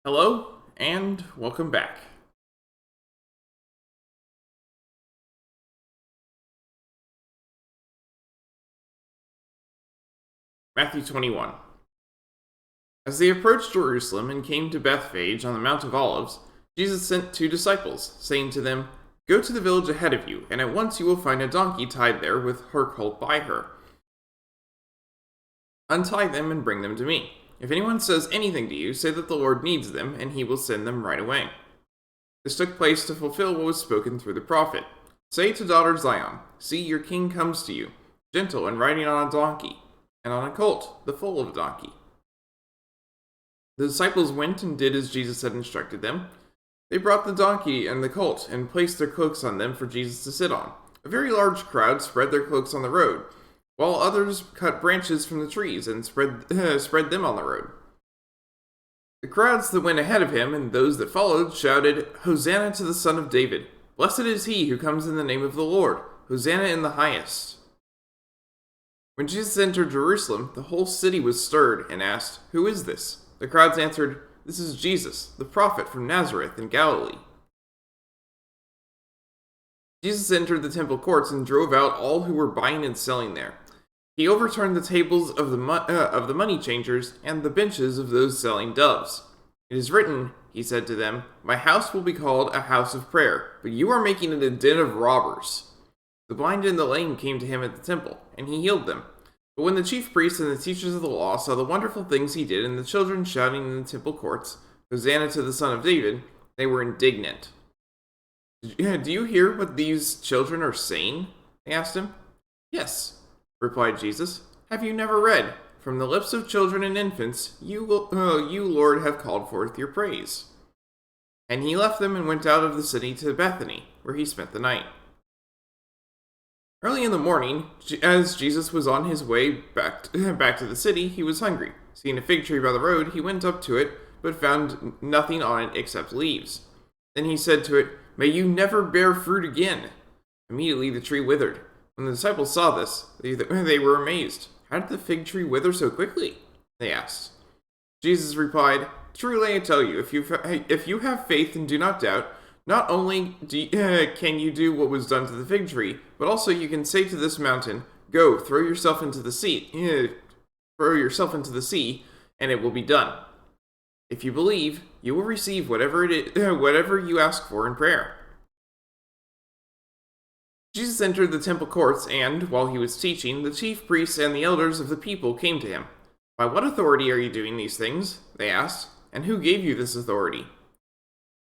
Hello, and welcome back. Matthew 21. As they approached Jerusalem and came to Bethphage on the Mount of Olives, Jesus sent two disciples, saying to them, "Go to the village ahead of you, and at once you will find a donkey tied there with her colt by her. Untie them and bring them to me. If anyone says anything to you, say that the Lord needs them, and he will send them right away." This took place to fulfill what was spoken through the prophet. "Say to daughter Zion, see, your king comes to you, gentle and riding on a donkey, and on a colt, the foal of a donkey." The disciples went and did as Jesus had instructed them. They brought the donkey and the colt, and placed their cloaks on them for Jesus to sit on. A very large crowd spread their cloaks on the road, while others cut branches from the trees and spread them on the road. The crowds that went ahead of him and those that followed shouted, "Hosanna to the Son of David! Blessed is he who comes in the name of the Lord! Hosanna in the highest!" When Jesus entered Jerusalem, the whole city was stirred and asked, "Who is this?" The crowds answered, "This is Jesus, the prophet from Nazareth in Galilee." Jesus entered the temple courts and drove out all who were buying and selling there. He overturned the tables of the money changers and the benches of those selling doves. "It is written," he said to them, "My house will be called a house of prayer, but you are making it a den of robbers." The blind and the lame came to him at the temple, and he healed them. But when the chief priests and the teachers of the law saw the wonderful things he did and the children shouting in the temple courts, "Hosanna to the Son of David," they were indignant. "Do you hear what these children are saying?" they asked him. "Yes," replied Jesus. "Have you never read, 'From the lips of children and infants, you, Lord, have called forth your praise'?" And he left them and went out of the city to Bethany, where he spent the night. Early in the morning, as Jesus was on his way back to the city, he was hungry. Seeing a fig tree by the road, he went up to it, but found nothing on it except leaves. Then he said to it, "May you never bear fruit again." Immediately the tree withered. When the disciples saw this, they were amazed. "How did the fig tree wither so quickly?" they asked. Jesus replied, "Truly I tell you, if you have faith and do not doubt, not only can you do what was done to the fig tree, but also you can say to this mountain, 'Go, throw yourself into the sea,' and it will be done. If you believe, you will receive whatever you ask for in prayer." Jesus entered the temple courts, and, while he was teaching, the chief priests and the elders of the people came to him. "By what authority are you doing these things?" they asked. "And who gave you this authority?"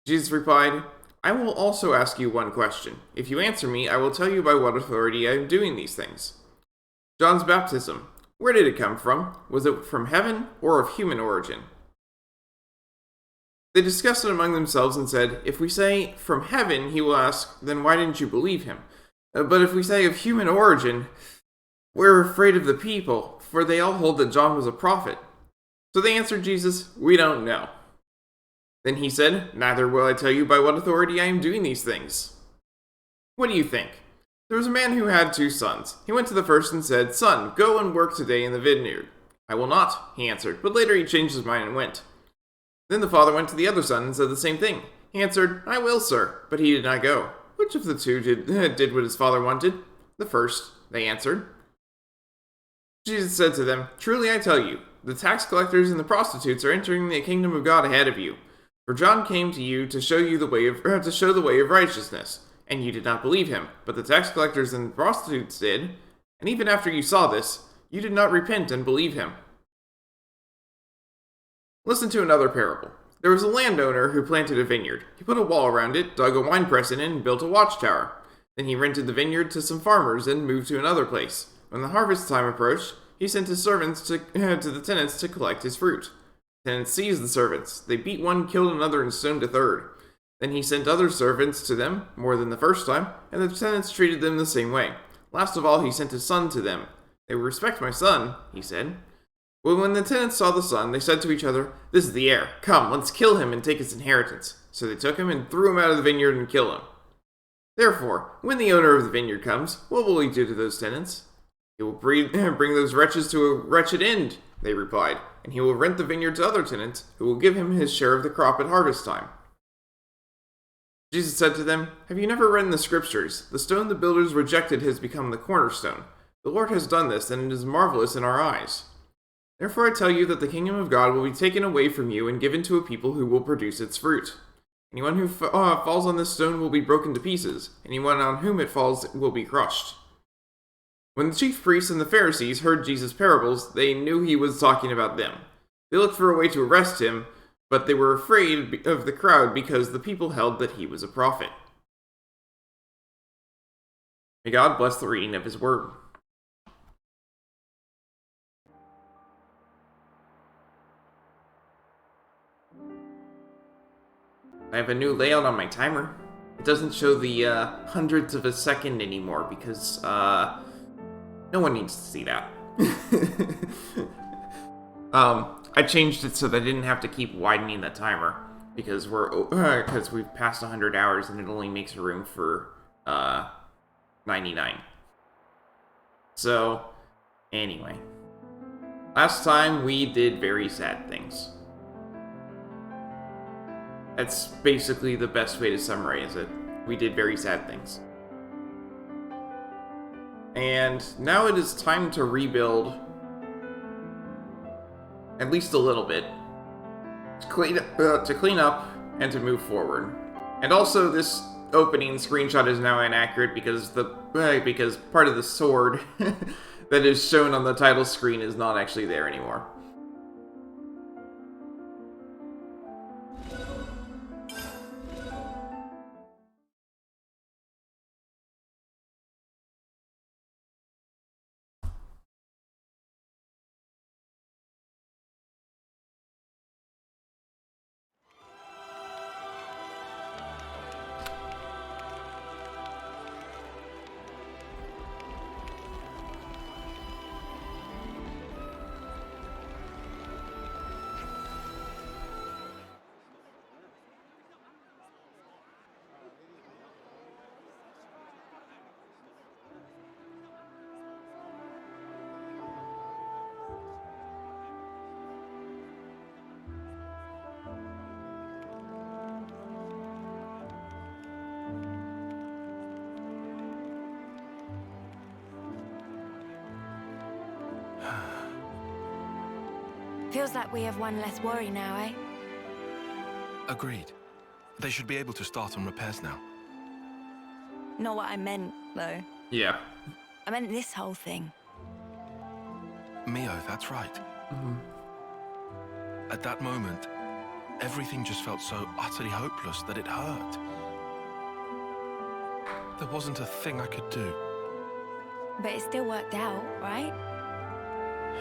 Jesus replied, "I will also ask you one question. If you answer me, I will tell you by what authority I am doing these things. John's baptism, where did it come from? Was it from heaven or of human origin?" They discussed it among themselves and said, "If we say, 'From heaven,' he will ask, 'Then why didn't you believe him?' But if we say, 'Of human origin,' we're afraid of the people, for they all hold that John was a prophet." So they answered Jesus, "We don't know." Then he said, "Neither will I tell you by what authority I am doing these things. What do you think? There was a man who had 2 sons. He went to the first and said, 'Son, go and work today in the vineyard.' 'I will not,' he answered, but later he changed his mind and went. Then the father went to the other son and said the same thing. He answered, 'I will, sir,' but he did not go. Which of the 2 did what his father wanted?" "The first," they answered. Jesus said to them, "Truly I tell you, the tax collectors and the prostitutes are entering the kingdom of God ahead of you. For John came to you to show the way of righteousness, and you did not believe him, but the tax collectors and the prostitutes did. And even after you saw this, you did not repent and believe him." Listen to another parable. There was a landowner who planted a vineyard. He put a wall around it, dug a winepress in it, and built a watchtower. Then he rented the vineyard to some farmers and moved to another place. When the harvest time approached, he sent his servants to the tenants to collect his fruit. The tenants seized the servants. They beat one, killed another, and stoned a third. Then he sent other servants to them, more than the first time, and the tenants treated them the same way. Last of all, he sent his son to them. "They will respect my son," he said. But when the tenants saw the son, they said to each other, "This is the heir. Come, let's kill him and take his inheritance." So they took him and threw him out of the vineyard and killed him. Therefore, when the owner of the vineyard comes, what will he do to those tenants? "He will bring those wretches to a wretched end," they replied, and he will rent the vineyard to other tenants, who will give him his share of the crop at harvest time. Jesus said to them, Have you never read in the scriptures, the stone the builders rejected has become the cornerstone? The Lord has done this, and it is marvelous in our eyes. Therefore I tell you that the kingdom of God will be taken away from you and given to a people who will produce its fruit. Anyone who falls on this stone will be broken to pieces. Anyone on whom it falls will be crushed. When the chief priests and the Pharisees heard Jesus' parables, they knew he was talking about them. They looked for a way to arrest him, but they were afraid of the crowd because the people held that he was a prophet. May God bless the reading of his word. I have a new layout on my timer. It doesn't show the hundredths of a second anymore because no one needs to see that. I changed it so that I didn't have to keep widening the timer because we've passed 100 hours and it only makes room for 99. So anyway, last time we did very sad things. That's basically the best way to summarize it. We did very sad things. And now it is time to rebuild at least a little bit. To clean up and to move forward. And also this opening screenshot is now inaccurate because part of the sword that is shown on the title screen is not actually there anymore. Feels like we have one less worry now, eh? Agreed. They should be able to start on repairs now. Not what I meant, though. Yeah. I meant this whole thing. Mio, that's right. Mm-hmm. At that moment, everything just felt so utterly hopeless that it hurt. There wasn't a thing I could do. But it still worked out, right?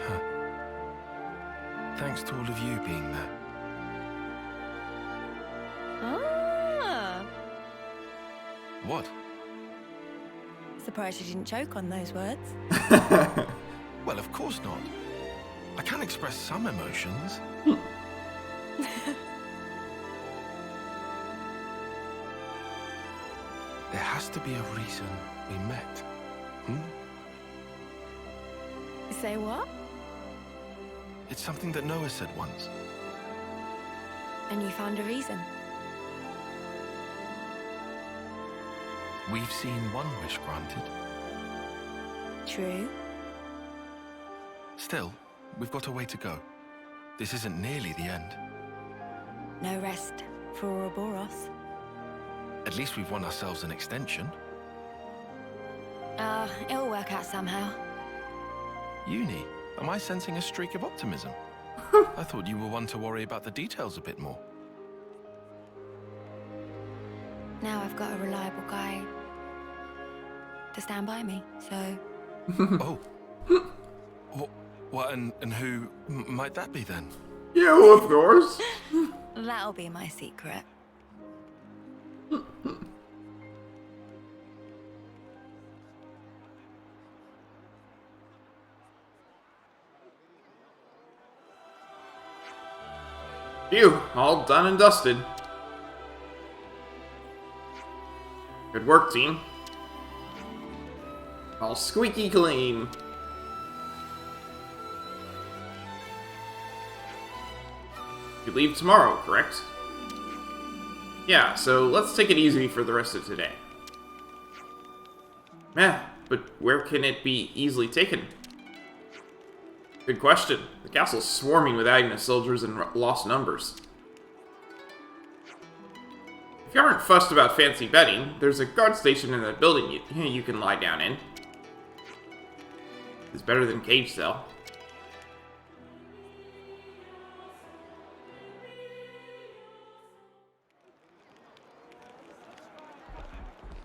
Huh. Thanks to all of you being there. Ah! What? Surprised you didn't choke on those words. Well, of course not. I can express some emotions. There has to be a reason we met. Say what? It's something that Noah said once. And you found a reason. We've seen one wish granted. True. Still, we've got a way to go. This isn't nearly the end. No rest for Ouroboros. At least we've won ourselves an extension. It'll work out somehow. Uni, am I sensing a streak of optimism? I thought you were one to worry about the details a bit more. Now I've got a reliable guy to stand by me, so... Oh. What, and who might that be then? You, of course. That'll be my secret. Phew, all done and dusted. Good work, team. All squeaky clean. You leave tomorrow, correct? Yeah, so let's take it easy for the rest of today. But where can it be easily taken? Good question. The castle's swarming with Agnes soldiers in lost numbers. If you aren't fussed about fancy bedding, there's a guard station in that building you can lie down in. It's better than cage cell.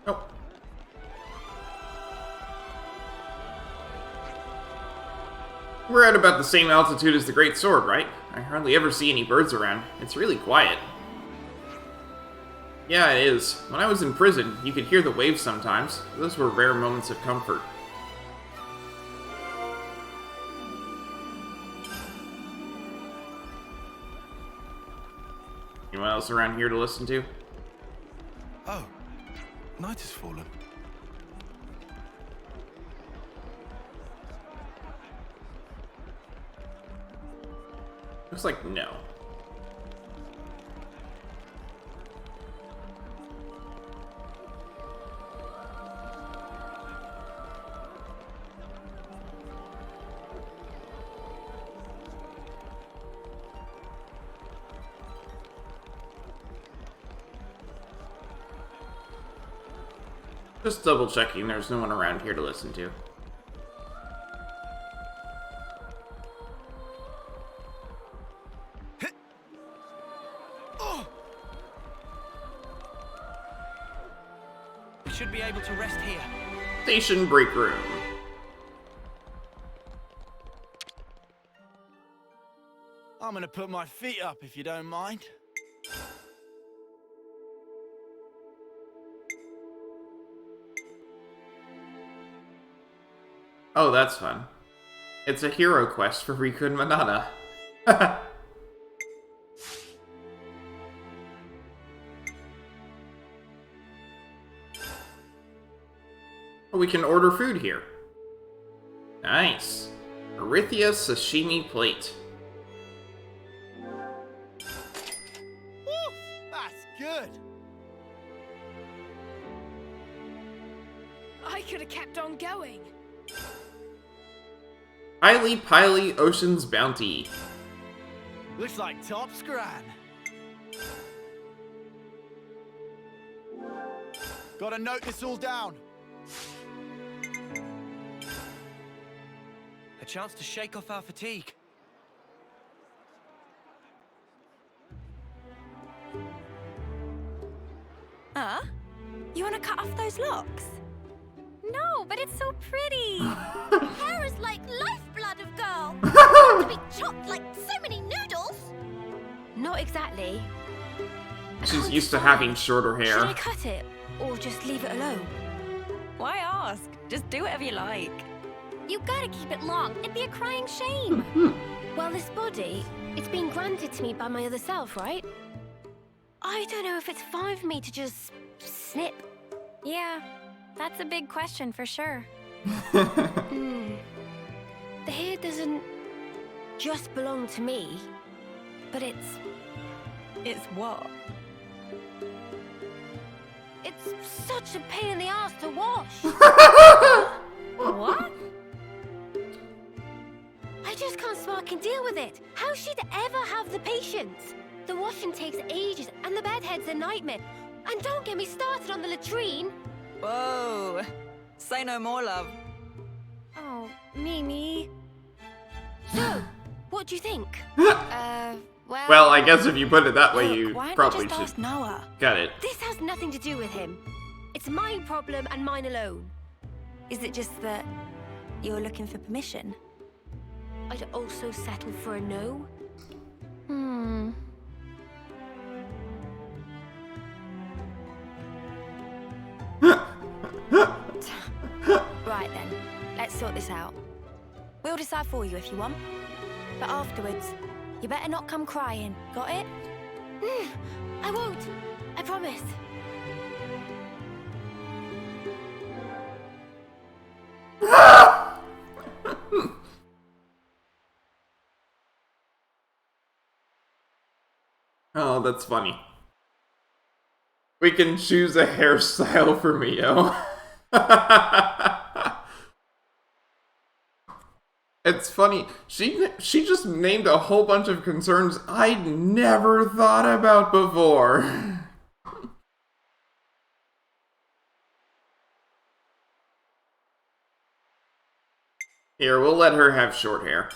Oh. We're at about the same altitude as the Great Sword, right? I hardly ever see any birds around. It's really quiet. Yeah, it is. When I was in prison, you could hear the waves sometimes. Those were rare moments of comfort. Anyone else around here to listen to? Oh, night has fallen. Looks like no. Just double checking there's no one around here to listen to. We should be able to rest here. Station break room. I'm gonna put my feet up if you don't mind. Oh, that's fun. It's a hero quest for Riku and Manana. We can order food here. Nice. Arithia sashimi plate. Woo, that's good. I could have kept on going. Highly Piley Ocean's Bounty. Looks like top scran. Gotta note this all down. A chance to shake off our fatigue. Huh? You want to cut off those locks? No, but it's so pretty. Hair is like lifeblood of girl. To be chopped like so many noodles. Not exactly. She's used to having shorter hair. Should I cut it or just leave it alone? Why ask? Just do whatever you like. You gotta keep it long. It'd be a crying shame. Well, this body, it's been granted to me by my other self, right? I don't know if it's fine for me to just snip. Yeah, that's a big question for sure. The hair doesn't just belong to me, but it's... It's what? It's such a pain in the ass to wash. What? I just can't spark and deal with it. How she'd ever have the patience? The washing takes ages, and the bedhead's a nightmare. And don't get me started on the latrine. Whoa. Say no more, love. Oh, Mimi. So, what do you think? Well, I guess if you put it that way, you Why don't probably I just should ask Noah? got it. This has nothing to do with him. It's my problem and mine alone. Is it just that you're looking for permission? I'd also settle for a no. Right then, let's sort this out. We'll decide for you if you want. But afterwards, you better not come crying. Got it? I won't. I promise. Oh, that's funny. We can choose a hairstyle for Mio. It's funny. She just named a whole bunch of concerns I'd never thought about before. Here, we'll let her have short hair.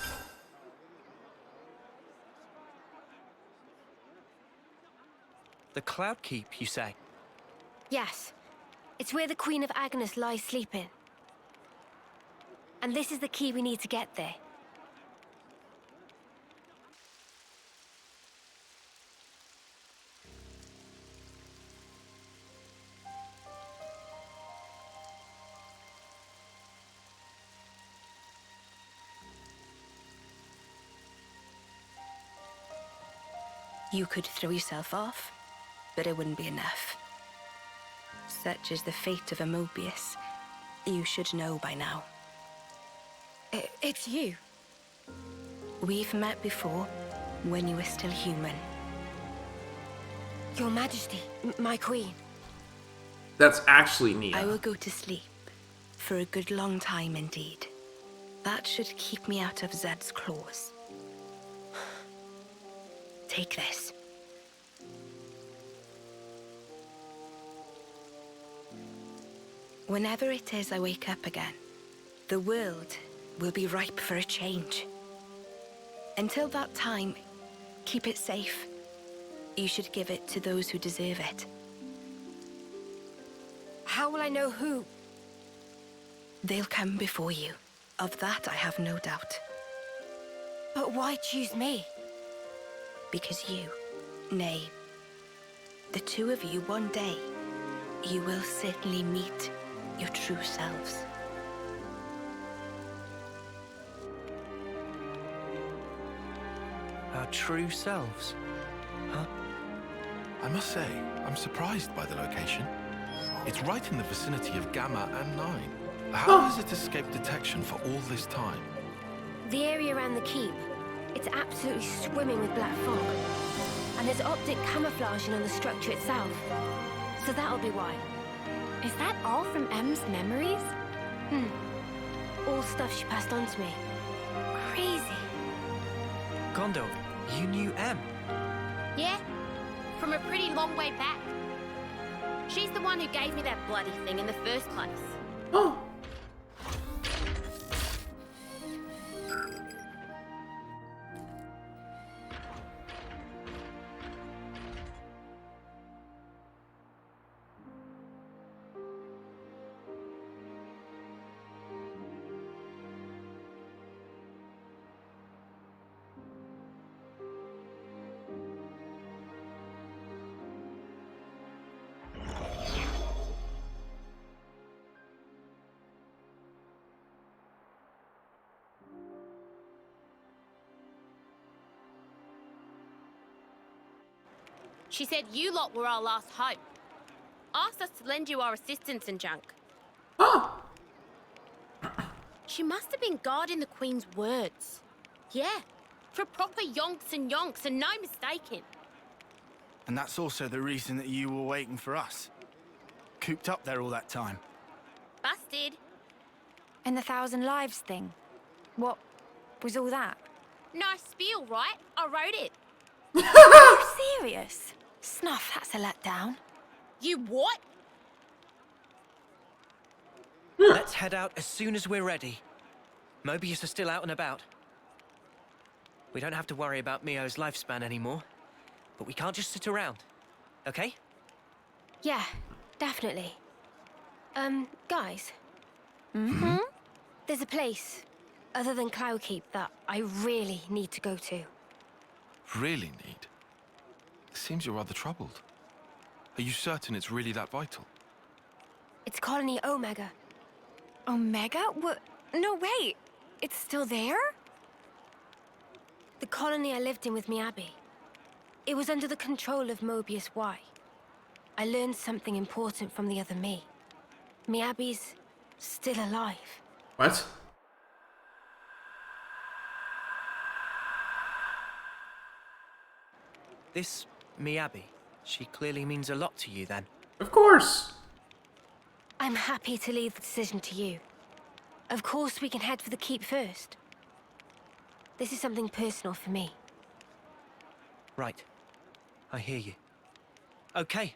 The Cloud Keep, you say? Yes. It's where the Queen of Agnes lies sleeping. And this is the key we need to get there. You could throw yourself off, but it wouldn't be enough. Such is the fate of a Mobius. You should know by now. It's you. We've met before, when you were still human. Your Majesty, my queen. That's actually Nia. I will go to sleep, for a good long time indeed. That should keep me out of Zed's claws. Take this. Whenever it is I wake up again, the world will be ripe for a change. Until that time, keep it safe. You should give it to those who deserve it. How will I know who? They'll come before you. Of that I have no doubt. But why choose me? Because you, nay, the two of you one day, you will certainly meet your true selves. Our true selves? Huh? I must say, I'm surprised by the location. It's right in the vicinity of Gamma and 9. How has it escaped detection for all this time? The area around the keep. It's absolutely swimming with black fog. And there's optic camouflaging on the structure itself. So that'll be why. Is that all from M's memories? All stuff she passed on to me. Crazy. Gondor, you knew M. Yeah, from a pretty long way back. She's the one who gave me that bloody thing in the first place. Oh. She said you lot were our last hope. Asked us to lend you our assistance and junk. Oh. She must have been guarding the Queen's words. Yeah, for proper yonks and no mistaking. And that's also the reason that you were waiting for us. Cooped up there all that time. Busted. And the 1,000 lives thing? What was all that? Nice spiel, right? I wrote it. Are you serious? Snuff, that's a letdown. You what? Let's head out as soon as we're ready. Mobius are still out and about. We don't have to worry about Mio's lifespan anymore. But we can't just sit around, okay? Yeah, definitely. Guys. There's a place, other than Cloudkeep, that I really need to go to. Really need? It seems you're rather troubled. Are you certain it's really that vital? It's Colony Omega. Omega? What? No, wait. It's still there? The colony I lived in with me Abby. It was under the control of Mobius Y. I learned something important from the other me. Me Abby's still alive. What? This Miyabi. She clearly means a lot to you then. Of course. I'm happy to leave the decision to you. Of course, we can head for the keep first. This is something personal for me. Right. I hear you. Okay,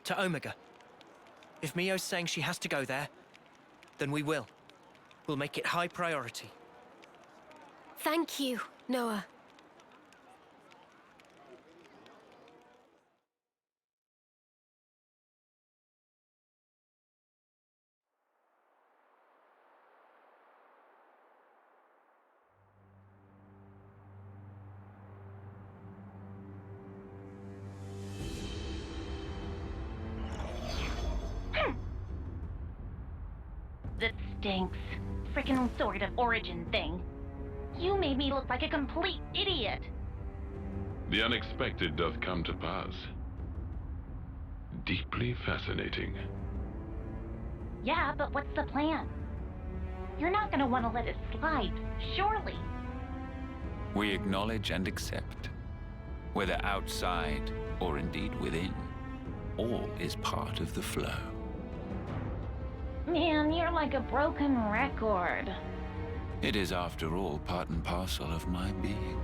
to Omega. If Mio's saying she has to go there, then we will. We'll make it high priority. Thank you, Noah. That stinks. Frickin' sort of origin thing. You made me look like a complete idiot. The unexpected doth come to pass. Deeply fascinating. Yeah, but what's the plan? You're not gonna want to let it slide, surely. We acknowledge and accept, whether outside or indeed within, all is part of the flow. Man, you're like a broken record. It is, after all, part and parcel of my being.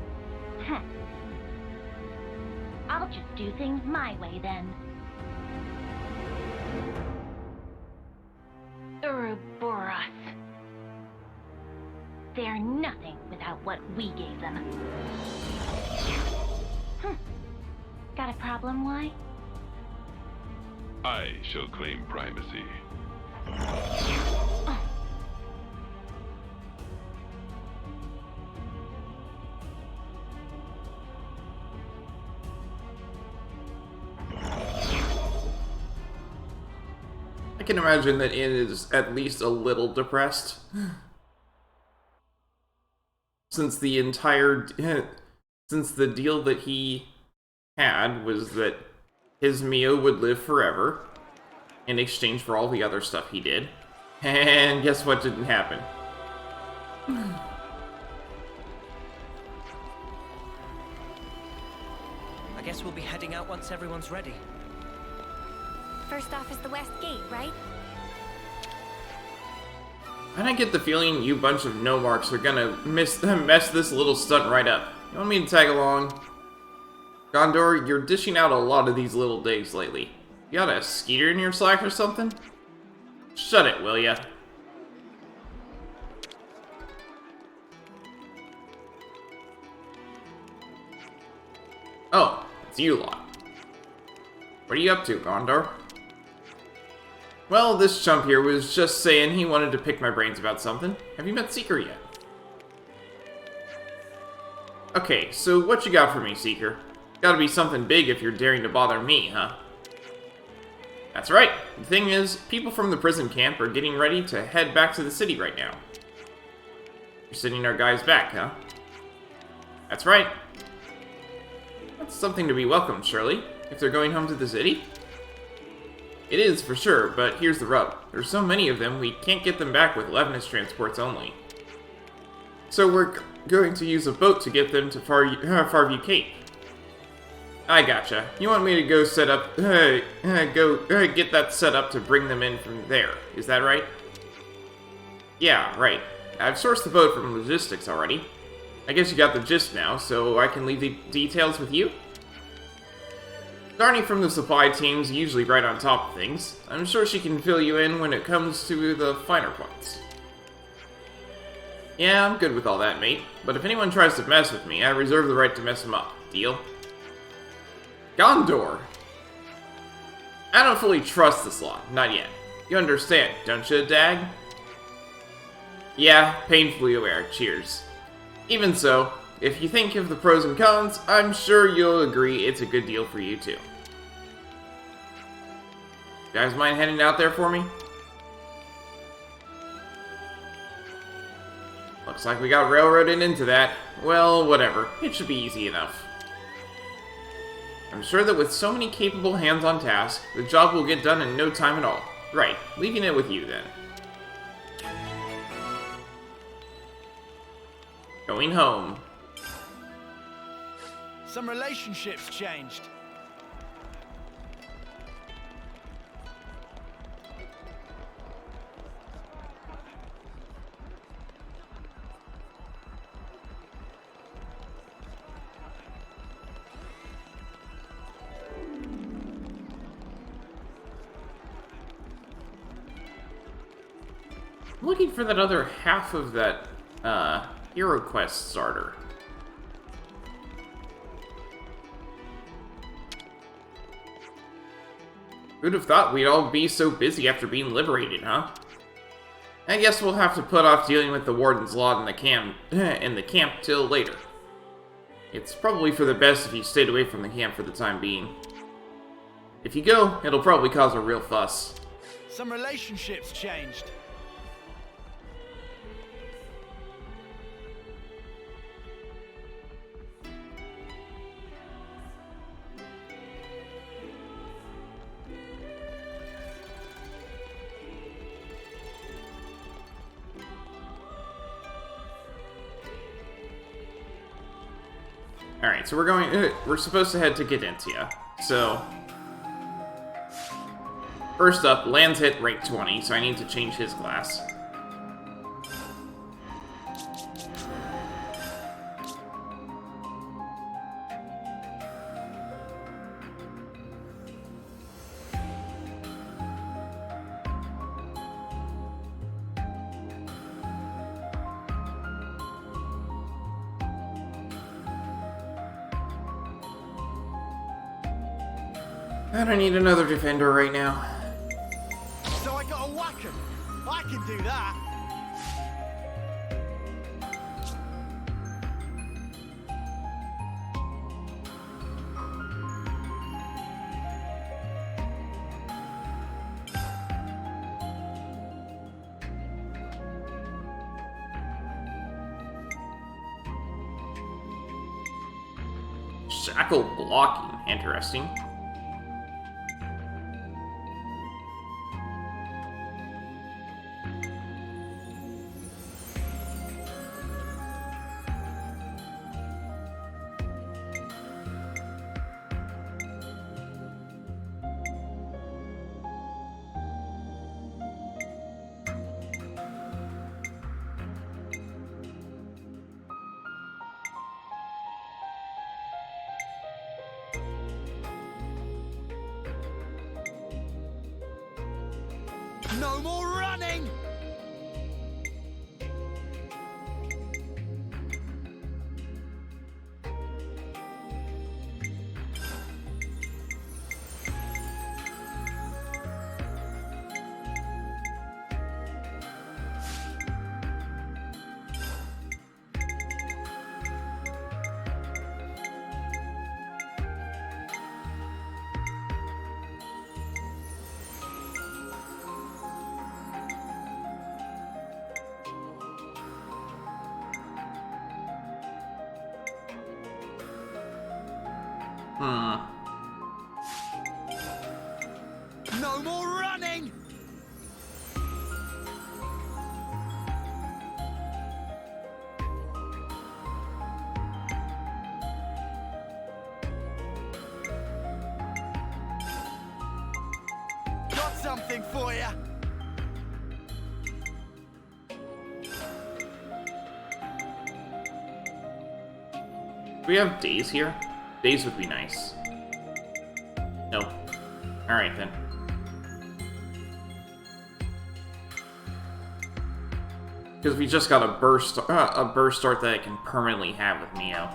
I'll just do things my way then. Ouroboros. They're nothing without what we gave them. Got a problem, why? I shall claim primacy. I can imagine that Inn is at least a little depressed. Since the deal that he had was that his Mio would live forever in exchange for all the other stuff he did. And guess what didn't happen? I guess we'll be heading out once everyone's ready. First off is the West Gate, right? And I get the feeling you bunch of no-marks are gonna mess this little stunt right up. You want me to tag along? Gondor, you're dishing out a lot of these little digs lately. You got a skeeter in your slack or something? Shut it, will ya? Oh, it's you lot. What are you up to, Gondor? Well, this chump here was just saying he wanted to pick my brains about something. Have you met Seeker yet? Okay, so what you got for me, Seeker? Gotta be something big if you're daring to bother me, huh? That's right. The thing is, people from the prison camp are getting ready to head back to the city right now. You're sending our guys back, huh? That's right. That's something to be welcomed, surely, if they're going home to the city? It is, for sure, but here's the rub. There's so many of them, we can't get them back with Levinus transports only. So we're going to use a boat to get them to Farview Cape. I gotcha. You want me to go set up, get that set up to bring them in from there, is that right? Yeah, right. I've sourced the boat from logistics already. I guess you got the gist now, so I can leave the details with you? Darnie from the supply team's usually right on top of things. I'm sure she can fill you in when it comes to the finer points. Yeah, I'm good with all that, mate. But if anyone tries to mess with me, I reserve the right to mess them up. Deal? Gondor! I don't fully trust this lot. Not yet. You understand, don't you, Dag? Yeah, painfully aware. Cheers. Even so, if you think of the pros and cons, I'm sure you'll agree it's a good deal for you too. You guys mind heading out there for me? Looks like we got railroaded into that. Well, whatever. It should be easy enough. I'm sure that with so many capable hands on task, the job will get done in no time at all. Right, leaving it with you then. Going home. Some relationships changed. I'm looking for that other half of that Hero Quest starter. Who'd have thought we'd all be so busy after being liberated, huh? I guess we'll have to put off dealing with the Warden's Law in the camp till later. It's probably for the best if you stayed away from the camp for the time being. If you go, it'll probably cause a real fuss. Some relationships changed. Alright, so we're supposed to head to Cadencia. So, first up, Land's hit rank 20, so I need to change his class. I don't need another defender right now. So I gotta whack him. I can do that. Shackle blocking, interesting. No more running! No more running! Got something for you. Do we have days here? Days would be nice. No. Alright then. Because we just got a burst start that I can permanently have with Neo.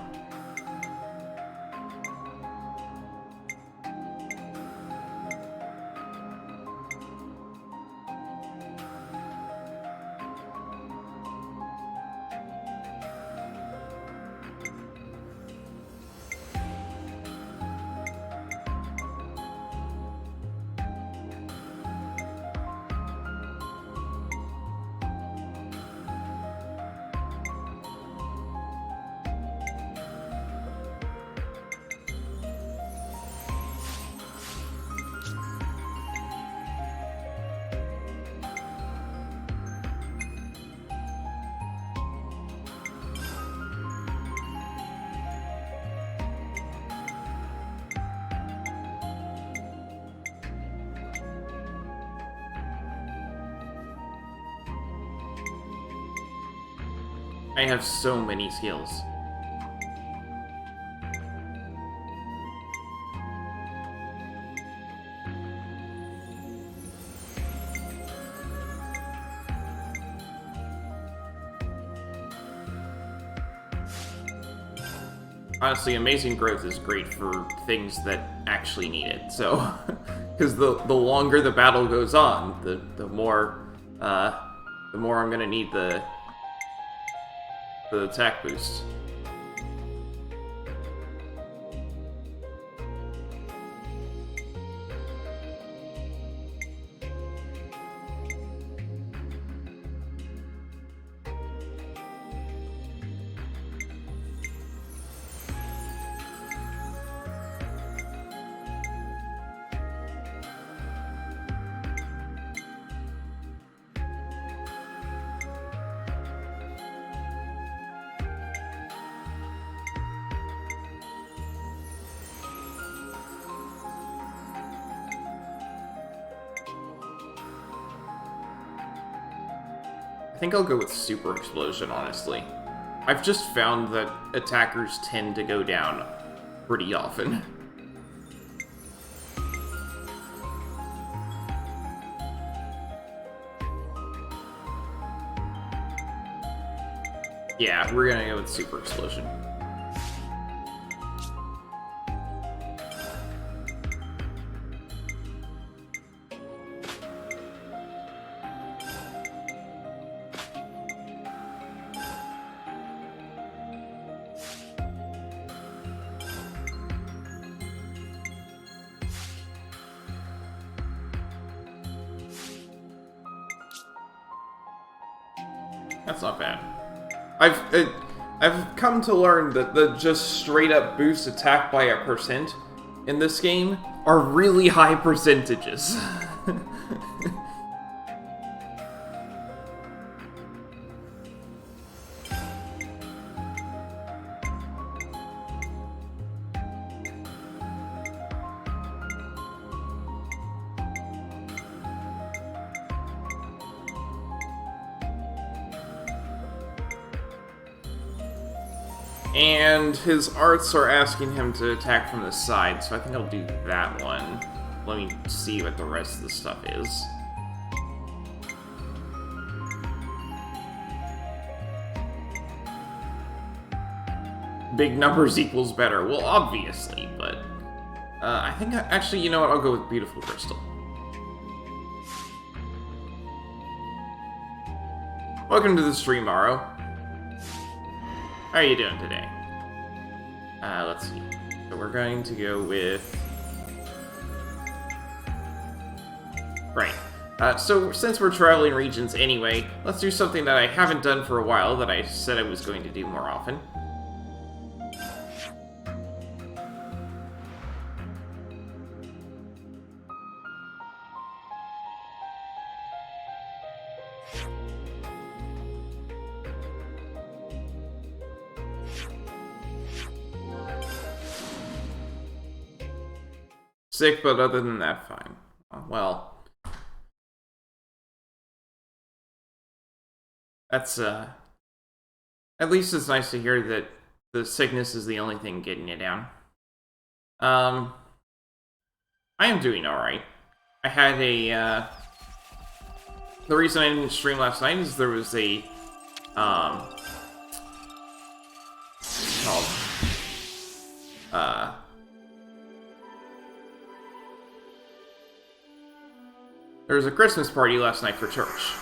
I have so many skills. honestly, amazing growth is great for things that actually need it. So, because the longer the battle goes on, the more I'm gonna need the attack boost. I think I'll go with Super Explosion, honestly. I've just found that attackers tend to go down pretty often. Yeah, we're gonna go with Super Explosion. That's not bad. I've come to learn that the just straight up boost attack by a percent in this game are really high percentages. And his arts are asking him to attack from the side, so I think I'll do that one. Let me see what the rest of the stuff is. Big numbers equals better. Well, obviously, but... I think, actually, you know what? I'll go with Beautiful Crystal. Welcome to the stream, Maro. How are you doing today? Let's see. So we're going to go with... Right. So since we're traveling regions anyway, let's do something that I haven't done for a while that I said I was going to do more often. Sick, but other than that, fine. Well, that's, at least it's nice to hear that the sickness is the only thing getting you down. I am doing alright. I had a, the reason I didn't stream last night is there was a, there was a Christmas party last night for church.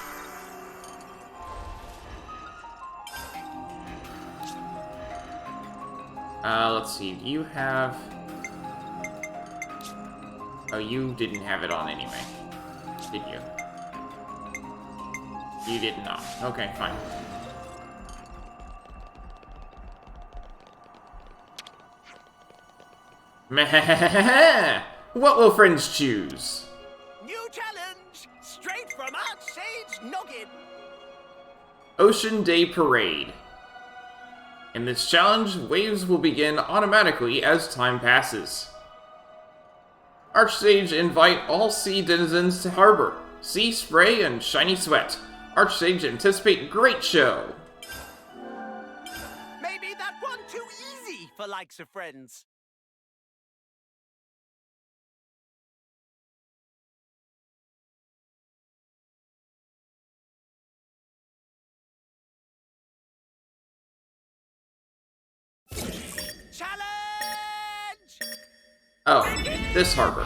Let's see, do you have... Oh, you didn't have it on anyway, did you? You did not. Okay, fine. Meh. What will friends choose? New challenge, straight from Archsage Noggin. Ocean Day Parade. In this challenge, waves will begin automatically as time passes. Archsage invite all sea denizens to harbor. Sea spray and shiny sweat. Archsage anticipate great show. Maybe that one too easy for likes of friends. Challenge Oh, this harbor.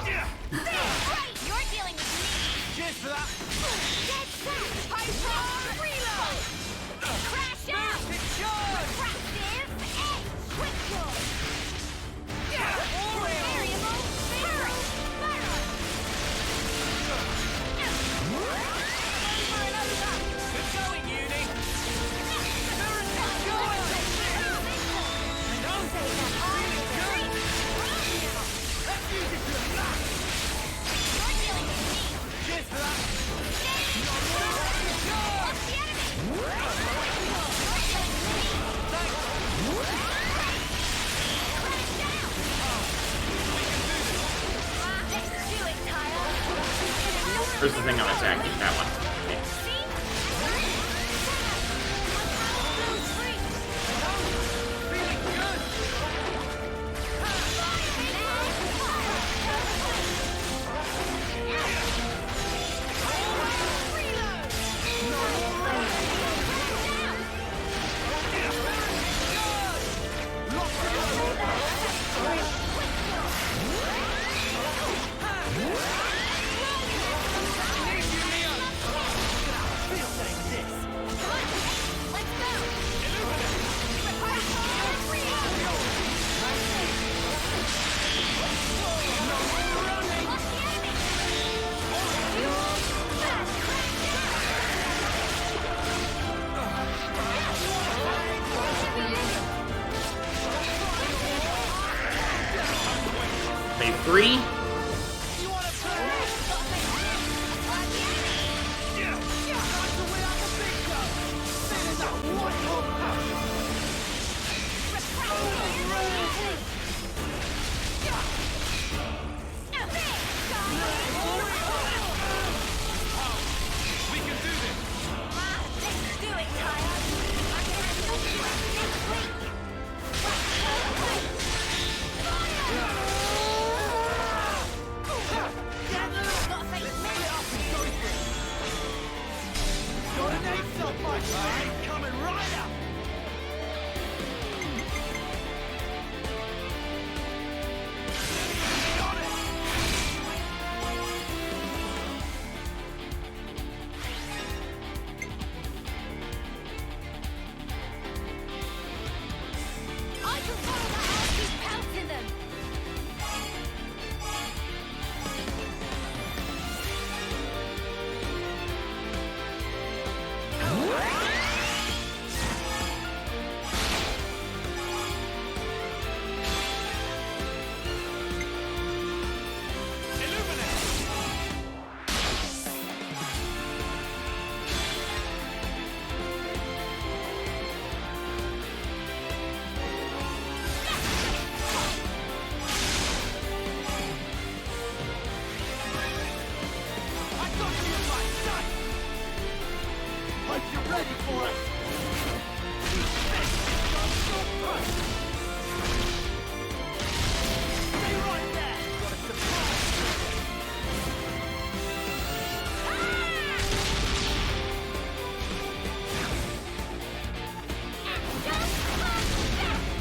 Where's the thing I'm attacking? That one. Okay. Phase 3.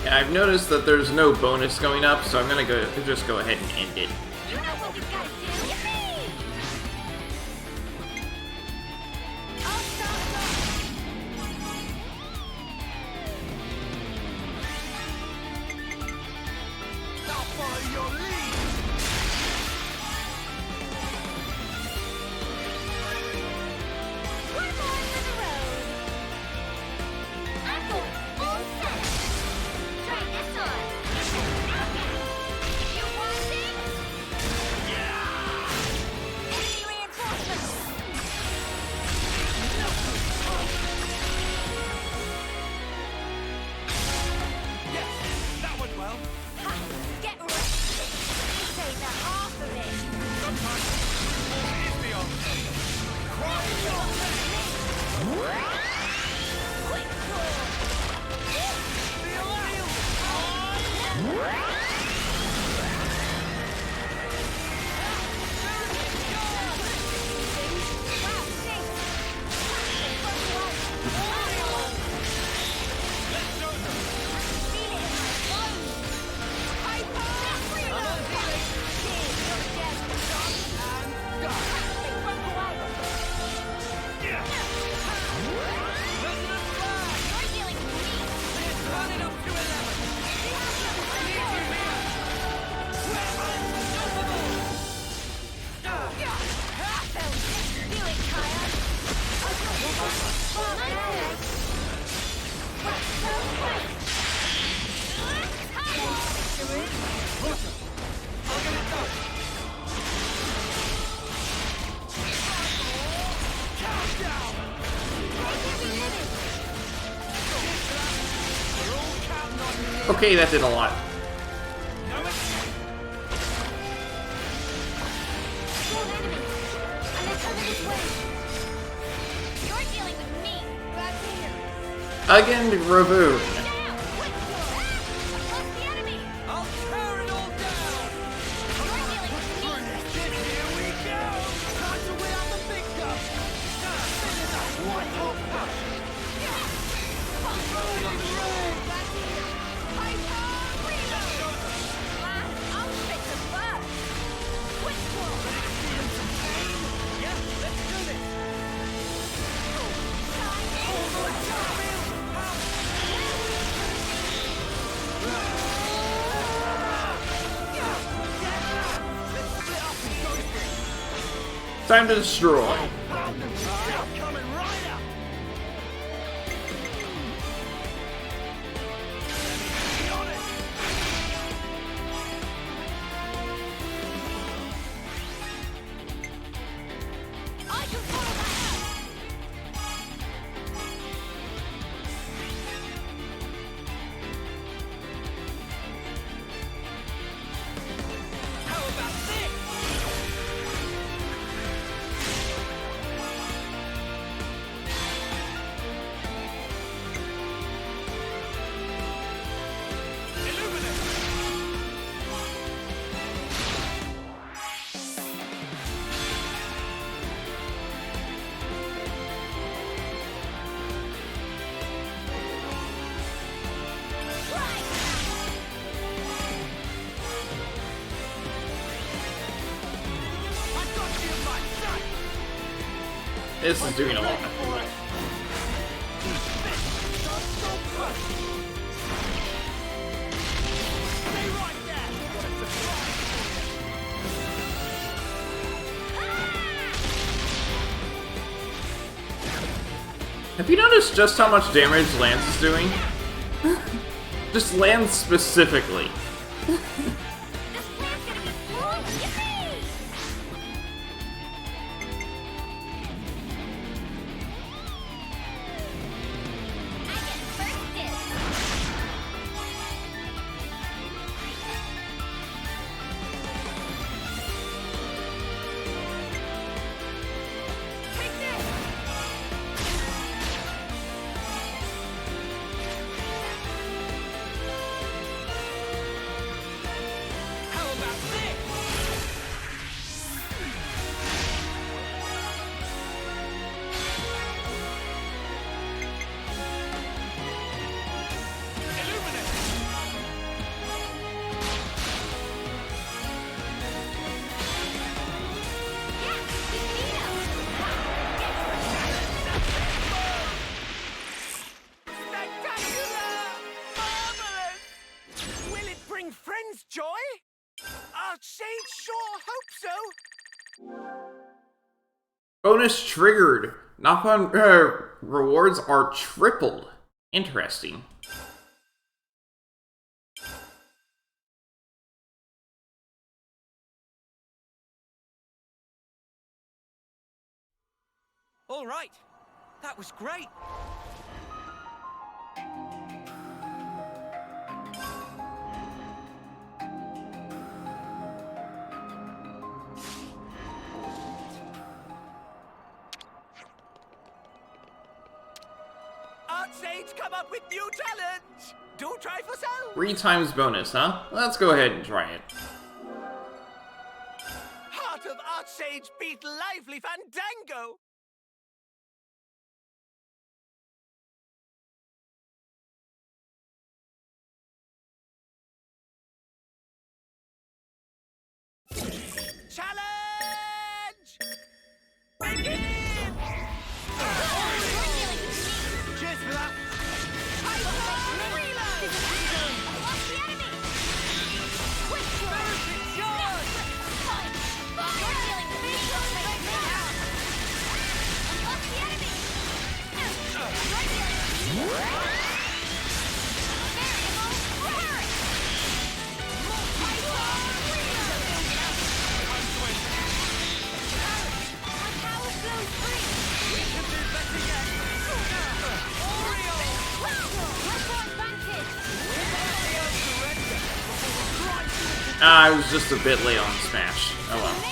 I've noticed that there's no bonus going up, so I'm gonna just go ahead and end it. Okay, that did a lot. Again, Ravoon. Time to destroy. This is doing a lot. Have you noticed just how much damage Lance is doing? Just Lance specifically. Bonus triggered. Knock-on rewards are tripled. Interesting. All right. That was great. Archsage come up with new challenge! Do try for self! 3 times bonus, huh? Let's go ahead and try it. Heart of Archsage beat Lively Fandango! Challenge! Begin! Cheers for that! I was just a bit late on Smash. Oh well.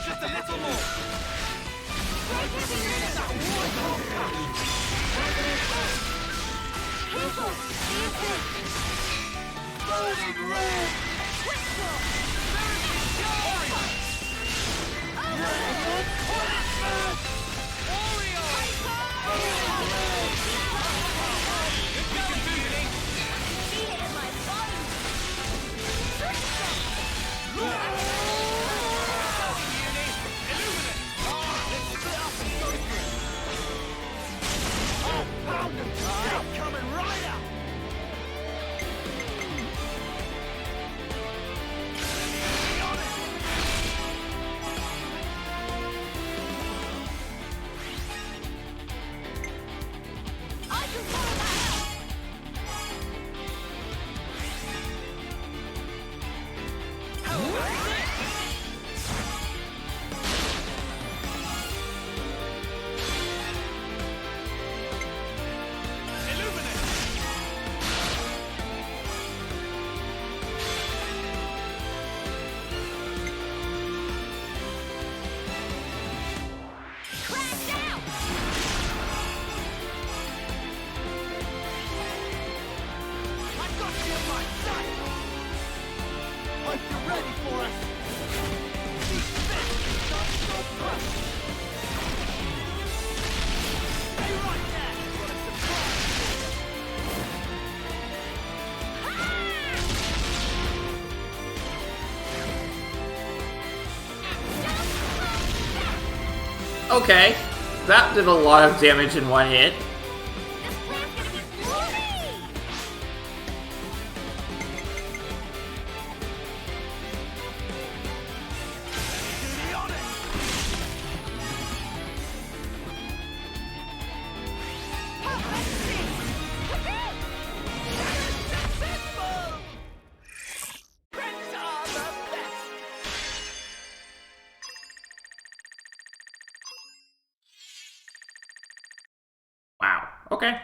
Just a little more. Golden red. Coming right up. Okay, that did a lot of damage in one hit. Wow, okay.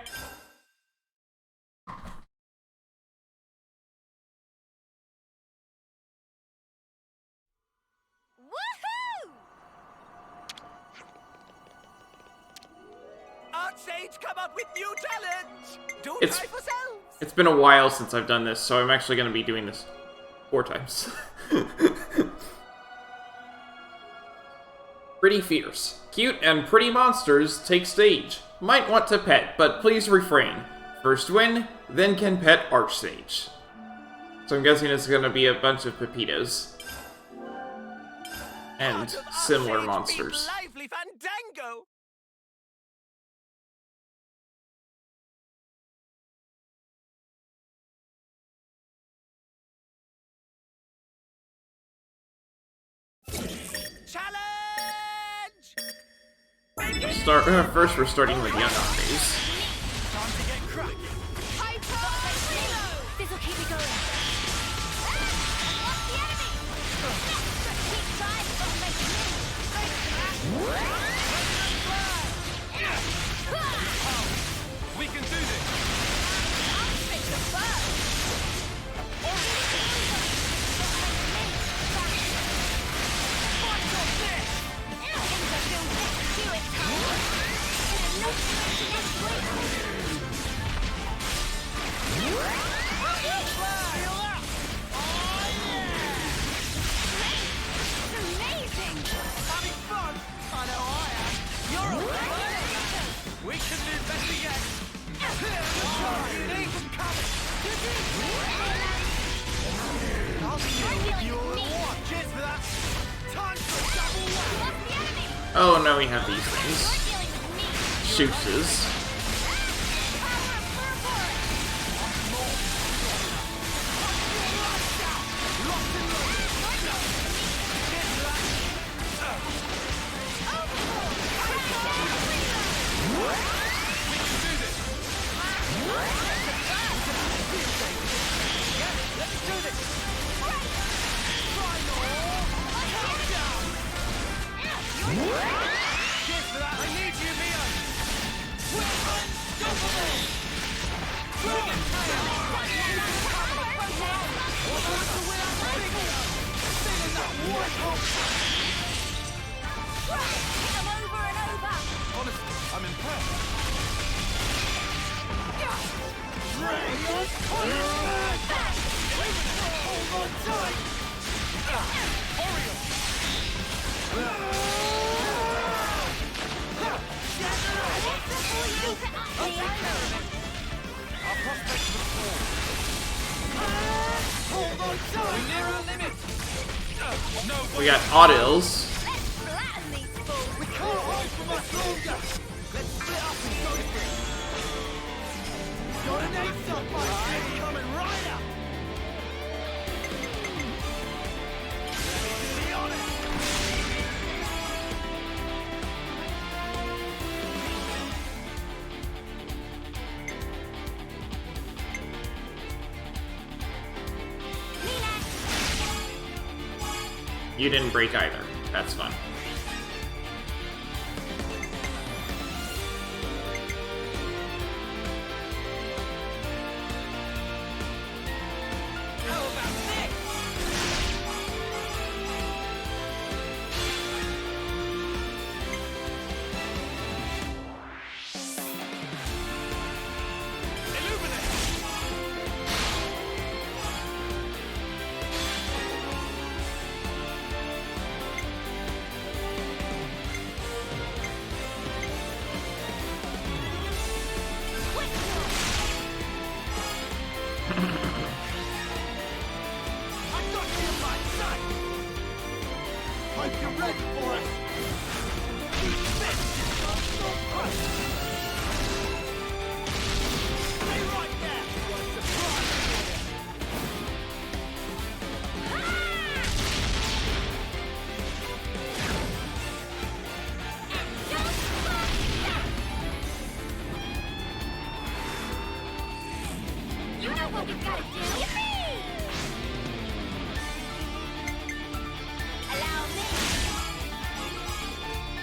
Archsage, come up with new challenge. Do It's- try for selves. It's been a while since I've done this, so I'm actually going to be doing this 4 times. Pretty fierce. Cute and pretty monsters take stage. Might want to pet, but please refrain. First win, then can pet Archsage. So I'm guessing it's going to be a bunch of Pepitos. And similar monsters. Lively fandango. Challenge! First we're starting with the Unknown Phase. Time to get cracking. This'll keep me going. What's the enemy? Keep trying, don't make We can do this. I'll fix the first. Having fun? I know I am. Oh, no, we have these things. Shooters. I'm impressed. We got Audils. You didn't break either. That's fun.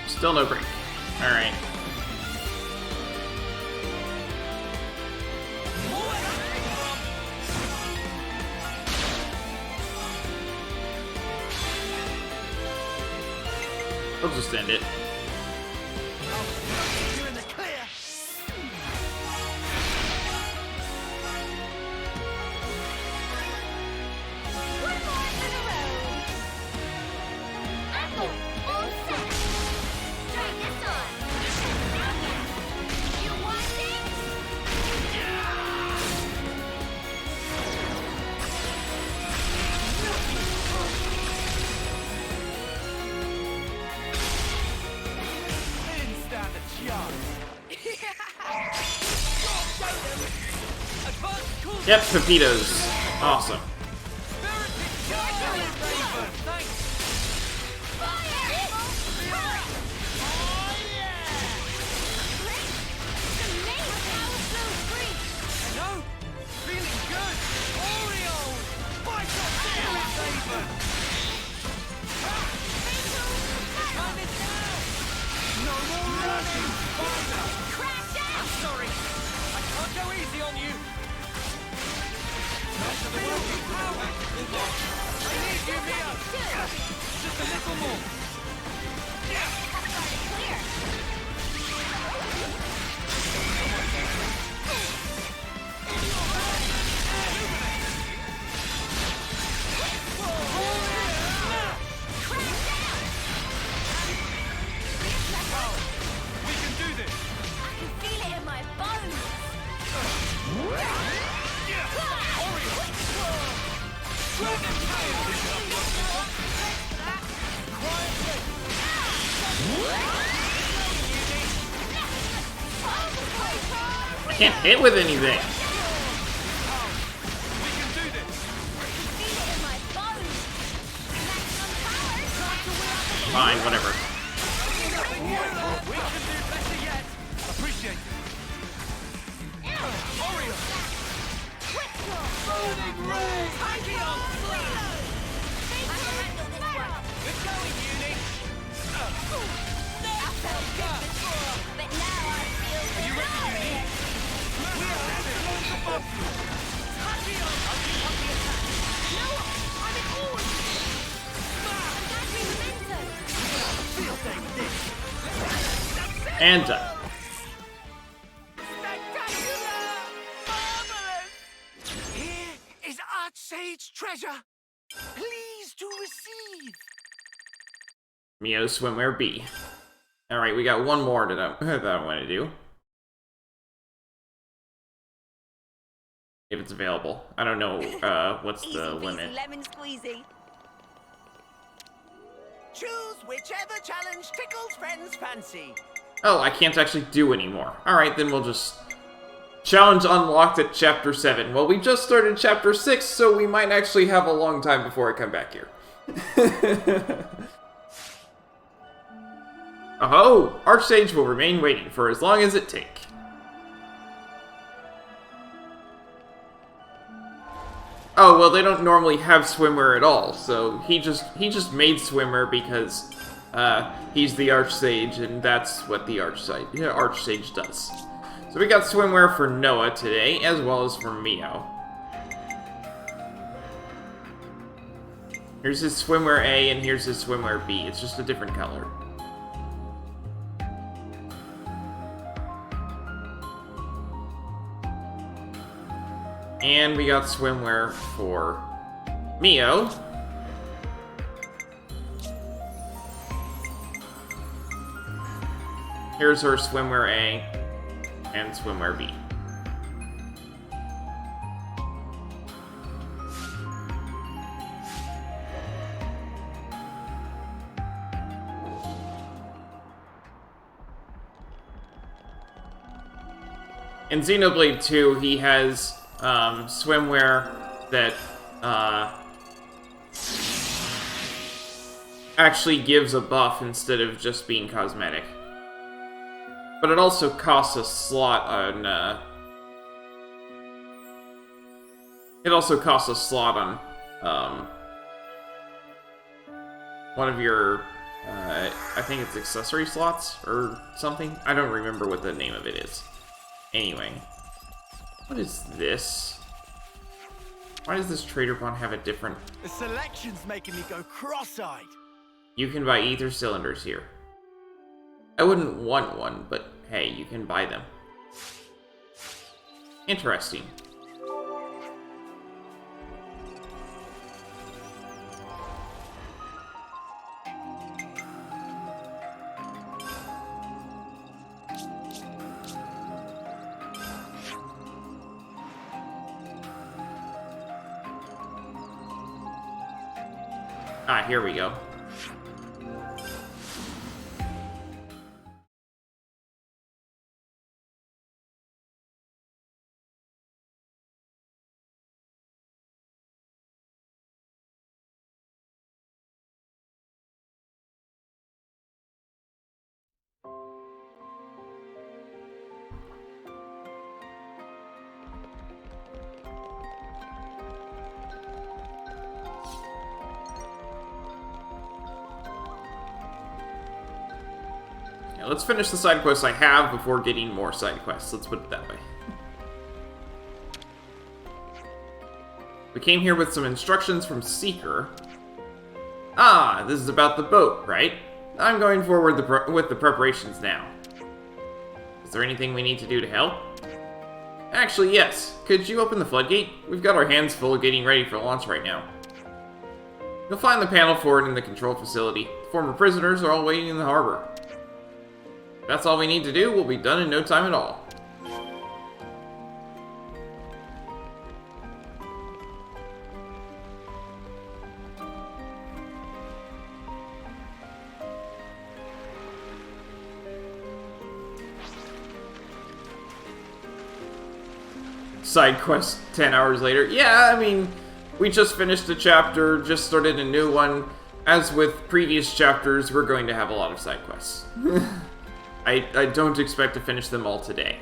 Still no break. Alright. I'll just end it. Yep, Pepitos. Awesome. Sorry, I can't go easy on you. Can't hit with anything. Fine, whatever. We can do better yet. Appreciate it. Oreo. Rolling ray. Tidy on fire. We're going, Uni. I felt good before, but now I feel good. Are you ready, Uni? We are excellent above you. Tidy on. I'll keep up the attack. No, I'm in all. And done. Here is Archsage treasure. Please to receive. Mio Swimwear B. Alright, we got one more that I want to do. If it's available. I don't know what's the limit. Lemon squeezy. Choose whichever challenge tickles friends' fancy. Oh, I can't actually do anymore. Alright, then we'll just... Challenge unlocked at Chapter 7. Well, we just started Chapter 6, so we might actually have a long time before I come back here. Oh, Archsage will remain waiting for as long as it take. Oh, well, they don't normally have swimwear at all, so he just made swimwear because he's the Archsage, and that's what the Archsage does. So we got swimwear for Noah today, as well as for Mio. Here's his swimwear A, and here's his swimwear B. It's just a different color. And we got swimwear for Mio. Here's her swimwear A and swimwear B. In Xenoblade 2, he has swimwear that actually gives a buff instead of just being cosmetic. But it also costs a slot on one of your I think it's accessory slots or something. I don't remember what the name of it is. Anyway, what is this? Why does this trader pawn have a different... The selection's making me go cross-eyed. You can buy ether cylinders here. I wouldn't want one, but hey, you can buy them. Interesting. Ah, here we go. Let's finish the side quests I have before getting more side quests. Let's put it that way. We came here with some instructions from Seeker. Ah, this is about the boat, right? I'm going forward with the preparations now. Is there anything we need to do to help? Actually, yes. Could you open the floodgate? We've got our hands full getting ready for launch right now. You'll find the panel for it in the control facility. The former prisoners are all waiting in the harbor. If that's all we need to do, we'll be done in no time at all. side quest 10 hours later. Yeah, I mean, we just finished a chapter, just started a new one. As with previous chapters, we're going to have a lot of side quests. I don't expect to finish them all today.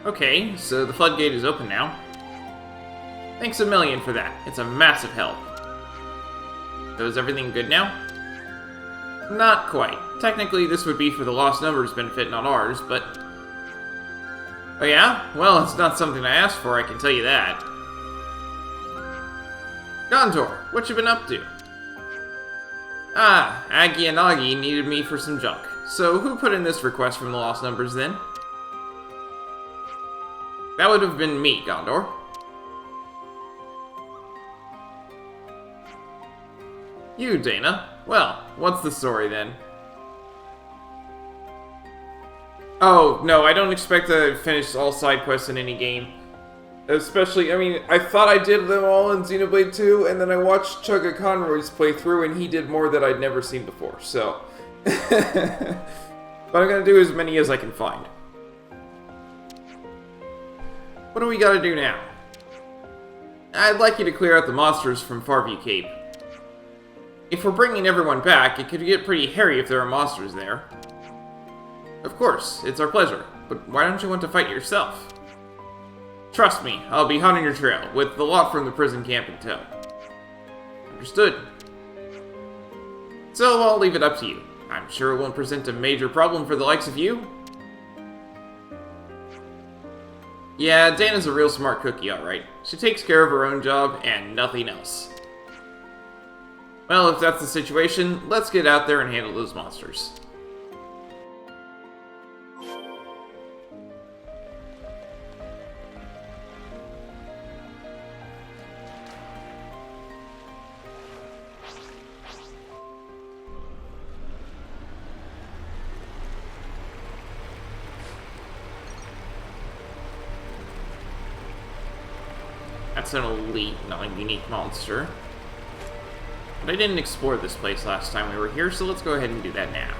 Okay, so the floodgate is open now. Thanks a million for that. It's a massive help. So is everything good now? Not quite. Technically, this would be for the lost numbers benefit, not ours, but... Oh yeah? Well, it's not something I asked for, I can tell you that. Gondor, what you been up to? Ah, Aggie and Augie needed me for some junk. So who put in this request from the lost numbers then? That would have been me, Gondor. You, Dana. Well, what's the story then? Oh, no, I don't expect to finish all side quests in any game. Especially, I mean, I thought I did them all in Xenoblade 2, and then I watched Chugga Conroy's playthrough, and he did more that I'd never seen before, so... But I'm gonna do as many as I can find. What do we gotta do now? I'd like you to clear out the monsters from Farview Cape. If we're bringing everyone back, it could get pretty hairy if there are monsters there. Of course, it's our pleasure, but why don't you want to fight yourself? Trust me, I'll be hot on your trail, with the lot from the prison camp in tow. Understood. So I'll leave it up to you. I'm sure it won't present a major problem for the likes of you. Yeah, Dana's a real smart cookie, alright. She takes care of her own job and nothing else. Well, if that's the situation, let's get out there and handle those monsters. That's an elite, not a unique monster. But I didn't explore this place last time we were here, so let's go ahead and do that now.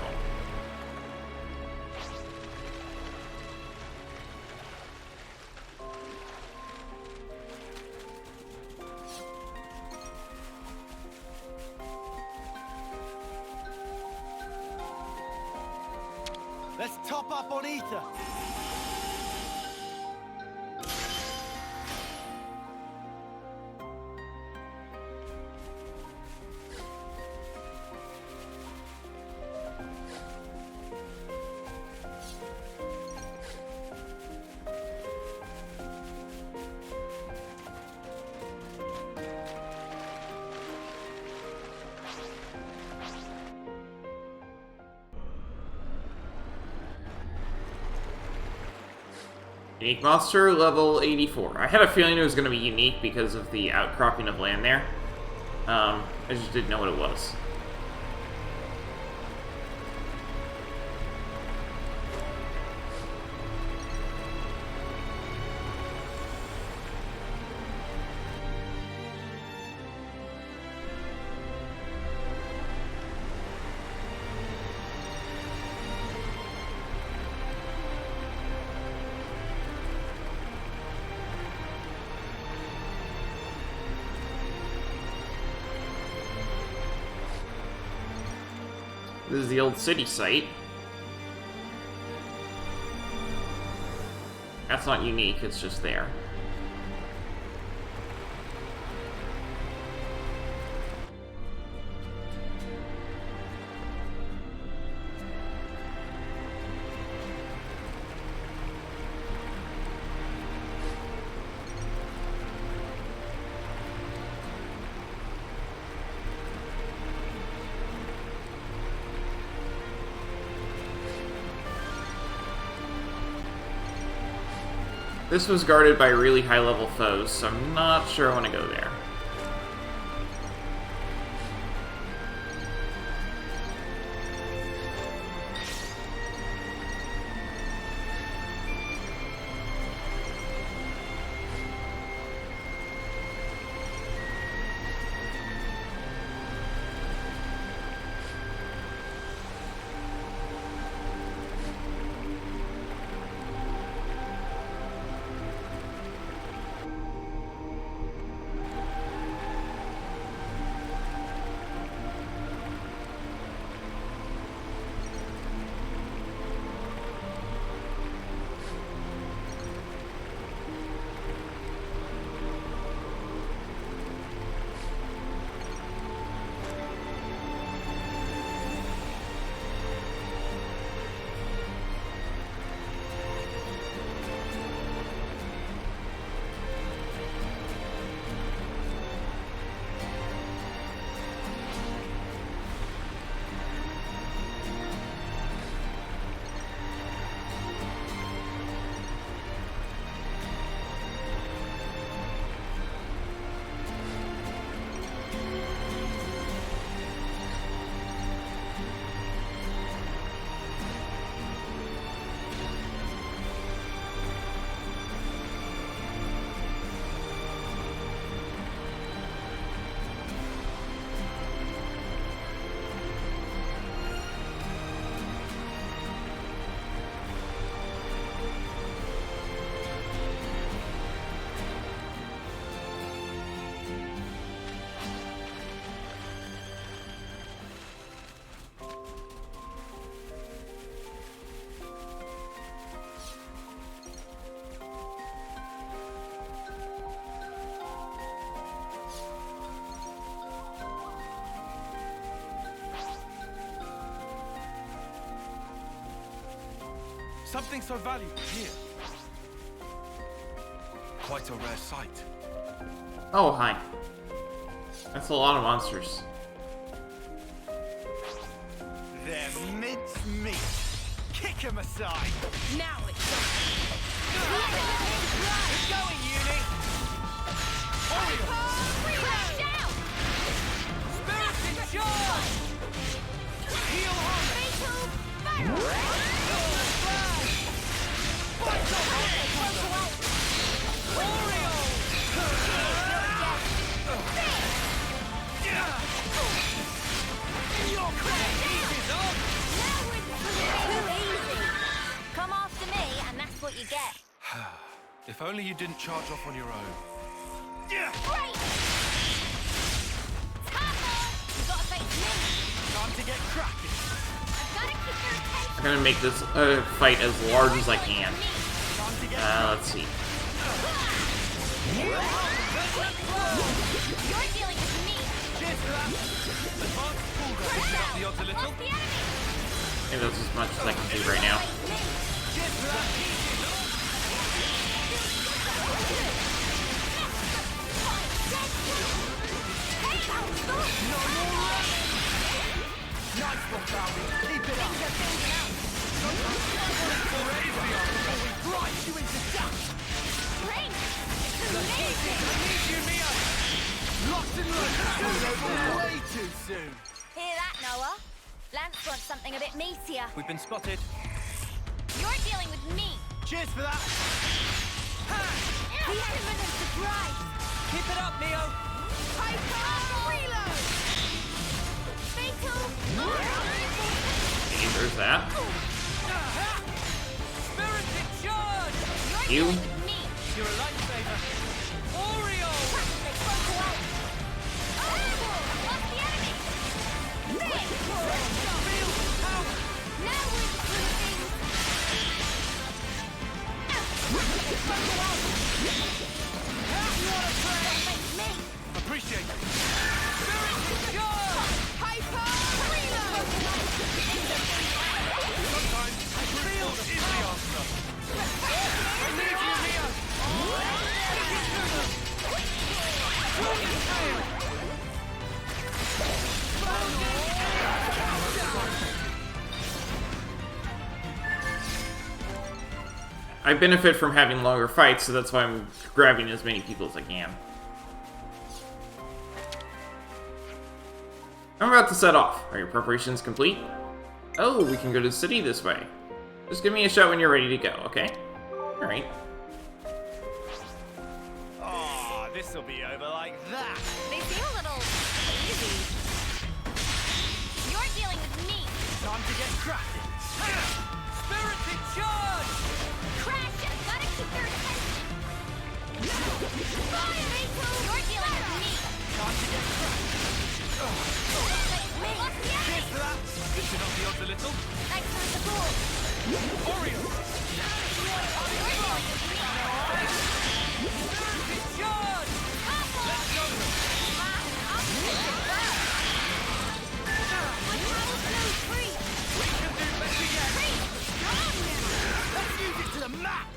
Let's top up on ether. Unique monster, level 84. I had a feeling it was going to be unique because of the outcropping of land there. I just didn't know what it was. This is the old city site. That's not unique, it's just there. This was guarded by really high-level foes, so I'm not sure I want to go there. Something so valuable here. Quite a rare sight. Oh, hi. That's a lot of monsters. They're minced meat. Kick 'em aside. Now it's Keep going, Uni. Crash out! Spirit in charge! Heal Honor! Come after me, and that's what you get. If only you didn't charge off on your own. Great! You've got to face me. Time to get cracking. I've got to keep your attention. I'm gonna make this fight as large as I can. Let's see. You're dealing with me. Cheers for that. Advanced pull gun. Pushing up the odds a little. I think that's as much as I can do right now. Cheers for that. Nice one, Baldy. Keep it up. Grind you into dust. Strength. It's amazing. I need you, Mia. Locked and loaded. Way too soon. Hear that, Noah? Lance wants something a bit meatier. We've been spotted. You're dealing with me. Cheers for that. The element of surprise. Keep it up, Neo. Reload. Fatal. Okay, there's that. Spirit in charge. You. You're a lifesaver. Oreo. They broke away. Lost the enemy. Feel power. Now we're moving. They broke away. Me. Appreciate it. Spirit in charge. Hyper. Reload. Sometimes brute force is the answer. I need you, Mia. I benefit from having longer fights, so that's why I'm grabbing as many people as I can. I'm about to set off. Are your preparations complete? Oh, we can go to the city this way. Just give me a shout when you're ready to go, okay? Alright. Oh, this'll be over like that. They seem a little easy. You're dealing with me. Time to get cracking. Spirited charge! Crash! Gotta keep their attention. Fire, April! You're dealing with me. Time to get cracking. Cheers for that. Good to knock the odds a little. Thanks for the support. Oreo! Spirited charge! Let's go! We can do better yet. Let's use it to the max.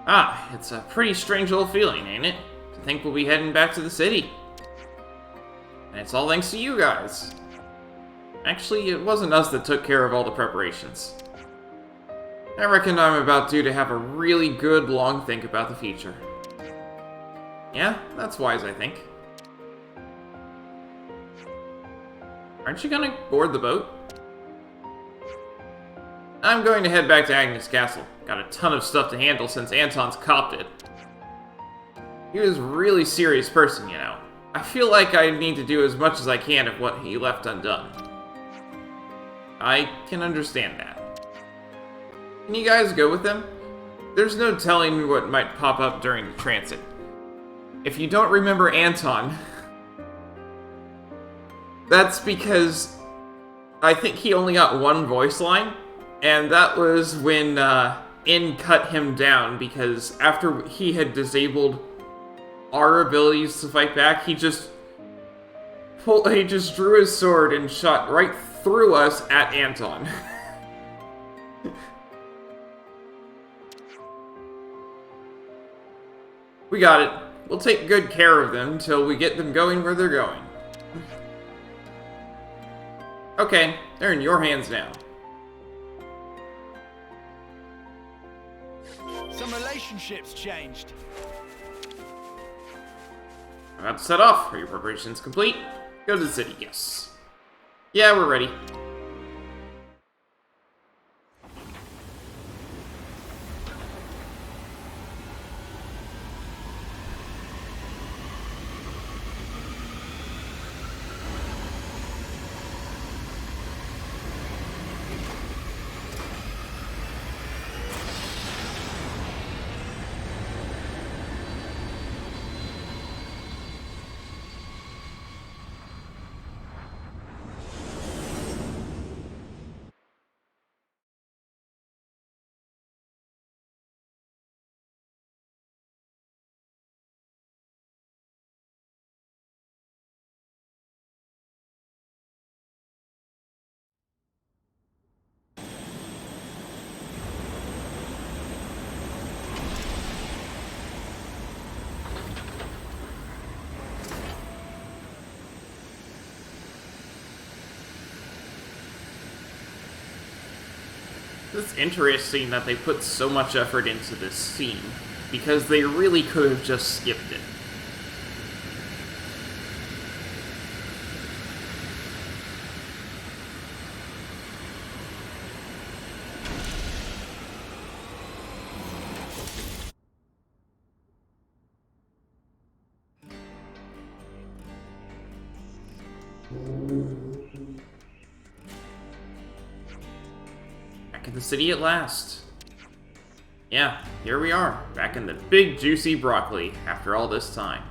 Ah, it's a pretty strange little feeling, ain't it? To think we'll be heading back to the city. And it's all thanks to you guys. Actually, it wasn't us that took care of all the preparations. I reckon I'm about due to have a really good long think about the future. Yeah, that's wise, I think. Aren't you gonna board the boat? I'm going to head back to Agnes Castle. Got a ton of stuff to handle since Anton's copped it. He was a really serious person, you know. I feel like I need to do as much as I can of what he left undone. I can understand that. Can you guys go with him? There's no telling what might pop up during the transit. If you don't remember Anton, that's because I think he only got one voice line, and that was when In cut him down, because after he had disabled our abilities to fight back, he just drew his sword and shot right through us at Anton. We got it. We'll take good care of them till we get them going where they're going. Okay, they're in your hands now. Some relationships changed. I'm about to set off. Are your preparations complete? Go to the city, yes. Yeah, we're ready. It's interesting that they put so much effort into this scene, because they really could have just skipped it. Back in the city at last. Yeah, here we are, back in the big juicy broccoli after all this time.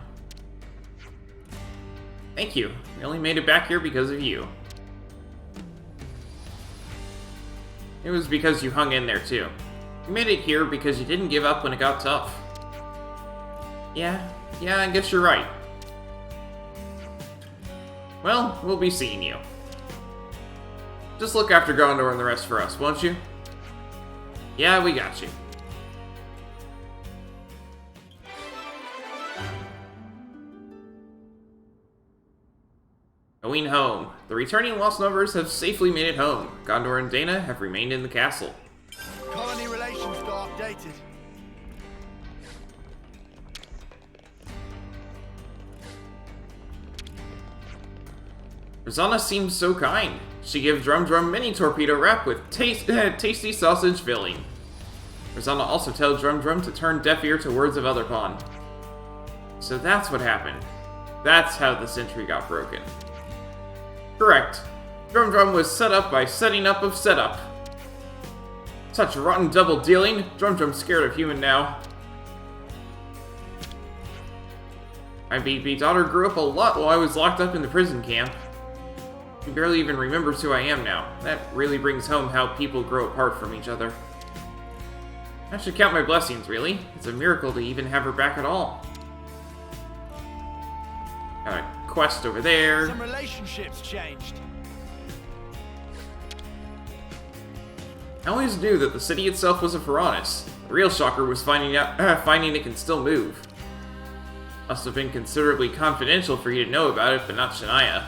Thank you. We only made it back here because of you. It was because you hung in there too. You made it here because you didn't give up when it got tough. Yeah, I guess you're right. Well, we'll be seeing you. Just look after Gondor and the rest for us, won't you? Yeah, we got you. Going home. The returning lost numbers have safely made it home. Gondor and Dana have remained in the castle. Colony relations got updated. Rosanna seems so kind. She gives Drum Drum mini torpedo wrap with tasty sausage filling. Rosanna also tells Drum Drum to turn deaf ear to words of Otherpon. So that's what happened. That's how the sentry got broken. Correct. Drum Drum was set up by setting up of setup. Such rotten double dealing. Drum Drum's scared of human now. My baby daughter grew up a lot while I was locked up in the prison camp. She barely even remembers who I am now. That really brings home how people grow apart from each other. I should count my blessings, really. It's a miracle to even have her back at all. Got a quest over there. Some relationships changed. I always knew that the city itself was a Pharaonis. The real shocker was finding it can still move. Must have been considerably confidential for you to know about it, but not Shania.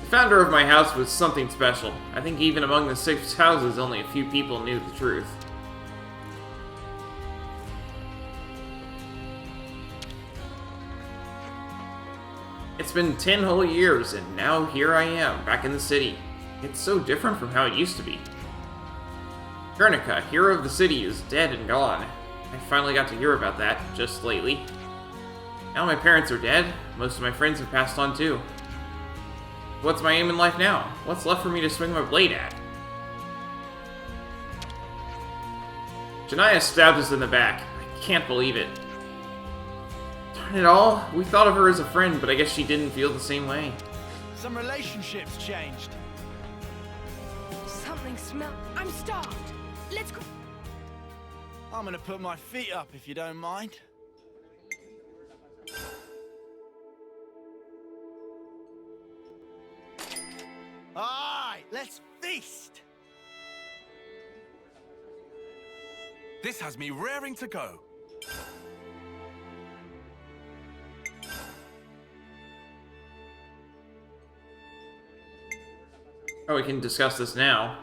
The founder of my house was something special. I think even among the 6 houses, only a few people knew the truth. It's been 10 whole years, and now here I am, back in the city. It's so different from how it used to be. Guernica, hero of the city, is dead and gone. I finally got to hear about that, just lately. Now my parents are dead, most of my friends have passed on too. What's my aim in life now? What's left for me to swing my blade at? Shania stabbed us in the back. I can't believe it. Darn it all, we thought of her as a friend, but I guess she didn't feel the same way. Some relationships changed. Something smells. I'm starved. Let's go. I'm gonna put my feet up if you don't mind. Alright, let's feast! This has me raring to go. Oh, we can discuss this now.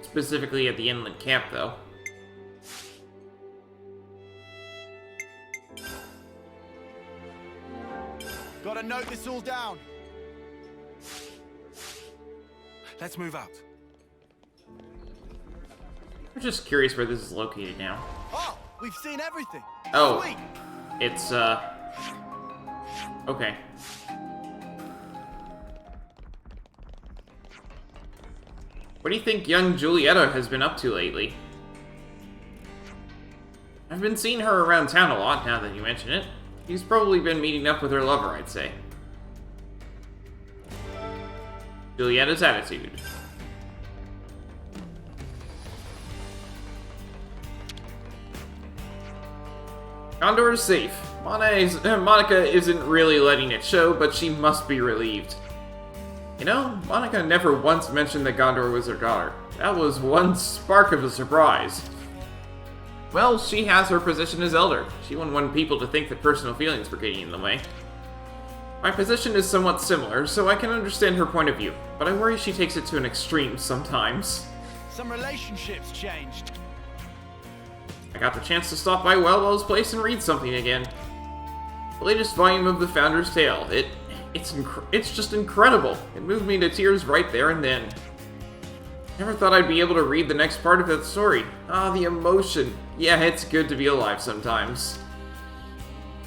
Specifically at the inland camp, though. Gotta note this all down. Let's move out. I'm just curious where this is located now. Oh, we've seen everything. Oh, Sweet. it's, okay. What do you think young Julietta has been up to lately? I've been seeing her around town a lot now that you mention it. She's probably been meeting up with her lover, I'd say. Julietta's attitude. Gondor is safe. Monica isn't really letting it show, but she must be relieved. You know, Monica never once mentioned that Gondor was her daughter. That was one spark of a surprise. Well, she has her position as elder. She wouldn't want people to think that personal feelings were getting in the way. My position is somewhat similar, so I can understand her point of view, but I worry she takes it to an extreme sometimes. Some relationships changed. I got the chance to stop by Wellwell's place and read something again. The latest volume of the Founder's Tale. It's just incredible. It moved me to tears right there and then. Never thought I'd be able to read the next part of that story. Ah, the emotion. Yeah, it's good to be alive sometimes.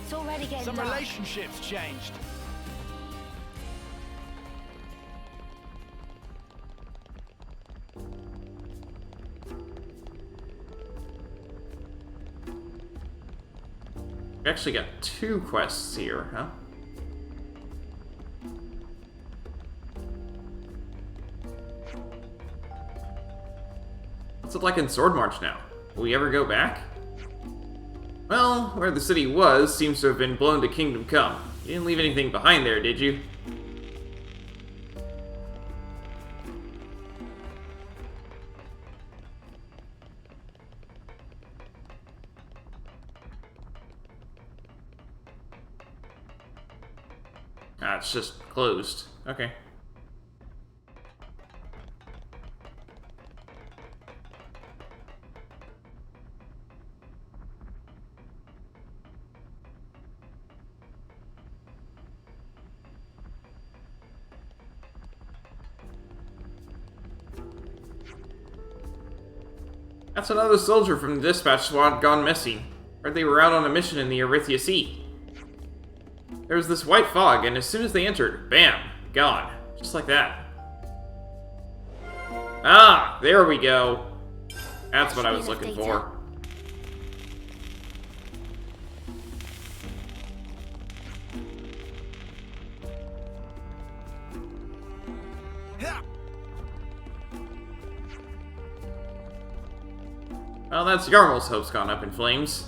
It's already getting Some dark. relationships changed. We actually got 2 quests here, huh? What's it like in Sword March now? Will we ever go back? Well, where the city was seems to have been blown to Kingdom Come. You didn't leave anything behind there, did you? just closed. Okay. That's another soldier from the dispatch squad gone missing. Heard they were out on a mission in the Erythia Sea. There was this white fog, and as soon as they entered, bam, gone. Just like that. Ah, there we go. That's what I was looking for. Well, that's Yarmel's hopes gone up in flames.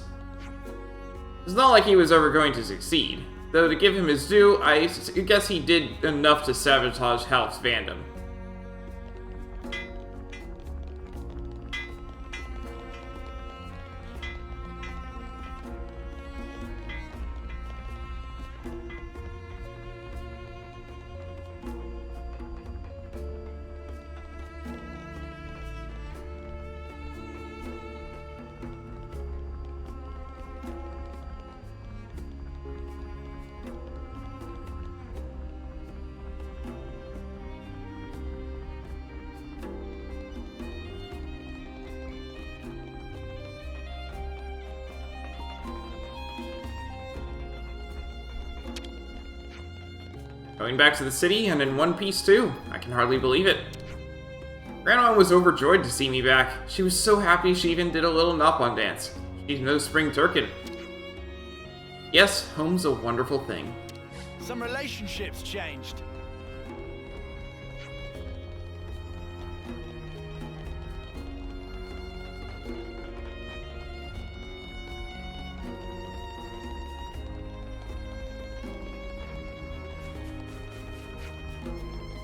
It's not like he was ever going to succeed. Though to give him his due, I guess he did enough to sabotage Half's fandom. Going back to the city, and in one piece too. I can hardly believe it. Grandma was overjoyed to see me back. She was so happy she even did a little knock-on dance. She's no spring turkin. Yes, home's a wonderful thing. Some relationships changed.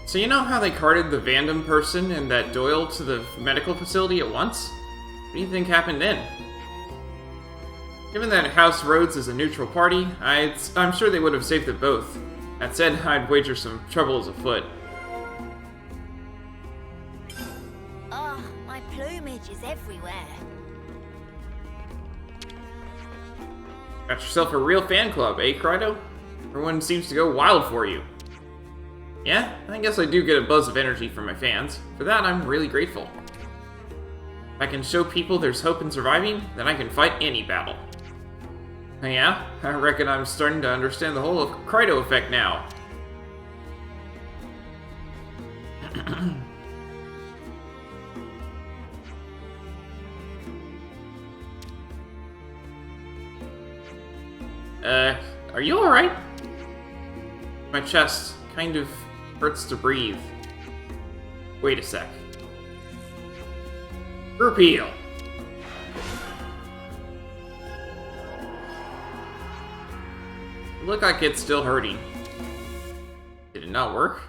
So you know how they carted the Vandom person and that Doyle to the medical facility at once? What do you think happened then? Given that House Rhodes is a neutral party, I'm sure they would have saved them both. That said, I'd wager some trouble is afoot. Oh, my plumage is everywhere. Got yourself a real fan club, eh, Krydo? Everyone seems to go wild for you. Yeah, I guess I do get a buzz of energy from my fans. For that, I'm really grateful. If I can show people there's hope in surviving, then I can fight any battle. Yeah, I reckon I'm starting to understand the whole Krydo effect now. Are you alright? My chest kind of hurts to breathe. Wait a sec. Group heal. Look like it's still hurting. Did it not work?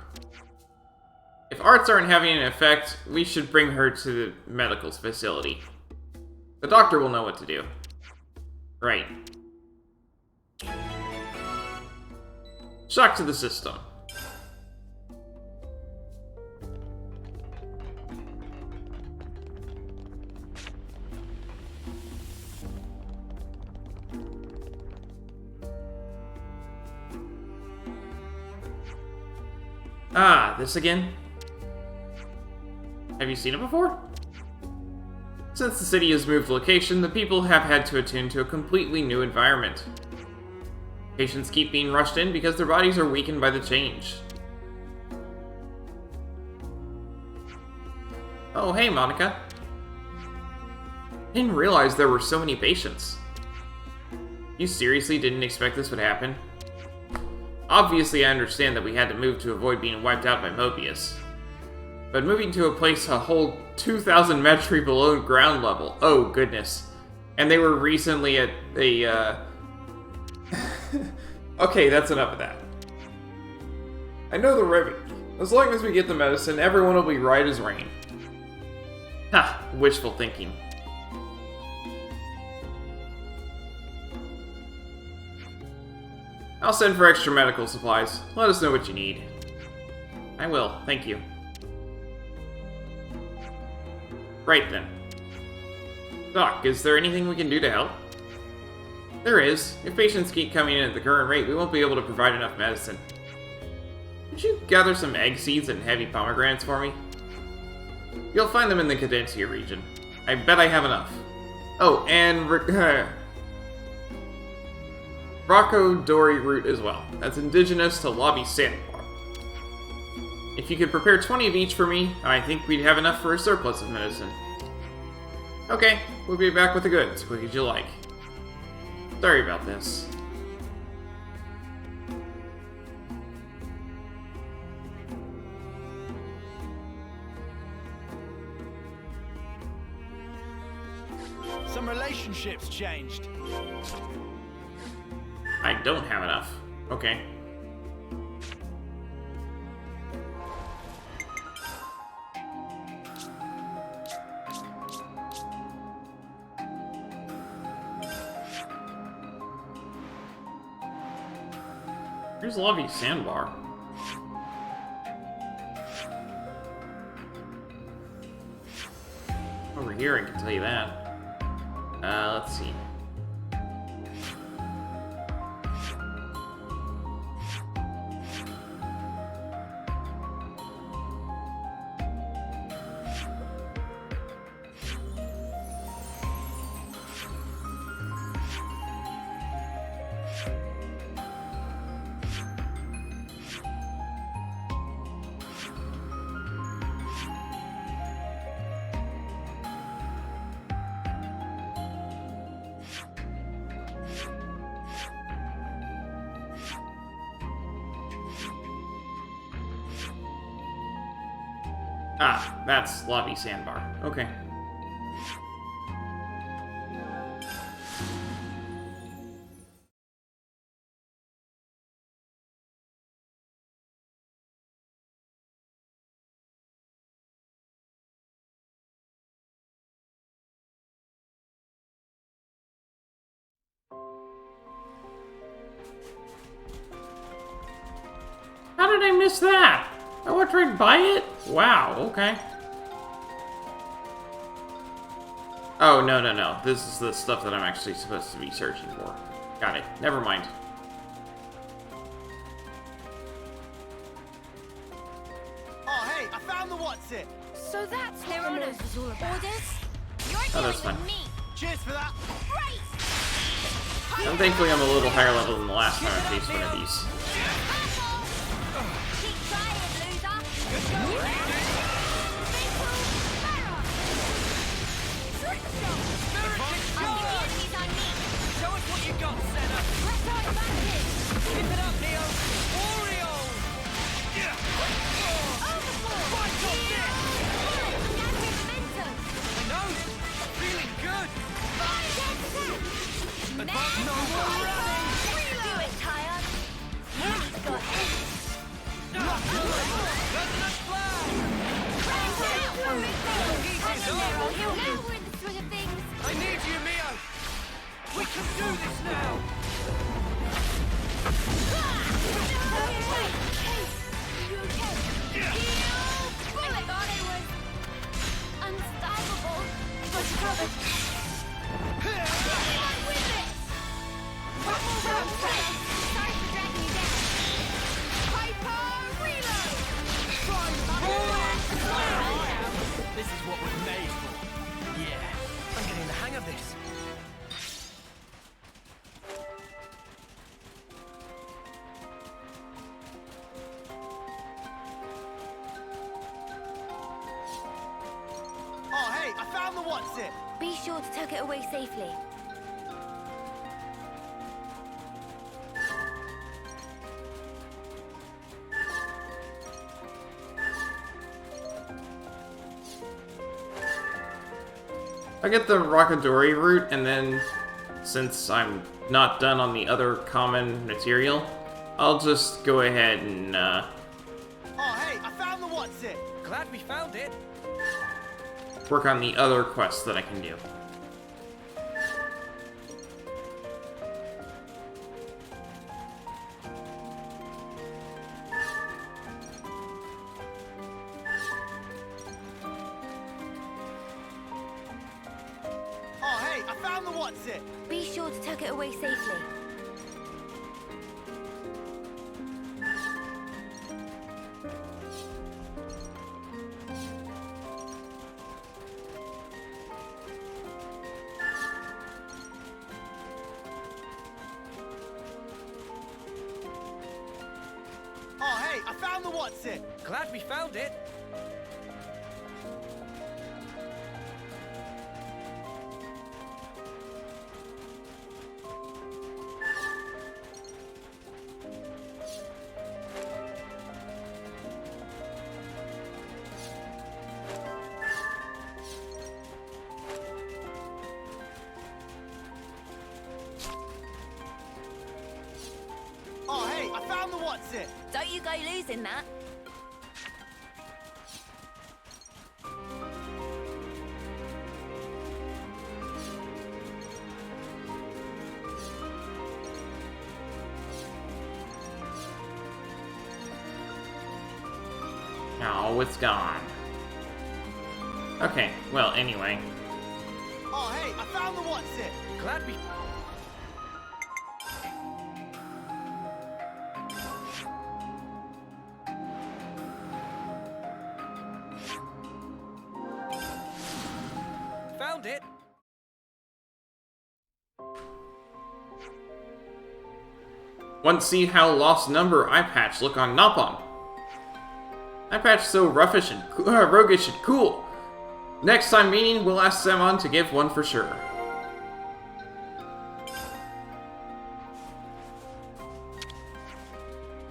If arts aren't having an effect, we should bring her to the medical facility. The doctor will know what to do. Right. Shock to the system. Ah, this again? Have you seen it before? Since the city has moved location, the people have had to attune to a completely new environment. Patients keep being rushed in because their bodies are weakened by the change. Oh, hey, Monica. Didn't realize there were so many patients. You seriously didn't expect this would happen? Obviously, I understand that we had to move to avoid being wiped out by Mobius. But moving to a place a whole 2,000 metri below ground level, oh goodness. And they were recently at a, Okay, that's enough of that. I know the remedy. As long as we get the medicine, everyone will be right as rain. Ha, wishful thinking. I'll send for extra medical supplies. Let us know what you need. I will, thank you. Right then. Doc, is there anything we can do to help? There is. If patients keep coming in at the current rate, we won't be able to provide enough medicine. Could you gather some egg seeds and heavy pomegranates for me? You'll find them in the Cadencia region. I bet I have enough. Oh, and Rockodori root as well. That's indigenous to Lobby Sandbar. If you could prepare 20 of each for me, I think we'd have enough for a surplus of medicine. Okay, we'll be back with the goods, quick as you like. Sorry about this. Some relationships changed. I don't have enough. Okay. Here's Lobby Sandbar. Over here, I can tell you that. Let's see. Ah, that's Lobby Sandbar. Okay. How did I miss that? I want to try and buy it? Wow, okay. Oh, no, no, no. This is the stuff that I'm actually supposed to be searching for. Got it. Never mind. Oh, hey, I found the what's it. So that's what the nose was all about. Orders? Oh, that's fine. Cheers for that. And thankfully I'm a little higher level than the last time I faced one of these. Keep trying, loser. Show us what you got, Senna. Keep it up, Neo. Oreo! I know. Feeling good. Advance. No more running. Do it, tired. Go ahead. Resonant flash. Now we're in the swing of things. I need you, Mio. We can do this now. I thought I was unstoppable, but you covered. Anyone with it? Sorry for dragging you down. Hyper reload. This is what we're made for. Yeah, I'm getting the hang of this. Oh, hey, I found the what's it. Be sure to tuck it away safely. I get the Rockodori route, and then, since I'm not done on the other common material, I'll just go ahead and, Oh, hey, I found the what's it. Glad we found it. work on the other quests that I can do. what's it. Be sure to tuck it away safely. Oh, hey, I found the what's it. Glad we found it. Oh, hey, I found the what's it. Don't you go losing that. Oh, it's gone. Okay, well, anyway. Oh, hey, I found the what's it. Glad we... Found it. Want to see how Lost Number eye patch look on Nopon? Eye patch so roughish and roguish and cool. Next time meeting, we'll ask Samon to give one for sure.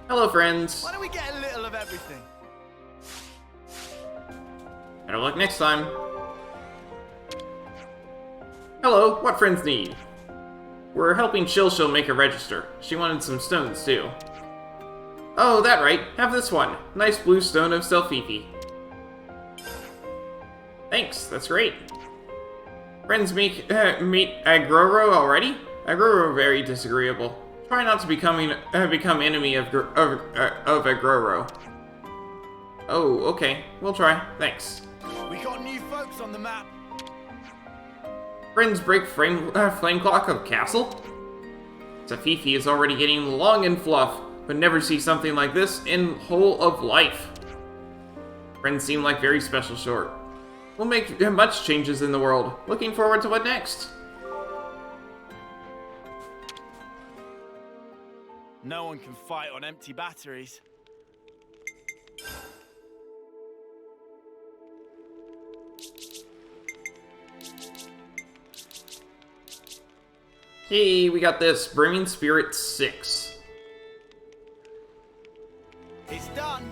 Hello, friends. Why don't we get a little of everything? Better luck next time. Hello, what friends need? We're helping Shilshil make a register. She wanted some stones, too. Oh, that right. Have this one. Nice blue stone of Selfifi. Thanks, that's great. Friends meet Agroro already? Agroro very disagreeable. Try not to become enemy of Agroro. Oh, okay. We'll try. Thanks. We got new folks on the map. Friends break flame clock of castle? Safifi is already getting long and fluff, but never see something like this in whole of life. Friends seem like very special short. We'll make much changes in the world. Looking forward to what next? No one can fight on empty batteries. Hey, we got this. Brimming Spirit 6. It's done.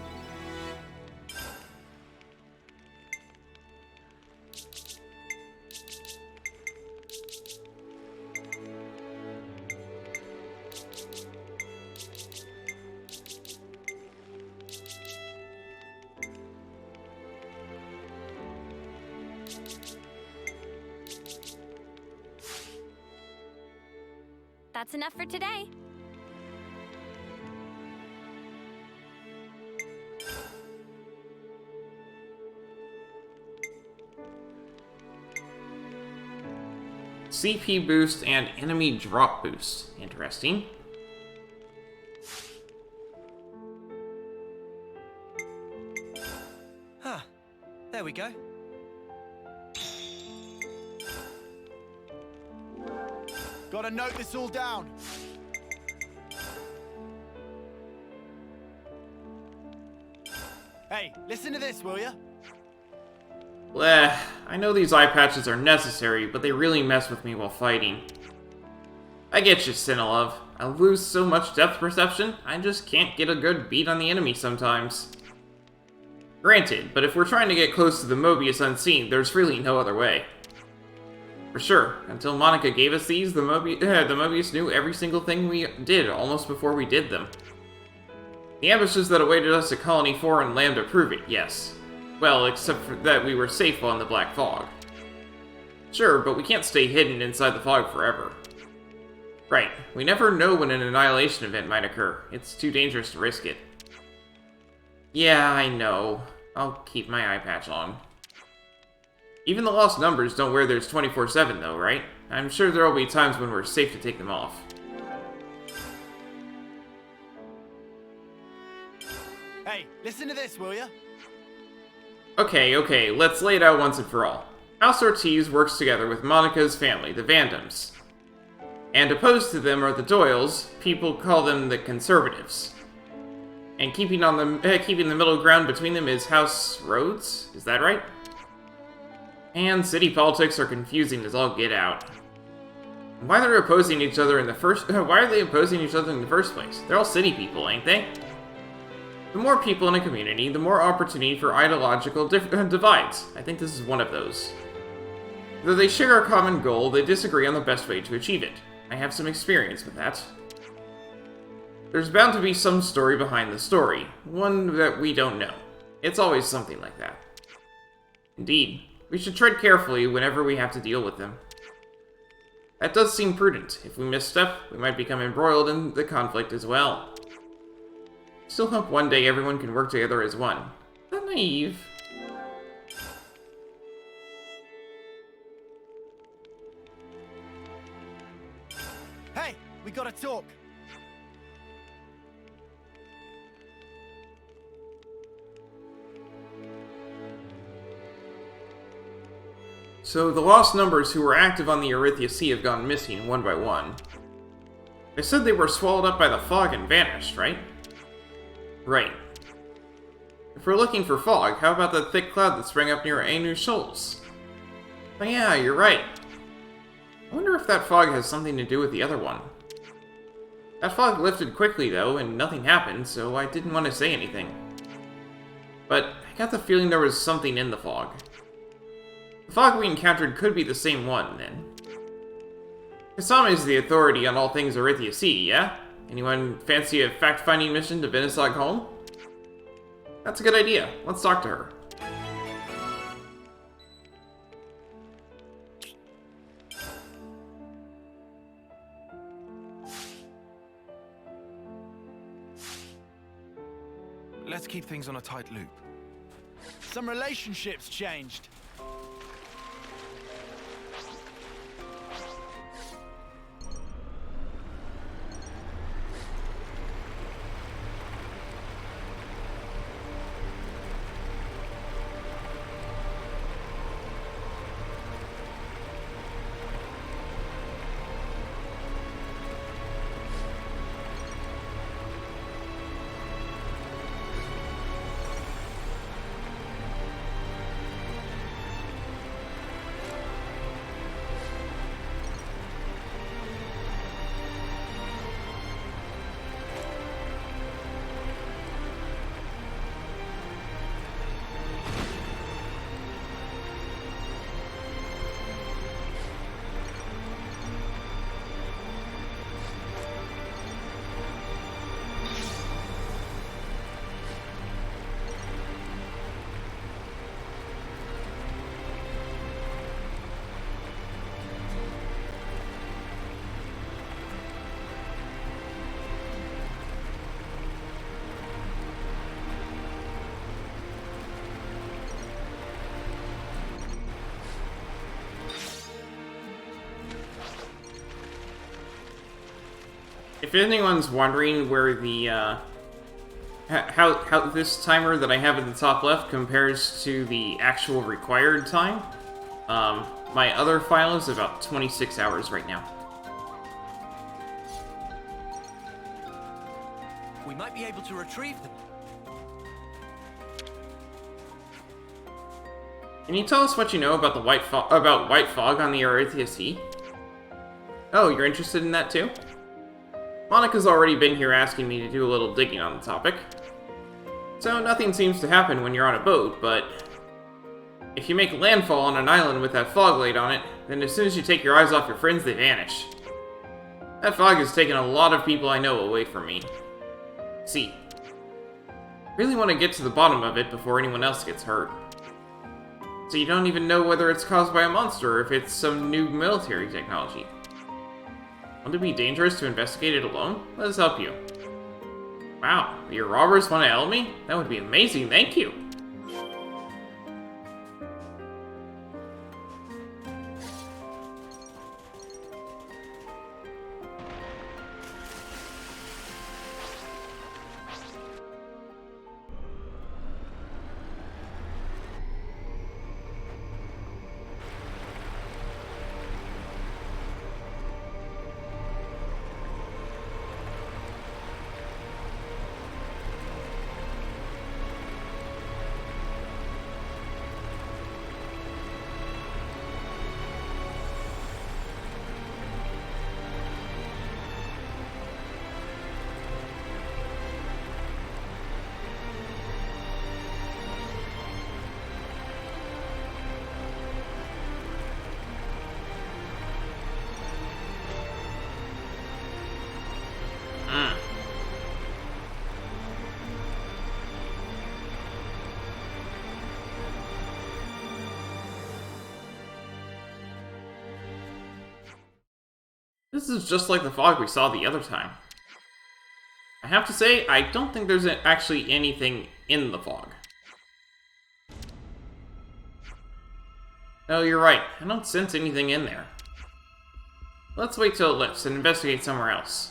That's enough for today. CP boost and enemy drop boost. Interesting. Huh. There we go. Gotta note this all down. Hey, listen to this, will ya? Bleh. I know these eye patches are necessary, but they really mess with me while fighting. I get you, Sinilov. I lose so much depth perception, I just can't get a good beat on the enemy sometimes. Granted, but if we're trying to get close to the Mobius unseen, there's really no other way. For sure, until Monica gave us these, the Mobius knew every single thing we did almost before we did them. The ambushes that awaited us at Colony 4 and Lambda prove it, yes. Well, except for that we were safe on the Black Fog. Sure, but we can't stay hidden inside the fog forever. Right, we never know when an annihilation event might occur. It's too dangerous to risk it. Yeah, I know. I'll keep my eye patch on. Even the lost numbers don't wear theirs 24/7 though, right? I'm sure there will be times when we're safe to take them off. Hey, listen to this, will ya? Okay, let's lay it out once and for all. House Ortiz works together with Monica's family, the Vandams. And opposed to them are the Doyles, people call them the Conservatives. And keeping the middle ground between them is House Rhodes, is that right? And city politics are confusing as all get out. Why are they opposing each other in the first place? They're all city people, ain't they? The more people in a community, the more opportunity for ideological divides. I think this is one of those. Though they share a common goal, they disagree on the best way to achieve it. I have some experience with that. There's bound to be some story behind the story, one that we don't know. It's always something like that. Indeed, we should tread carefully whenever we have to deal with them. That does seem prudent. If we misstep, we might become embroiled in the conflict as well. Still hope one day everyone can work together as one. Not naive. Hey, we gotta talk. So the lost numbers who were active on the Erythia Sea have gone missing one by one. They said they were swallowed up by the fog and vanished, right? Right. If we're looking for fog, how about that thick cloud that sprang up near Anu Shoals? Oh yeah, you're right. I wonder if that fog has something to do with the other one. That fog lifted quickly though, and nothing happened, so I didn't want to say anything. But I got the feeling there was something in the fog. The fog we encountered could be the same one, then. Kasama is the authority on all things Erythia Sea, yeah? Anyone fancy a fact-finding mission to Venisog home? That's a good idea. Let's talk to her. Let's keep things on a tight loop. Some relationships changed. If anyone's wondering where the, how this timer that I have at the top left compares to the actual required time, my other file is about 26 hours right now. We might be able to retrieve them. Can you tell us what you know about the white fog on the Erythia Sea? Oh, you're interested in that too? Monica's already been here asking me to do a little digging on the topic. So nothing seems to happen when you're on a boat, but if you make landfall on an island with that fog laid on it, then as soon as you take your eyes off your friends, they vanish. That fog has taken a lot of people I know away from me. See, I really want to get to the bottom of it before anyone else gets hurt. So you don't even know whether it's caused by a monster or if it's some new military technology. Won't it be dangerous to investigate it alone? Let us help you. Wow, your robbers want to help me? That would be amazing, thank you! This is just like the fog we saw the other time. I have to say, I don't think there's actually anything in the fog. No, you're right. I don't sense anything in there. Let's wait till it lifts and investigate somewhere else.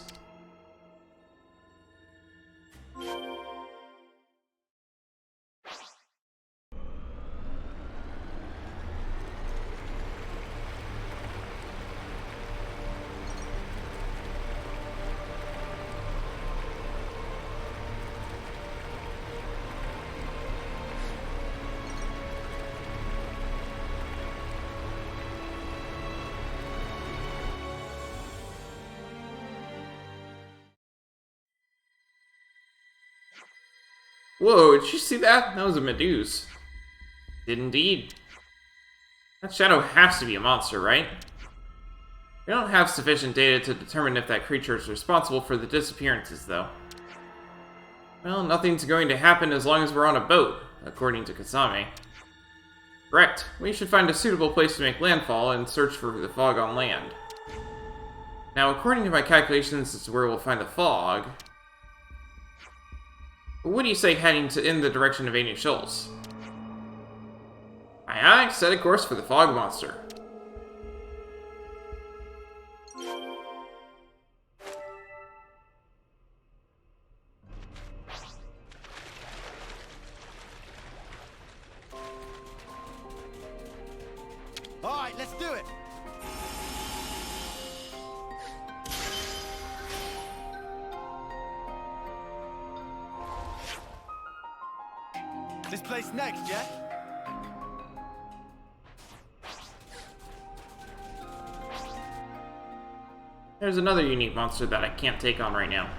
Whoa, did you see that? That was a Meduse. Did indeed. That shadow has to be a monster, right? We don't have sufficient data to determine if that creature is responsible for the disappearances, though. Well, nothing's going to happen as long as we're on a boat, according to Kasame. Correct. We should find a suitable place to make landfall and search for the fog on land. Now, according to my calculations, this is where we'll find the fog. What do you say heading in the direction of Ainu Shoals? Aye aye, set a course for the fog monster. Alright, let's do it! This place next, yeah? There's another unique monster that I can't take on right now.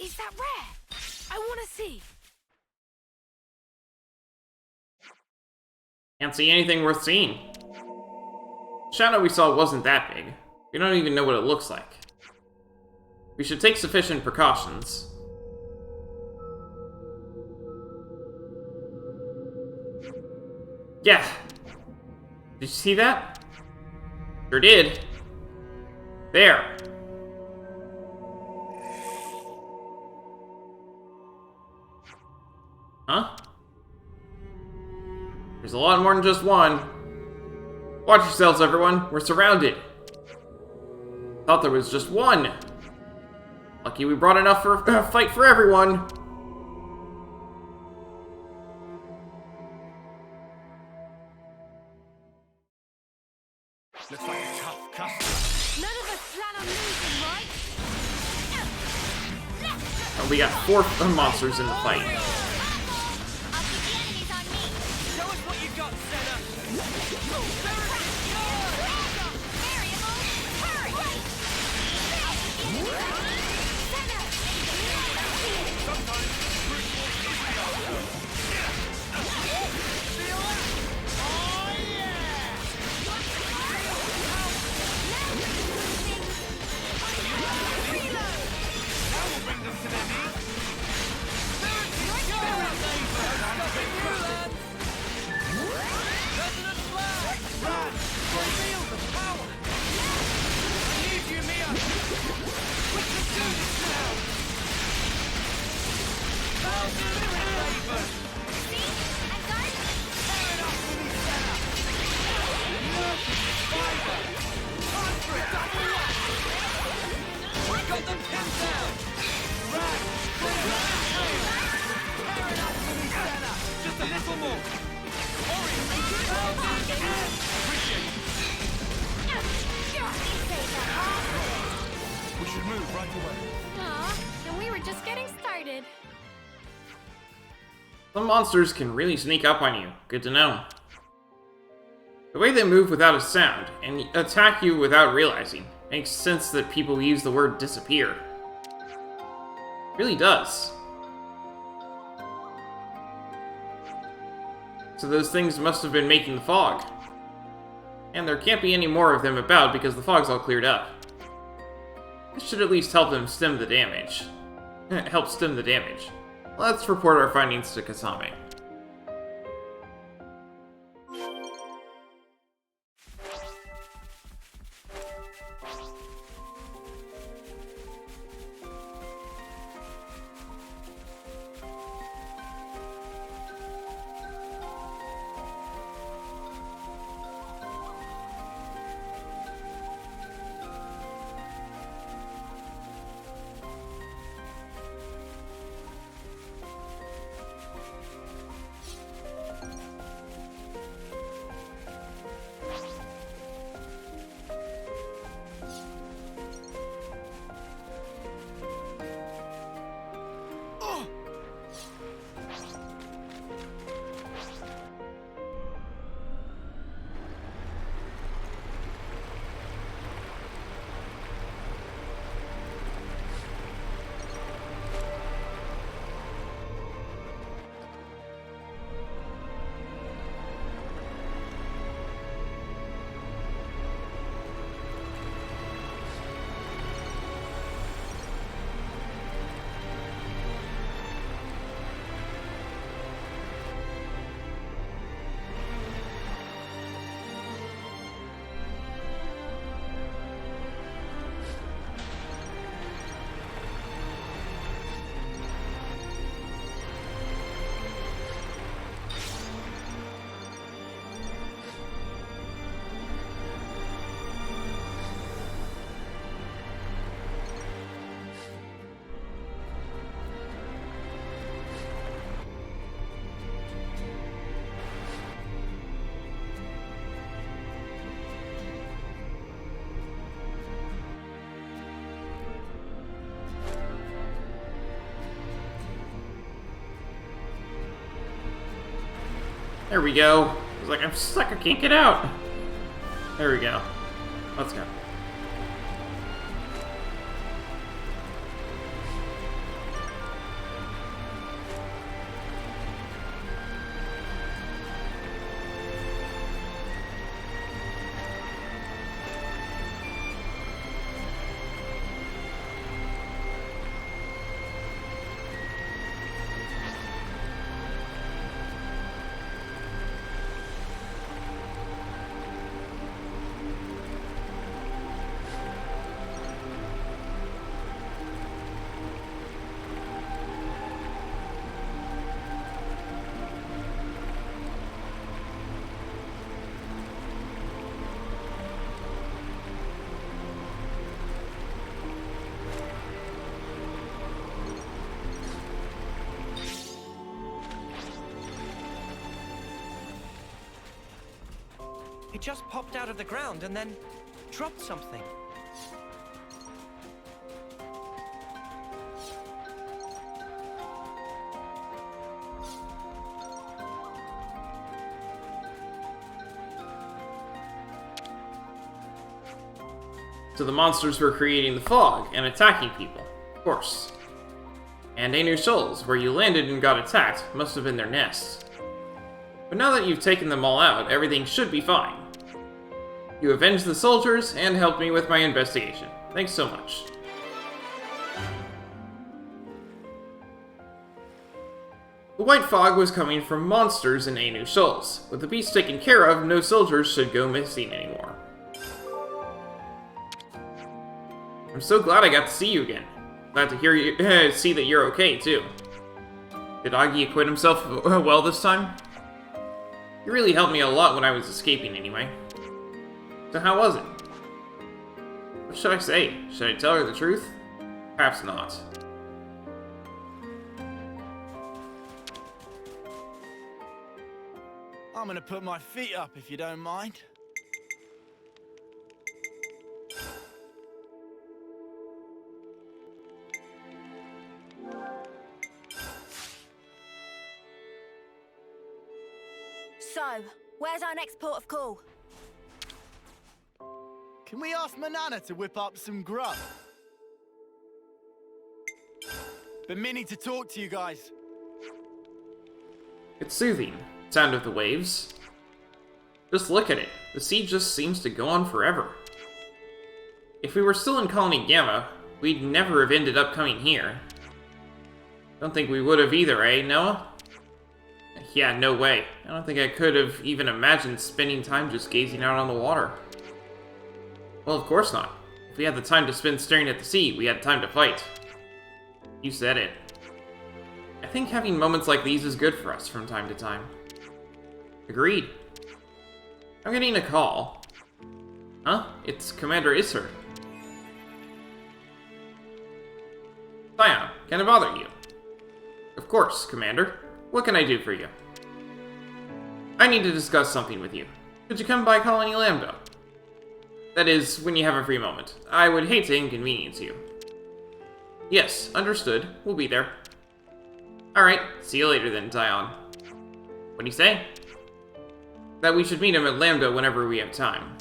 Is that rare? I want to see. Can't see anything worth seeing. The shadow we saw wasn't that big. We don't even know what it looks like. We should take sufficient precautions. Yeah. Did you see that? Sure did. There. Huh? There's a lot more than just one. Watch yourselves, everyone. We're surrounded. Thought there was just one. Lucky we brought enough for a fight for everyone. Looks like a tough customer. None of us plan on losing, right? Oh, we got 4 monsters in the fight. Show us what you got, Senna. should move right away. Aw, and we were just getting started. Some monsters can really sneak up on you. Good to know. The way they move without a sound and attack you without realizing makes sense that people use the word disappear. It really does. So those things must have been making the fog. And there can't be any more of them about because the fog's all cleared up. This should at least help them stem the damage. Help stem the damage. Let's report our findings to Kasame. There we go. I was like, I'm stuck, I can't get out. There we go. Let's go. It just popped out of the ground and then dropped something. So the monsters were creating the fog and attacking people, of course. And Ainu Shoals, where you landed and got attacked, must have been their nest. But now that you've taken them all out, everything should be fine. You avenged the soldiers and helped me with my investigation. Thanks so much. The white fog was coming from monsters in Ainu Shoals. With the beast taken care of, no soldiers should go missing anymore. I'm so glad I got to see you again. Glad to hear you see that you're okay, too. Did Agi acquit himself well this time? He really helped me a lot when I was escaping anyway. So how was it? What should I say? Should I tell her the truth? Perhaps not. I'm gonna put my feet up if you don't mind. So, where's our next port of call? Can we ask Manana to whip up some grub? Been meaning to talk to you guys. It's soothing. Sound of the waves. Just look at it. The sea just seems to go on forever. If we were still in Colony Gamma, we'd never have ended up coming here. Don't think we would have either, eh, Noah? Yeah, no way. I don't think I could have even imagined spending time just gazing out on the water. Well, of course not. If we had the time to spend staring at the sea, we had time to fight. You said it. I think having moments like these is good for us from time to time. Agreed. I'm getting a call. Huh? It's Commander Isser. Scion, can I bother you? Of course, Commander. What can I do for you? I need to discuss something with you. Could you come by Colony Lambda? That is, when you have a free moment. I would hate to inconvenience you. Yes, understood. We'll be there. Alright, see you later then, Zion. What do you say? That we should meet him at Lambda whenever we have time.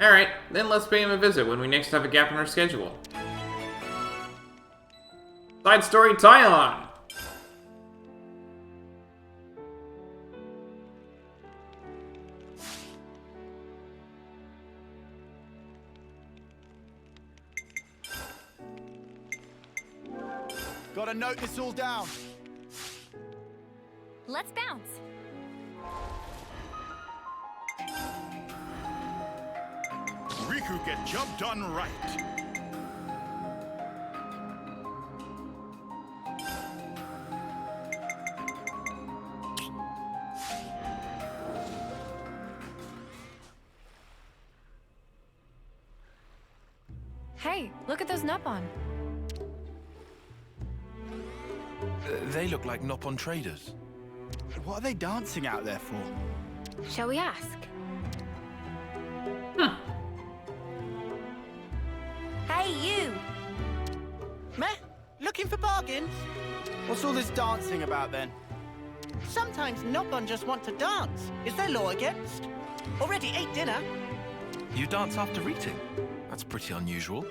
Alright, then let's pay him a visit when we next have a gap in our schedule. Side story tie-on! Gotta note this all down. Let's bounce. Riku get job done right. Hey, look at those Nupon. They look like Nopon traders. What are they dancing out there for? Shall we ask? Hey, you! Meh? Looking for bargains? What's all this dancing about then? Sometimes Nopon just want to dance. Is there law against? Already ate dinner. You dance after eating? That's pretty unusual.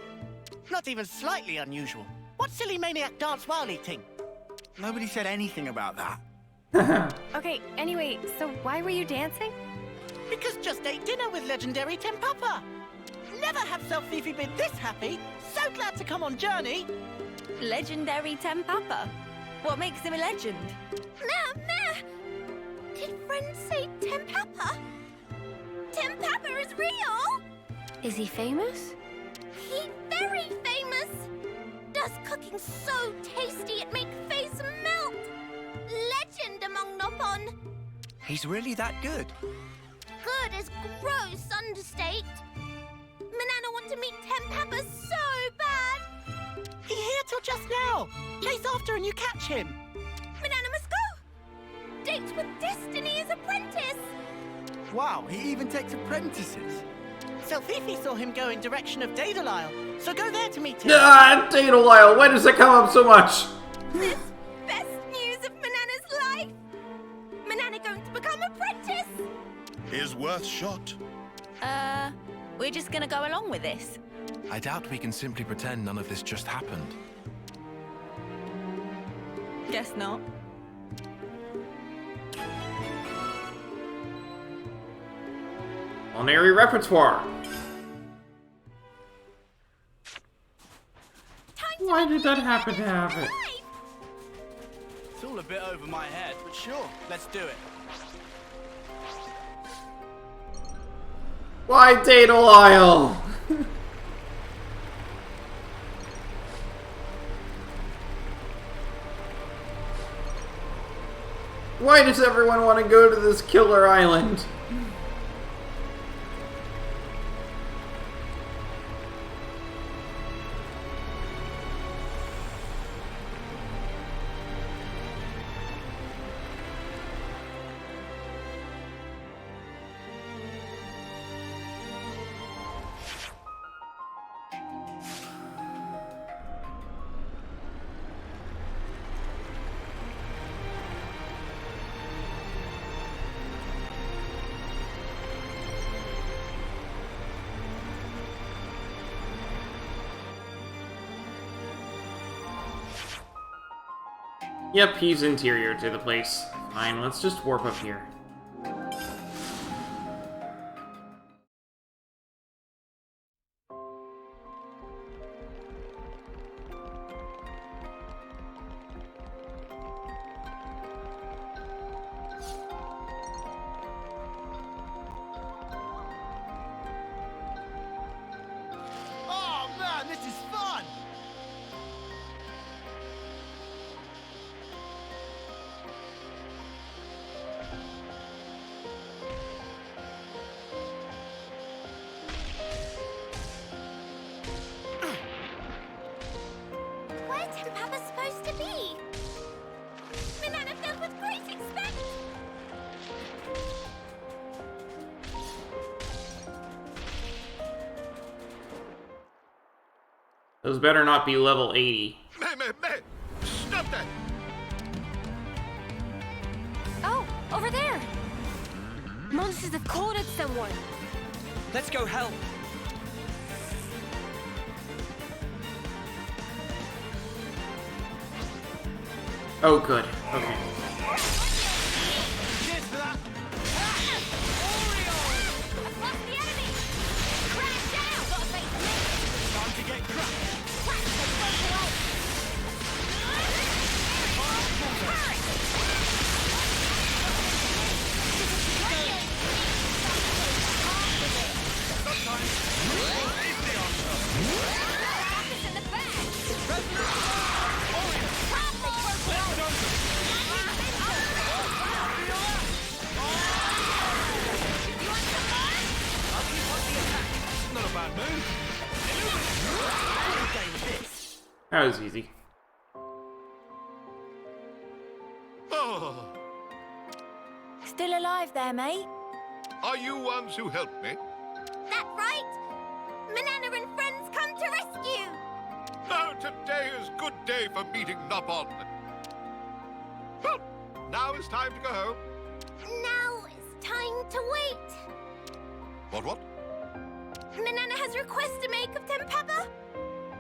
Not even slightly unusual. What silly maniac dance while eating? Nobody said anything about that. Okay, anyway, so why were you dancing? Because just ate dinner with legendary Tempapa. Never have Self-Fifi been this happy. So glad to come on journey. Legendary Tempapa? What makes him a legend? Meh! Did friends say Tempapa? Tempapa is real! Is he famous? He very famous! Does cooking so tasty it make face melt! Legend among Nopon! He's really that good? Good is gross understate. Manana want to meet Tempapa so bad! He here till just now. Chase after and you catch him. Manana must go! Date with Destiny's apprentice! Wow, he even takes apprentices. Self-Fifi saw him go in direction of Daedalile, so go there to meet him. Ah, Daedalile, why does it come up so much? This best news of Manana's life! Manana going to become apprentice! Is worth shot. We're just gonna go along with this. I doubt we can simply pretend none of this just happened. Guess not. Culinary repertoire. Why did that happen to happen? It's all a bit over my head, but sure, let's do it. Why Daedalile? Why does everyone want to go to this killer island? Yep, he's interior to the place. Fine, let's just warp up here. Oh man, this is fun! Where's Papa supposed to be? Banana filled with great expect. Those better not be level 80. May, stop that! Oh, over there! Monsters have cornered someone. Let's go help. Oh, good. Okay. Cheers for that! I've lost the enemy. Crash down. Got a face me. Time to get cracked! Crash the first away. Rockets in the back. Not a bad move. That was easy. Oh, Still alive there, mate? are you ones who helped me? That right? Manana and friends come to rescue. Oh, today is good day for meeting Nopon. Well, now it's time to go home. Now it's time to wait. What? Manana has request to make of Tempapa.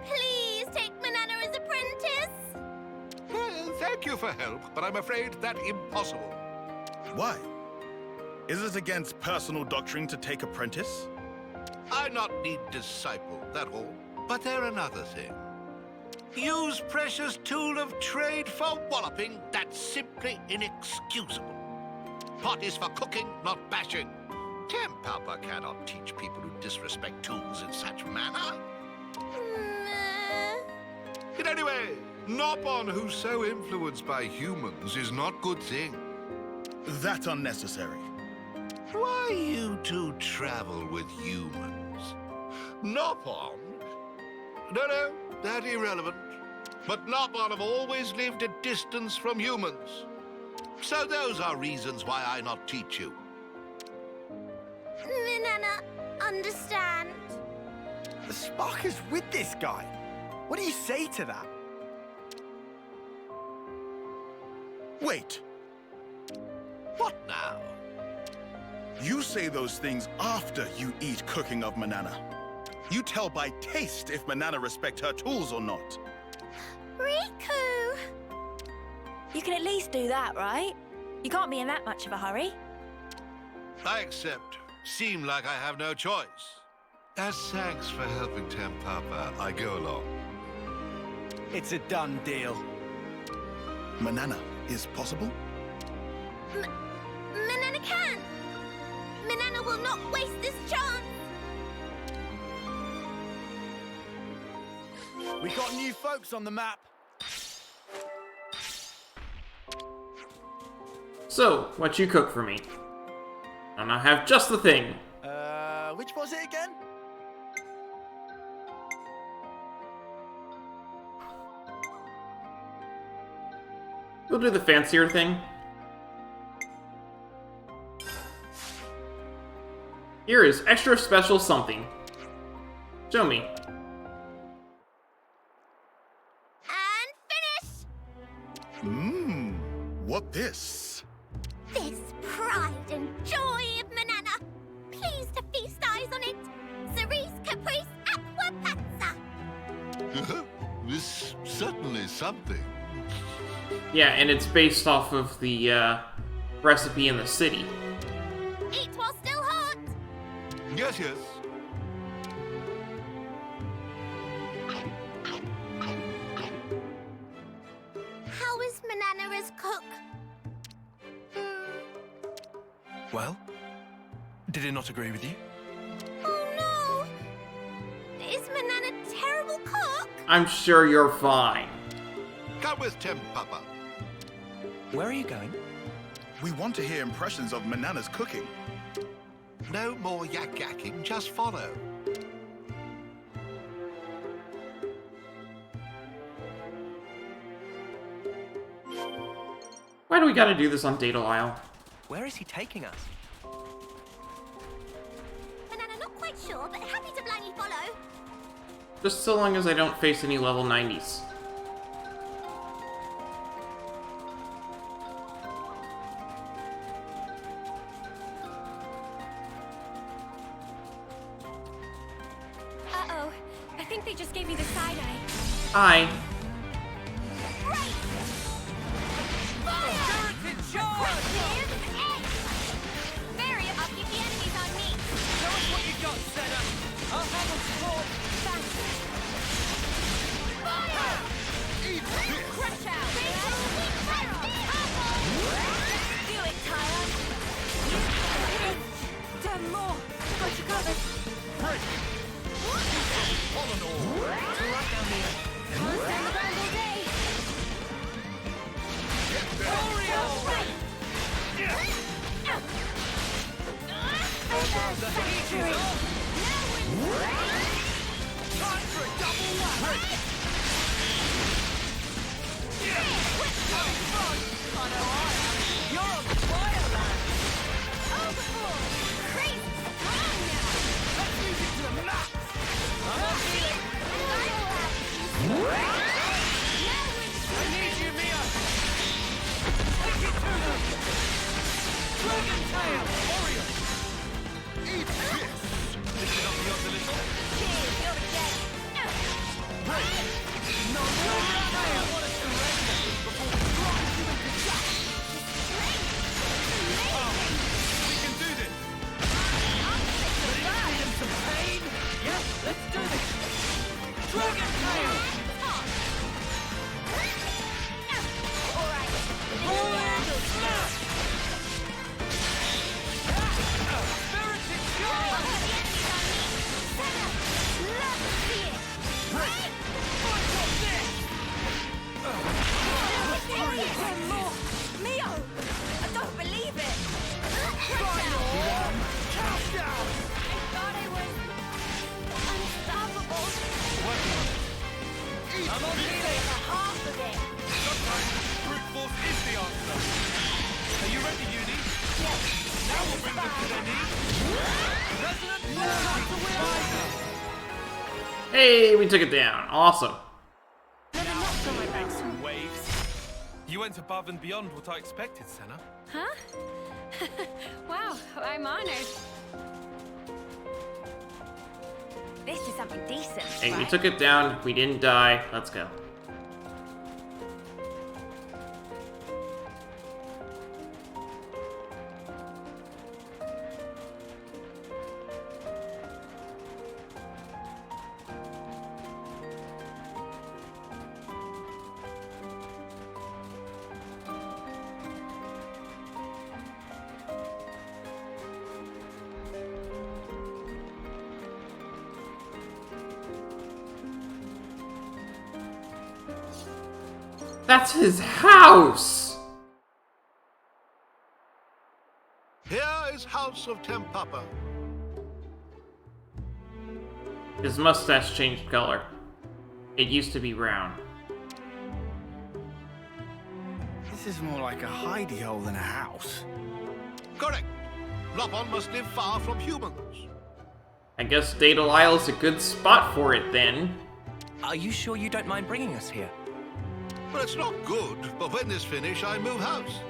Please take Manana as apprentice. Well, thank you for help, but I'm afraid that's impossible. Why? Is it against personal doctrine to take apprentice? I not need disciple, that all. But there another thing. Use precious tool of trade for walloping, that's simply inexcusable. Pot is for cooking, not bashing. Tempapa cannot teach people who disrespect tools in such manner. In any way, Nopon who's so influenced by humans is not good thing. That's unnecessary. Why you two travel with humans? Nopon? No, that irrelevant. But Nopon have always lived a distance from humans. So those are reasons why I not teach you. Manana, understand. The spark is with this guy. What do you say to that? Wait, What now? you say those things after you eat cooking of Manana. You tell by taste if Manana respect her tools or not. Riku! You can at least do that, right? You can't be in that much of a hurry. I accept. Seem like I have no choice. As thanks for helping Tempapa, I go along. It's a done deal. Manana is possible? Manana can! Manana will not waste this chance! We got new folks on the map. So, what you cook for me? And I have just the thing. Which was it again? We'll do the fancier thing. Here is extra special something. Show me. And finish! What this? This pride and joy of Manana. Please to feast eyes on it. Cerise Caprice Aqua Pazza. This certainly something. Yeah, and it's based off of the recipe in the city. Eat while still hot. Yes, yes. How is Manana as cook? Well, did it not agree with you? Oh no! Is Manana a terrible cook? I'm sure you're fine. Come with Tim, Papa. Where are you going? We want to hear impressions of Manana's cooking. No more yak-yakking, just follow. Why do we gotta do this on Data Isle? Where is he taking us? Manana not quite sure, but happy to blindly follow. Just so long as I don't face any level 90s. Uh-oh. I think they just gave me the side-eye. Hi. Barrier up, keep the enemies on me. Show us what you got, Senna. I'll handle support. Eat this. Crush out. Do it, Tyler. Done more. Got you covered. All in all. Right down here. Can't stand the ground all day. Time for a double whack. I know I am. You're on fire, lad. Overboard. Crazy strong now. Let's use it to the max. I'm not feeling. I need you, Mia. Take it to them. Dragon tail, warrior. Eat this. Listen up, you little. Cheers, you're the jet. No, I want to surrender before we grind you into dust. We can do this. Ready to some pain? Yeah, let's do this. Dragon tail. Alright. Rolling smash. Spirited charge. Love to see it. What's up this? One more. Mio! I don't believe it. Final one. Countdown. I thought I was unstoppable. I'm on feeling. Half of it. Sometimes brute force is the answer. Are you ready, Uni? Yes. Now we'll bring them to their knees. Resonant force to win. Hey, we took it down. Awesome. Waves. You went above and beyond what I expected, Senna. Huh? Wow, I'm honored. This is something decent, Hey, we right? took it down. We didn't die. Let's go. That's his house! Here is House of Tempapa. His mustache changed color. It used to be brown. This is more like a hidey hole than a house. Correct. Lopon must live far from humans. I guess Data Isle's a good spot for it then. Are you sure you don't mind bringing us here? Well, it's not good, but when this finish, I move house.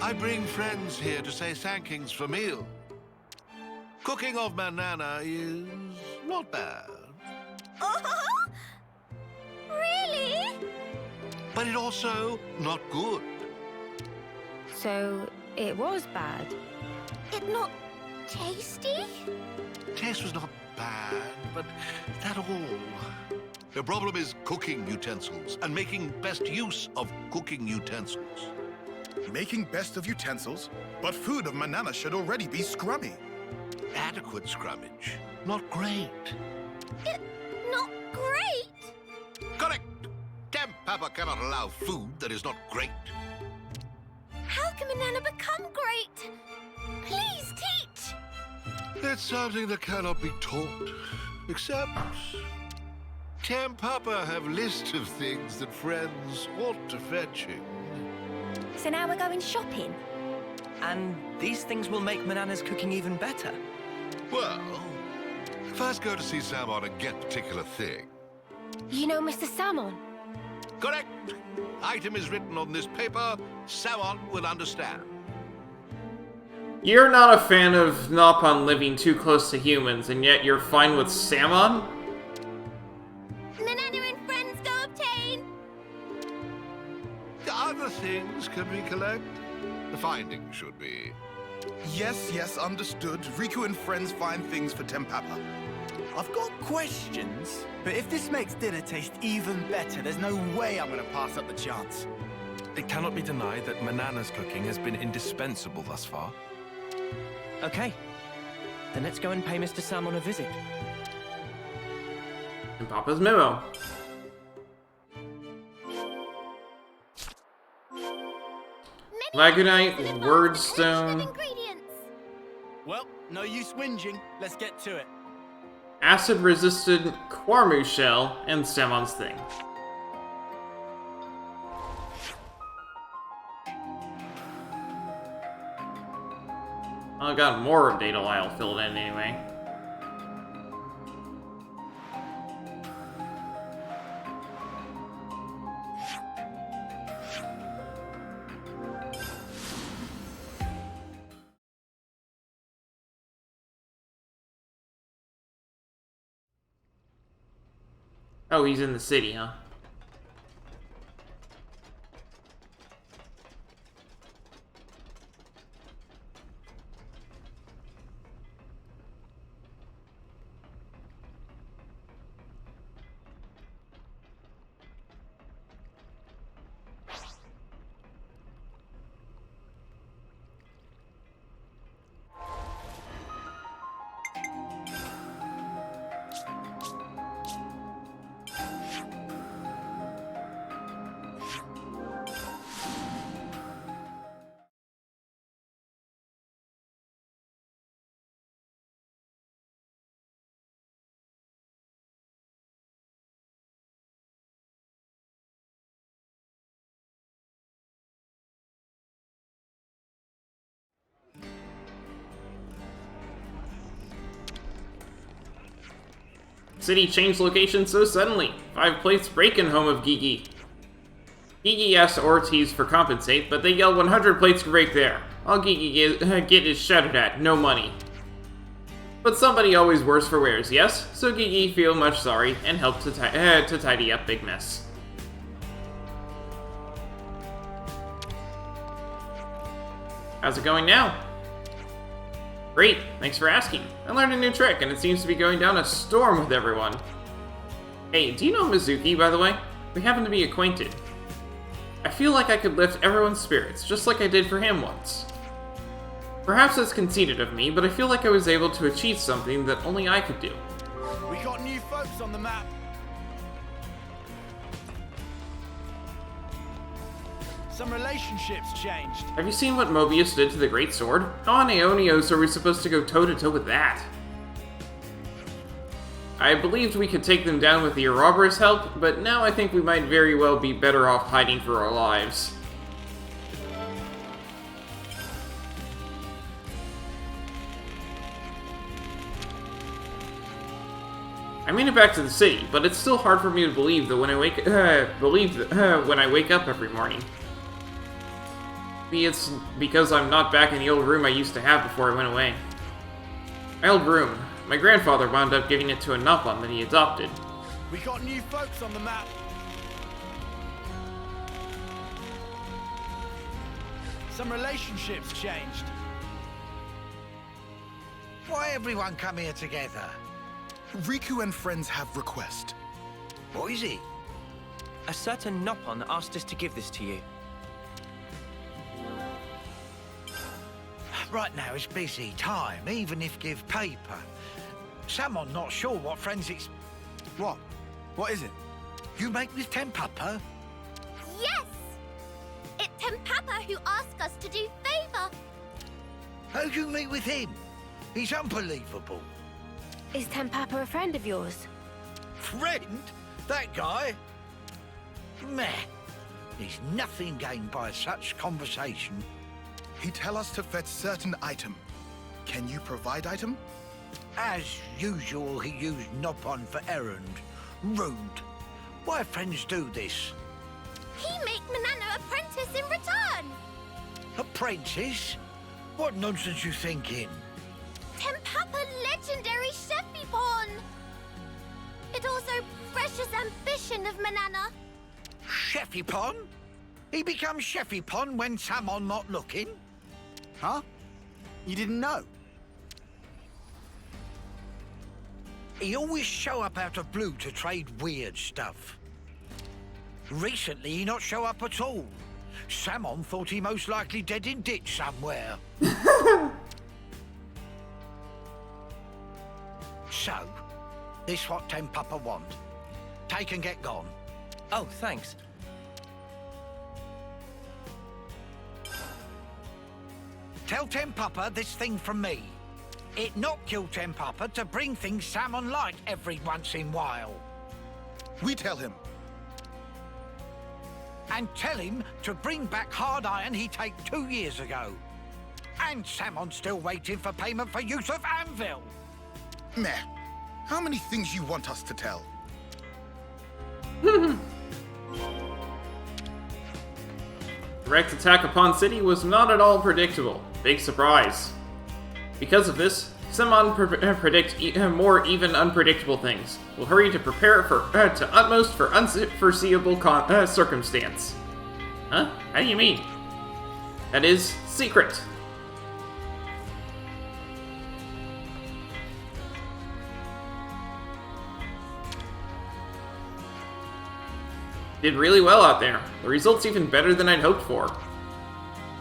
I bring friends here to say thankings for meal. Cooking of Manana is not bad. Oh, really? but it also not good. So, it was bad. It not tasty? Taste was not bad, but that all. The problem is cooking utensils and making best use of cooking utensils. Making best of utensils? But food of Manana should already be scrummy. Adequate scrummage, not great. It not great? Correct! Papa cannot allow food that is not great. How can Manana become great? Please teach! It's something that cannot be taught, except Papa have lists of things that friends ought to fetch him. So now we're going shopping? And these things will make Manana's cooking even better. Well, first go to see Samon and get particular thing. You know Mr. Salmon? Correct. Item is written on this paper. Samon will understand. You're not a fan of Nopon living too close to humans, and yet you're fine with Samon? Manana and friends go obtain. The other things can we collect? The findings should be. Yes, understood. Riku and friends find things for Tempapa. I've got questions, but if this makes dinner taste even better, there's no way I'm gonna pass up the chance. It cannot be denied that Manana's cooking has been indispensable thus far. Okay. Then let's go and pay Mr. Salmon a visit. And Papa's memo. Lagunite, Wordstone, Well, no use whinging. Let's get to it. acid-resistant Quarmu shell, and Samon's thing. I got more data Lyle filled in anyway. Oh, he's in the city, huh? City changed location so suddenly. 5 plates break in home of Gigi. Gigi asks Ortiz for compensate, but they yell 100 plates break there. All Gigi get is shouted at, no money. But somebody always worse for wears, yes? So Gigi feel much sorry and help to tidy up big mess. How's it going now? Great, thanks for asking. I learned a new trick, and it seems to be going down a storm with everyone. Hey, do you know Mizuki, by the way? We happen to be acquainted. I feel like I could lift everyone's spirits, just like I did for him once. Perhaps that's conceited of me, but I feel like I was able to achieve something that only I could do. We got new folks on the map. Some relationships changed. Have you seen what Mobius did to the Great Sword? How on Aeonios are we supposed to go toe-to-toe with that? I believed we could take them down with the Ouroboros' help, but now I think we might very well be better off hiding for our lives. I made it back to the city, but it's still hard for me to believe that when I wake up every morning. Maybe it's because I'm not back in the old room I used to have before I went away. My old room. My grandfather wound up giving it to a Nopon that he adopted. We got new folks on the map. Some relationships changed. Why everyone come here together? Riku and friends have request. What is it? A certain Noppon asked us to give this to you. Right now it's busy time, even if give paper. Someone not sure what friends it's... What? What is it? You make with Tempapa? Yes! It's Tempapa who asked us to do favour. How'd you meet with him? He's unbelievable. Is Tempapa a friend of yours? Friend? That guy? Meh. There's nothing gained by such conversation. He tell us to fetch certain item. Can you provide item? As usual, he used Noppon for errand. Rude. Why friends do this? He make Manana apprentice in return. Apprentice? What nonsense you thinking? Tempapa legendary Sheffy-pon. It also precious ambition of Manana. Sheffy-pon? He becomes Sheffy-pon when someone not looking? Huh? You didn't know? He always show up out of blue to trade weird stuff. Recently, he not show up at all. Samon thought he most likely dead in ditch somewhere. So, this what Tempapa want. Take and get gone. Oh, thanks. Tell Tempapa this thing from me. It not kill Tempapa to bring things Samon like every once in while. We tell him. And tell him to bring back hard iron he take 2 years ago. And Samon's still waiting for payment for use of anvil. Meh. How many things you want us to tell? Direct attack upon city was not at all predictable. Big surprise. Because of this, Simon predict more even unpredictable things. We'll hurry to prepare for to utmost for unforeseeable circumstance. Huh? How do you mean? That is secret. Did really well out there. The result's even better than I'd hoped for.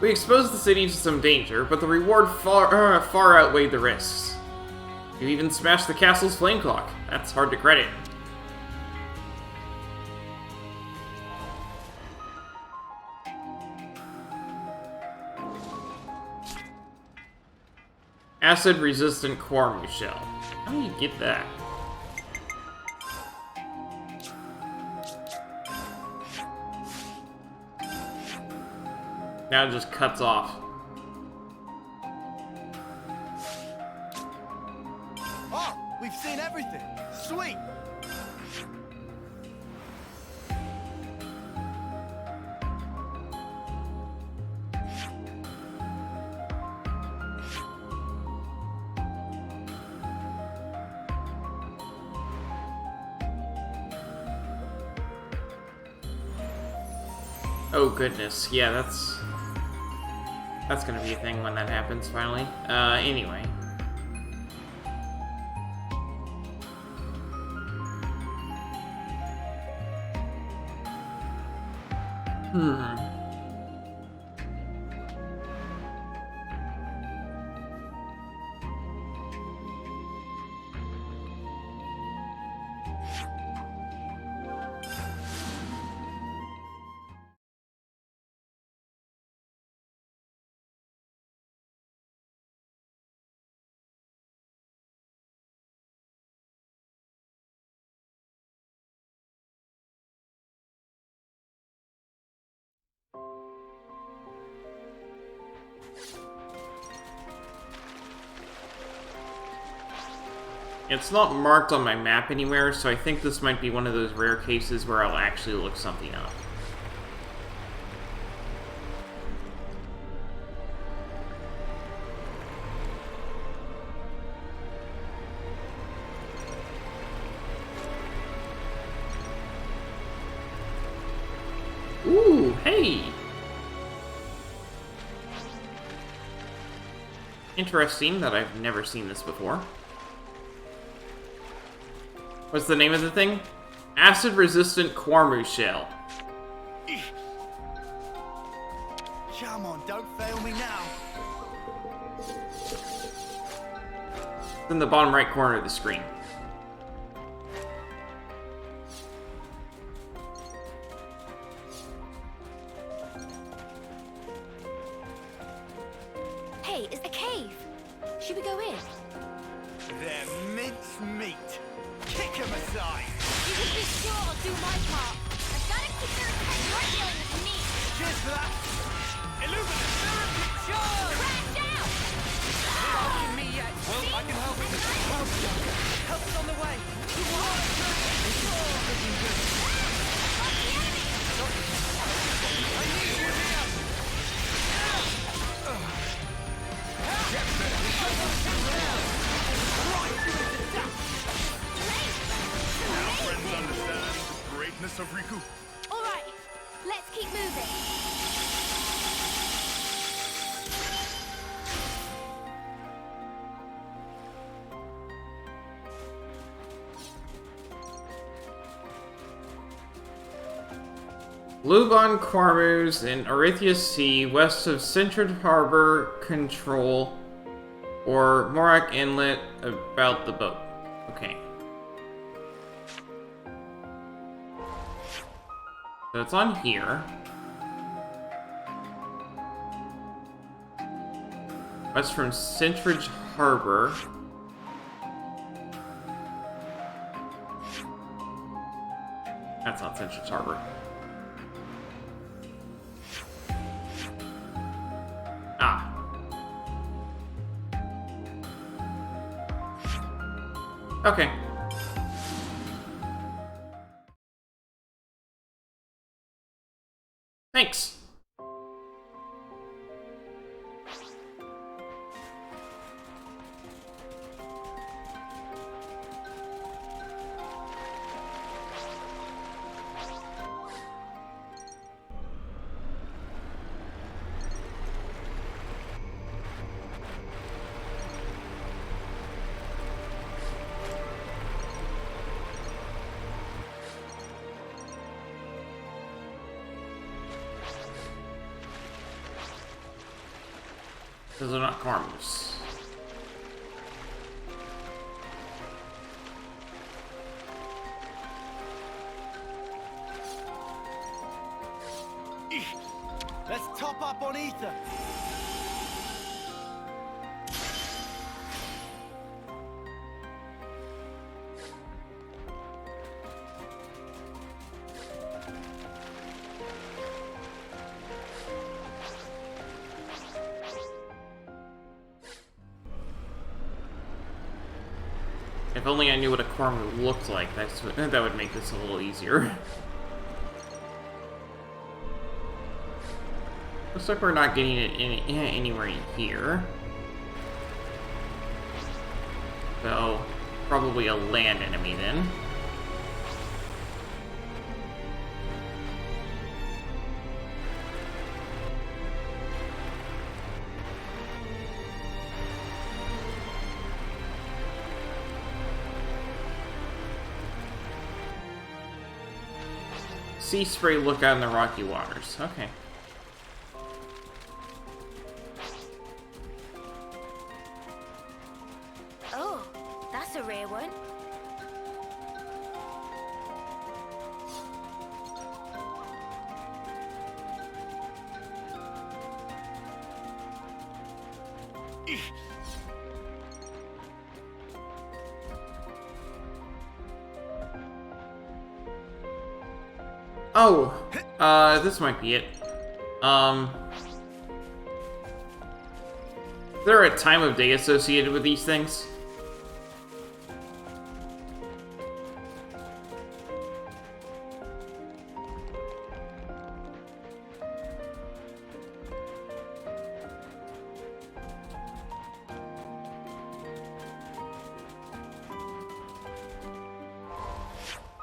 We exposed the city to some danger, but the reward far outweighed the risks. You even smashed the castle's flame clock. That's hard to credit. Acid-resistant Quarmu shell. How do you get that? Now it just cuts off. Oh, we've seen everything. Sweet. Oh goodness, yeah, that's gonna be a thing when that happens finally. Anyway. It's not marked on my map anywhere, so I think this might be one of those rare cases where I'll actually look something up. Ooh, hey! Interesting that I've never seen this before. What's the name of the thing? Acid-resistant Quarmu shell. Come on, don't fail me now. It's in the bottom right corner of the screen. Hey, is the cave? Should we go in? They're mince meat. Kick 'em aside. You can be sure I'll do my part. I've got to keep their attention. You're dealing with me. Cheers for that. Illuminate therapy charge! Crash out! Not me yet. Well, I can help. Help's on the way. Looking good. I need you here. Now friends understand the greatness of Riku. All right, let's keep moving. Lubon Quarmus in Orithia Sea, west of Centred Harbor Control, or Morak Inlet, about the boat. Okay. So it's on here. West from Centridge Harbor. That's not Centridge Harbor. Ah. Okay. Thanks. Those are not Quarmus. Let's top up on ether. If only I knew what a Quarmu looked like, that would make this a little easier. Looks like we're not getting it anywhere in here. So, probably a land enemy then. Sea spray lookout in the rocky waters. Okay. Oh, that's a rare one. Oh, this might be it. Is there a time of day associated with these things?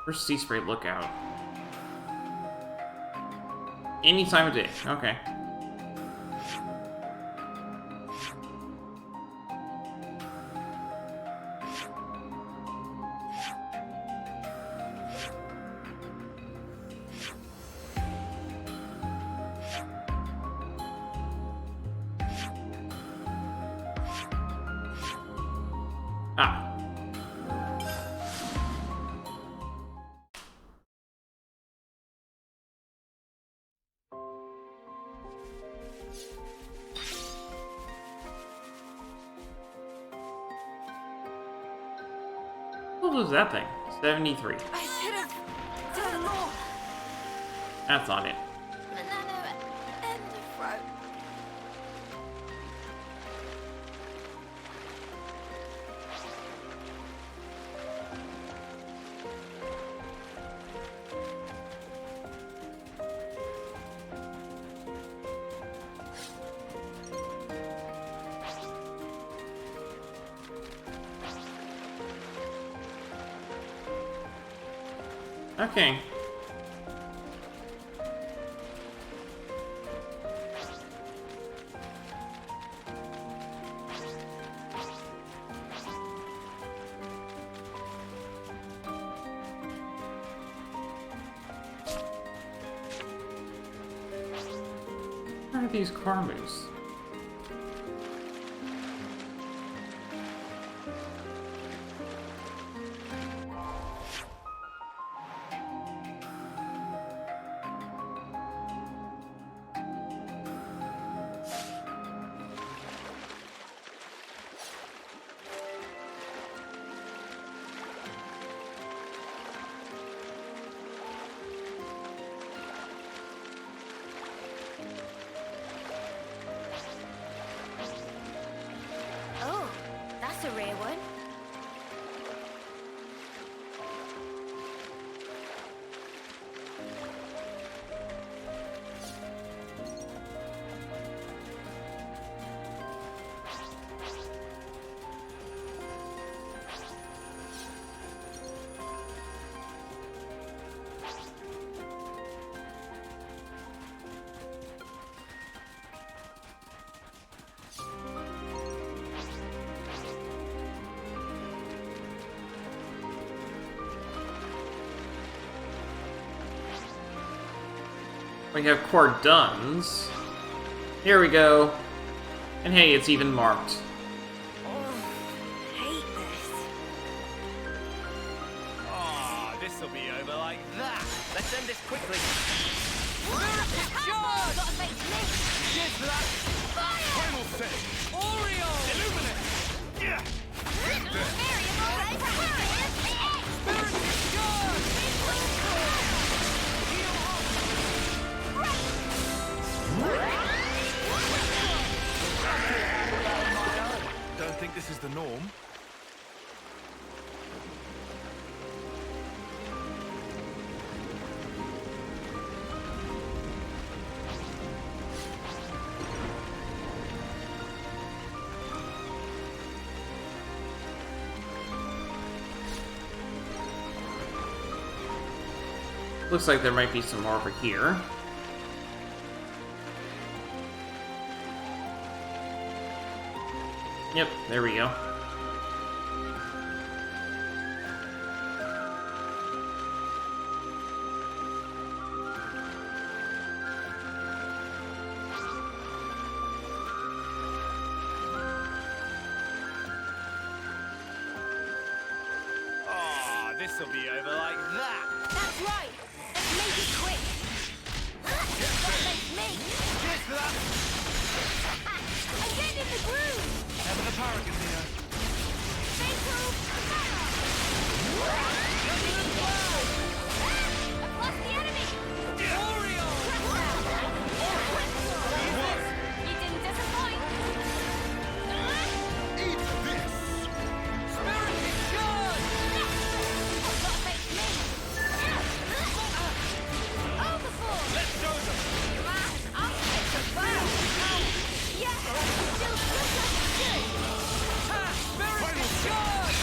Where's Sea Spray Lookout? Any time of day. Okay. Ah. What was that thing? 73. I should have done more. That's on it. Manana and the throat. Okay. Where are these car moves? Oh, that's a rare one. We have cordons. Here we go. And hey, it's even marked. Hate this. Oh, this'll be over like that. Let's end this quickly. Charge! Gotta face me. Cheers for that. Final say. Oreo! Illuminate! Yeah! Spirit discharge! Don't think this is the norm. Looks like there might be some more over here. Yep, there we go. Oh, this'll be over like that. That's right. Let's make it quick. Gotta face me. Cheers for that. I'm getting in the groove. Have the paragon here. I've lost the enemy. Oreo! You didn't disappoint. Eat this! Spirit discharge! Gotta face me. Overboard. Let's go them. Come on, I'll take the burn. Yeah, still good. Spirit discharge!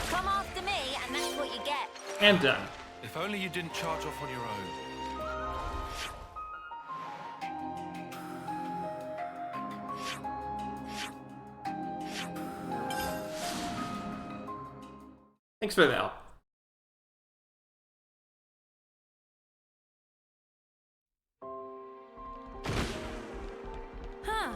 Come after me, and that's what you get. And done. If only you didn't charge off on your own. Thanks for the help. Huh.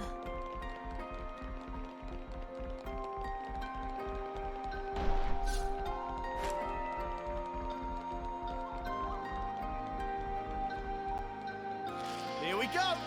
go!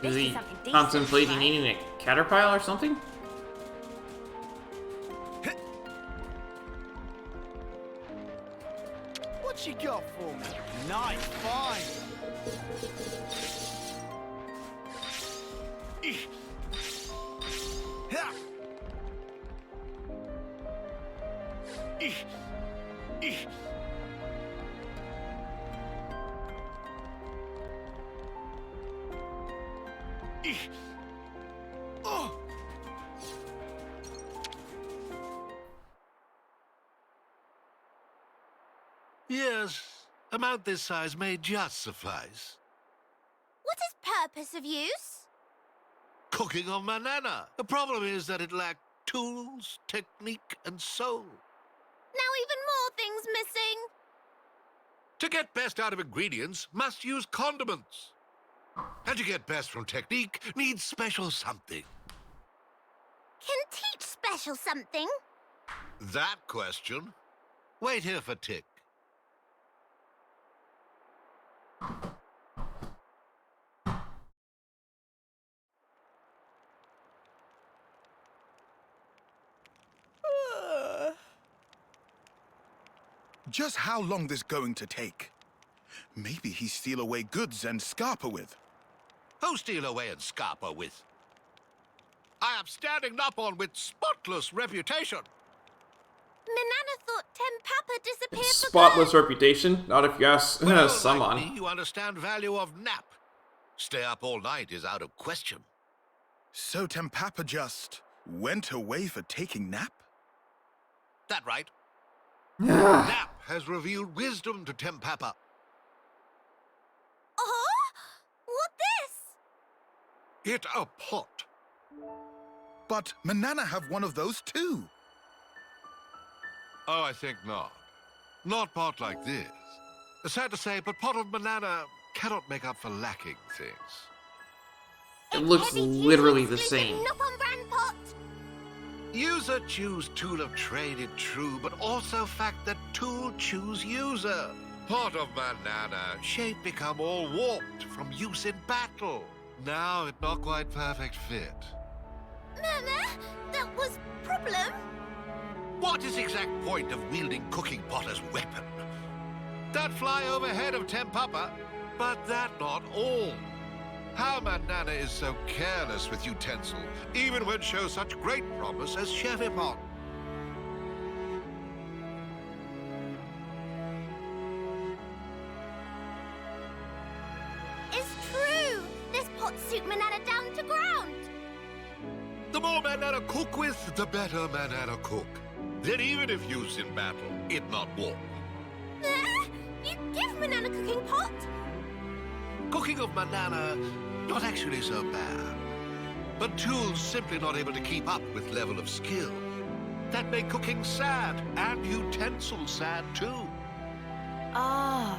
Is he contemplating eating a caterpillar or something? What you got for me? Nice find. Ha! Oh! Yes, a mount this size may just suffice. What is purpose of use? Cooking of Manana. The problem is that it lacked tools, technique, and soul. Now even more things missing. To get best out of ingredients, must use condiments. And to get best from technique, needs special something. Can teach special something? That question? Wait here for Tick. Just how long this going to take? Maybe he steal away goods and scarper with. Who steal away and scarper with? I am standing up on with spotless reputation. Manana thought Tempapa disappeared for Spotless reputation? Not if you ask someone. Like me, you understand value of nap. Stay up all night is out of question. So Tempapa just went away for taking nap? That right? Nap has revealed wisdom to Tempapa. Oh? What this? It a pot. But Manana have one of those too. Oh, I think not. Not pot like this. Sad to say, but pot of Manana cannot make up for lacking things. It looks literally the same. User choose tool of trade it true, but also fact that tool choose user. Pot of Manana, shape become all warped from use in battle. Now it not quite perfect fit. Mama, that was problem. What is exact point of wielding cooking pot as weapon? That fly overhead of Tempapa, but that not all. How Manana is so careless with utensil, even when show such great promise as Chevipon. It's true. This pot suit Manana down to ground. The more Manana cook with, the better Manana cook. Then even if used in battle, it not warp. You give Manana cooking pot? Cooking of Manana, not actually so bad. But tools simply not able to keep up with level of skill. That make cooking sad, and utensils sad too. Ah,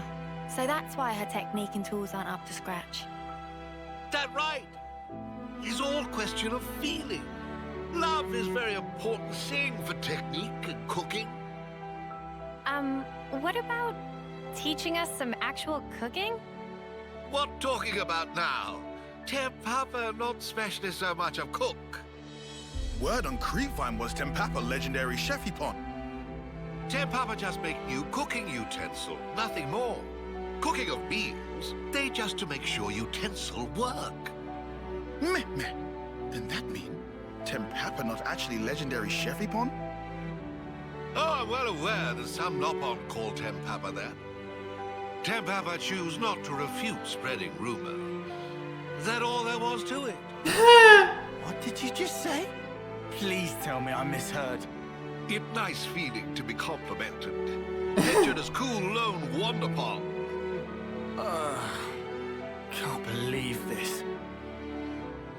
so that's why her technique and tools aren't up to scratch. That right. It's all question of feeling. Love is very important thing for technique and cooking. What about teaching us some actual cooking? What talking about now? Tempapa not specialist so much of cook. Word on Creepvine was Tempapa legendary Chefipon. Tempapa just make new cooking utensil, nothing more. Cooking of meals, they just to make sure utensil work. Meh, meh. can that mean? Tempapa not actually legendary Chefipon? Oh, I'm well aware that some Nopon call Tempapa that. Tempapa choose not to refute spreading rumor. That all there was to it. What did you just say? Please tell me I misheard. It nice feeling to be complimented. Pictured as cool lone Wonderpon. Can't believe this.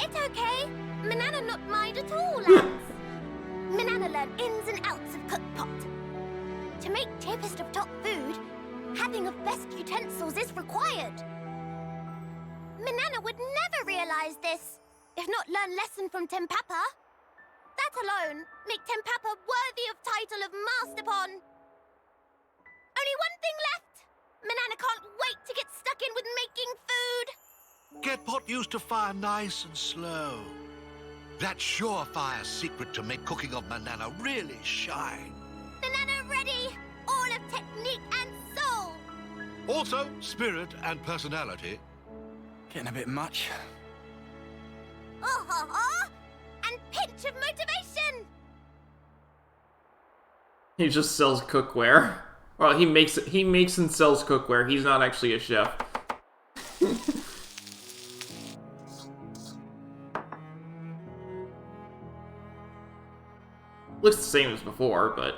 It's okay. Manana not mind at all, lads. Manana learn ins and outs of cookpot. To make cheapest of top food, having of best utensils is required. Manana would never realize this, if not learn lesson from Tempapa. That alone make Tempapa worthy of title of Masterpon. Only one thing left. Manana can't wait to get stuck in with making food. Get pot used to fire nice and slow. That surefire secret to make cooking of Manana really shine. Manana ready, all of technique and soul. Also, spirit and personality. Getting a bit much. And pinch of motivation. He just sells cookware. Well, he makes and sells cookware. He's not actually a chef. Looks the same as before, but...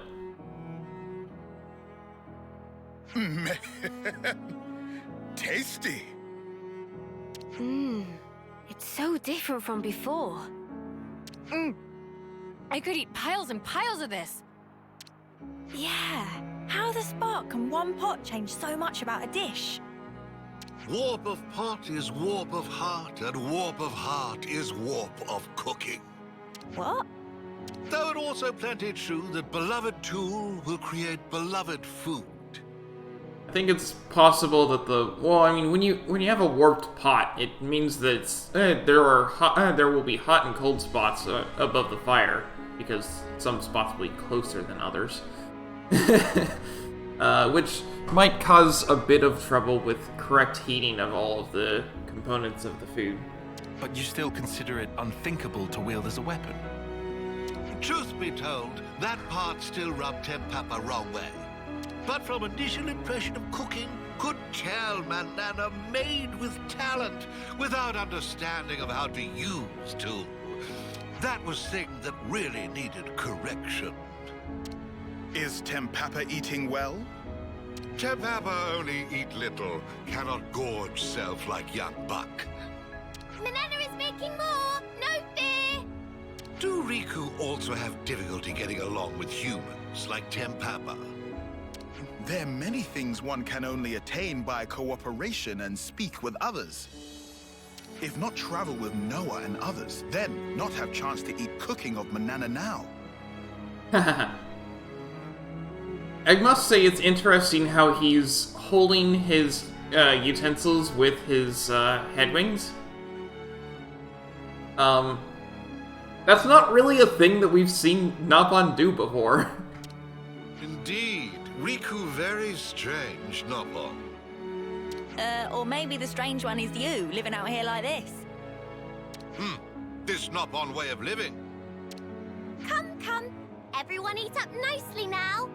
Man, tasty. It's so different from before. I could eat piles and piles of this. Yeah, how the spark can one pot change so much about a dish? Warp of pot is warp of heart, and warp of heart is warp of cooking. What? Though it also plenty true that beloved tool will create beloved food. I think it's possible that when you have a warped pot, it means that it's, there will be hot and cold spots above the fire, because some spots will be closer than others. Which might cause a bit of trouble with correct heating of all of the components of the food. But you still consider it unthinkable to wield as a weapon? Truth be told, that part still rubbed Tempapa wrong way. But from initial impression of cooking, could tell Manana made with talent, without understanding of how to use tool. That was thing that really needed correction. Is Tempapa eating well? Tempapa only eat little, cannot gorge self like young buck. Manana is making more, no fear. Do Riku also have difficulty getting along with humans like Tempapa? There are many things one can only attain by cooperation and speak with others. If not travel with Noah and others, then not have chance to eat cooking of Manana now. I must say it's interesting how he's holding his utensils with his head wings. That's not really a thing that we've seen Nopon do before. Indeed, Riku very strange, Nopon. Or maybe the strange one is you, living out here like this. This Nopon way of living. Come, everyone eat up nicely now.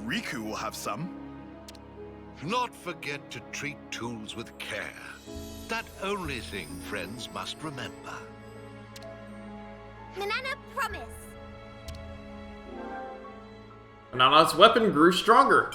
Riku will have some. Not forget to treat tools with care. That only thing friends must remember. Manana promise. Manana's weapon grew stronger.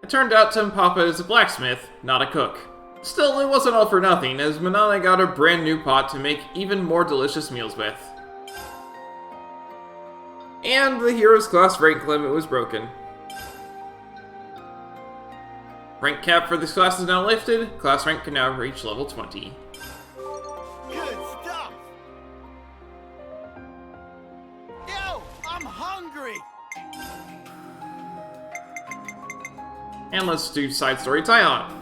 It turned out Tempapa is a blacksmith, not a cook. Still, it wasn't all for nothing, as Manana got a brand new pot to make even more delicious meals with. And the hero's class rank limit was broken. Rank cap for this class is now lifted. Class rank can now reach level 20. Good stuff! Yo, I'm hungry! And let's do side story tie-on.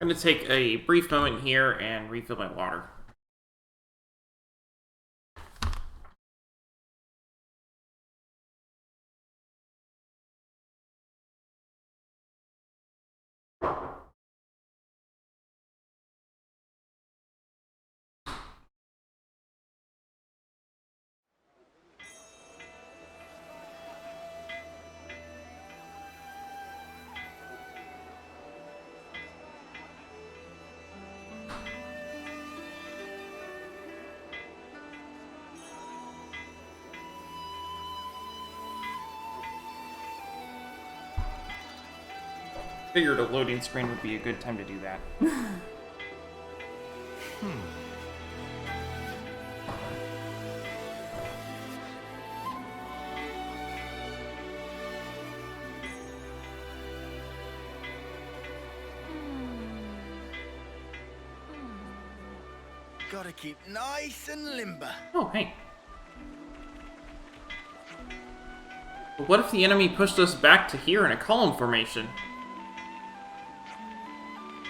I'm going to take a brief moment here and refill my water. Figured a loading screen would be a good time to do that. Gotta keep nice and limber. Oh, hey. But what if the enemy pushed us back to here in a column formation?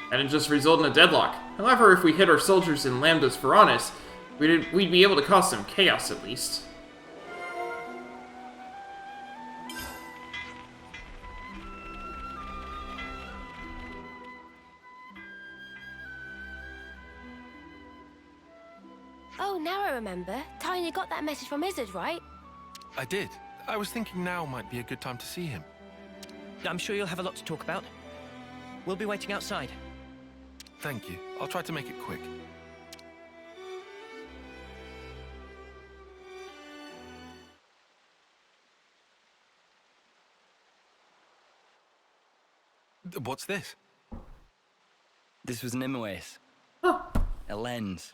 That'd just result in a deadlock. However, if we hit our soldiers in Lambda's Furanis, we'd be able to cause some chaos at least. Oh, now I remember. Tiny got that message from Izzard, right? I did. I was thinking now might be a good time to see him. I'm sure you'll have a lot to talk about. We'll be waiting outside. Thank you. I'll try to make it quick. What's this? This was Nimue's. A lens.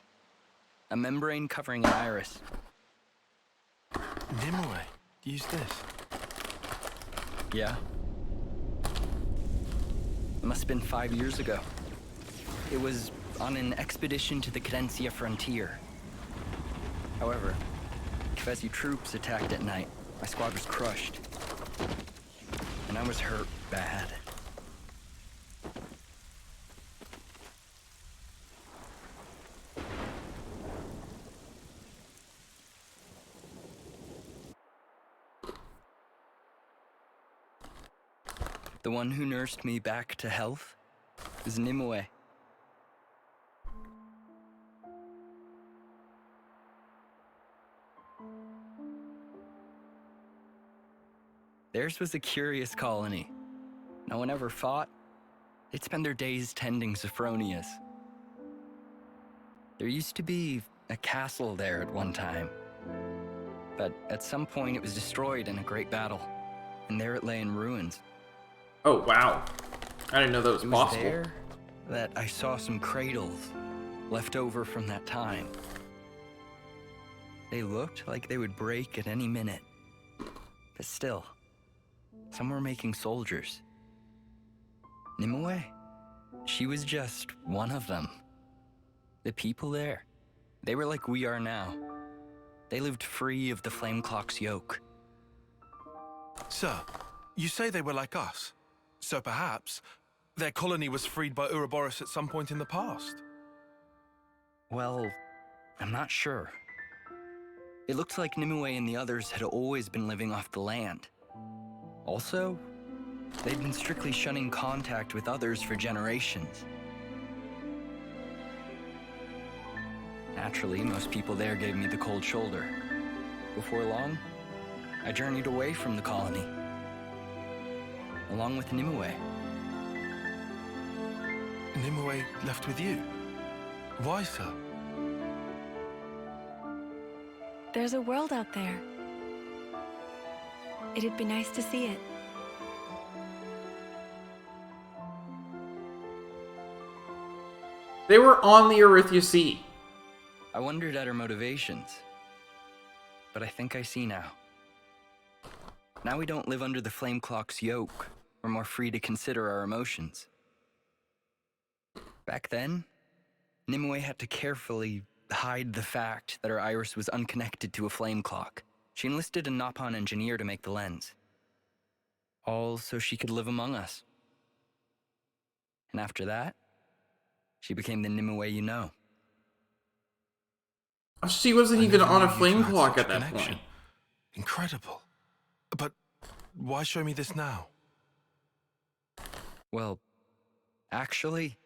A membrane covering an iris. Nimue used this. Yeah. It must have been 5 years ago. It was on an expedition to the Cadencia frontier. However, Kefesi troops attacked at night. My squad was crushed. And I was hurt bad. The one who nursed me back to health is Nimue. Theirs was a curious colony. No one ever fought. They'd spend their days tending Sophronias. There used to be a castle there at one time. But at some point it was destroyed in a great battle. And there it lay in ruins. Oh, wow. I didn't know that was possible. It was there that I saw some cradles left over from that time. They looked like they would break at any minute. But still, some were making soldiers. Nimue, she was just one of them. The people there, they were like we are now. They lived free of the Flame Clock's yoke. Sir, you say they were like us. So perhaps their colony was freed by Ouroboros at some point in the past? Well, I'm not sure. It looks like Nimue and the others had always been living off the land. Also, they'd been strictly shunning contact with others for generations. Naturally, most people there gave me the cold shoulder. Before long, I journeyed away from the colony, along with Nimue. Nimue left with you? Why, sir? There's a world out there. It'd be nice to see it. They were on the Erythia Sea. I wondered at her motivations, but I think I see now. Now we don't live under the Flame Clock's yoke. We're more free to consider our emotions. Back then, Nimue had to carefully hide the fact that her iris was unconnected to a flame clock. She enlisted a Nopon engineer to make the lens. All so she could live among us. And after that, She became the Nimue you know. She wasn't even on a flame clock at that connection. point. Incredible. But why show me this now? Well, actually...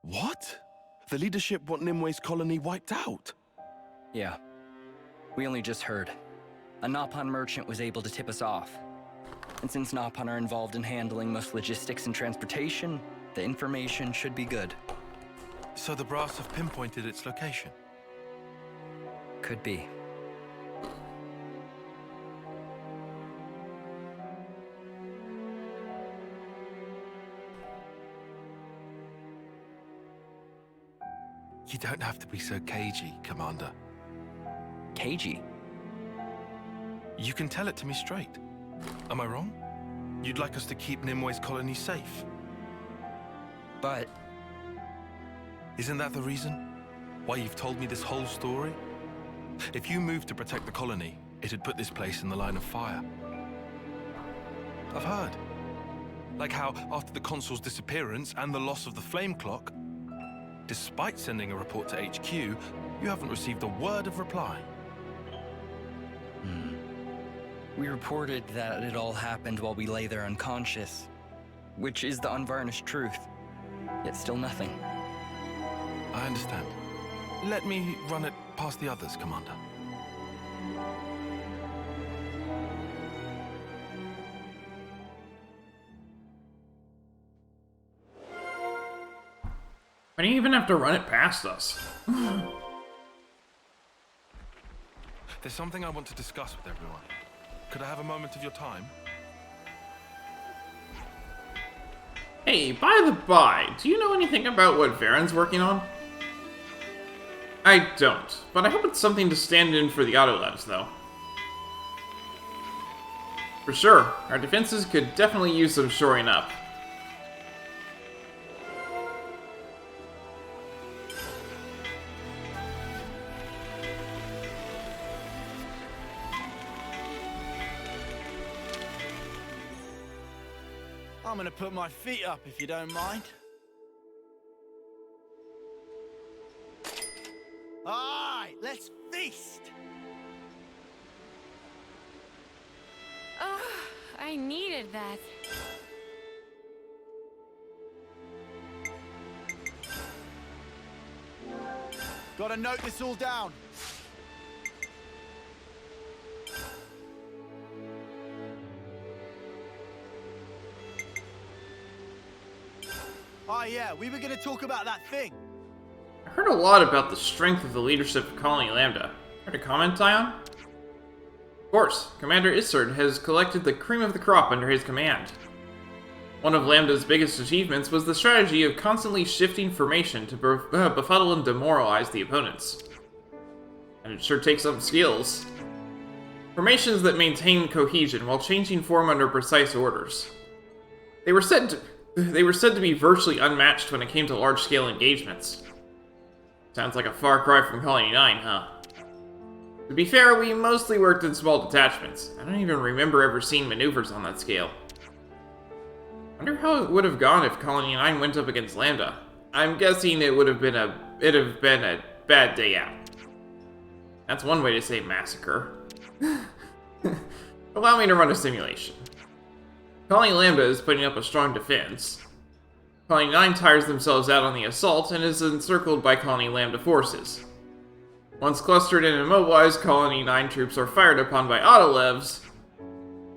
What? The leadership want Nimue's colony wiped out? Yeah. We only just heard. A Napan merchant was able to tip us off. And since Napan are involved in handling most logistics and transportation, the information should be good. So the brass have pinpointed its location? Could be. You don't have to be so cagey, Commander. Cagey? You can tell it to me straight. Am I wrong? You'd like us to keep Nimue's colony safe? But... Isn't that the reason? Why you've told me this whole story? If you moved to protect the colony, it'd put this place in the line of fire. I've heard. Like how, after the consul's disappearance and the loss of the flame clock, despite sending a report to HQ, you haven't received a word of reply. We reported that it all happened while we lay there unconscious, which is the unvarnished truth, yet still nothing. I understand. Let me run it past the others, Commander. Why do you even have to run it past us? There's something I want to discuss with everyone. Could I have a moment of your time? Hey, by the by, do you know anything about what Varen's working on? I don't, but I hope it's something to stand in for the Autolevs, though. For sure, our defenses could definitely use some shoring up. I'm gonna put my feet up if you don't mind. Alright, let's feast! Oh, I needed that. Gotta note this all down. Oh yeah, we were gonna talk about that thing. I heard a lot about the strength of the leadership of Colony Lambda. Care to comment, Tion? Of course, Commander Isard has collected the cream of the crop under his command. One of Lambda's biggest achievements was the strategy of constantly shifting formation to befuddle and demoralize the opponents. And it sure takes some skills. Formations that maintain cohesion while changing form under precise orders. They were said to be virtually unmatched when it came to large-scale engagements. Sounds like a far cry from Colony 9, huh? To be fair, we mostly worked in small detachments. I don't even remember ever seeing maneuvers on that scale. Wonder how it would have gone if Colony 9 went up against Lambda. I'm guessing it'd have been a bad day out. That's one way to say massacre. Allow me to run a simulation. Colony Lambda is putting up a strong defense. Colony 9 tires themselves out on the assault and is encircled by Colony Lambda forces. Once clustered and immobilized, Colony 9 troops are fired upon by Autolevs.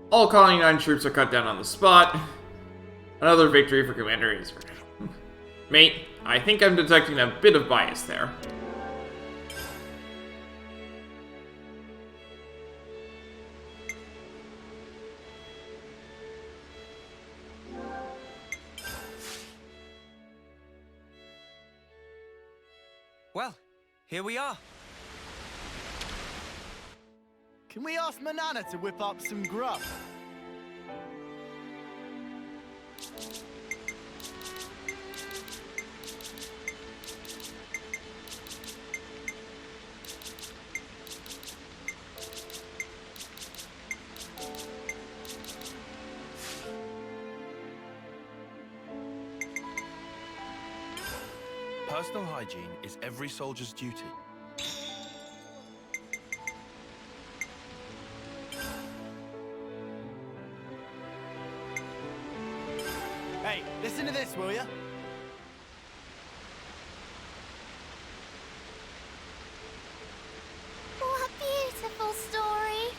All Colony 9 troops are cut down on the spot. Another victory for Commander Isard. Mate, I think I'm detecting a bit of bias there. Well, here we are. Can we ask Manana to whip up some grub? Personal hygiene is every soldier's duty. Hey, listen to this, will ya? What a beautiful story.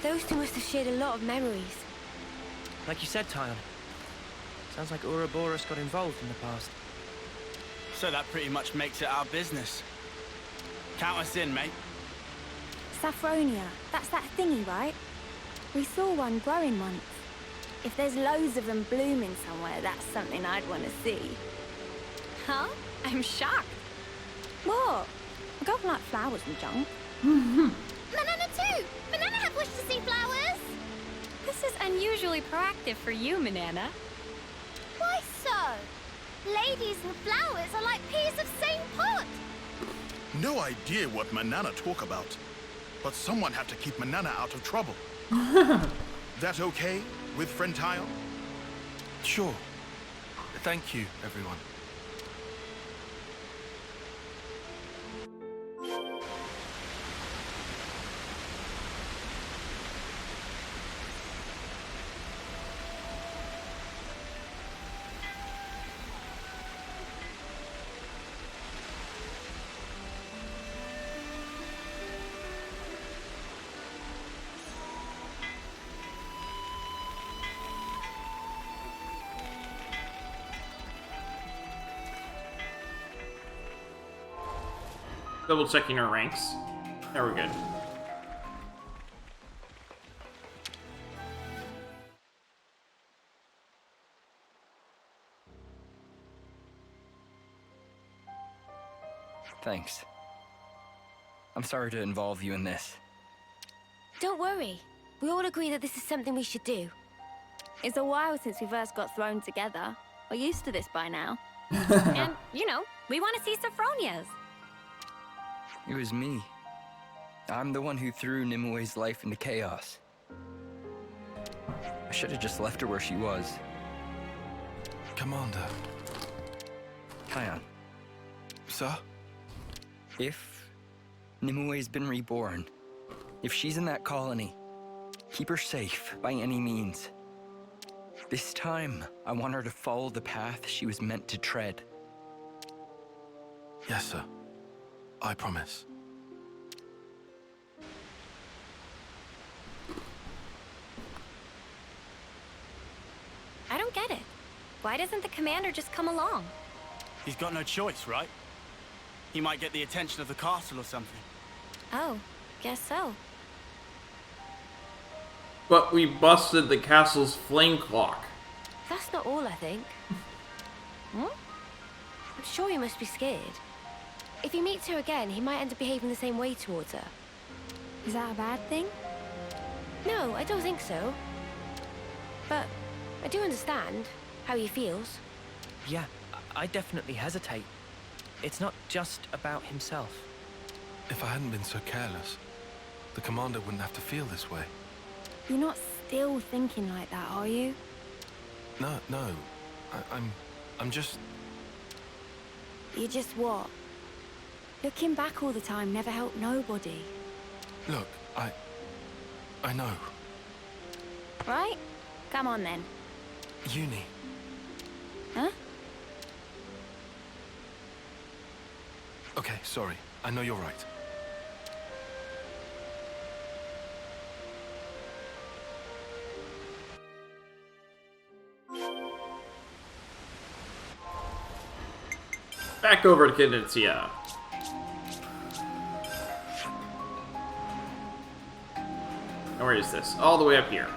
Those two must have shared a lot of memories. Like you said, Tyon. Sounds like Ouroboros got involved in the past. So that pretty much makes it our business. Count us in, mate. Saffronia, that's that thingy, right? We saw one growing once. If there's loads of them blooming somewhere, that's something I'd want to see. Huh? I'm shocked. What? A girl can like flowers and junk. Manana too! Manana had wished to see flowers! This is unusually proactive for you, Manana. Why so? Ladies and flowers are like peas of same pot! No idea what Manana talk about. But someone have to keep Manana out of trouble. That okay with friend Tyon? Sure. Thank you, everyone. Double checking our ranks. There we're good. Thanks. I'm sorry to involve you in this. Don't worry. We all agree that this is something we should do. It's a while since we first got thrown together. We're used to this by now. And, you know, we want to see Sophronia's. It was me. I'm the one who threw Nimue's life into chaos. I should have just left her where she was. Commander. Tyon. Sir? If Nimue's been reborn, if she's in that colony, keep her safe by any means. This time, I want her to follow the path she was meant to tread. Yes, sir. I promise. I don't get it. Why doesn't the commander just come along? He's got no choice, right? He might get the attention of the castle or something. Oh, guess so. But we busted the castle's flame clock. That's not all, I think. What? I'm sure he must be scared. If he meets her again, he might end up behaving the same way towards her. Is that a bad thing? No, I don't think so. But I do understand how he feels. Yeah, I definitely hesitate. It's not just about himself. If I hadn't been so careless, the commander wouldn't have to feel this way. You're not still thinking like that, are you? No. I'm just... You just what? Looking back all the time never helped nobody. Look, I know. Right? Come on then. Uni. Huh? Okay, sorry. I know you're right. Back over to Kinetia. Now where is this? All the way up here.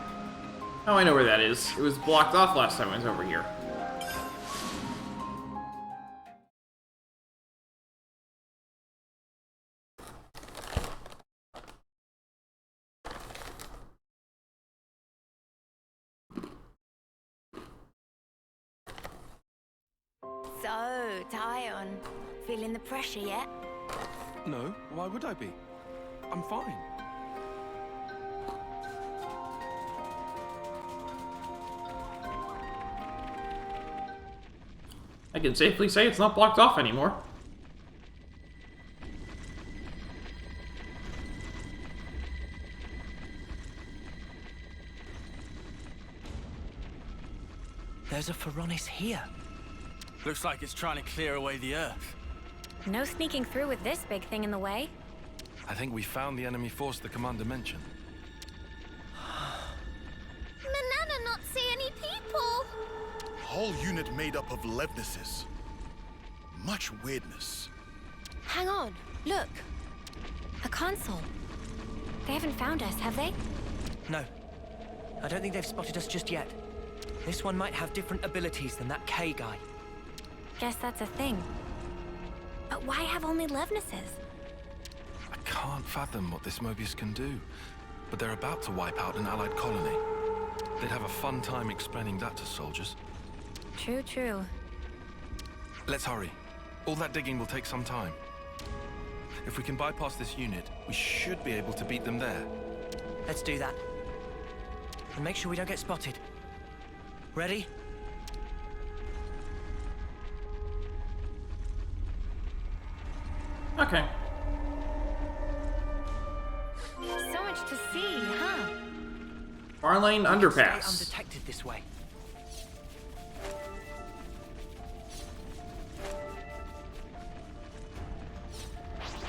Oh, I know where that is. It was blocked off last time I was over here. So, Tyon, feeling the pressure yet? No, why would I be? I'm fine. I can safely say it's not blocked off anymore. There's a Phoronis here. Looks like it's trying to clear away the Earth. No sneaking through with this big thing in the way. I think we found the enemy force the commander mentioned. Manana not see any people. Whole unit made up of Levnesses. Much weirdness. Hang on, look. A console. They haven't found us, have they? No. I don't think they've spotted us just yet. This one might have different abilities than that K guy. Guess that's a thing. But why have only Levnesses? I can't fathom what this Mobius can do, but they're about to wipe out an allied colony. They'd have a fun time explaining that to soldiers. True, true. Let's hurry. All that digging will take some time. If we can bypass this unit, we should be able to beat them there. Let's do that. And make sure we don't get spotted. Ready? Okay. So much to see, huh? Farlane Stay Underpass. undetected this way.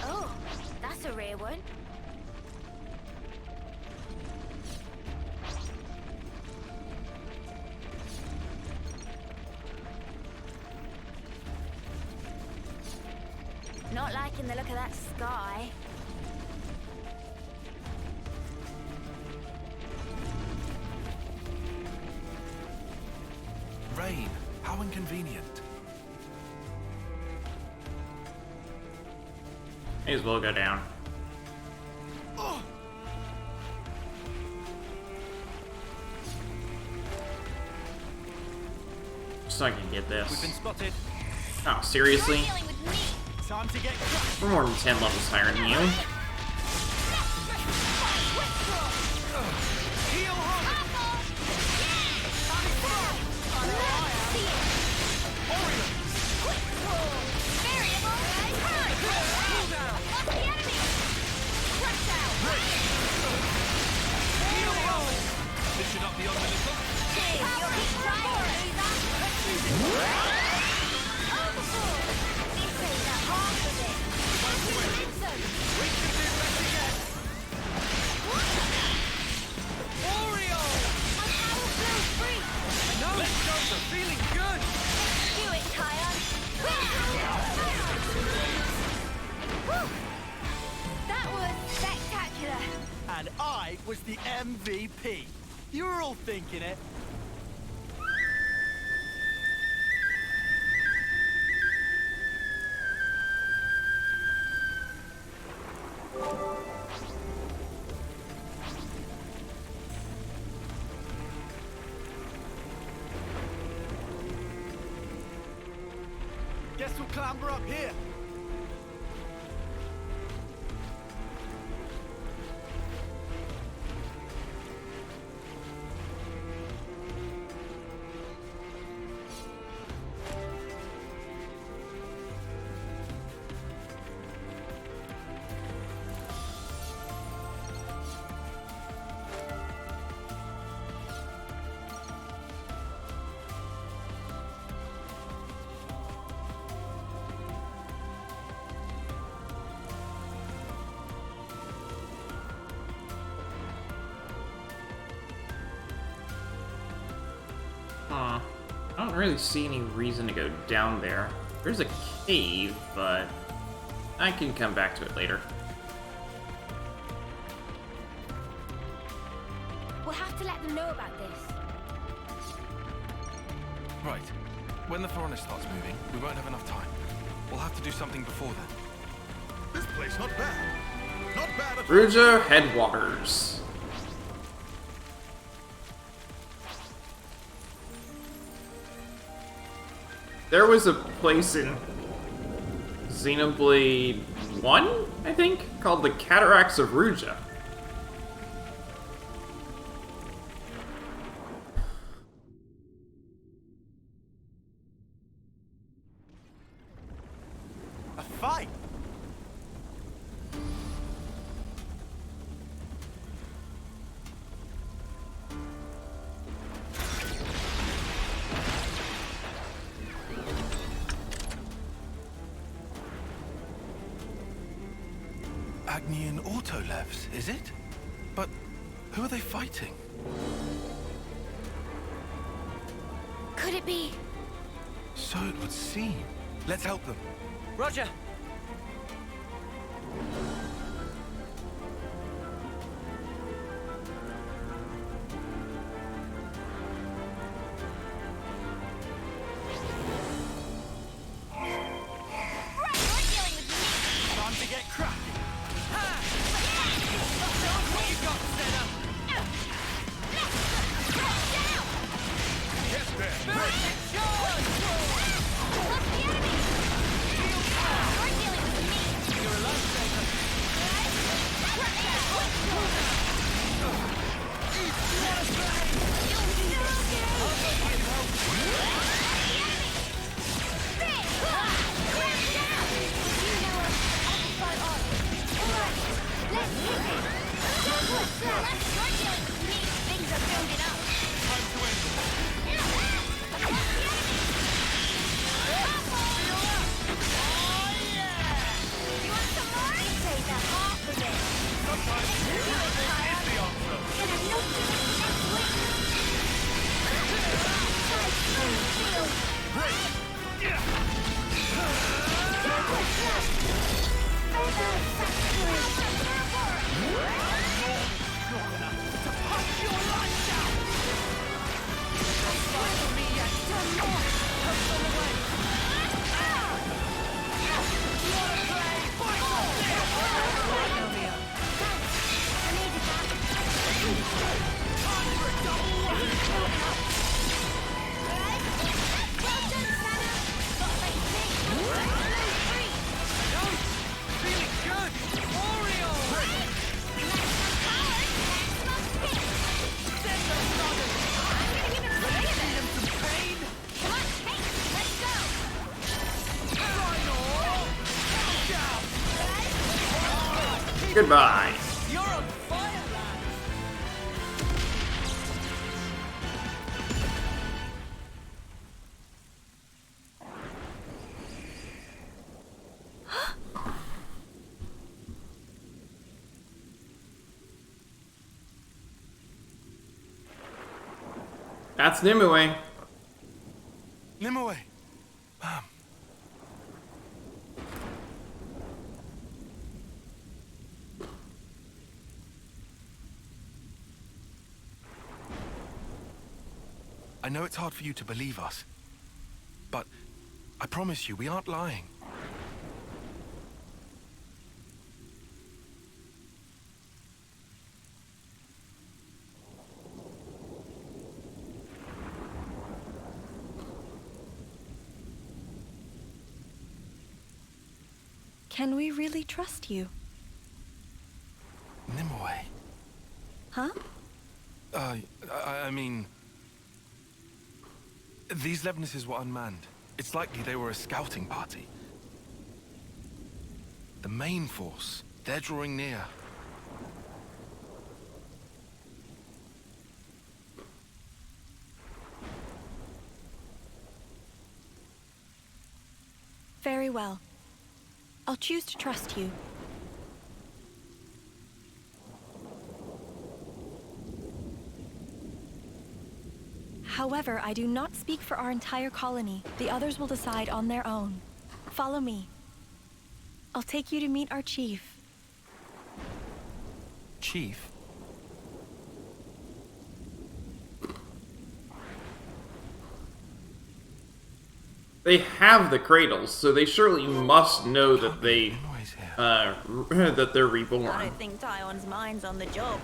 Oh, that's a rare one. Not liking the look of that sky. Rain, how inconvenient. May as well go down. So I can get this. We've been spotted. Oh, seriously? Time to get We're more than 10 levels higher than you. This should not be on the little. That was spectacular. And I was the MVP. You were all thinking it. Guess we'll clamber up here. I don't really see any reason to go down there. There's a cave, but I can come back to it later. We'll have to let them know about this. Right. When the Phoronis starts moving, we won't have enough time. We'll have to do something before then. This place not bad. Not bad at all. Ruja Headwaters. There was a place in Xenoblade 1, I think, called the Cataracts of Ruja. fight. Agnian Autolevs, is it? But who are they fighting? Could it be? So it would seem. Let's help them. Roger. Time to get cracking. What you got, Senna? Yes, there. You're a lifesaver. Goodbye. You're on fire, lad. That's Nimue. Nimue. I know it's hard for you to believe us, but I promise you, we aren't lying. Can we really trust you? Nimue. Huh? I mean... These Levnesses were unmanned. It's likely they were a scouting party. The main force, they're drawing near. Very well. I'll choose to trust you. However, I do not speak for our entire colony. The others will decide on their own. Follow me. I'll take you to meet our chief. Chief? They have the cradles, so they surely must know that they that they're reborn. I don't think Tywon's mind's on the job.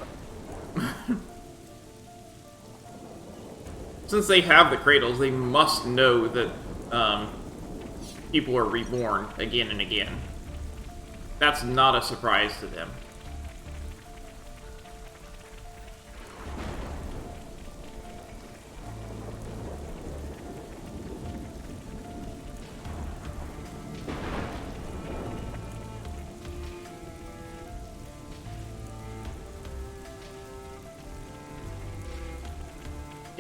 Since they have the cradles, they must know that people are reborn again and again. That's not a surprise to them.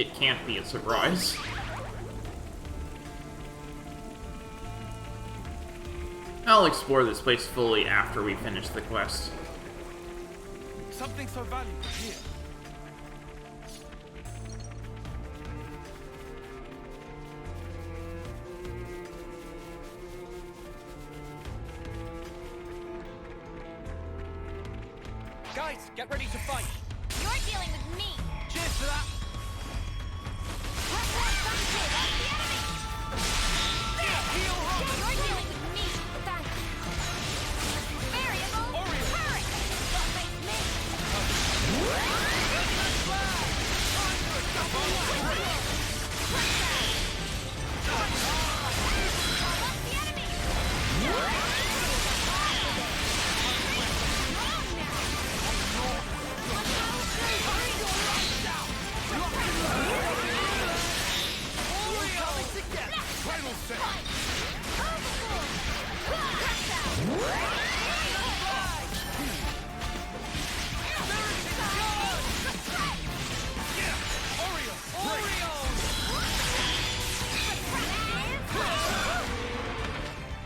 it can't be a surprise. I'll explore this place fully after we finish the quest. Something so valuable here. Guys, get ready to fight. You're dealing with me. Cheers for that. You're dealing with me. Thanks. Variable. Turret. Don't face me.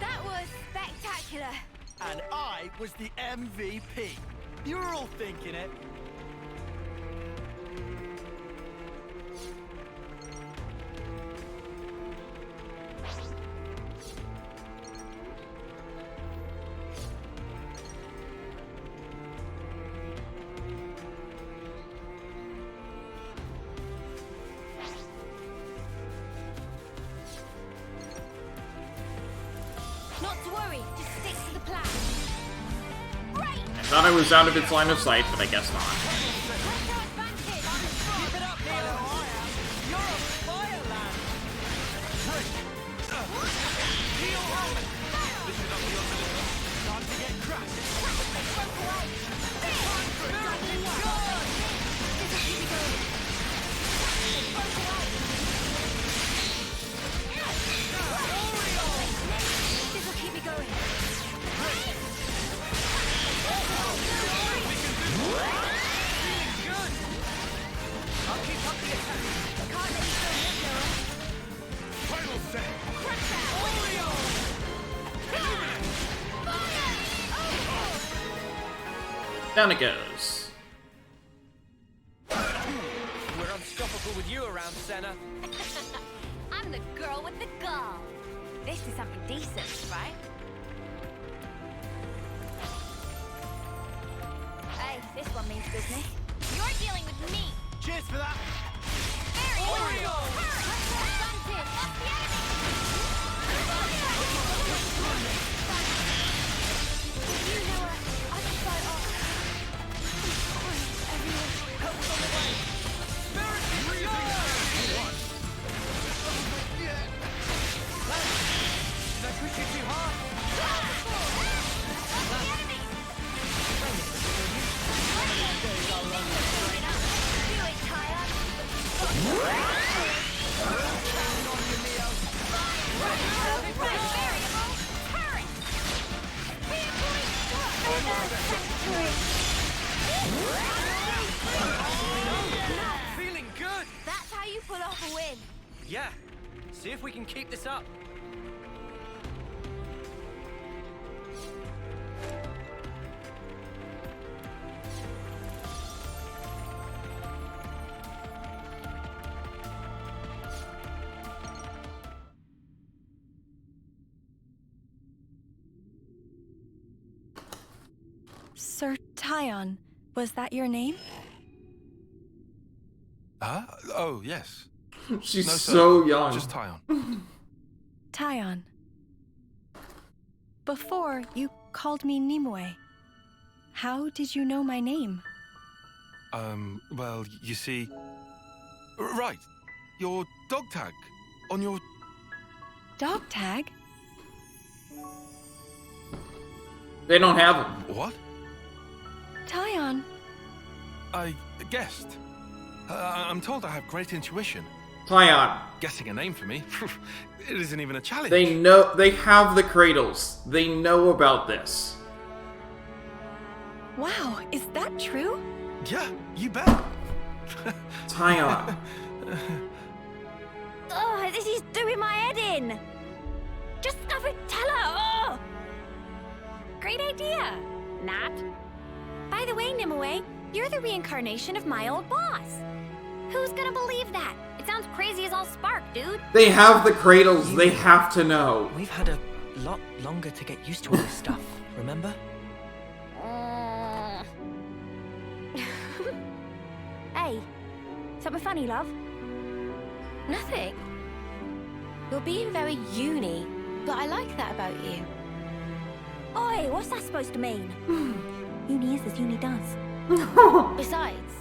That was spectacular. And I was the MVP. You were all thinking it. Not to worry, just stick to the plan. I thought I was out of its line of sight, but I guess not. This'll keep me going. Down it goes. We're unstoppable with you around, Senna. I'm the girl with the gall. This is something decent, right? Hey, this one means business. You're dealing with me. Cheers for that. Feeling good. That's how you pull off a win. Yeah. See if we can keep this up. Sir Tyon, was that your name? Oh, yes. She's No, so young. Just Tyon. Tyon. Before, you called me Nimue. How did you know my name? Well, you see... Right. Your dog tag. On your... Dog tag? They don't have them. What? Tyon. I guessed. I'm told I have great intuition. Tyon. Guessing a name for me? It isn't even a challenge. They know, they have the cradles. They know about this. Wow, is that true? Yeah, you bet. Tyon. Oh, this is doing my head in. Just have it, tell her. Oh. Great idea, Nat. By the way, Nimue, you're the reincarnation of my old boss. Who's gonna believe that? It sounds crazy as all spark, dude. They have the cradles. They have to know. We've had a lot longer to get used to all this stuff, remember? Hey, something funny, love? Nothing. You're being very uni, but I like that about you. Oi, what's that supposed to mean? Uni is as uni does. Besides,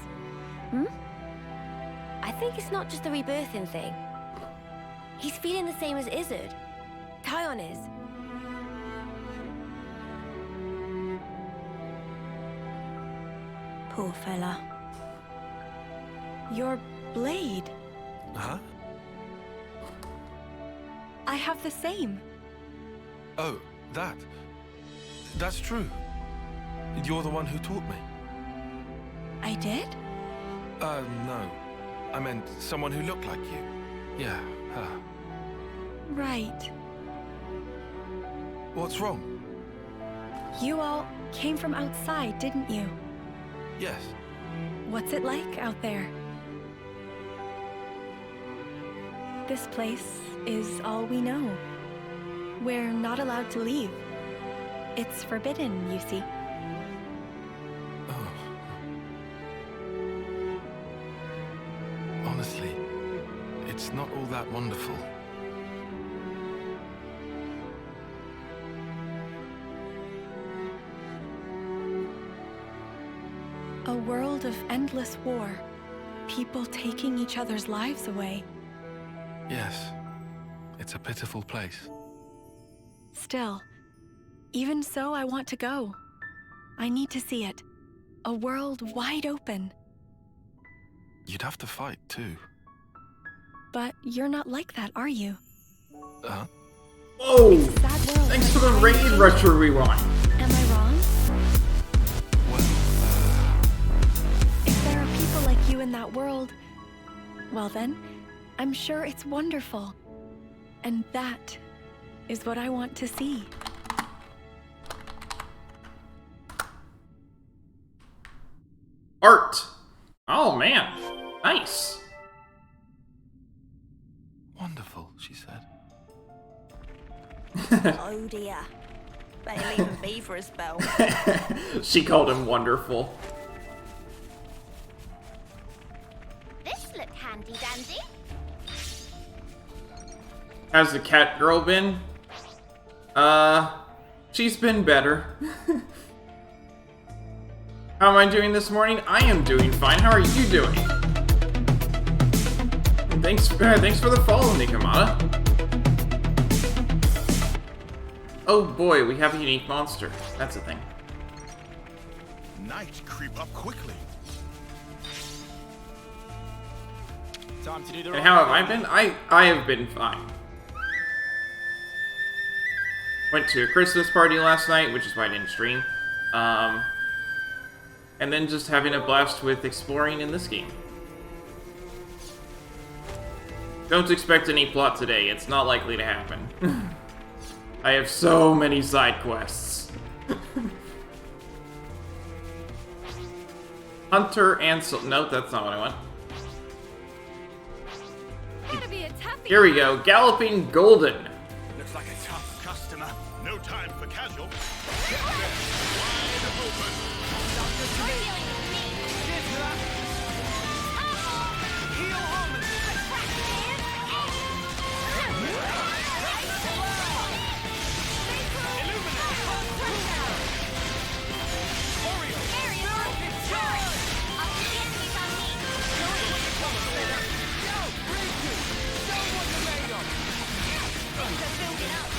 I think it's not just a rebirthing thing. He's feeling the same as Izzard. Tyon is. Poor fella. Your blade. Huh? I have the same. Oh, that. That's true. You're the one who taught me. I did? No. I meant someone who looked like you. Yeah, her. Right. What's wrong? You all came from outside, didn't you? Yes. What's it like out there? This place is all we know. We're not allowed to leave. It's forbidden, you see. Honestly, it's not all that wonderful. A world of endless war. People taking each other's lives away. Yes. It's a pitiful place. Still, even so, I want to go. I need to see it. A world wide open. You'd have to fight, too. But you're not like that, are you? Huh? Whoa! Thanks for the Raid Retro Rewind. Am I wrong? If there are people like you in that world, well then, I'm sure it's wonderful. And that is what I want to see. Art. Oh man, nice. Wonderful, she said. Oh dear. Better leave him be for a spell. She called him wonderful. This looked handy dandy. How's the cat girl been? She's been better. How am I doing this morning? I am doing fine. How are you doing? Thanks for the follow, Nikamata. Oh boy, we have a unique monster. That's a thing. Night creep up quickly. Time to do the And how have I been? I have been fine. Went to a Christmas party last night, which is why I didn't stream. And then just having a blast with exploring in this game. Don't expect any plot today, it's not likely to happen. I have so many side quests. Hunter Ansel. Nope, that's not what I want. Here we go, Galloping Golden. Looks like a tough customer. No time for casual. Get there. Wide open.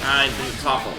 I didn't topple.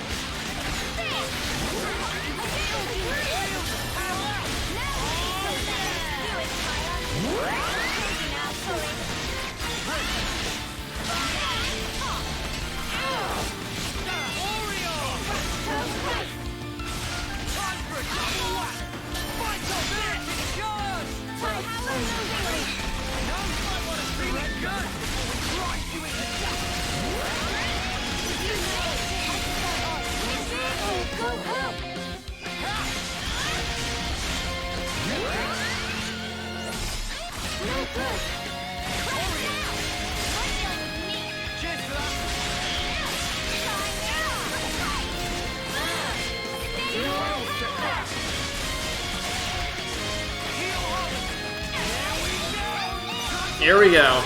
Here we go.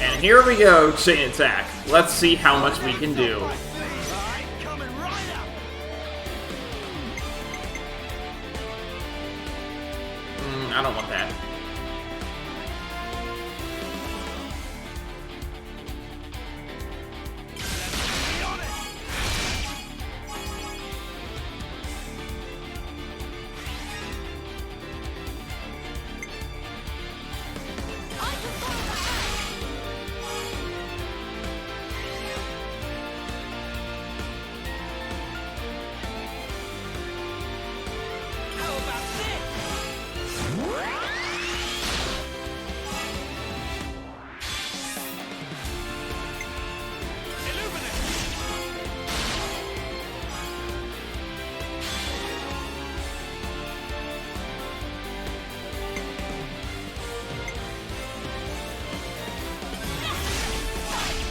And here we go, chain attack. Let's see how much we can do. I don't want that.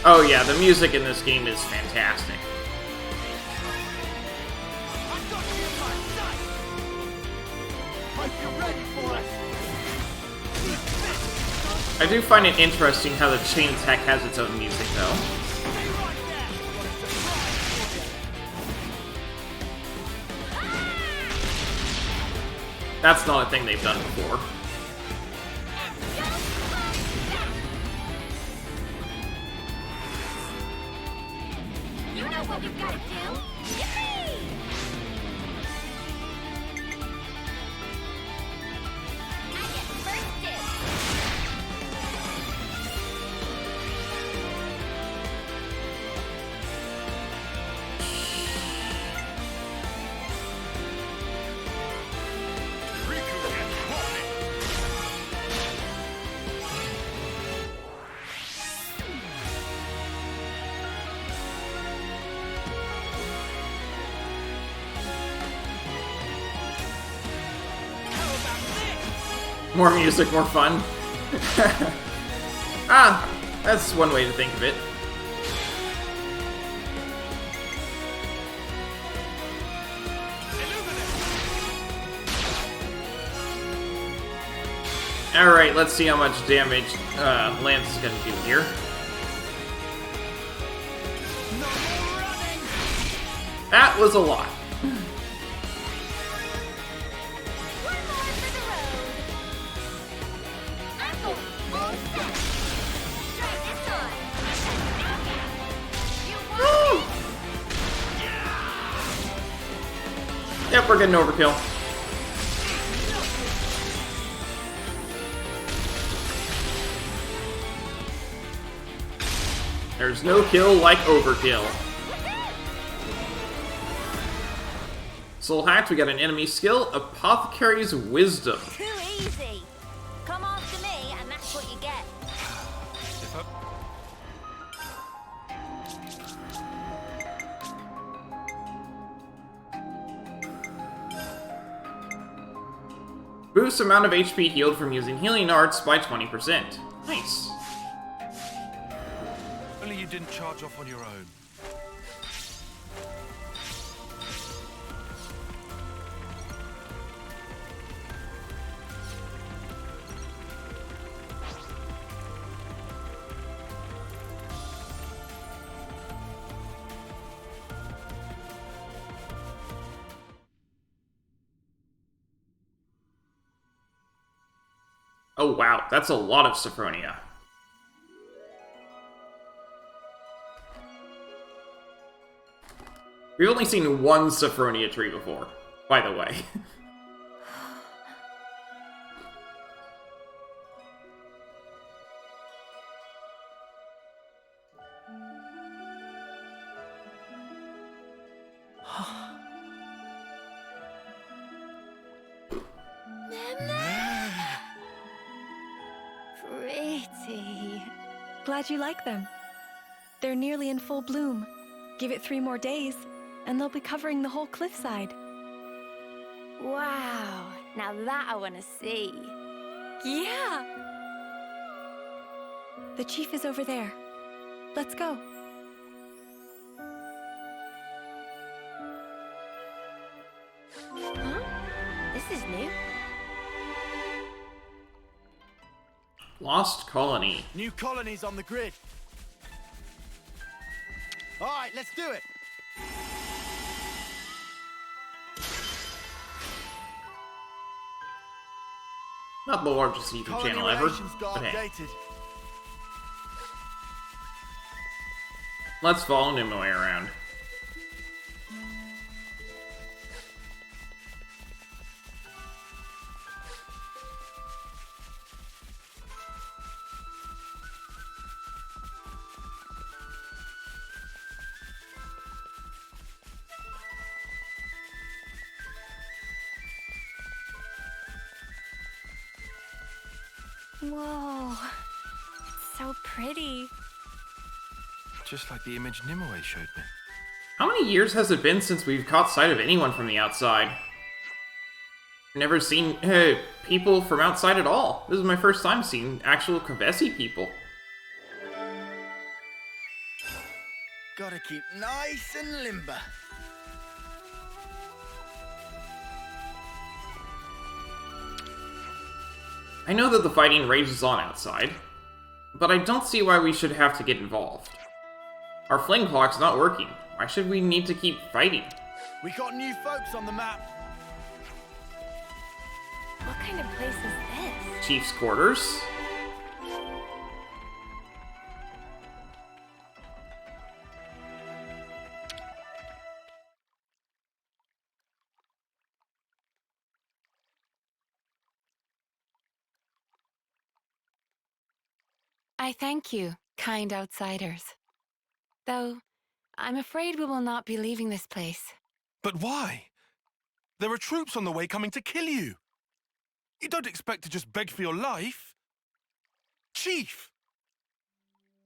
Oh yeah, the music in this game is fantastic. I do find it interesting how the chain attack has its own music, though. That's not a thing they've done before. You know what we've got to do? Yippee! I get first dibs. More music, more fun. Ah, that's one way to think of it. Alright, let's see how much damage Lance is going to do here. That was a lot. Yep, we're getting overkill. There's no kill like overkill. Soul hacked, we got an enemy skill, Apothecary's Wisdom. Too easy. Come after me, and that's what you get. Boosts amount of HP healed from using healing arts by 20%. Nice. Only you didn't charge off on your own. Oh wow, that's a lot of Sophronia. We've only seen one Sophronia tree before, by the way. glad you like them. They're nearly in full bloom. Give it 3 more days, and they'll be covering the whole cliffside. Wow, now that I want to see. Yeah! The chief is over there. Let's go. Huh? This is new. Lost colony. New colonies on the grid. All right, let's do it. Not the largest YouTube Colony channel ever, relations got but hey. updated. Let's follow Nimue around. Whoa, it's so pretty. Just like the image Nimue showed me. How many years has it been since we've caught sight of anyone from the outside? Never seen people from outside at all. This is my first time seeing actual Kavesi people. Gotta keep nice and limber. I know that the fighting rages on outside, but I don't see why we should have to get involved. Our flame clock's not working. Why should we need to keep fighting? We got new folks on the map. What kind of place is this? Chief's quarters? I thank you, kind outsiders. Though, I'm afraid we will not be leaving this place. But why? There are troops on the way coming to kill you. You don't expect to just beg for your life. Chief!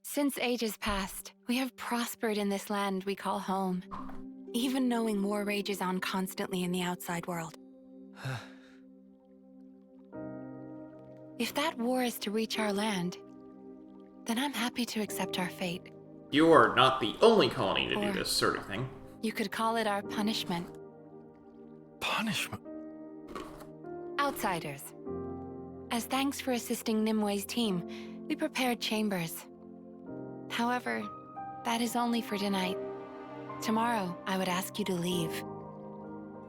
Since ages past, we have prospered in this land we call home, even knowing war rages on constantly in the outside world. If that war is to reach our land, then I'm happy to accept our fate. You are not the only colony to do Or- this sort of thing. You could call it our punishment. Punishment? Outsiders. As thanks for assisting Nimue's team, we prepared chambers. However, that is only for tonight. Tomorrow, I would ask you to leave.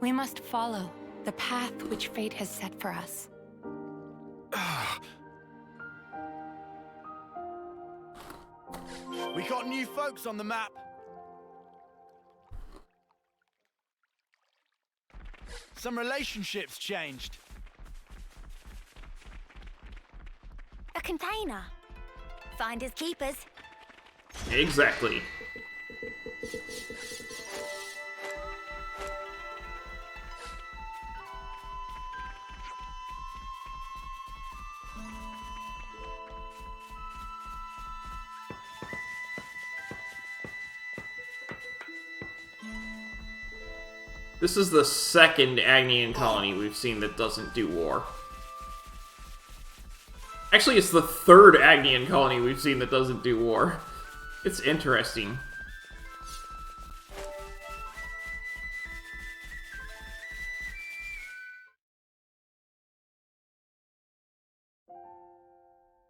We must follow the path which fate has set for us. We got new folks on the map. Some relationships changed. A container. Finders keepers. Exactly. This is the second Agnian colony we've seen that doesn't do war. Actually, it's the third Agnian colony we've seen that doesn't do war. It's interesting.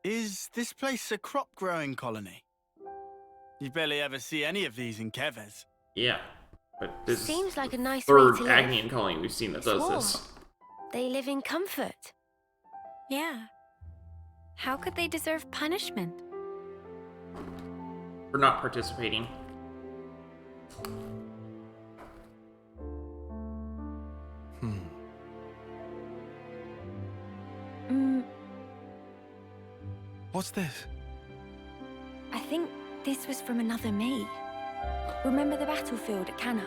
Is this place a crop-growing colony? You barely ever see any of these in Keves. Yeah, but this Seems like a nice third way to live. Agnian colony we've seen that It's does war. this. They live in comfort. Yeah. How could they deserve punishment? For not participating. What's this? I think this was from another me. Remember the battlefield at Cana?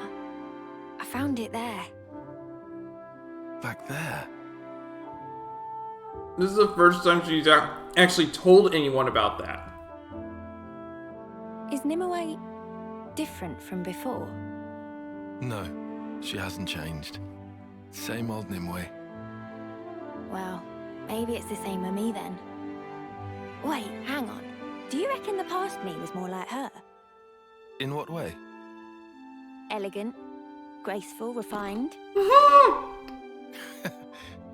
I found it there. Back there? This is the first time she's actually told anyone about that. Is Nimue different from before? No, she hasn't changed. Same old Nimue. Well, maybe it's the same with me then. Wait, hang on. Do you reckon the past me was more like her? In what way? Elegant, graceful, refined?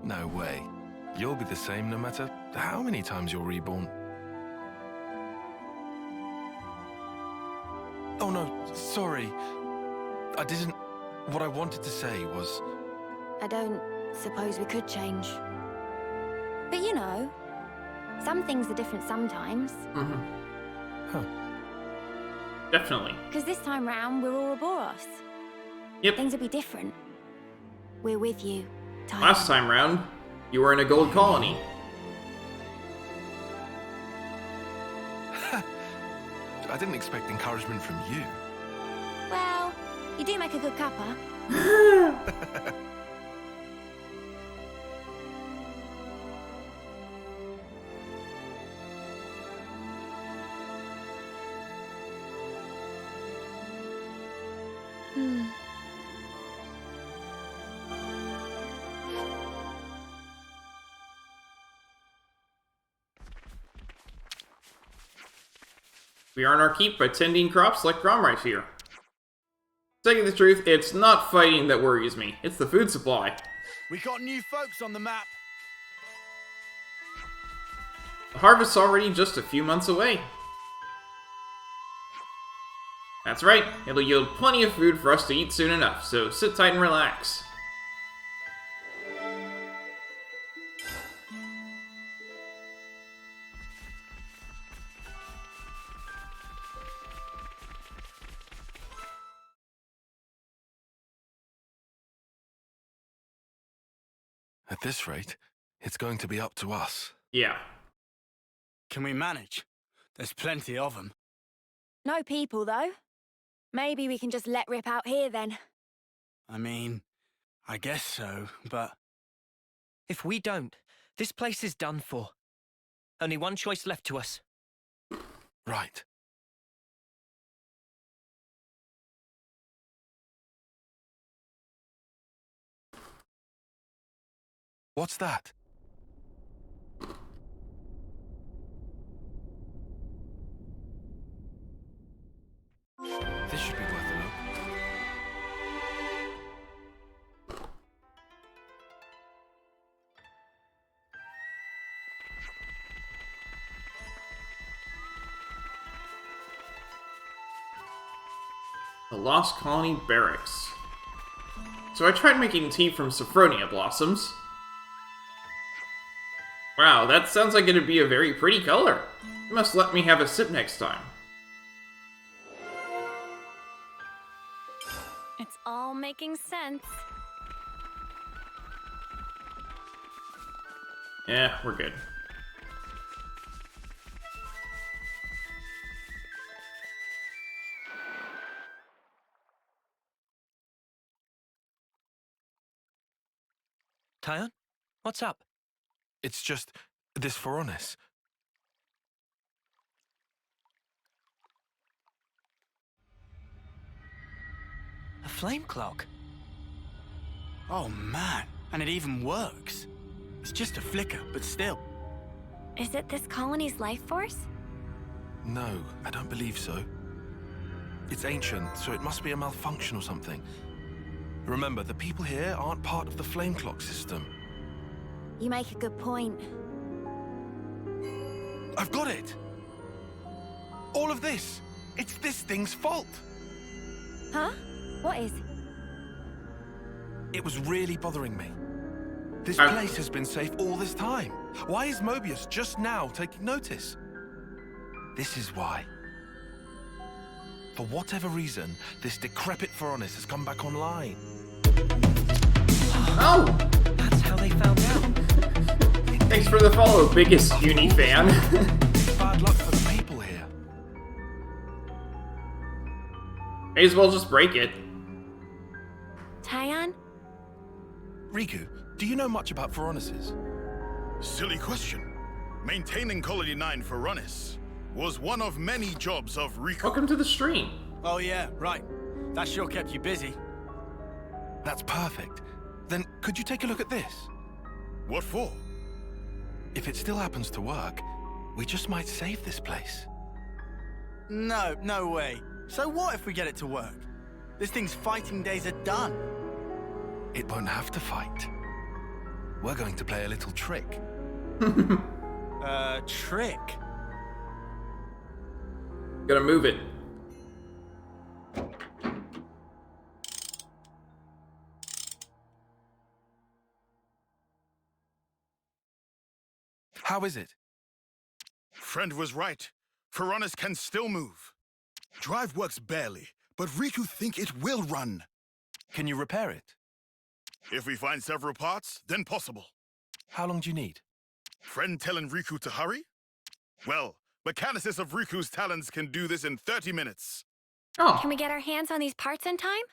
No way. You'll be the same no matter how many times you're reborn. Oh no, sorry. I didn't... What I wanted to say was... I don't suppose we could change. But you know, some things are different sometimes. Huh. Definitely. Because this time round, we're Ouroboros. Yep. Things will be different. We're with you, Tyler. Last time round, you were in a gold colony. I didn't expect encouragement from you. Well, you do make a good cuppa. We earn our keep by tending crops like drum rice here. To tell you the truth, it's not fighting that worries me. It's the food supply. We got new folks on the map. The harvest's already just a few months away. That's right, it'll yield plenty of food for us to eat soon enough, so sit tight and relax. At this rate, it's going to be up to us. Yeah. Can we manage? There's plenty of them. No people, though. Maybe we can just let rip out here, then. I mean, I guess so, but... If we don't, this place is done for. Only one choice left to us. Right. What's that? This should be worth a look. The Lost Colony Barracks. So I tried making tea from Sophronia blossoms. Wow, that sounds like it'd be a very pretty color. You must let me have a sip next time. It's all making sense. Yeah, we're good. Tyon? What's up? It's just this Phoronis. A flame clock? Oh man, and it even works. It's just a flicker, but still. Is it this colony's life force? No, I don't believe so. It's ancient, so it must be a malfunction or something. Remember, the people here aren't part of the flame clock system. You make a good point. I've got it! All of this! It's this thing's fault! Huh? What is? It was really bothering me. This place has been safe all this time. Why is Mobius just now taking notice? This is why. For whatever reason, this decrepit Phoronis has come back online. Oh! That's how they found out. Thanks for the follow, biggest uni fan. Bad luck for the people here. May as well just break it. Tyon? Riku, do you know much about Phoronises? Silly question. Maintaining Colony 9 Phoronis. was one of many jobs of Riku. Welcome to the stream. Oh yeah, right. That sure kept you busy. That's perfect. Then could you take a look at this? What for? If it still happens to work, we just might save this place. No way. So what if we get it to work? This thing's fighting days are done. It won't have to fight. We're going to play a little trick. Trick? Gotta move it. How is it? Friend was right. Piranhas can still move. Drive works barely, but Riku think it will run. Can you repair it? If we find several parts, then possible. How long do you need? Friend telling Riku to hurry? Well, mechanicists of Riku's talents can do this in 30 minutes. Oh. Can we get our hands on these parts in time?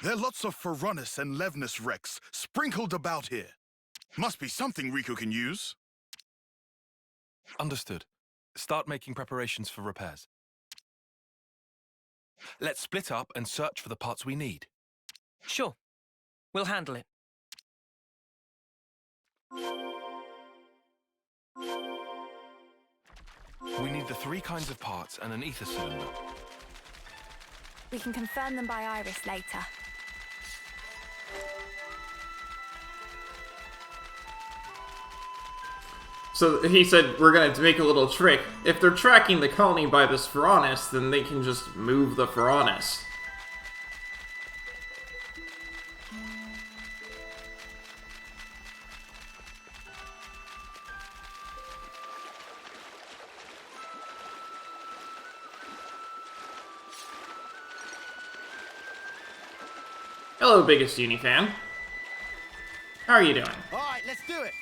There are lots of Ferronis and Levnus wrecks sprinkled about here. Must be something Riku can use. Understood. Start making preparations for repairs. Let's split up and search for the parts we need. Sure. We'll handle it. We need the 3 kinds of parts and an ether cylinder. We can confirm them by Iris later. So he said, we're gonna make a little trick. If they're tracking the colony by this Ferronis, then they can just move the Ferronis. Hello, biggest Uni fan. How are you doing? Alright, let's do it.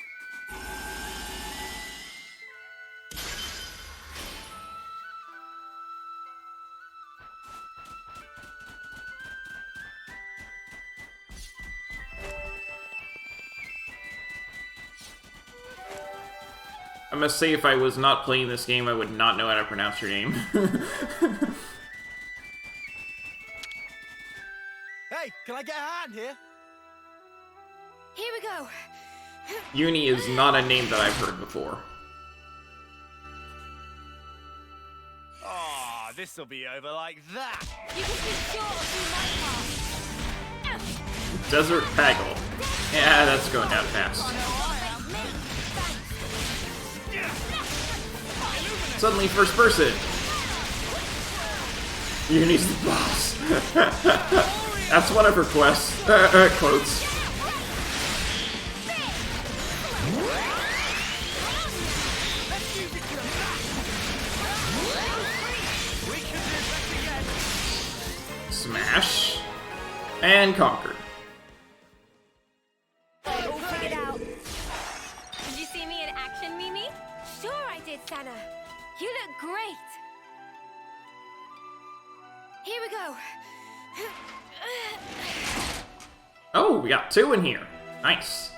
I must say, if I was not playing this game, I would not know how to pronounce your name. Hey, can I get a hand here? Here we go. Uni is not a name that I've heard before. Oh, this'll be over like that. You can be sure of my Desert Paggle. Yeah, that's going down fast. Suddenly first person. Uni's the boss. That's one of her quests. Quotes. Smash. And conquered. All figured out. Did you see me in action, Mimi? Sure I did, Sana. You look great. Here we go. Oh, we got 2 in here. Nice.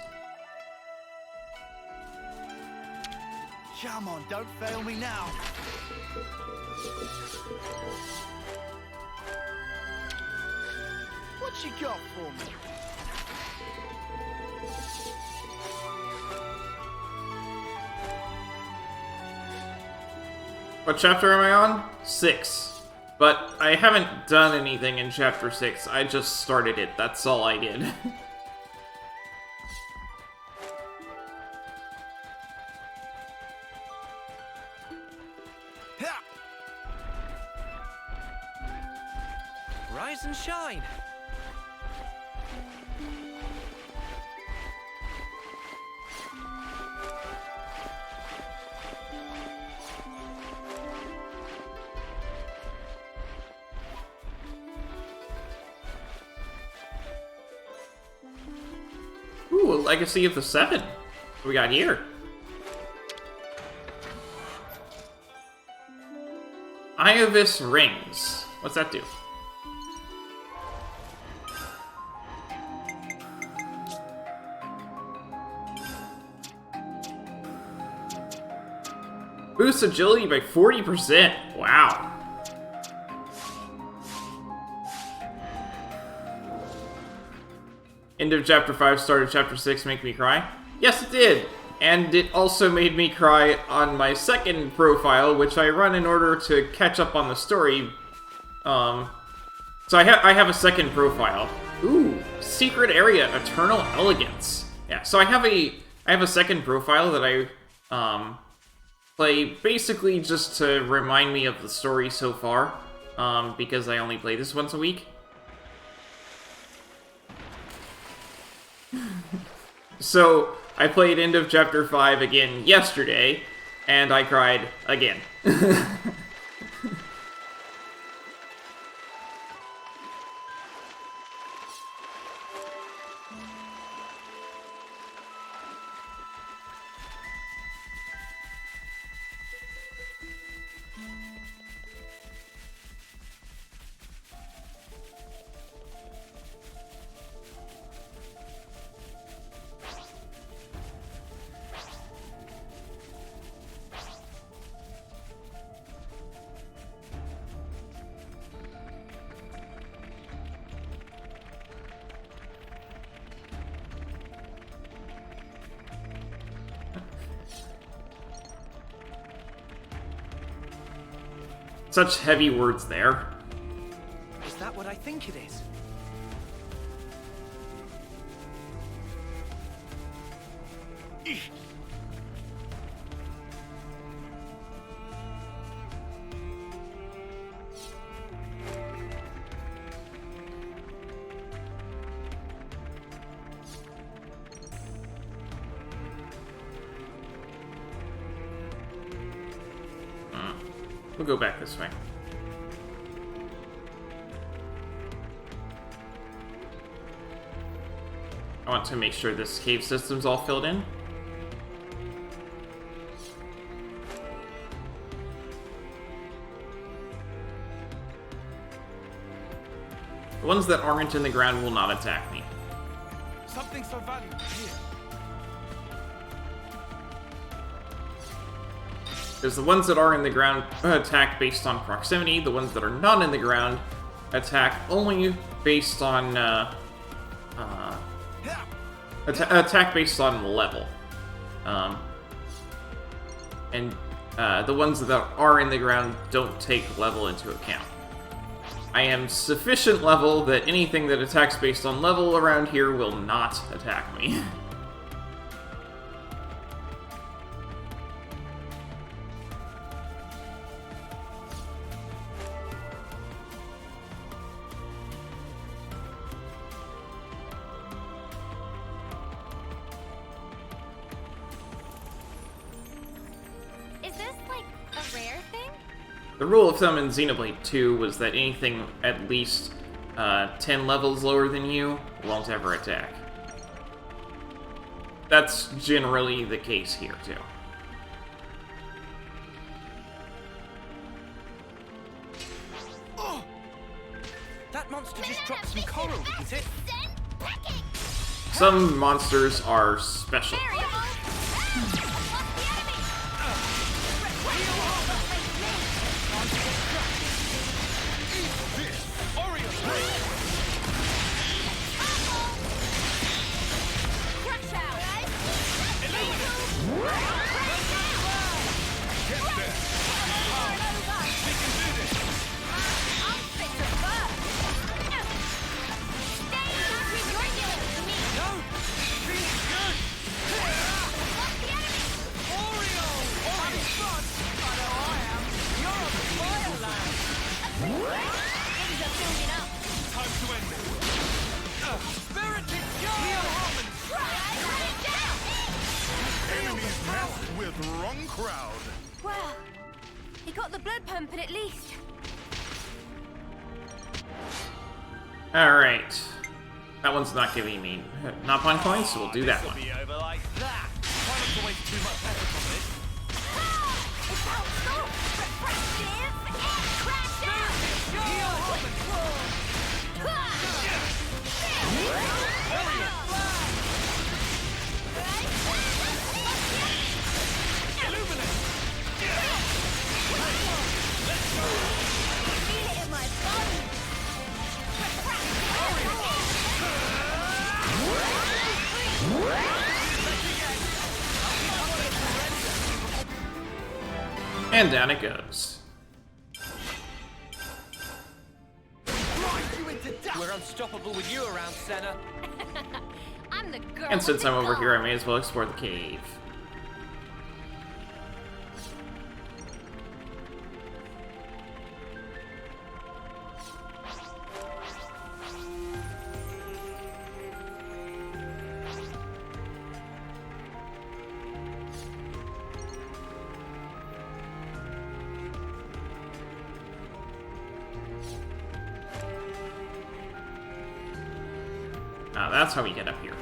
Come on, don't fail me now. What you got for me? What chapter am I on? 6. But I haven't done anything in chapter 6. I just started it. That's all I did. Rise and shine. Ooh, a Legacy of the Seven. What do we got here? Iovis Rings. What's that do? Boosts agility by 40%. Wow. End of chapter 5, start of chapter 6 make me cry? Yes, it did! And it also made me cry on my second profile, which I run in order to catch up on the story. So I have a second profile. Ooh, secret area, eternal elegance. Yeah, so I have a second profile that I play basically just to remind me of the story so far, because I only play this once a week. So, I played end of chapter 5 again yesterday, and I cried again. Such heavy words there. Is that what I think it is? We'll go back this way. I want to make sure this cave system's all filled in. The ones that aren't in the ground will not attack me. Something so valuable here. Because the ones that are in the ground attack based on proximity, the ones that are not in the ground attack only based on attack based on level. And the ones that are in the ground don't take level into account. I am sufficient level that anything that attacks based on level around here will not attack me. The rule of thumb in Xenoblade 2 was that anything at least 10 levels lower than you won't ever attack. That's generally the case here, too. Oh! That monster just dropped some coral, didn't it? Some monsters are special. Wrong crowd. Well, he got the blood pumping at least. Alright. That one's not giving me not fun coins, so we'll do that one. Be over like that. Try not to waste too much effort on this. And down it goes. We're unstoppable with you around, Senna. I'm the girl. And since I'm over here, I may as well explore the cave. That's how we get up here.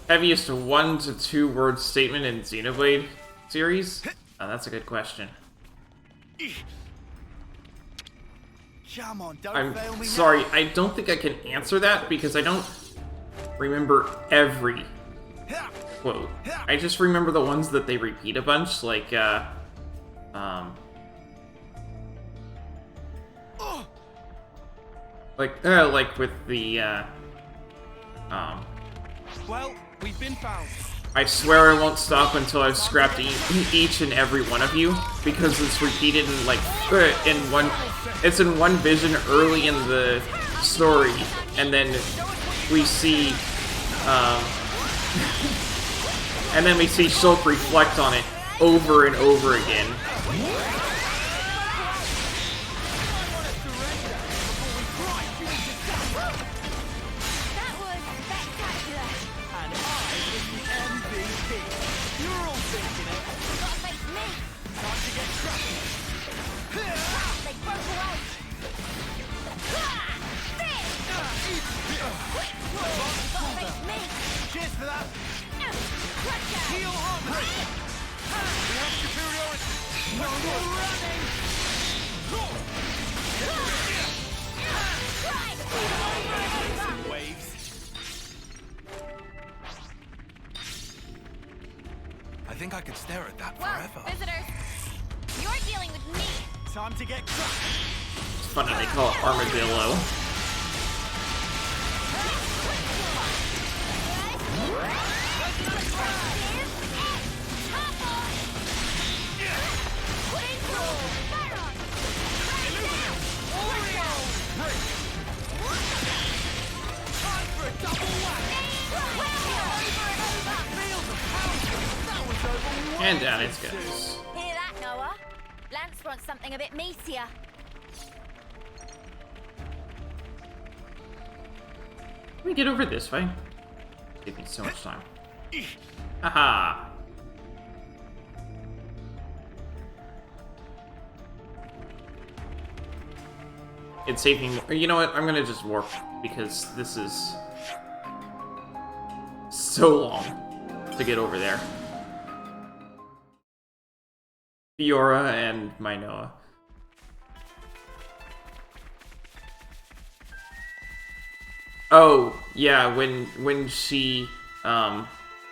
Heaviest 1 to 2 word statement in Xenoblade series? Oh, that's a good question. Come on, don't I'm fail me sorry, now. I don't think I can answer that because I don't remember every quote. I just remember the ones that they repeat a bunch, like, like with the, Well, we've been found. I swear I won't stop until I've scrapped each and every one of you, because it's repeated in, like, it's in one vision early in the story, and then we see, and then we see Shulk reflect on it over and over again. Cheers for that. Heel harmony. We have superiority. No more running. Waves. I think I could stare at that Whoa, forever. visitors. You're dealing with me. Time to get crushed. It's funny they call it Armadillo. And down it goes. Hear that, Noah? Lance wants something a bit meatier. Let me get over this way. Give me so much time. Haha. It's taking. You know what? I'm gonna just warp because this is so long to get over there. Fiora and my Noah. Oh, yeah, when she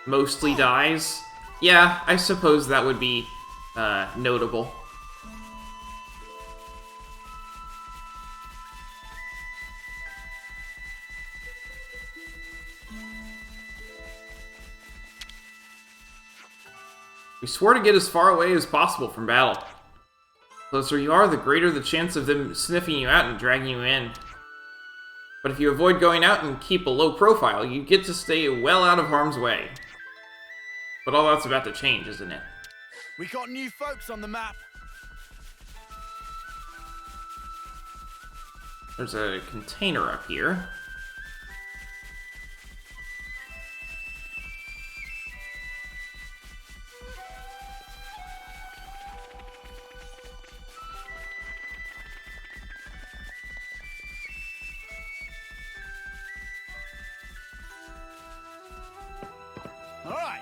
mostly dies. Yeah, I suppose that would be notable. We swore to get as far away as possible from battle. The closer you are, the greater the chance of them sniffing you out and dragging you in. But if you avoid going out and keep a low profile, you get to stay well out of harm's way. But all that's about to change, isn't it? We got new folks on the map. There's a container up here. All right.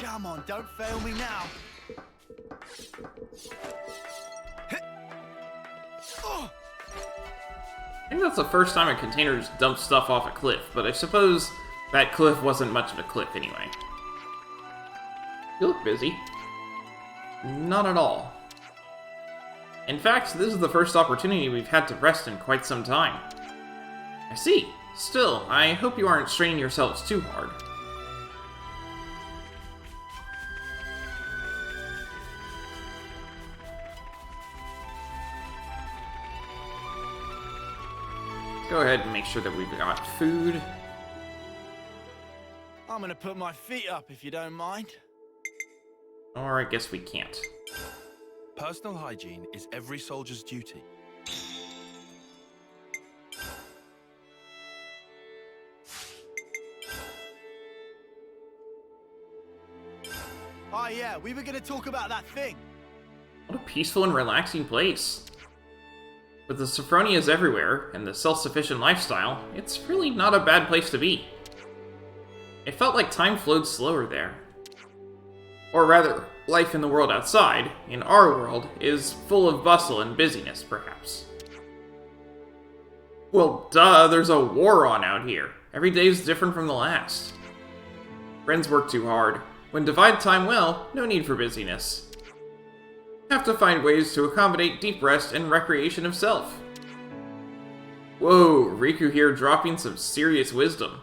Come on, don't fail me now. I think that's the first time a container's dumped stuff off a cliff, but I suppose that cliff wasn't much of a cliff anyway. You look busy. Not at all. In fact, this is the first opportunity we've had to rest in quite some time. I see. Still, I hope you aren't straining yourselves too hard. Go ahead and make sure that we've got food. I'm gonna put my feet up if you don't mind. Or I guess we can't. Personal hygiene is every soldier's duty. Oh yeah, we were gonna talk about that thing. What a peaceful and relaxing place. With the Sophronias everywhere, and the self-sufficient lifestyle, it's really not a bad place to be. It felt like time flowed slower there. Or rather, life in the world outside, in our world, is full of bustle and busyness, perhaps. Well, duh, there's a war on out here. Every day is different from the last. Friends work too hard. When divide time well, no need for busyness. Have to find ways to accommodate deep rest and recreation of self. Whoa, Riku here dropping some serious wisdom.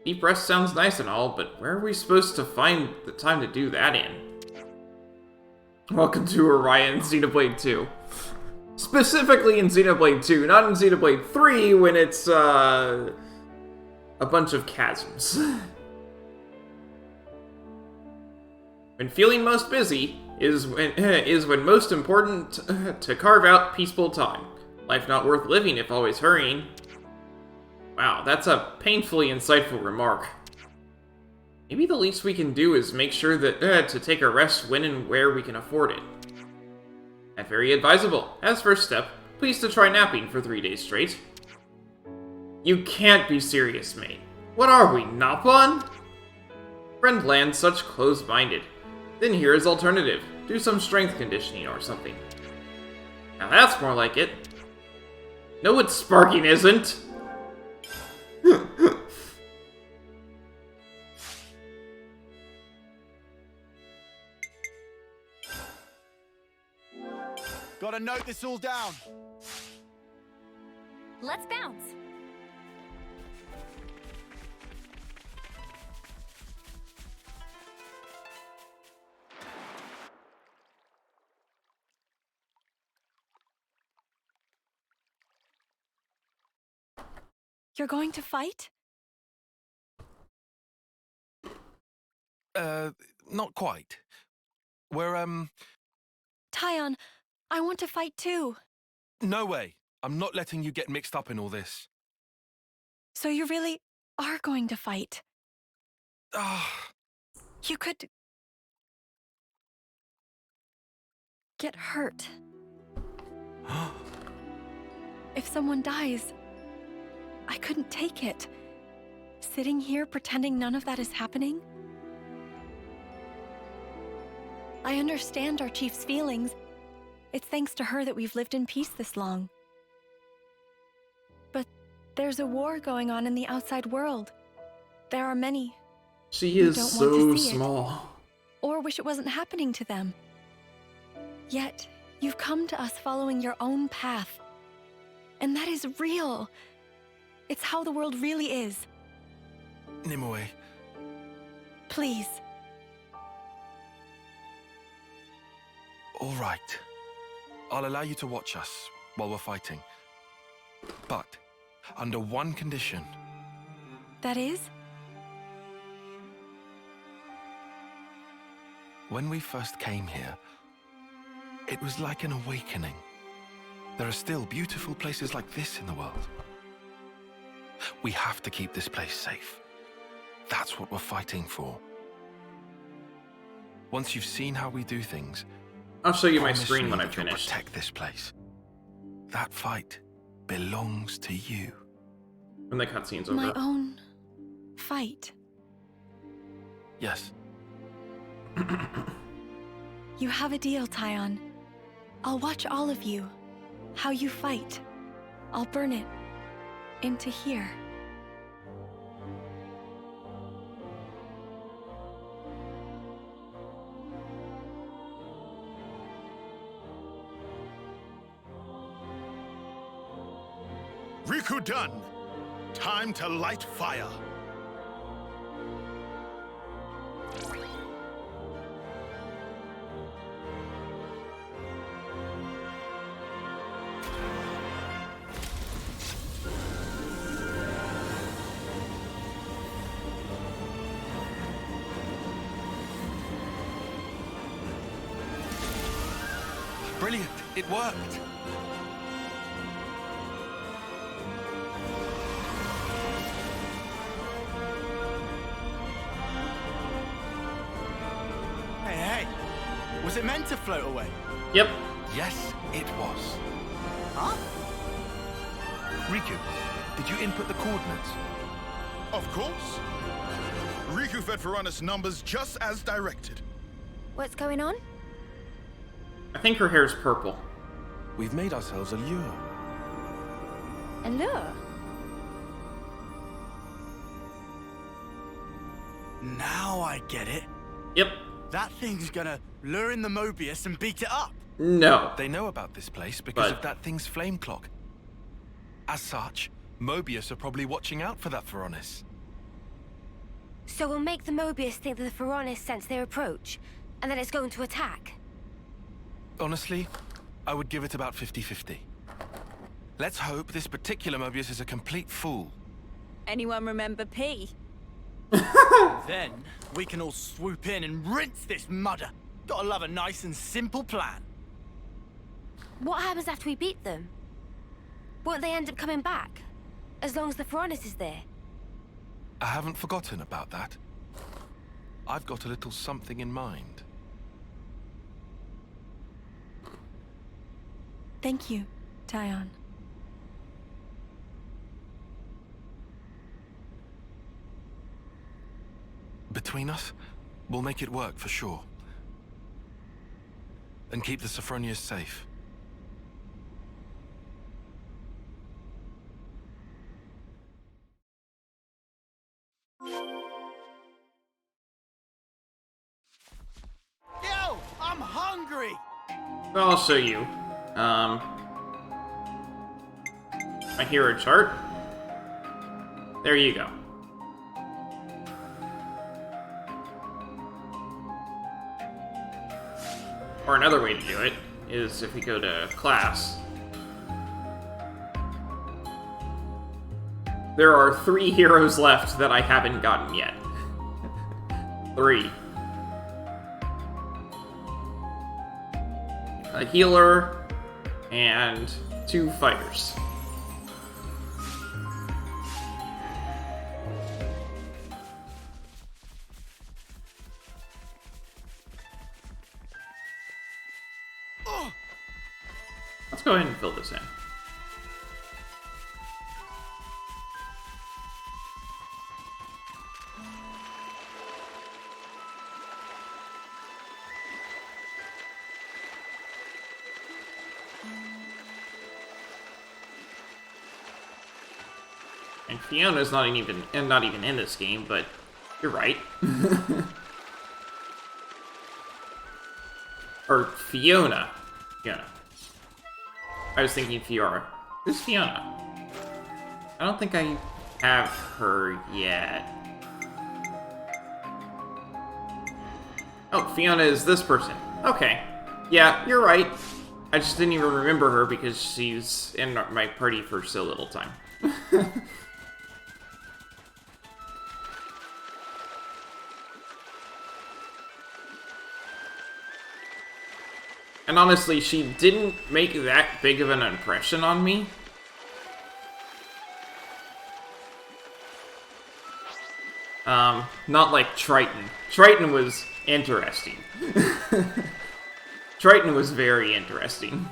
Deep rest sounds nice and all, but where are we supposed to find the time to do that in? Welcome to Orion Xenoblade 2. Specifically in Xenoblade 2, not in Xenoblade 3 when it's, a bunch of chasms. When feeling most busy is when most important to carve out peaceful time. Life not worth living if always hurrying. Wow, that's a painfully insightful remark. Maybe the least we can do is make sure that to take a rest when and where we can afford it. That's very advisable. As first step, please to try napping for 3 days straight. You can't be serious, mate. What are we, Nopon? Friendland such closed-minded. Then here is alternative. Do some strength conditioning or something. Now that's more like it. No, it's sparking isn't. Gotta note this all down. Let's bounce. You're going to fight? Not quite. We're, Taion, I want to fight too. No way. I'm not letting you get mixed up in all this. So you really are going to fight? Ah. You could get hurt. If someone dies, I couldn't take it. Sitting here pretending none of that is happening? I understand our chief's feelings. It's thanks to her that we've lived in peace this long. But there's a war going on in the outside world. There are many She is so small. or wish it wasn't happening to them. Yet, you've come to us following your own path. And that is real. It's how the world really is. Nimue. Please. All right. I'll allow you to watch us while we're fighting. But under one condition. That is? When we first came here, it was like an awakening. There are still beautiful places like this in the world. We have to keep this place safe. That's what we're fighting for. Once you've seen how we do things, I'll show you my promise screen me when I that you'll finish. protect this place. That fight belongs to you. When the cutscene's over. My own fight. Yes. You have a deal, Taion. I'll watch all of you. How you fight. I'll burn it into here. Riku done. Time to light fire. Brilliant! It worked! Hey, was it meant to float away? Yep. Yes, it was. Huh? Riku, did you input the coordinates? Of course. Riku fed Veronis numbers just as directed. What's going on? I think her hair's purple. We've made ourselves a lure. A lure? Now I get it. Yep. That thing's gonna lure in the Mobius and beat it up. No. They know about this place because of that thing's flame clock. As such, Mobius are probably watching out for that Veronis. So we'll make the Mobius think that the Veronis sense their approach, and that it's going to attack. Honestly, I would give it about 50-50. Let's hope this particular Mobius is a complete fool. Anyone remember P? Then we can all swoop in and rinse this mudder. Gotta love a nice and simple plan. What happens after we beat them? Won't they end up coming back? As long as the Veronis is there? I haven't forgotten about that. I've got a little something in mind. Thank you, Tyon. Between us, we'll make it work for sure. And keep the Sophronias safe. Yo, I'm hungry! I'll show you. My hero chart. There you go. Or another way to do it is if we go to class. There are 3 heroes left that I haven't gotten yet. 3. A healer and 2 fighters. Let's go ahead and fill this in. And Fiona's not even in this game, but you're right. Or Fiona. Fiona. I was thinking Fiora. Who's Fiona? I don't think I have her yet. Oh, Fiona is this person. Okay. Yeah, you're right. I just didn't even remember her because she's in my party for so little time. And honestly, she didn't make that big of an impression on me. Not like Triton. Triton was interesting. Triton was very interesting.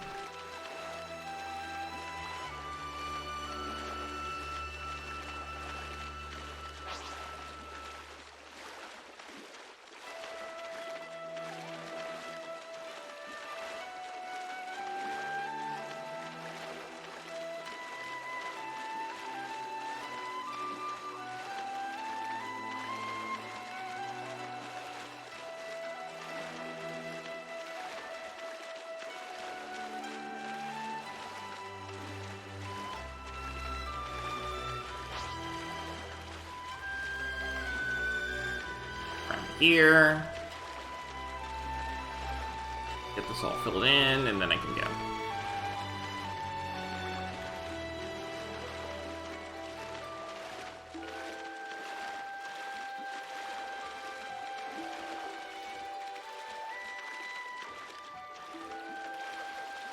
here. Get this all filled in, and then I can go.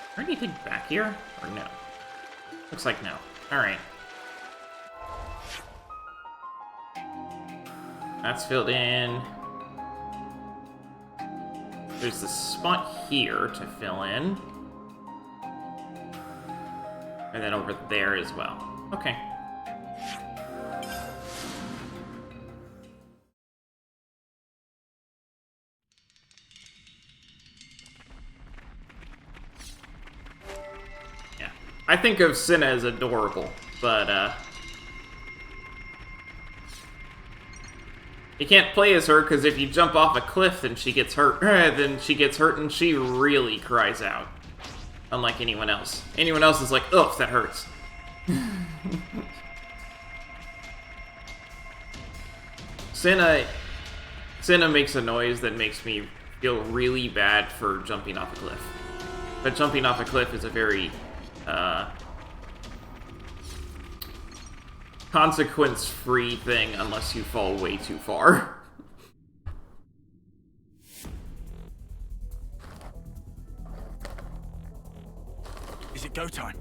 Is there anything back here? Or no? Looks like no. Alright. That's filled in. There's this spot here to fill in. And then over there as well. Okay. Yeah. I think of Cinna as adorable, but, you can't play as her, because if you jump off a cliff, then she gets hurt. Then she gets hurt, and she really cries out. Unlike anyone else. Anyone else is like, ugh, that hurts. Cinna makes a noise that makes me feel really bad for jumping off a cliff. But jumping off a cliff is a very, consequence-free thing unless you fall way too far. Is it go time?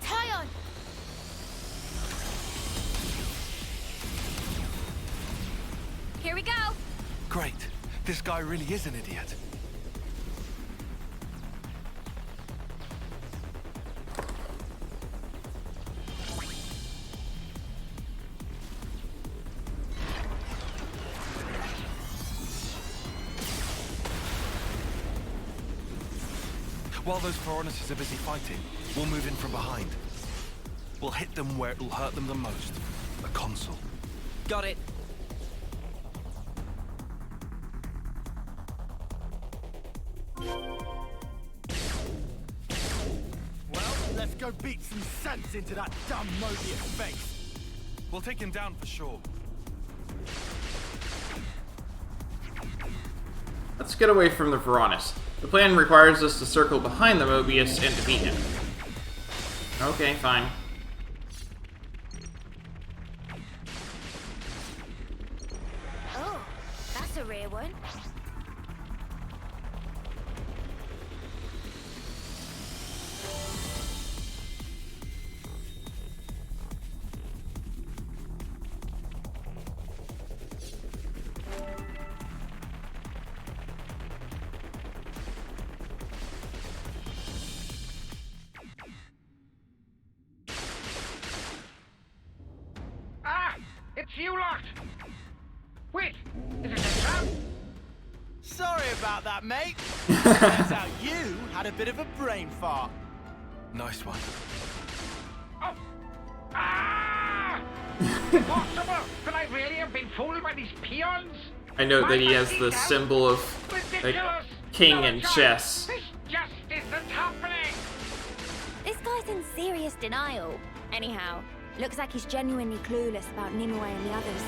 Tyon! Here we go. Great. This guy really is an idiot. While those Chronicles are busy fighting, we'll move in from behind. We'll hit them where it'll hurt them the most. The console. Got it. Well, let's go beat some sense into that dumb Mobius face. We'll take him down for sure. Let's get away from the Varanus. The plan requires us to circle behind the Mobius and defeat him. Okay, fine. Oh, that's a rare one. It's you lot! Wait, is it a trap? Sorry about that, mate. Turns out you had a bit of a brain fart. Nice one. Oh! Ah! Impossible! Could I really have been fooled by these peons? I note that he has the symbol of like, king and chess. This just isn't happening! This guy's in serious denial. Anyhow, looks like he's genuinely clueless about Nimue and the others.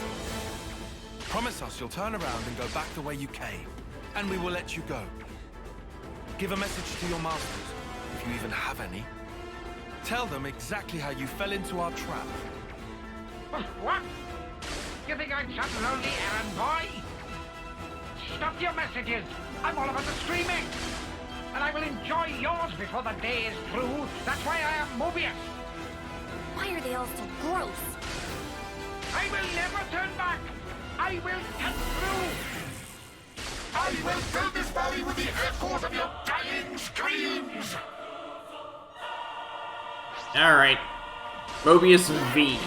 Promise us you'll turn around and go back the way you came, and we will let you go. Give a message to your masters, if you even have any. Tell them exactly how you fell into our trap. What? You think I'm some lonely errand boy? Stop your messages! I'm all about the screaming! And I will enjoy yours before the day is through. That's why I am Mobius! Why are they all so gross? I will never turn back! I will cut through! I will fill this valley with the echoes of your dying screams! Alright. Mobius V.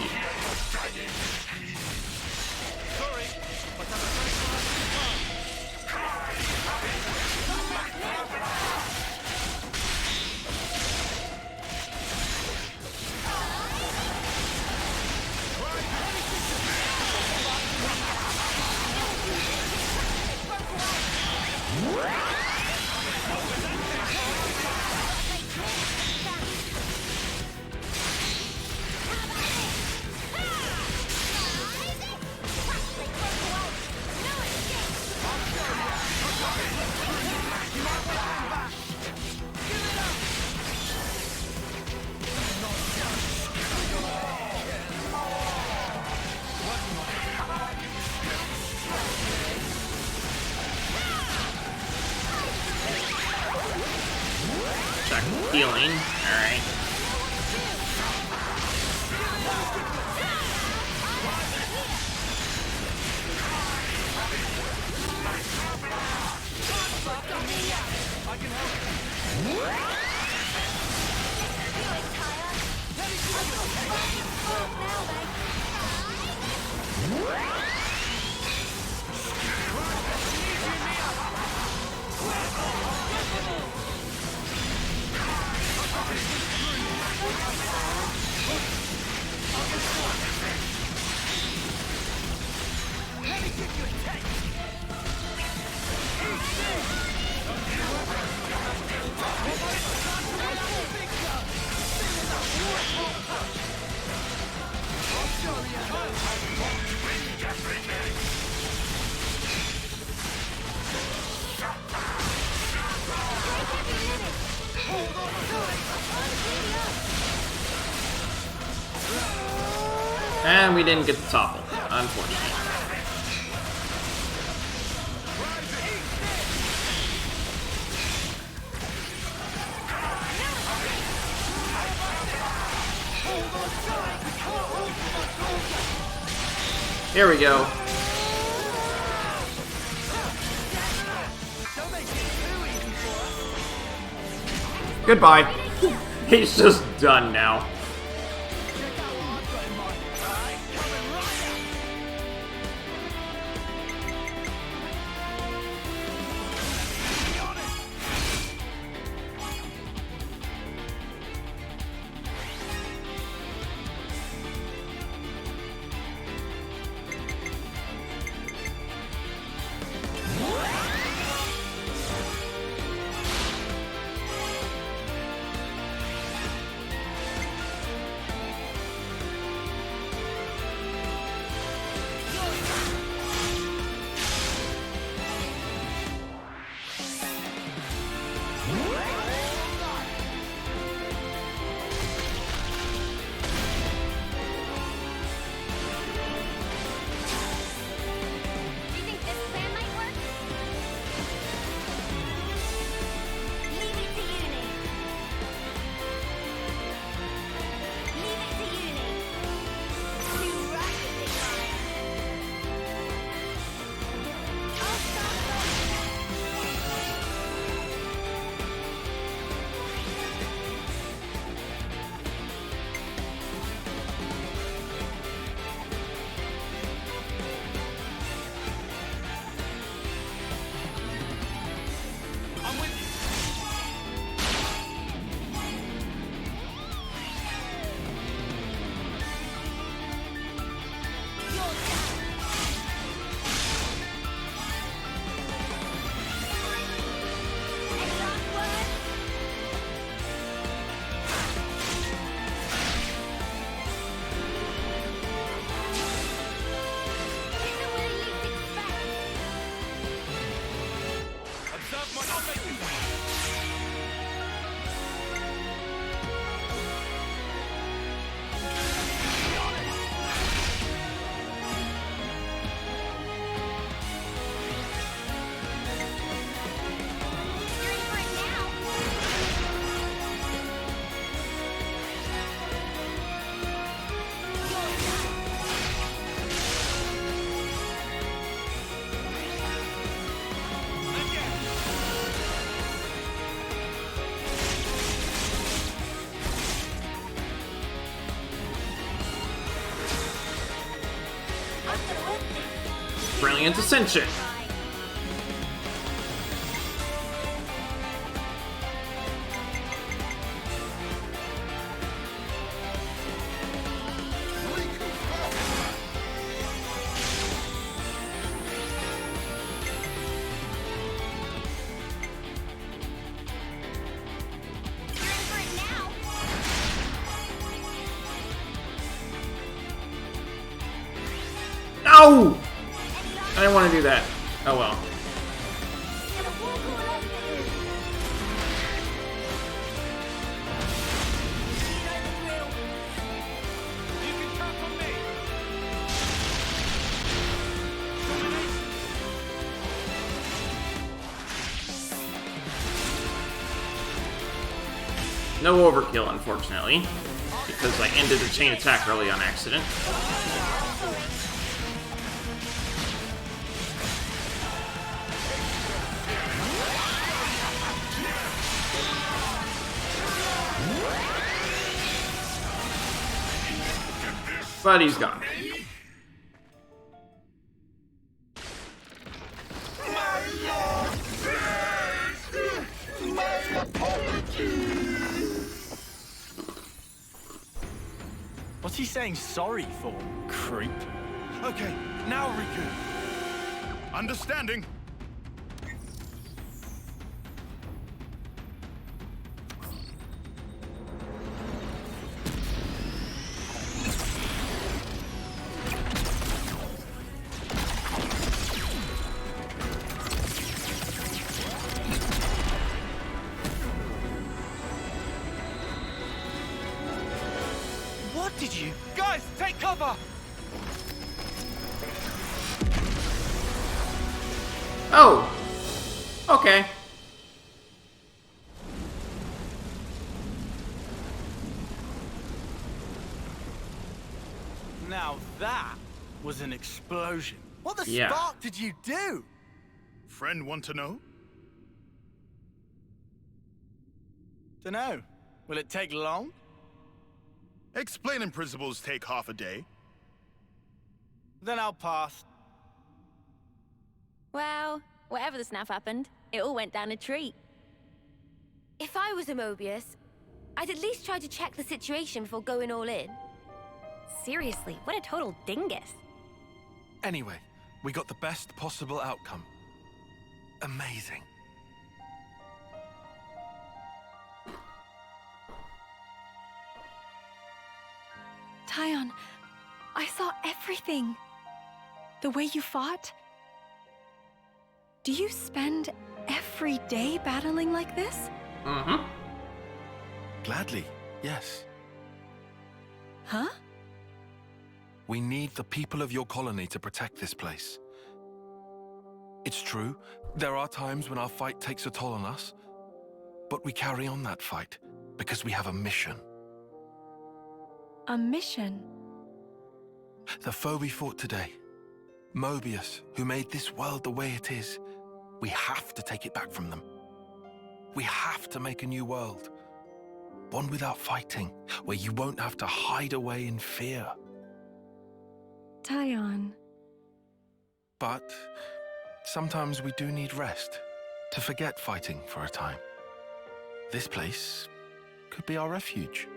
Healing. Alright. And we didn't get the topple, unfortunately. Here we go. Goodbye. He's just done now. Brilliant Ascension. No! I didn't want to do that. Oh well. No overkill, unfortunately, because I ended the chain attack early on accident. But he's gone. What's he saying sorry for, creep? Okay, now Riku. Understanding. What did you... Guys, take cover! Oh! Okay. Now that was an explosion. What the Yeah. spark did you do? Friend want to know? Dunno. Will it take long? Explaining principles take half a day. Then I'll pass. Well, whatever the snap happened, it all went down a treat. If I was a Mobius, I'd at least try to check the situation before going all in. Seriously, what a total dingus. Anyway, we got the best possible outcome. Amazing. Tyon, I saw everything. The way you fought. Do you spend every day battling like this? Mm-hmm. Gladly, yes. Huh? We need the people of your colony to protect this place. It's true, there are times when our fight takes a toll on us, but we carry on that fight because we have a mission. A mission? The foe we fought today, Mobius, who made this world the way it is, we have to take it back from them. We have to make a new world. One without fighting, where you won't have to hide away in fear. Tyon. But sometimes we do need rest, to forget fighting for a time. This place could be our refuge.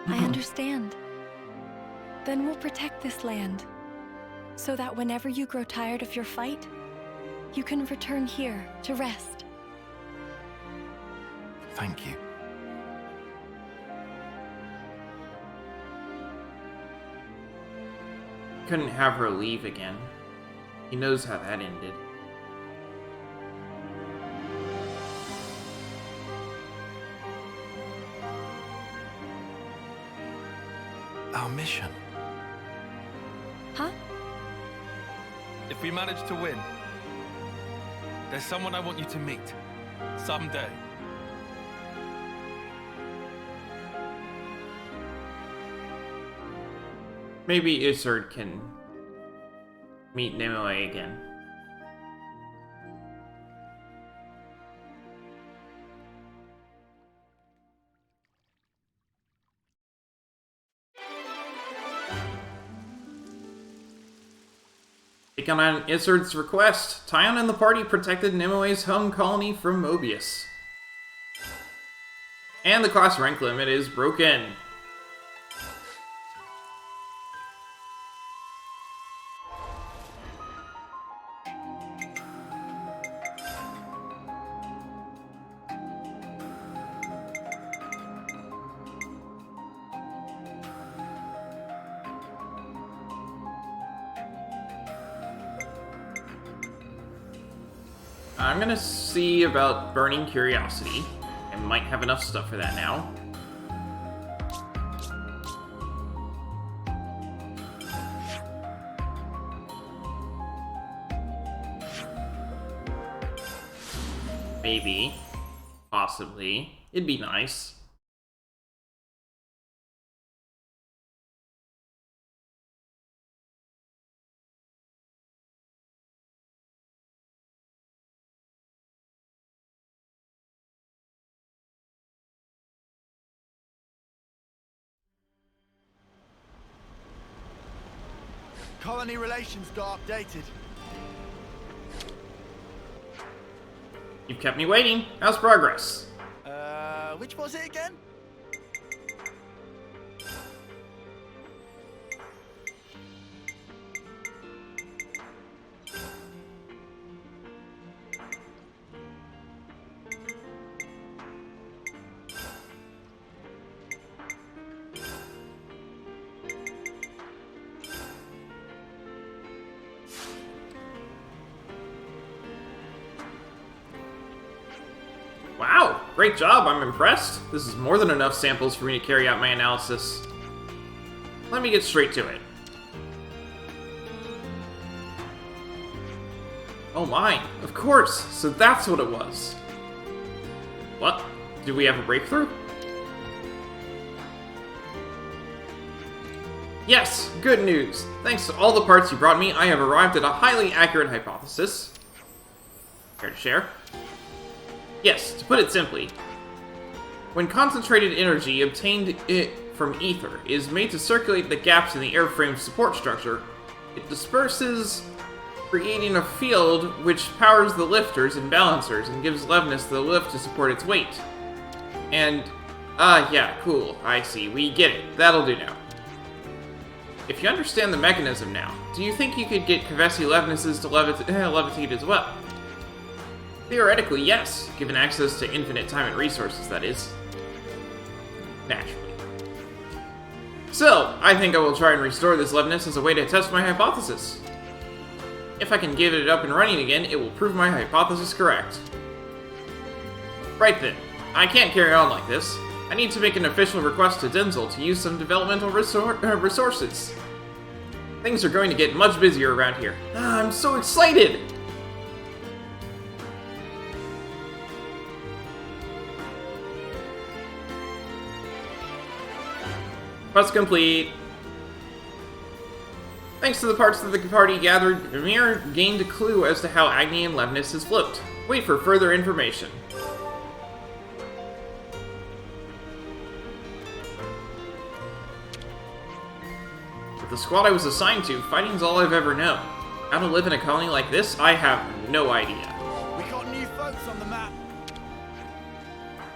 I understand. Then we'll protect this land, so that whenever you grow tired of your fight, you can return here to rest. Thank you. Couldn't have her leave again. He knows how that ended. Our mission. Huh? If we manage to win, there's someone I want you to meet. Someday. Maybe Isard can meet Nimue again. Taking on Isard's request, Tyon and the party protected Nimue's home colony from Mobius. And the class rank limit is broken. I'm gonna see about burning curiosity. I might have enough stuff for that now. Maybe. Possibly. It'd be nice. Colony relations got updated. You've kept me waiting. How's progress? Which was it again? Wow, great job, I'm impressed. This is more than enough samples for me to carry out my analysis. Let me get straight to it. Oh my, of course, so that's what it was. What? Do we have a breakthrough? Yes, good news. Thanks to all the parts you brought me, I have arrived at a highly accurate hypothesis. Care to share? Yes, to put it simply, when concentrated energy obtained from ether is made to circulate the gaps in the airframe's support structure, it disperses, creating a field which powers the lifters and balancers and gives levelness to the lift to support its weight. And, yeah, cool, I see, we get it, that'll do now. If you understand the mechanism now, do you think you could get Kavesi levelnesses to levitate as well? Theoretically, yes, given access to infinite time and resources, that is. Naturally. So, I think I will try and restore this levelness as a way to test my hypothesis. If I can get it up and running again, it will prove my hypothesis correct. Right then, I can't carry on like this. I need to make an official request to Denzel to use some developmental resources. Things are going to get much busier around here. I'm so excited! Quest complete. Thanks to the parts that the party gathered, Vermeer gained a clue as to how Agni and Levnis is flipped. Wait for further information. With the squad I was assigned to, fighting's all I've ever known. How to live in a colony like this, I have no idea. We got new folks on the map.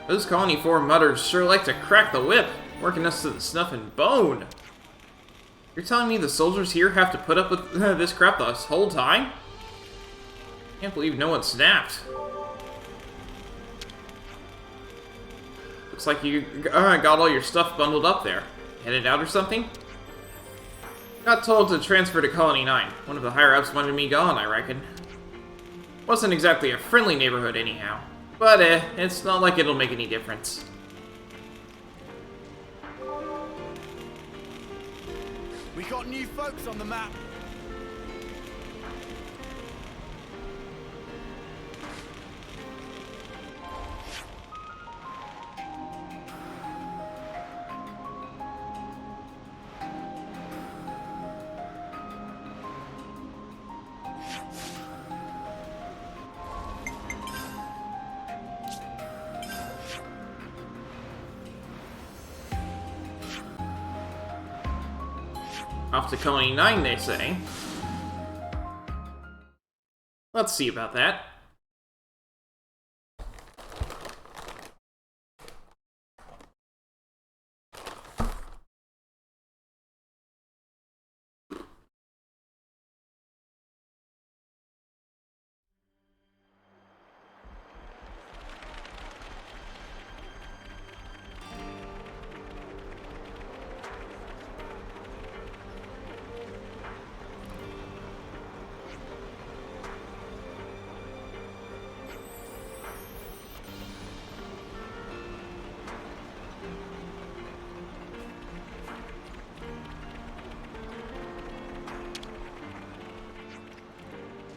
Those Colony 4 mutters sure like to crack the whip, working us to the snuff and bone. You're telling me the soldiers here have to put up with this crap this whole time? Can't believe no one snapped. Looks like you got all your stuff bundled up there. Headed out or something? Got told to transfer to Colony 9. One of the higher-ups wanted me gone, I reckon. Wasn't exactly a friendly neighborhood anyhow. But it's not like it'll make any difference. We got new folks on the map. Off to Colony 9, they say. Let's see about that.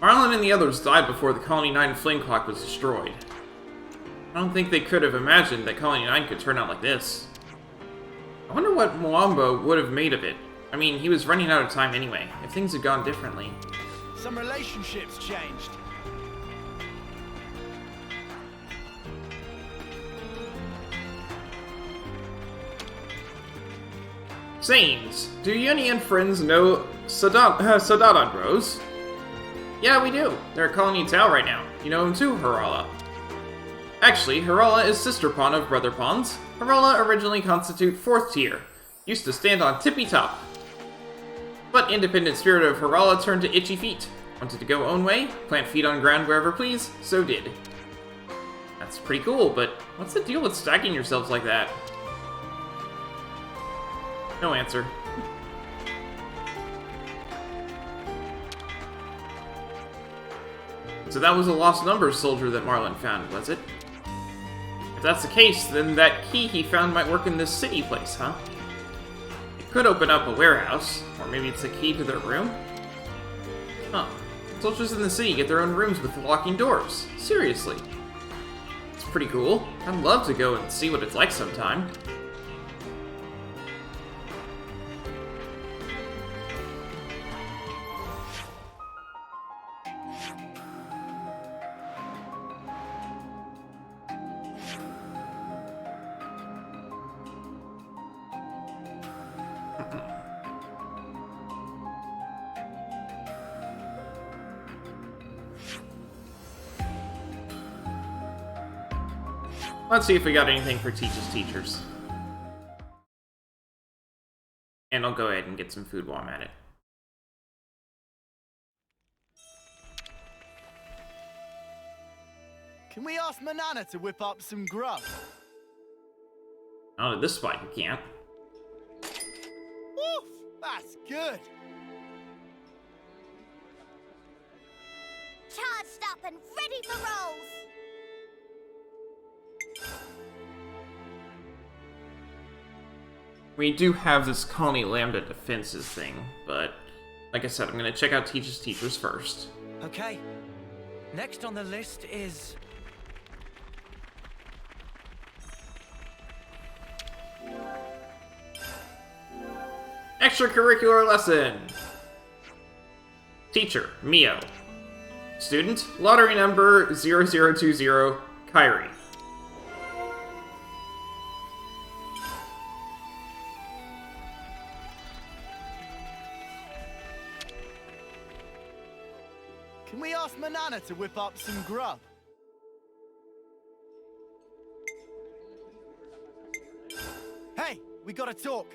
Marlon and the others died before the Colony 9 flame clock was destroyed. I don't think they could have imagined that Colony 9 could turn out like this. I wonder what Mwamba would have made of it. I mean, he was running out of time anyway, if things had gone differently. Some relationships changed. Sanes, do Yuni and friends know Sadadon Bros? Yeah, we do. They're at Colony Tau right now. You know him too, Harala. Actually, Harala is sister pawn of brother pawns. Harala originally constitute 4th tier. Used to stand on tippy top. But independent spirit of Harala turned to itchy feet. Wanted to go own way, plant feet on ground wherever please, so did. That's pretty cool, but what's the deal with stacking yourselves like that? No answer. So that was a lost numbers soldier that Marlin found, was it? If that's the case, then that key he found might work in this city place, huh? It could open up a warehouse, or maybe it's a key to their room? Huh. Soldiers in the city get their own rooms with locking doors. Seriously. It's pretty cool. I'd love to go and see what it's like sometime. Let's see if we got anything for Teach's Teachers. And I'll go ahead and get some food while I'm at it. Can we ask Manana to whip up some grub? Not at this spot, you can't. Woof! That's good! Charged up and ready for rolls! We do have this Colony Lambda defenses thing, but like I said, I'm gonna check out Teach's Teachers first. Okay. Next on the list is... Extracurricular lesson! Teacher, Mio. Student, lottery number 0020, Kyrie. Can we ask Manana to whip up some grub? Hey, we gotta talk.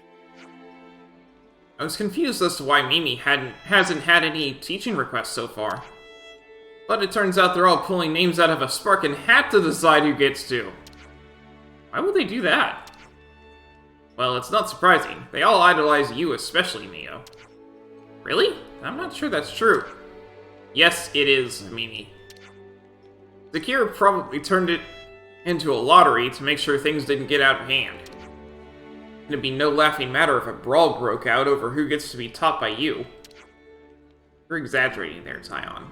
I was confused as to why Mimi hasn't had any teaching requests so far. But it turns out they're all pulling names out of a sparking hat to decide who gets to. Why would they do that? Well, it's not surprising. They all idolize you, especially Mio. Really? I'm not sure that's true. Yes, it is, Mimi. Zakir probably turned it into a lottery to make sure things didn't get out of hand. It'd be no laughing matter if a brawl broke out over who gets to be taught by you. You're exaggerating there, Tyon.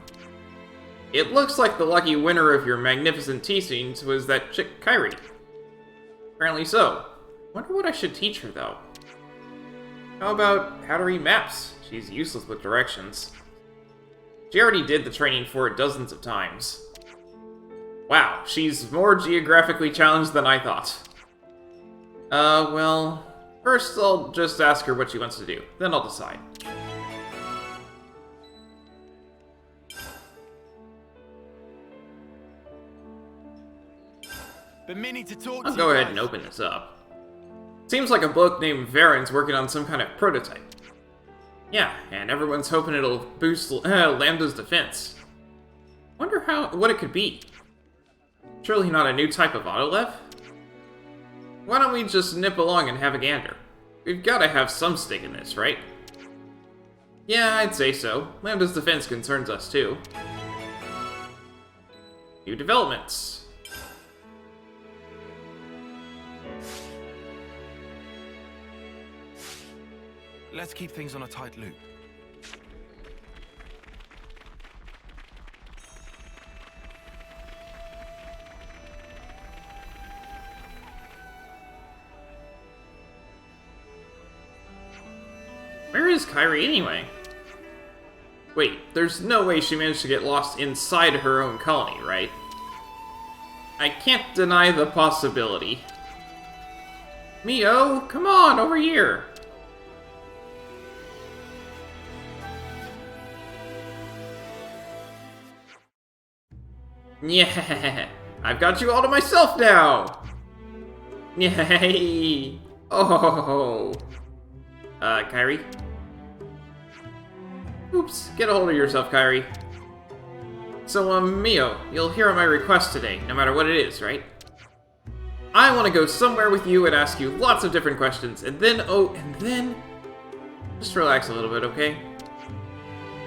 It looks like the lucky winner of your magnificent teachings was that chick Kyrie. Apparently so. Wonder what I should teach her, though. How about how to read maps? She's useless with directions. She already did the training for it dozens of times. Wow, she's more geographically challenged than I thought. Well, first I'll just ask her what she wants to do, then I'll decide. Been meaning to talk I'll to go you ahead guys. and open this up. Seems like a bloke named Varen's working on some kind of prototype. Yeah, and everyone's hoping it'll boost Lambda's defense. Wonder what it could be. Surely not a new type of Autolev? Why don't we just nip along and have a gander? We've gotta have some stake in this, right? Yeah, I'd say so. Lambda's defense concerns us too. New developments. Let's keep things on a tight loop. is Kyrie anyway? Wait, there's no way she managed to get lost inside her own colony, right? I can't deny the possibility. Mio, come on, over here! Yeah, I've got you all to myself now! Yay! Oh! Kyrie? Oops, get a hold of yourself, Kyrie. So, Mio, you'll hear my request today, no matter what it is, right? I want to go somewhere with you and ask you lots of different questions, and then... Just relax a little bit, okay?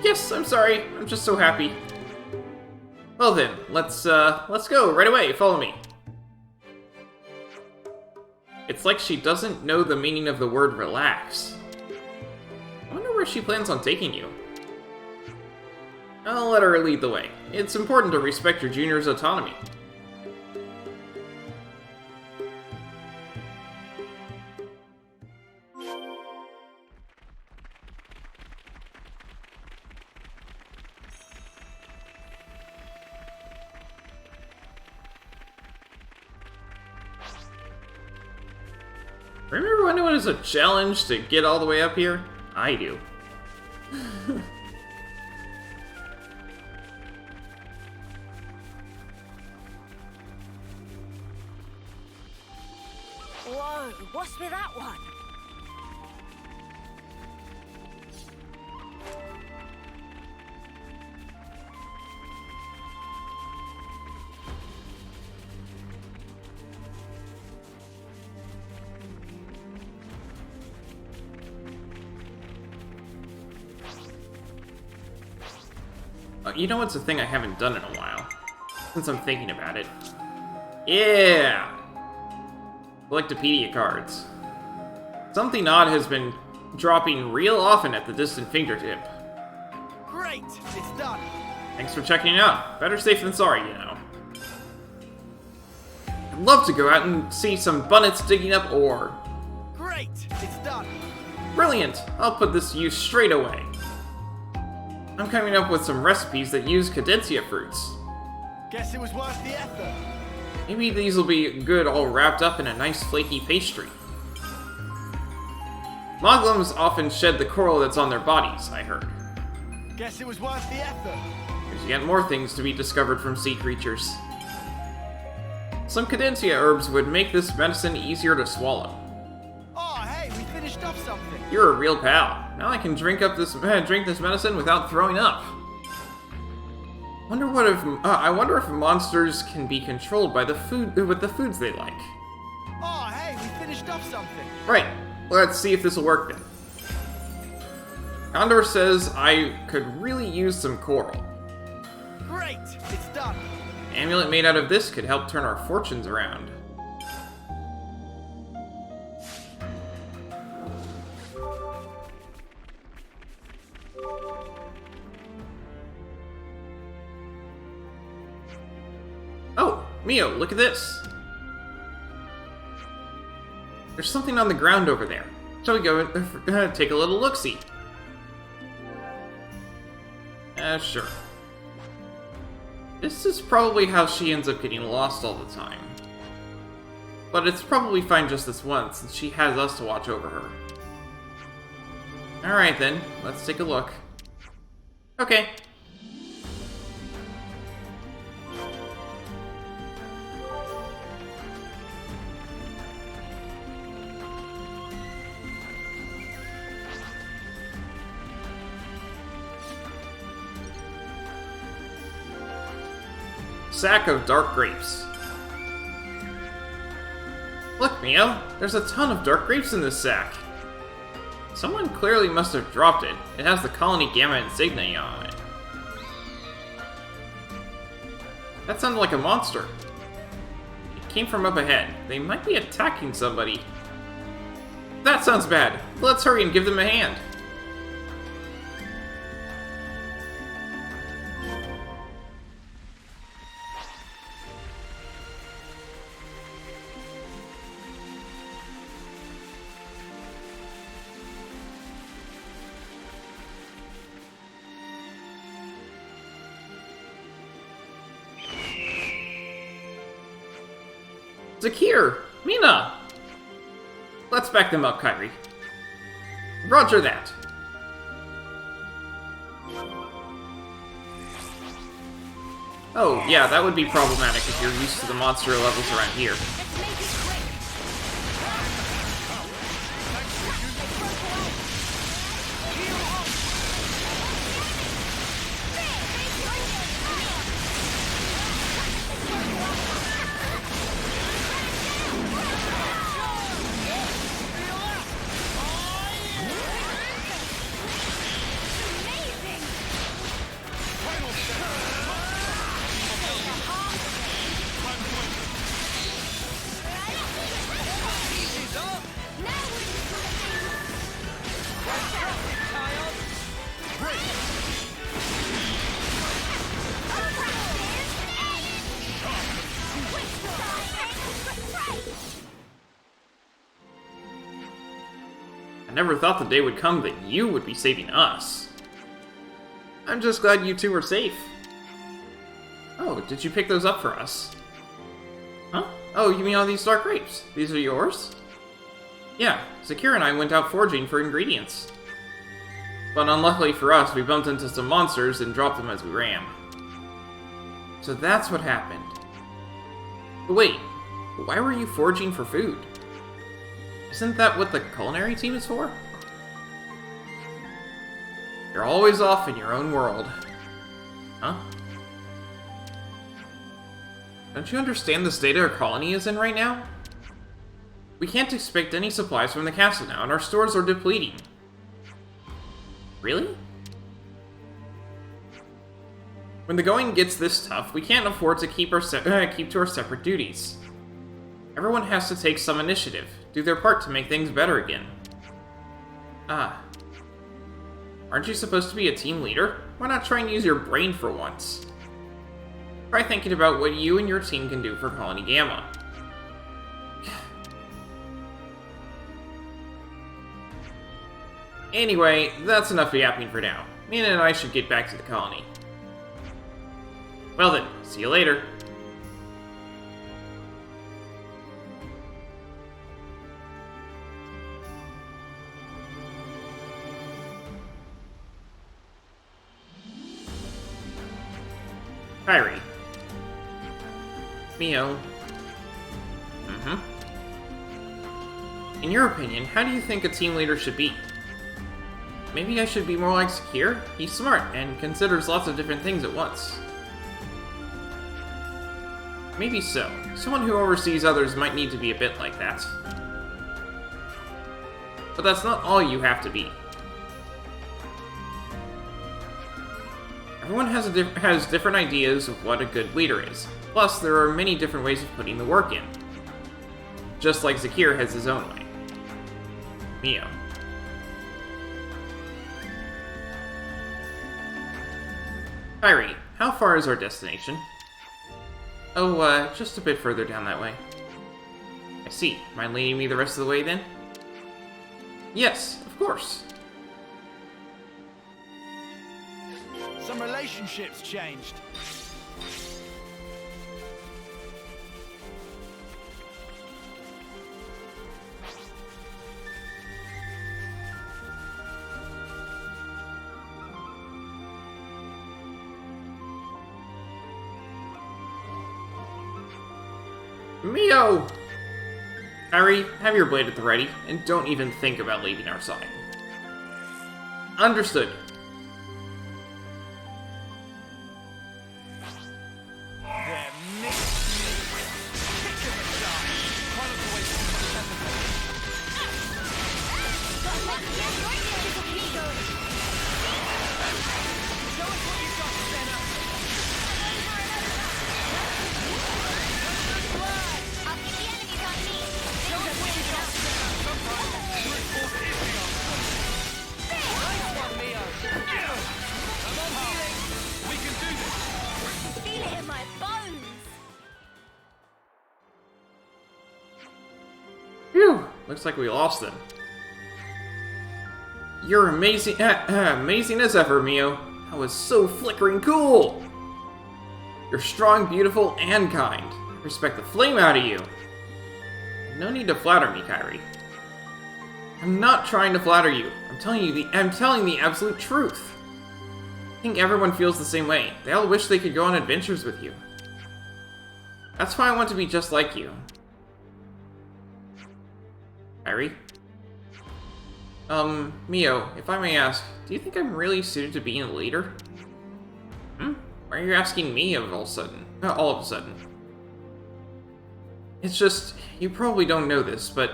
Yes, I'm sorry, I'm just so happy. Well then, let's go, right away, follow me. It's like she doesn't know the meaning of the word relax. I wonder where she plans on taking you. I'll let her lead the way. It's important to respect your junior's autonomy. Remember when it was a challenge to get all the way up here? I do. Whoa, what's with that one? You know what's a thing I haven't done in a while? Since I'm thinking about it. Yeah! Collectopedia cards. Something odd has been dropping real often at the distant fingertip. Great! It's done! Thanks for checking it out. Better safe than sorry, you know. I'd love to go out and see some bunnets digging up ore. Great! It's done! Brilliant! I'll put this to use straight away. I'm coming up with some recipes that use cadentia fruits. Guess it was worth the effort. Maybe these will be good all wrapped up in a nice flaky pastry. Moglums often shed the coral that's on their bodies, I heard. Guess it was worth the effort. There's yet more things to be discovered from sea creatures. Some cadentia herbs would make this medicine easier to swallow. Oh, hey, we finished off something. You're a real pal. Now I can drink this medicine without throwing up. I wonder if monsters can be controlled by the food with the foods they like. Oh, hey, we finished off something. Right. Let's see if this will work then. Condor says I could really use some coral. Great, it's done. An amulet made out of this could help turn our fortunes around. Oh, Mio, look at this. There's something on the ground over there. Shall we go take a little look-see? Sure. This is probably how she ends up getting lost all the time. But it's probably fine just this once, since she has us to watch over her. Alright then, let's take a look. Okay. Sack of dark grapes. Look, Mio, there's a ton of dark grapes in this sack. Someone clearly must have dropped it. It has the colony gamma insignia on it. That sounded like a monster. It came from up ahead. They might be attacking somebody. That sounds bad. Let's hurry and give them a hand. Zakir! Mina! Let's back them up, Kyrie. Roger that. Oh, yeah, that would be problematic if you're used to the monster levels around here. I never thought the day would come that you would be saving us. I'm just glad you two are safe. Oh, did you pick those up for us? Huh? Oh, you mean all these dark grapes? These are yours? Yeah, Zakir and I went out foraging for ingredients. But unluckily for us, we bumped into some monsters and dropped them as we ran. So that's what happened. But wait, why were you foraging for food? Isn't that what the culinary team is for? You're always off in your own world. Huh? Don't you understand the state our colony is in right now? We can't expect any supplies from the castle now, and our stores are depleting. Really? When the going gets this tough, we can't afford to keep to our separate duties. Everyone has to take some initiative, do their part to make things better again. Ah. Aren't you supposed to be a team leader? Why not try and use your brain for once? Try thinking about what you and your team can do for Colony Gamma. Anyway, that's enough yapping for now. Mina and I should get back to the colony. Well then, see you later. Kyrie. Mio. In your opinion, how do you think a team leader should be? Maybe I should be more like Zakir? He's smart and considers lots of different things at once. Maybe so. Someone who oversees others might need to be a bit like that. But that's not all you have to be. Everyone has different ideas of what a good leader is. Plus, there are many different ways of putting the work in. Just like Zakir has his own way. Mio. Kyrie, how far is our destination? Oh, just a bit further down that way. I see. Mind leading me the rest of the way, then? Yes, of course. Some relationships changed. Mio! Harry, have your blade at the ready, and don't even think about leaving our side. Understood. Phew! Looks like we lost them. You're amazing, amazing as ever, Mio. That was so flickering cool! You're strong, beautiful, and kind. I respect the flame out of you. No need to flatter me, Kairi. I'm not trying to flatter you. I'm telling the absolute truth. I think everyone feels the same way. They all wish they could go on adventures with you. That's why I want to be just like you. Kairi? Mio, if I may ask, do you think I'm really suited to being a leader? Why are you asking me all of a sudden? It's just, you probably don't know this, but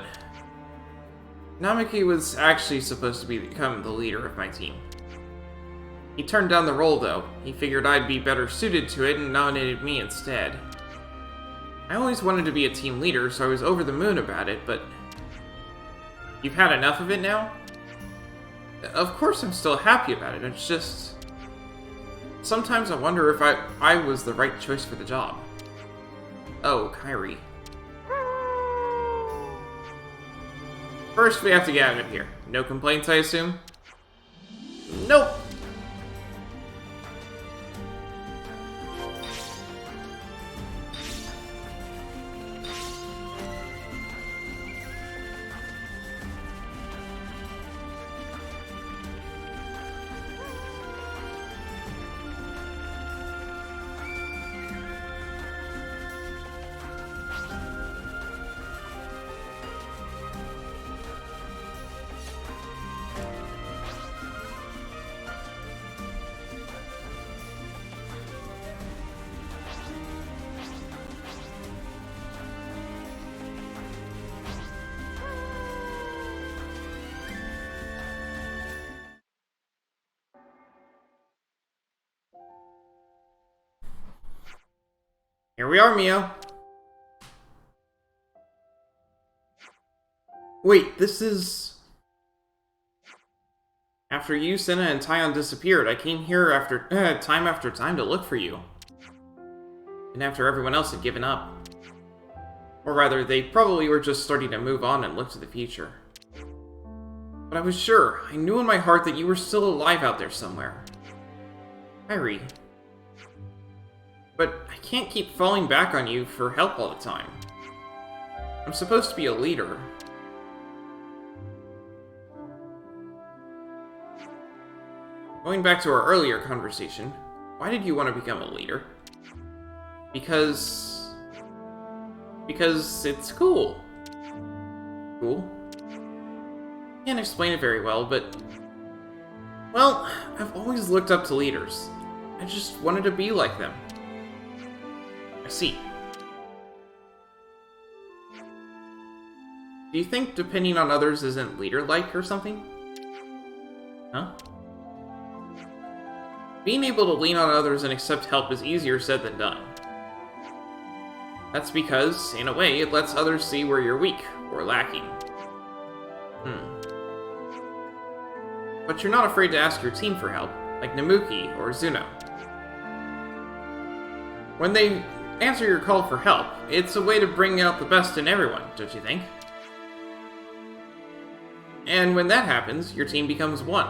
Namiki was actually supposed to become the leader of my team. He turned down the role, though. He figured I'd be better suited to it and nominated me instead. I always wanted to be a team leader, so I was over the moon about it, but... You've had enough of it now? Of course I'm still happy about it, it's just... Sometimes I wonder if I was the right choice for the job. Oh, Kairi. First, we have to get out of here. No complaints, I assume? Nope! Here we are, Mio. Wait, this is... After you, Senna, and Taion disappeared, I came here time after time to look for you. And after everyone else had given up. Or rather, they probably were just starting to move on and look to the future. But I was sure, I knew in my heart that you were still alive out there somewhere. Kairi. But I can't keep falling back on you for help all the time. I'm supposed to be a leader. Going back to our earlier conversation, why did you want to become a leader? Because it's cool. Cool? Can't explain it very well, but... Well, I've always looked up to leaders. I just wanted to be like them. I see. Do you think depending on others isn't leader-like or something? Huh? Being able to lean on others and accept help is easier said than done. That's because, in a way, it lets others see where you're weak or lacking. But you're not afraid to ask your team for help, like Namuki or Zuno. When they answer your call for help, it's a way to bring out the best in everyone, don't you think? And when that happens, your team becomes one.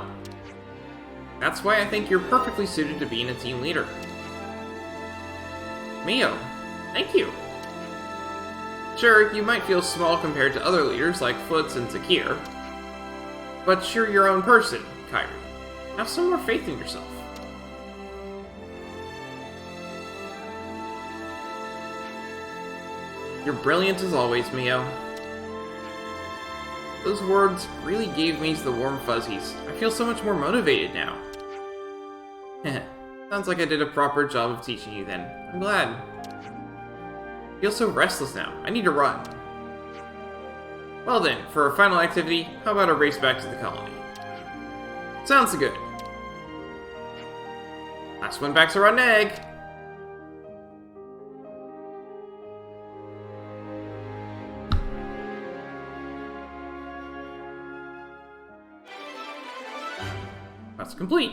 That's why I think you're perfectly suited to being a team leader. Mio, thank you. Sure, you might feel small compared to other leaders like Foots and Zakir, but you're your own person, Kairi. Have some more faith in yourself. You're brilliant as always, Mio. Those words really gave me the warm fuzzies. I feel so much more motivated now. Sounds like I did a proper job of teaching you then. I'm glad. I feel so restless now. I need to run. Well then, for our final activity, how about a race back to the colony? Sounds good. Last one back to Rotten Egg. That's complete.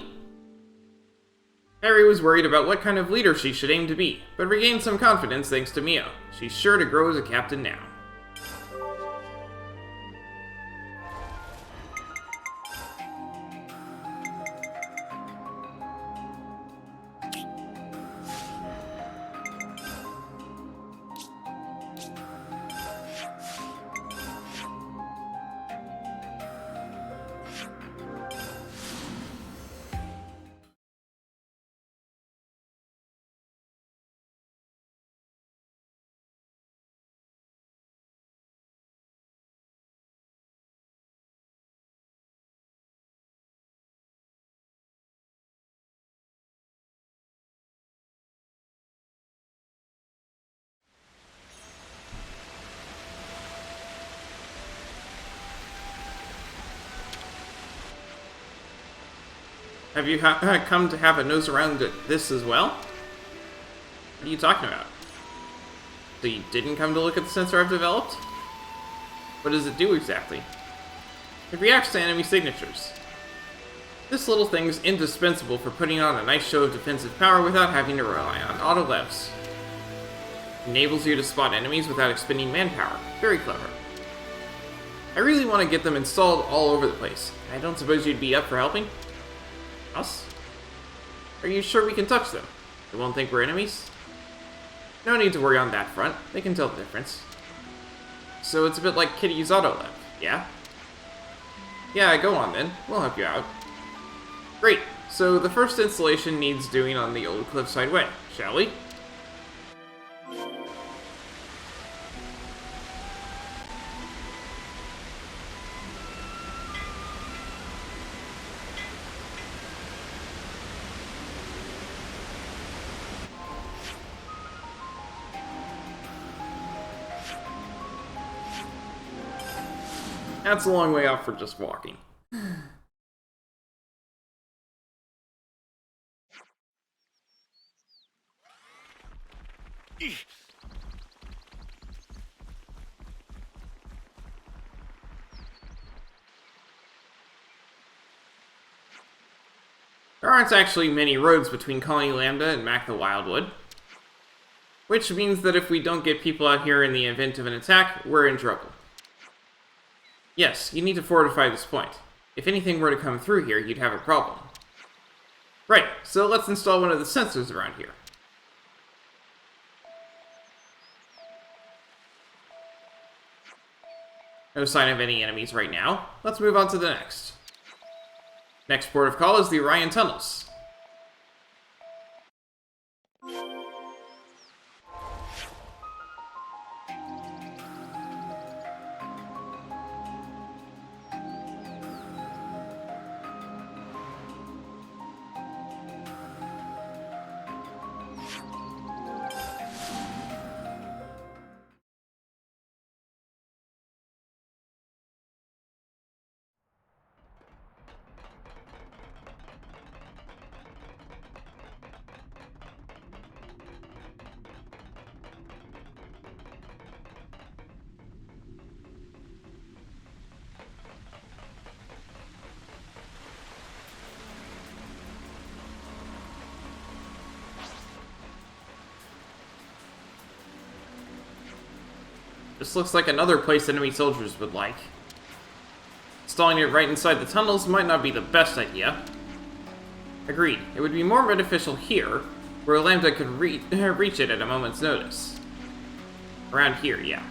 Harry was worried about what kind of leader she should aim to be, but regained some confidence thanks to Mio. She's sure to grow as a captain now. Have you come to have a nose around at this as well? What are you talking about? So you didn't come to look at the sensor I've developed? What does it do exactly? It reacts to enemy signatures. This little thing is indispensable for putting on a nice show of defensive power without having to rely on auto-levs. Enables you to spot enemies without expending manpower. Very clever. I really want to get them installed all over the place. I don't suppose you'd be up for helping? Us? Are you sure we can touch them? They won't think we're enemies? No need to worry on that front. They can tell the difference. So it's a bit like Kitty's auto-lev, yeah? Yeah, go on then. We'll help you out. Great. So the first installation needs doing on the old cliffside way, shall we? That's a long way off for just walking. There aren't actually many roads between Colony Lambda and Mac the Wildwood. Which means that if we don't get people out here in the event of an attack, we're in trouble. Yes, you need to fortify this point. If anything were to come through here, you'd have a problem. Right, so let's install one of the sensors around here. No sign of any enemies right now. Let's move on to the next. Next port of call is the Orion Tunnels. This looks like another place enemy soldiers would like. Installing it right inside the tunnels might not be the best idea. Agreed. It would be more beneficial here, where Lambda could reach it at a moment's notice. Around here, yeah.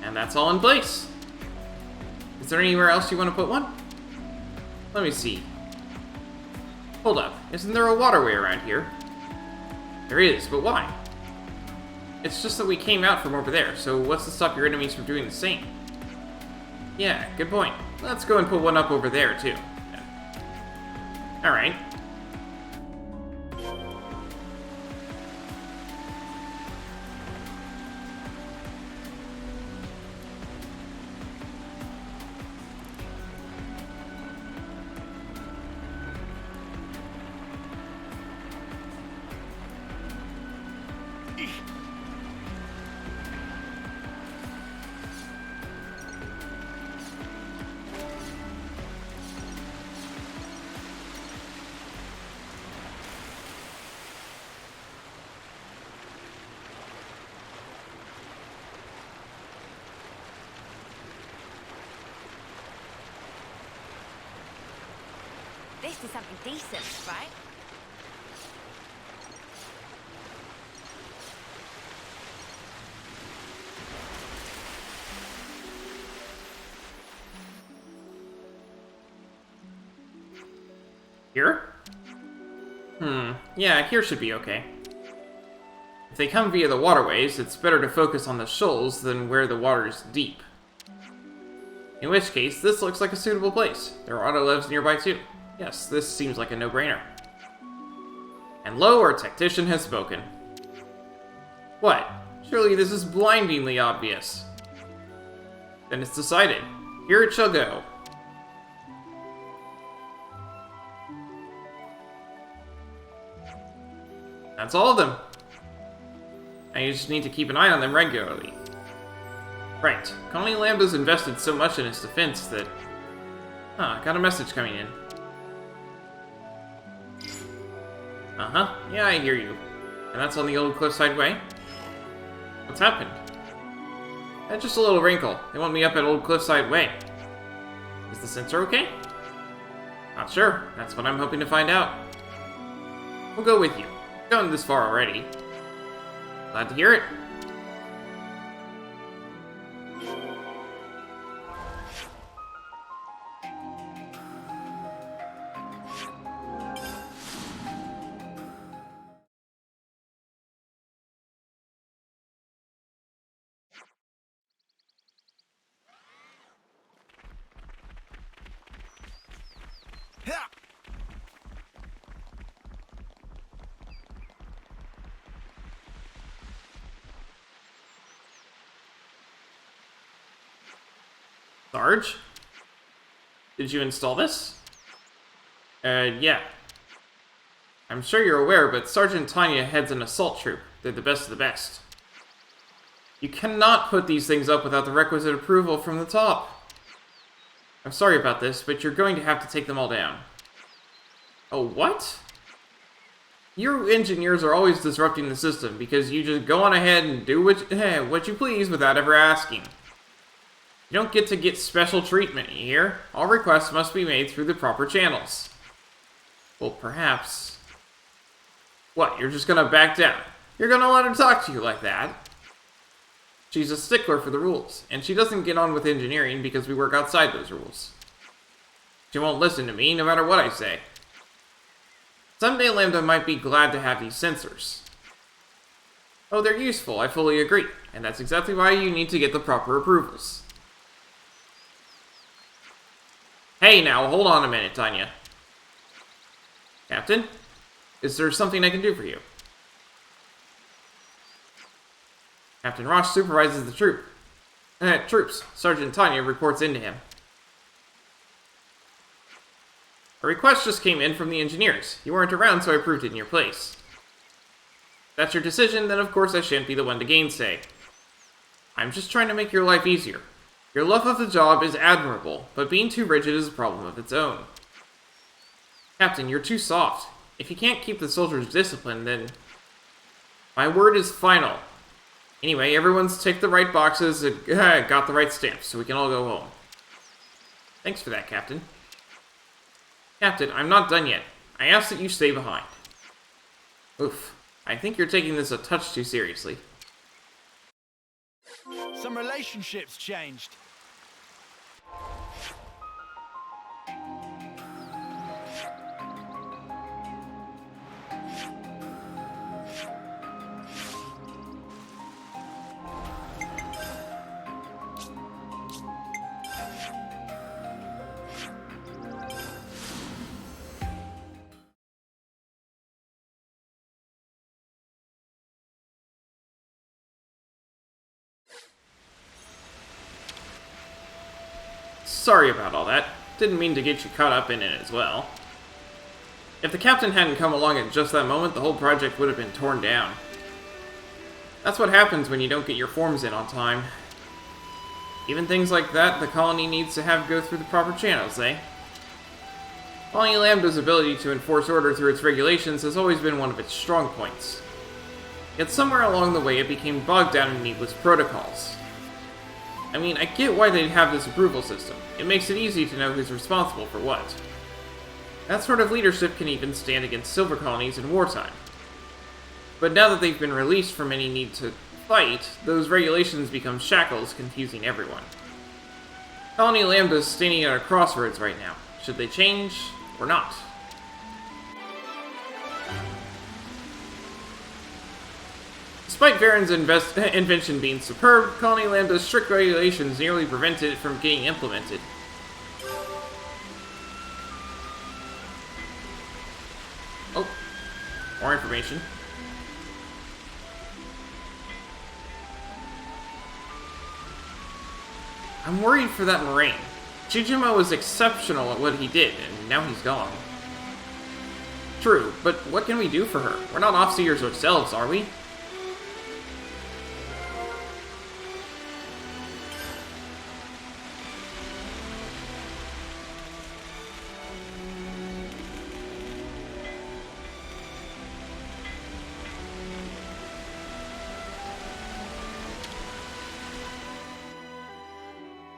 And that's all in place. Is there anywhere else you want to put one? Let me see. Hold up, isn't there a waterway around here? There is, but why? It's just that we came out from over there, so what's to stop your enemies from doing the same? Yeah, good point. Let's go and put one up over there, too. Alright. This is something decent, right? Here? Yeah, here should be okay. If they come via the waterways, it's better to focus on the shoals than where the water is deep. In which case, this looks like a suitable place. There are auto-levs nearby too. Yes, this seems like a no-brainer. And lo, our tactician has spoken. What? Surely this is blindingly obvious. Then it's decided. Here it shall go. That's all of them. I just need to keep an eye on them regularly. Right. Colony Lambda's invested so much in its defense that... got a message coming in. Uh-huh. Yeah, I hear you. And that's on the old Cliffside Way? What's happened? Just a little wrinkle. They want me up at Old Cliffside Way. Is the sensor okay? Not sure. That's what I'm hoping to find out. We'll go with you. Going this far already. Glad to hear it. Sarge? Did you install this? Yeah. I'm sure you're aware, but Sergeant Tanya heads an assault troop. They're the best of the best. You cannot put these things up without the requisite approval from the top. I'm sorry about this, but you're going to have to take them all down. Oh, what? You engineers are always disrupting the system because you just go on ahead and do what you please without ever asking. You don't get to get special treatment, you hear? All requests must be made through the proper channels. Well, perhaps... What, you're just gonna back down? You're gonna let her talk to you like that? She's a stickler for the rules, and she doesn't get on with engineering because we work outside those rules. She won't listen to me, no matter what I say. Someday Lambda might be glad to have these sensors. Oh, they're useful, I fully agree, and that's exactly why you need to get the proper approvals. Hey now, hold on a minute, Tanya. Captain? Is there something I can do for you? Captain Roche supervises the troops. Sergeant Tanya reports into him. A request just came in from the engineers. You weren't around, so I approved it in your place. If that's your decision, then of course I shan't be the one to gainsay. I'm just trying to make your life easier. Your love of the job is admirable, but being too rigid is a problem of its own. Captain, you're too soft. If you can't keep the soldiers disciplined, then... My word is final. Anyway, everyone's ticked the right boxes and got the right stamps, so we can all go home. Thanks for that, Captain. Captain, I'm not done yet. I ask that you stay behind. Oof. I think you're taking this a touch too seriously. Some relationships changed. Sorry about all that. Didn't mean to get you caught up in it as well. If the captain hadn't come along at just that moment, the whole project would have been torn down. That's what happens when you don't get your forms in on time. Even things like that, the colony needs to have go through the proper channels, eh? Colony Lambda's ability to enforce order through its regulations has always been one of its strong points. Yet somewhere along the way it became bogged down in needless protocols. I mean, I get why they'd have this approval system. It makes it easy to know who's responsible for what. That sort of leadership can even stand against silver colonies in wartime. But now that they've been released from any need to fight, those regulations become shackles, confusing everyone. Colony Lambda's standing at a crossroads right now. Should they change, or not? Despite Varen's invention being superb, Colony Lambda's strict regulations nearly prevented it from getting implemented. Oh, more information. I'm worried for that Moraine. Shijima was exceptional at what he did, and now he's gone. True, but what can we do for her? We're not Offseers ourselves, are we?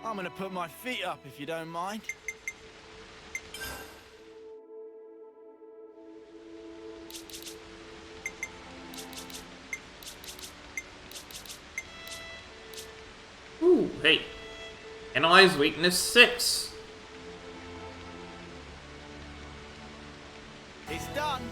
I'm gonna put my feet up if you don't mind. Ooh, hey. Analyze weakness 6. It's done.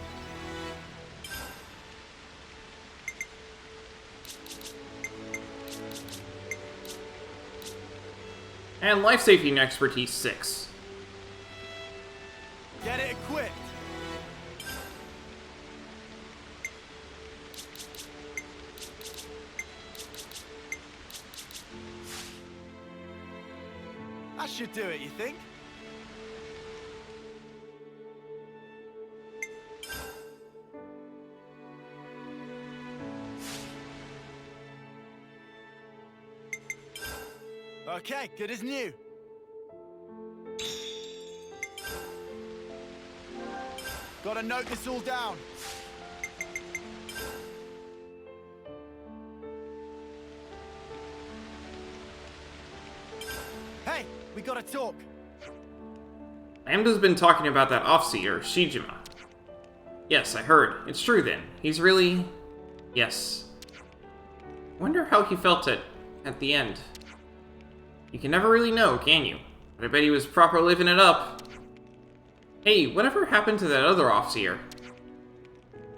And life safety and expertise 6. Get it equipped. That should do it, you think? Okay, good as new. Gotta note this all down. Hey, we gotta talk. Lambda's been talking about that Offseer, Shijima. Yes, I heard. It's true then. He's really... Yes. Wonder how he felt it at the end. You can never really know, can you? But I bet he was proper living it up. Hey, whatever happened to that other Offseer?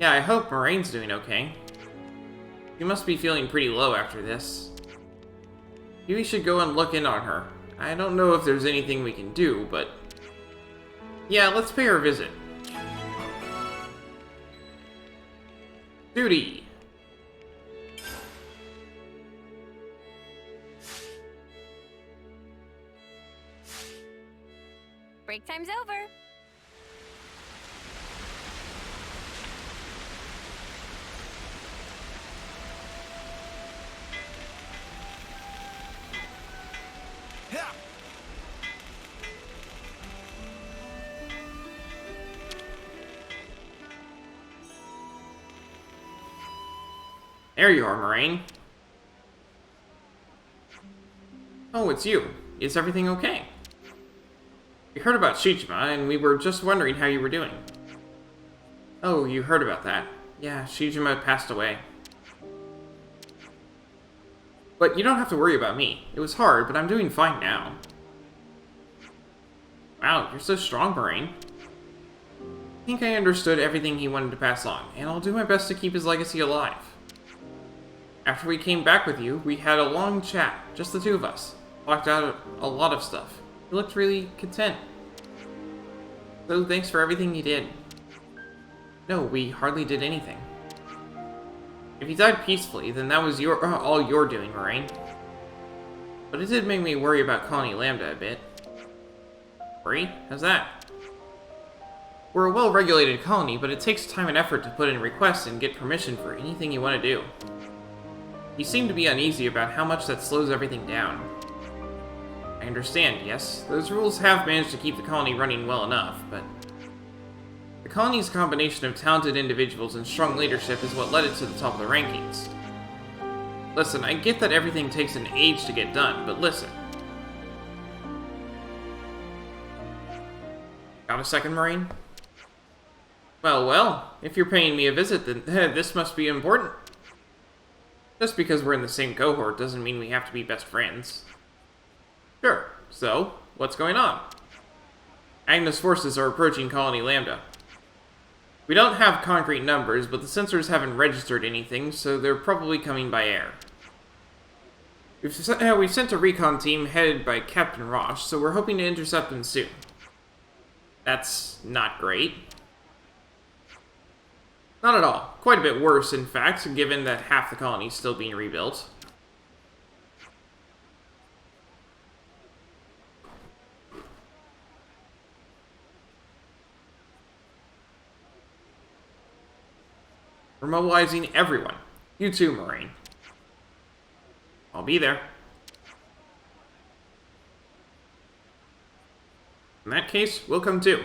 Yeah, I hope Moraine's doing okay. You must be feeling pretty low after this. Maybe we should go and look in on her. I don't know if there's anything we can do, but... Yeah, let's pay her a visit. Duty! Break time's over. There you are, Moraine. Oh, it's you. Is everything okay? We heard about Shijima, and we were just wondering how you were doing. Oh, you heard about that. Yeah, Shijima passed away. But you don't have to worry about me. It was hard, but I'm doing fine now. Wow, you're so strong, Moraine. I think I understood everything he wanted to pass on, and I'll do my best to keep his legacy alive. After we came back with you, we had a long chat, just the two of us. Talked out a lot of stuff. He looked really content. So thanks for everything you did. No, we hardly did anything. If you died peacefully, then that was all you're doing, Moraine. But it did make me worry about Colony Lambda a bit. Worry? How's that? We're a well-regulated colony, but it takes time and effort to put in requests and get permission for anything you want to do. You seem to be uneasy about how much that slows everything down. I understand, yes. Those rules have managed to keep the colony running well enough, but... The colony's combination of talented individuals and strong leadership is what led it to the top of the rankings. Listen, I get that everything takes an age to get done, but listen. Got a second, Moraine? Well, if you're paying me a visit, then this must be important. Just because we're in the same cohort doesn't mean we have to be best friends. Sure, so, what's going on? Agnes forces are approaching Colony Lambda. We don't have concrete numbers, but the sensors haven't registered anything, so they're probably coming by air. We've sent a recon team headed by Captain Roche, so we're hoping to intercept them soon. That's not great. Not at all. Quite a bit worse, in fact, given that half the colony is still being rebuilt. We're mobilizing everyone. You too, Marine. I'll be there. In that case, we'll come too.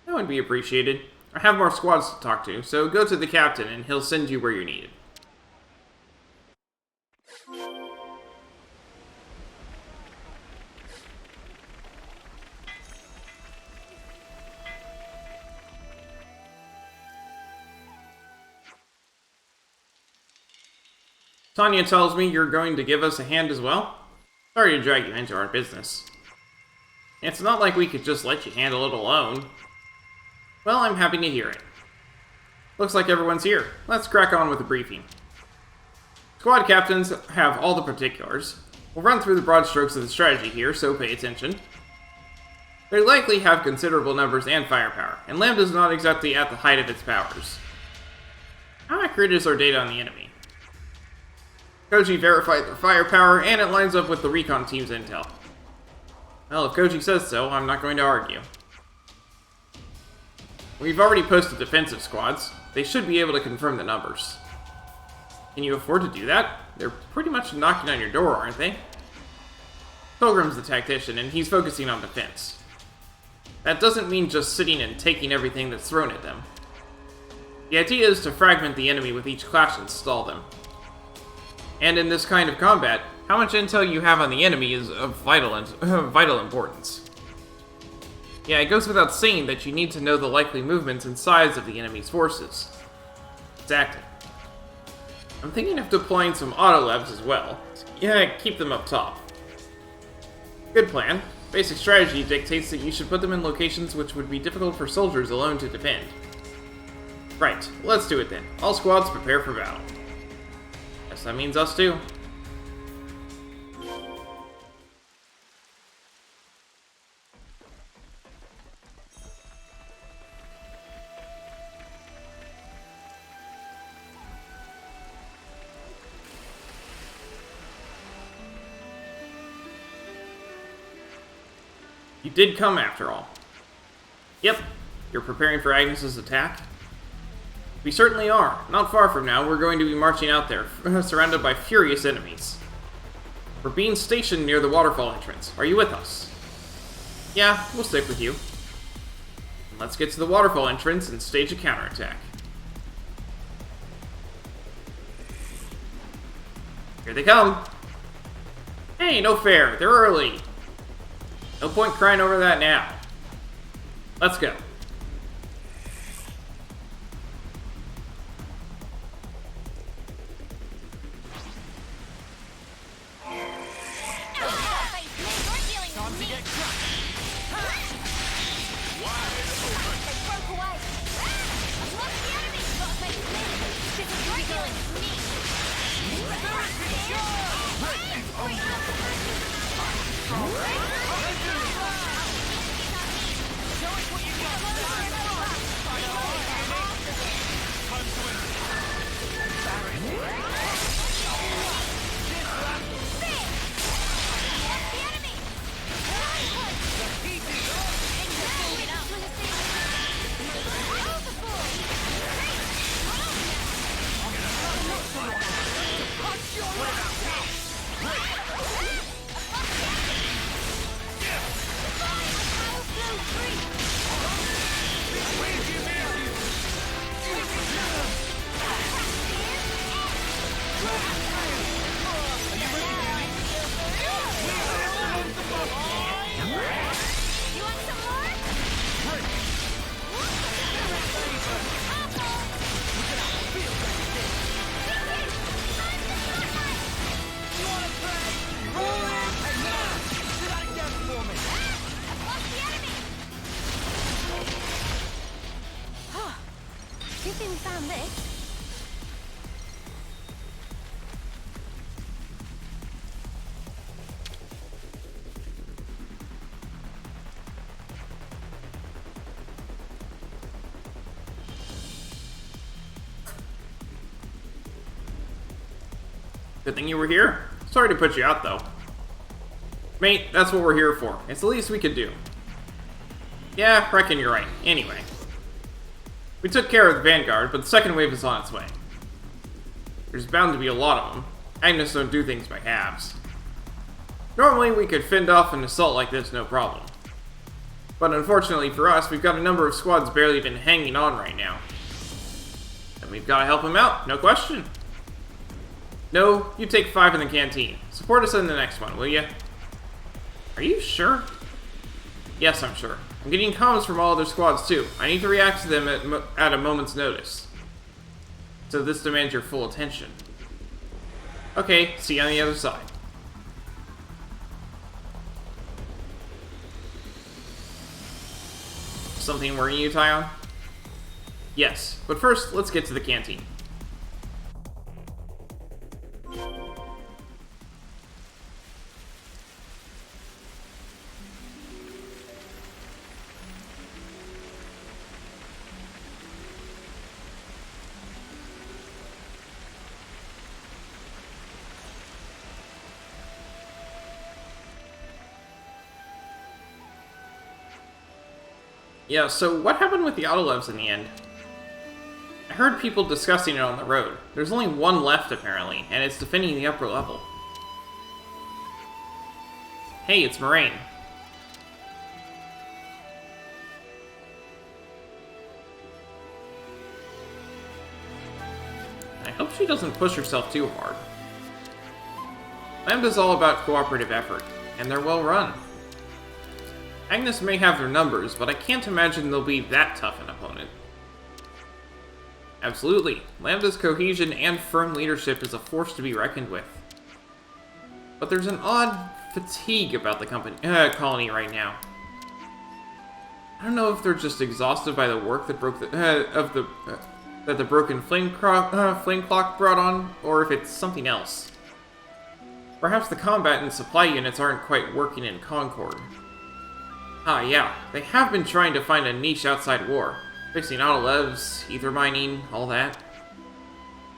That would be appreciated. I have more squads to talk to, so go to the captain and he'll send you where you're needed. Tanya tells me you're going to give us a hand as well? Sorry to drag you into our business. It's not like we could just let you handle it alone. Well, I'm happy to hear it. Looks like everyone's here. Let's crack on with the briefing. Squad captains have all the particulars. We'll run through the broad strokes of the strategy here, so pay attention. They likely have considerable numbers and firepower, and Lambda's not exactly at the height of its powers. How accurate is our data on the enemy? Koji verified their firepower, and it lines up with the recon team's intel. Well, if Koji says so, I'm not going to argue. We've already posted defensive squads. They should be able to confirm the numbers. Can you afford to do that? They're pretty much knocking on your door, aren't they? Pilgrim's the tactician, and he's focusing on defense. That doesn't mean just sitting and taking everything that's thrown at them. The idea is to fragment the enemy with each clash and stall them. And in this kind of combat, how much intel you have on the enemy is of vital importance. Yeah, it goes without saying that you need to know the likely movements and size of the enemy's forces. Exactly. I'm thinking of deploying some auto-labs as well. Yeah, keep them up top. Good plan. Basic strategy dictates that you should put them in locations which would be difficult for soldiers alone to defend. Right, let's do it then. All squads prepare for battle. Guess that means us too. You did come after all. Yep, you're preparing for Agnes's attack? We certainly are. Not far from now, we're going to be marching out there, surrounded by furious enemies. We're being stationed near the waterfall entrance. Are you with us? Yeah, we'll stick with you. Let's get to the waterfall entrance and stage a counterattack. Here they come! Hey, no fair, they're early! No point crying over that now. Let's go. Good thing you were here. Sorry to put you out, though. Mate, that's what we're here for. It's the least we could do. Yeah, reckon you're right. Anyway. We took care of the Vanguard, but the second wave is on its way. There's bound to be a lot of them. Agnes don't do things by halves. Normally, we could fend off an assault like this no problem. But unfortunately for us, we've got a number of squads barely even hanging on right now. And we've got to help them out, no question. No, you take 5 in the canteen. Support us in the next one, will you? Are you sure? Yes, I'm sure. I'm getting comms from all other squads too. I need to react to them at a moment's notice. So this demands your full attention. Okay, see you on the other side. Something worrying you, Tyon? Yes, but first, let's get to the canteen. Yeah, so what happened with the Autolevs in the end? I heard people discussing it on the road. There's only one left, apparently, and it's defending the upper level. Hey, it's Moraine. I hope she doesn't push herself too hard. Lambda's all about cooperative effort, and they're well run. Agnes may have their numbers, but I can't imagine they'll be that tough an opponent. Absolutely, Lambda's cohesion and firm leadership is a force to be reckoned with. But there's an odd fatigue about the colony right now. I don't know if they're just exhausted by the work that that the broken flame clock brought on, or if it's something else. Perhaps the combat and supply units aren't quite working in concord. Ah, yeah, they have been trying to find a niche outside war. Fixing Autolevs, ether mining, all that.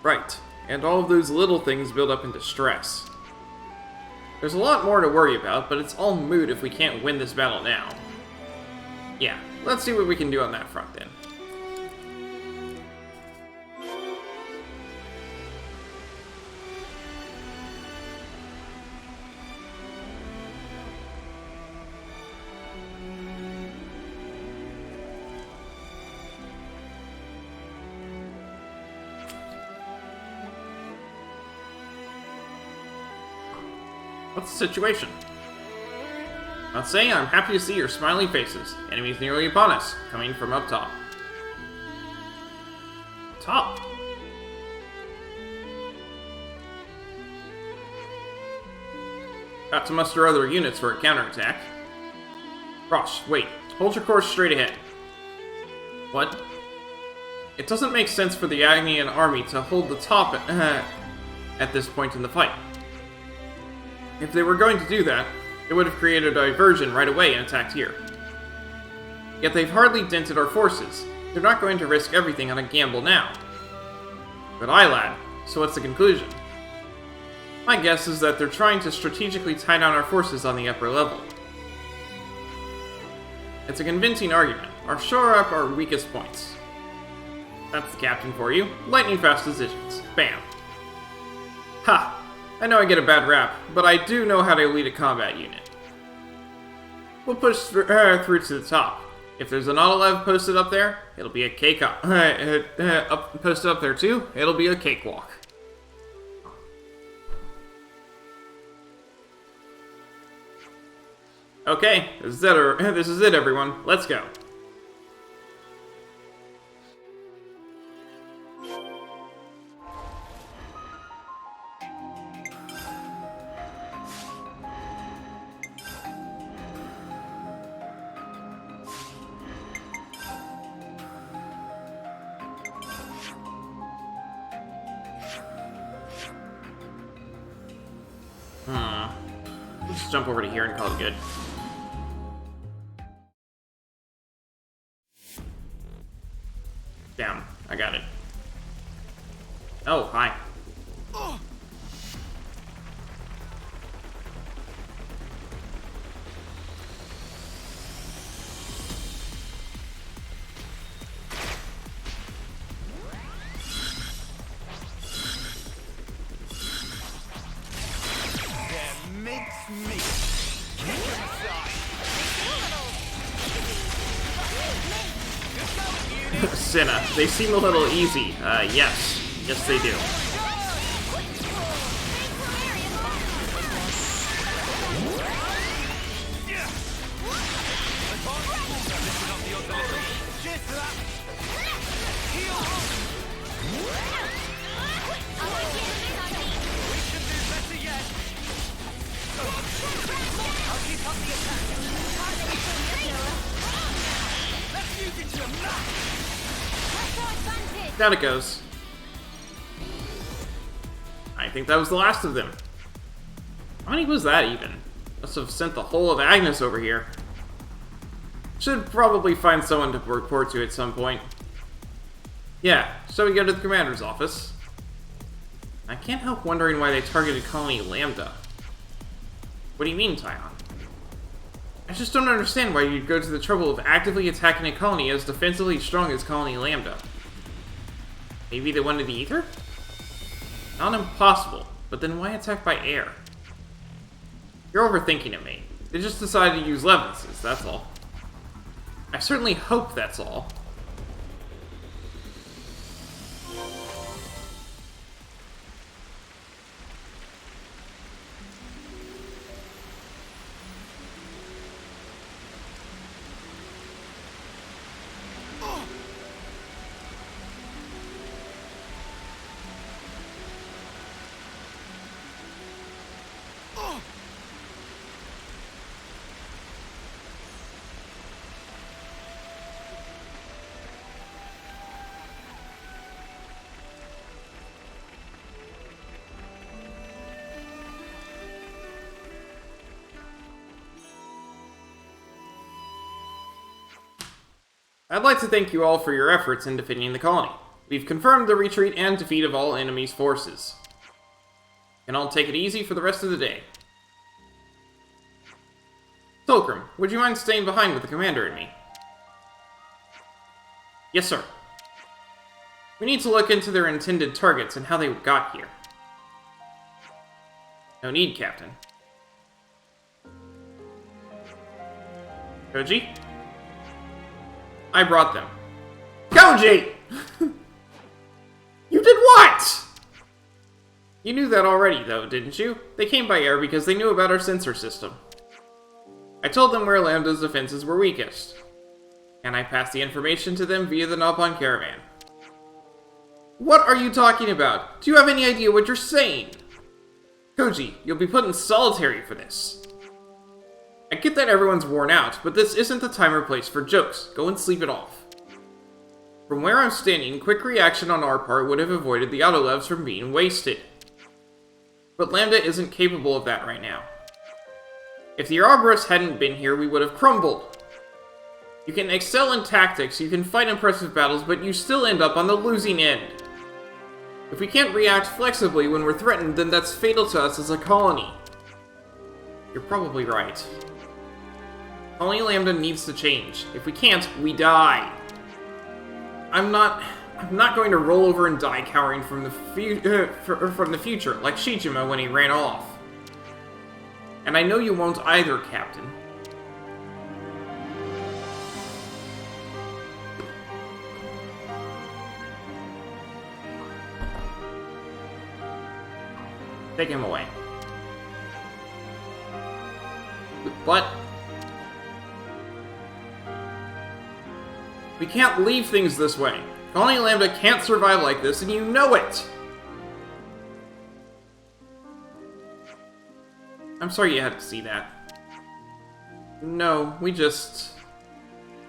Right, and all of those little things build up into stress. There's a lot more to worry about, but it's all moot if we can't win this battle now. Yeah, let's see what we can do on that front then. What's the situation? I'd say I'm happy to see your smiling faces. Enemies nearly upon us, coming from up top. Top? Got to muster other units for a counterattack. Rosh, wait. Hold your course straight ahead. What? It doesn't make sense for the Agnian army to hold the top at this point in the fight. If they were going to do that, they would have created a diversion right away and attacked here. Yet they've hardly dented our forces. They're not going to risk everything on a gamble now. But aye, lad, so what's the conclusion? My guess is that they're trying to strategically tie down our forces on the upper level. It's a convincing argument. Or shore up our weakest points. That's the captain for you. Lightning fast decisions. Bam. Ha! I know I get a bad rap, but I do know how to lead a combat unit. We'll push through to the top. If there's an Autolev posted up there, it'll be a posted up there too, it'll be a cakewalk. Okay, this is it, everyone. Let's go. We'll just jump over to here and call it good. Down. I got it. Oh, hi. Cinna, they seem a little easy. Yes. Yes, they do. Down it goes. I think that was the last of them. How many was that even? Must have sent the whole of Agnes over here. Should probably find someone to report to at some point. Yeah, so we go to the commander's office. I can't help wondering why they targeted Colony Lambda. What do you mean, Tyon? I just don't understand why you'd go to the trouble of actively attacking a colony as defensively strong as Colony Lambda. Maybe they wanted the ether? Not impossible, but then why attack by air? You're overthinking it, mate. They just decided to use Levinses, that's all. I certainly hope that's all. I'd like to thank you all for your efforts in defending the colony. We've confirmed the retreat and defeat of all enemy's forces. And I'll take it easy for the rest of the day. Tolkrim, would you mind staying behind with the commander and me? Yes, sir. We need to look into their intended targets and how they got here. No need, Captain. Koji? I brought them. Koji! You did what? You knew that already, though, didn't you? They came by air because they knew about our sensor system. I told them where Lambda's defenses were weakest. And I passed the information to them via the Nopon caravan. What are you talking about? Do you have any idea what you're saying? Koji, you'll be put in solitary for this. I get that everyone's worn out, but this isn't the time or place for jokes. Go and sleep it off. From where I'm standing, quick reaction on our part would have avoided the autolevs from being wasted. But Lambda isn't capable of that right now. If the Ouroboros hadn't been here, we would have crumbled. You can excel in tactics, you can fight impressive battles, but you still end up on the losing end. If we can't react flexibly when we're threatened, then that's fatal to us as a colony. You're probably right. Colony Lambda needs to change. If we can't, we die. I'm not going to roll over and die cowering from the future, like Shijima when he ran off. And I know you won't either, Captain. Take him away. But we can't leave things this way. Colony Lambda can't survive like this, and you know it! I'm sorry you had to see that. No, we just...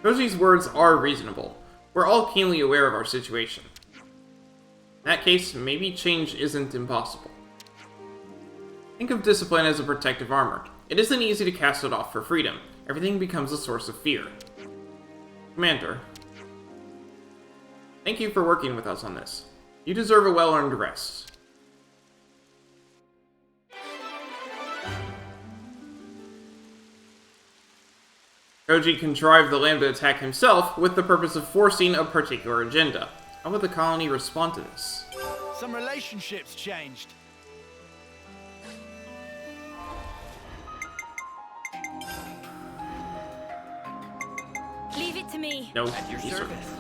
Koji's words are reasonable. We're all keenly aware of our situation. In that case, maybe change isn't impossible. Think of discipline as a protective armor. It isn't easy to cast it off for freedom. Everything becomes a source of fear. Commander, thank you for working with us on this. You deserve a well-earned rest. Koji contrived the Lambda attack himself with the purpose of forcing a particular agenda. How would the colony respond to this? Some relationships changed. Leave it to me. No, At your yes, sir. service.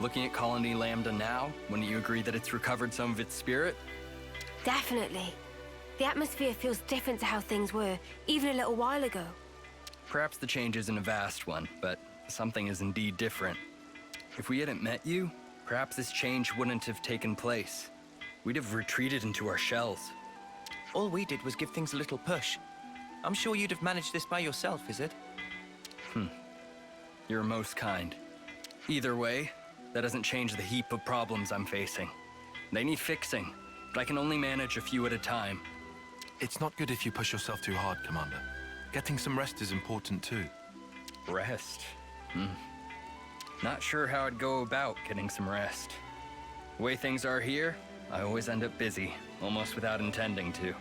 Looking at Colony Lambda now, wouldn't you agree that it's recovered some of its spirit? Definitely. The atmosphere feels different to how things were, even a little while ago. Perhaps the change isn't a vast one, but something is indeed different. If we hadn't met you, perhaps this change wouldn't have taken place. We'd have retreated into our shells. All we did was give things a little push. I'm sure you'd have managed this by yourself, is it? You're most kind. Either way, that doesn't change the heap of problems I'm facing. They need fixing, but I can only manage a few at a time. It's not good if you push yourself too hard, Commander. Getting some rest is important too. Rest? Not sure how I'd go about getting some rest. The way things are here, I always end up busy, almost without intending to.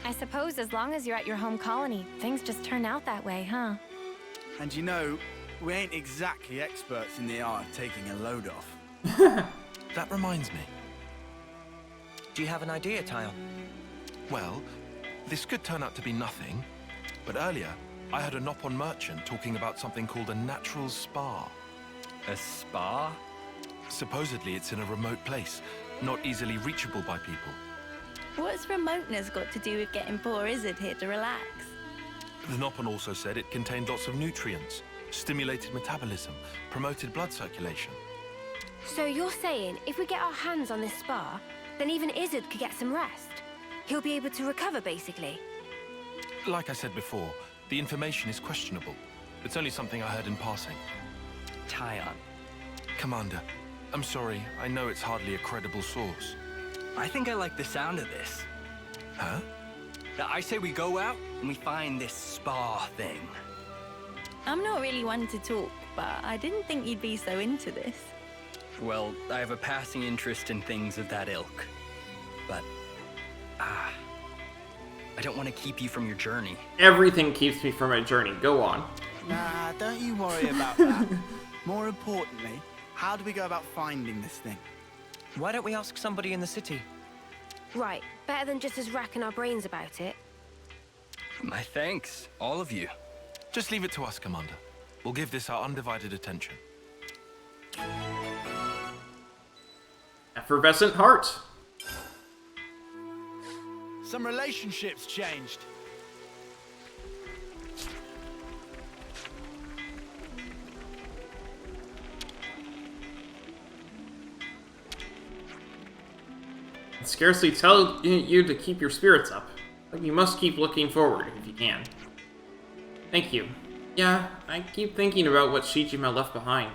I suppose as long as you're at your home colony, things just turn out that way, huh? And you know, we ain't exactly experts in the art of taking a load off. That reminds me. Do you have an idea, Tyon? Well, this could turn out to be nothing, but earlier I heard a Nopon merchant talking about something called a natural spa. A spa? Supposedly it's in a remote place, not easily reachable by people. What's remoteness got to do with getting poor Izzard here to relax? The Nopon also said it contained lots of nutrients, stimulated metabolism, promoted blood circulation. So you're saying if we get our hands on this spa, then even Izzard could get some rest? He'll be able to recover, basically? Like I said before, the information is questionable. It's only something I heard in passing. Tyon. Commander, I'm sorry, I know it's hardly a credible source. I think I like the sound of this. Huh? I say we go out and we find this spa thing. I'm not really one to talk, but I didn't think you'd be so into this. Well, I have a passing interest in things of that ilk. But, I don't want to keep you from your journey. Everything keeps me from my journey. Go on. Nah, don't you worry about that. More importantly, how do we go about finding this thing? Why don't we ask somebody in the city? Right, better than just us racking our brains about it. My thanks, all of you. Just leave it to us, Commander. We'll give this our undivided attention. Effervescent heart. Some relationships changed. I scarcely tell you to keep your spirits up, but you must keep looking forward if you can. Thank you. Yeah, I keep thinking about what Shijima left behind.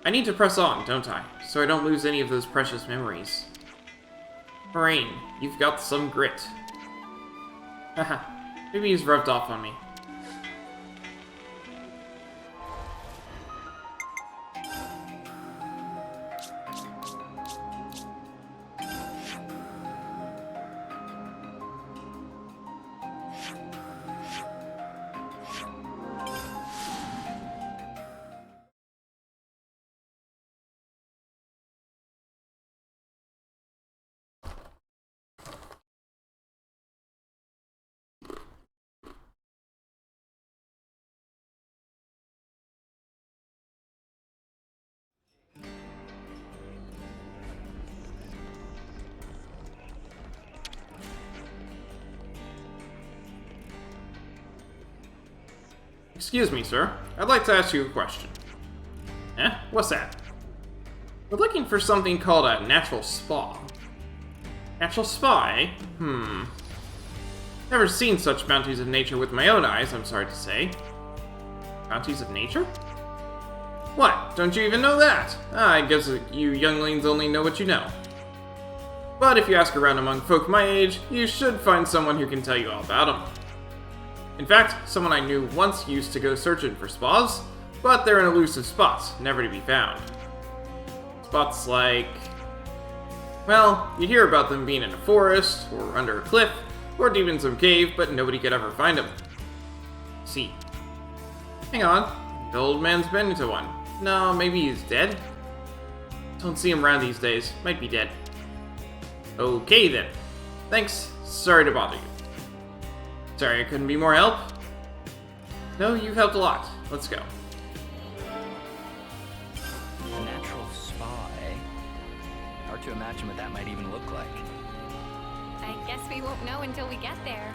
I need to press on, don't I? So I don't lose any of those precious memories. Moraine, you've got some grit. Haha, maybe he's rubbed off on me. Excuse me, sir. I'd like to ask you a question. Eh? What's that? We're looking for something called a natural spa. Natural spa, eh? Never seen such bounties of nature with my own eyes, I'm sorry to say. Bounties of nature? What? Don't you even know that? I guess you younglings only know what you know. But if you ask around among folk my age, you should find someone who can tell you all about them. In fact, someone I knew once used to go searching for spas, but they're in elusive spots, never to be found. Spots like... well, you'd hear about them being in a forest, or under a cliff, or deep in some cave, but nobody could ever find them. See. Hang on, the old man's been into one. No, maybe he's dead? Don't see him around these days, might be dead. Okay then. Thanks, sorry to bother you. Sorry I couldn't be more help. No, you've helped a lot. Let's go. A natural hard to imagine what that might even look like. I guess we won't know until we get there.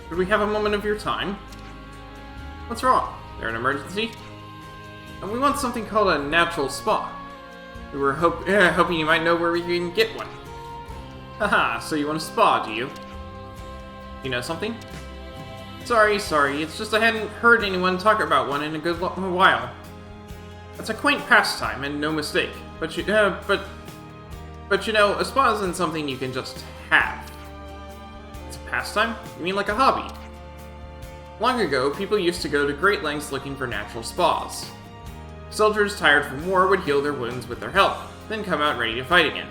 Could we have a moment of your time? What's wrong? There an emergency? And we want something called a natural spa. We were hoping you might know where we can get one. Haha, so you want a spa, do you? You know something? Sorry, it's just I hadn't heard anyone talk about one in a good while. That's a quaint pastime, and no mistake. But you know, a spa isn't something you can just have. It's a pastime? You mean like a hobby? Long ago, people used to go to great lengths looking for natural spas. Soldiers tired from war would heal their wounds with their help, then come out ready to fight again.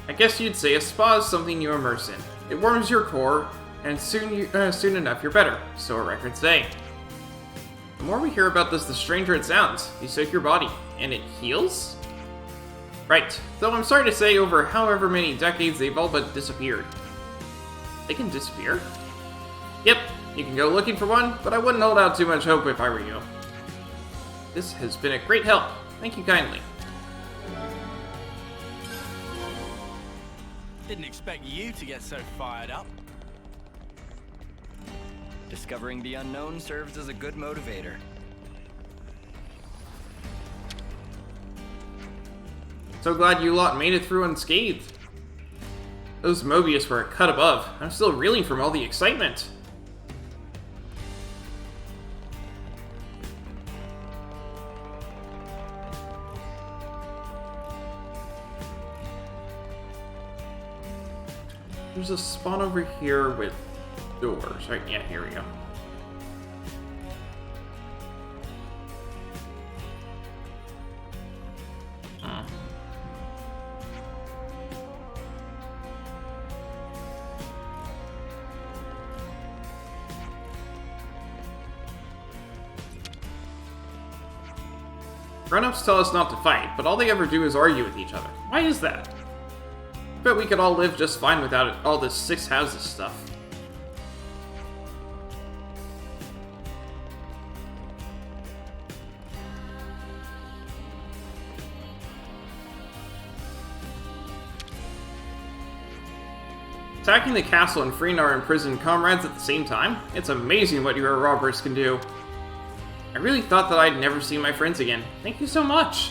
I guess you'd say a spa is something you immerse in. It warms your core, and soon enough you're better, so our records say. The more we hear about this, the stranger it sounds. You soak your body, and it heals? Right, though I'm sorry to say over however many decades they've all but disappeared. They can disappear? Yep, you can go looking for one, but I wouldn't hold out too much hope if I were you. This has been a great help. Thank you kindly. Didn't expect you to get so fired up. Discovering the unknown serves as a good motivator. So glad you lot made it through unscathed. Those Mobius were a cut above. I'm still reeling from all the excitement. There's a spawn over here with doors, right? Yeah, here we go. Grown-ups tell us not to fight, but all they ever do is argue with each other. Why is that? I bet we could all live just fine without all this six houses stuff. Attacking the castle and freeing our imprisoned comrades at the same time? It's amazing what your robbers can do. I really thought that I'd never see my friends again. Thank you so much.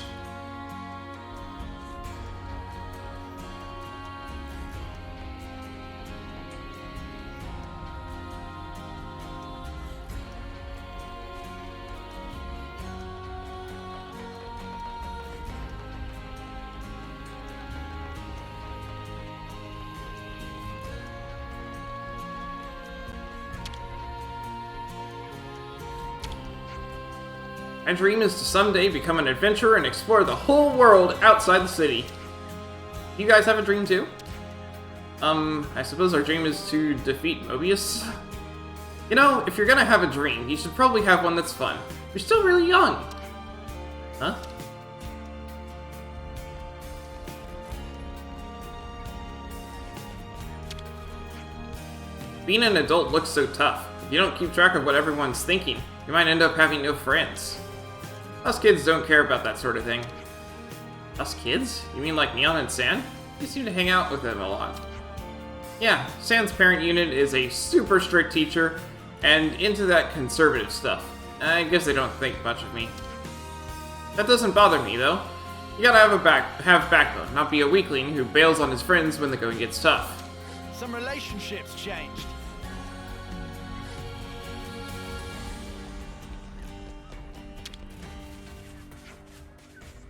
My dream is to someday become an adventurer and explore the whole world outside the city. You guys have a dream too? I suppose our dream is to defeat Mobius? You know, if you're gonna have a dream, you should probably have one that's fun. You're still really young. Huh? Being an adult looks so tough. If you don't keep track of what everyone's thinking, you might end up having no friends. Us kids don't care about that sort of thing. Us kids? You mean like Neon and San? You seem to hang out with them a lot. Yeah, San's parent unit is a super strict teacher, and into that conservative stuff. I guess they don't think much of me. That doesn't bother me, though. You gotta have backbone, not be a weakling who bails on his friends when the going gets tough. Some relationships changed.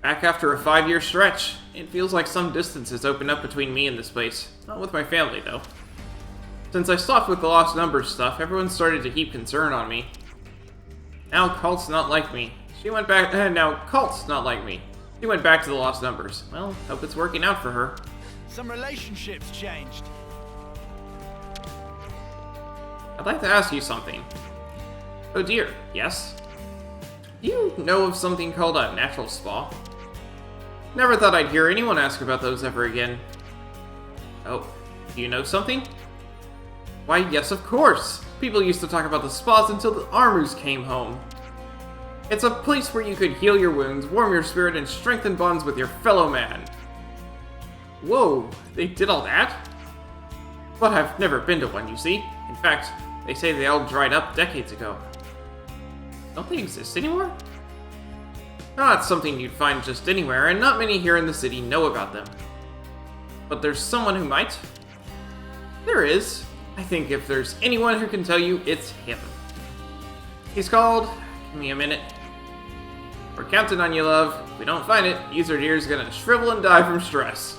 Back after a 5-year stretch, it feels like some distance has opened up between me and this place. Not with my family, though. Since I stopped with the lost numbers stuff, everyone started to heap concern on me. Now Cult's not like me. She went back. Now Cult's not like me. She went back to the lost numbers. Well, hope it's working out for her. Some relationships changed. I'd like to ask you something. Oh dear, yes? Do you know of something called a natural spa? Never thought I'd hear anyone ask about those ever again. Oh, do you know something? Why, yes, of course! People used to talk about the spas until the armors came home. It's a place where you could heal your wounds, warm your spirit, and strengthen bonds with your fellow man. Whoa, they did all that? But I've never been to one, you see. In fact, they say they all dried up decades ago. Don't they exist anymore? Not something you'd find just anywhere, and not many here in the city know about them. But there's someone who might. There is. I think if there's anyone who can tell you, it's him. He's called... Give me a minute. We're counting on you, love. If we don't find it, User Deer's gonna shrivel and die from stress.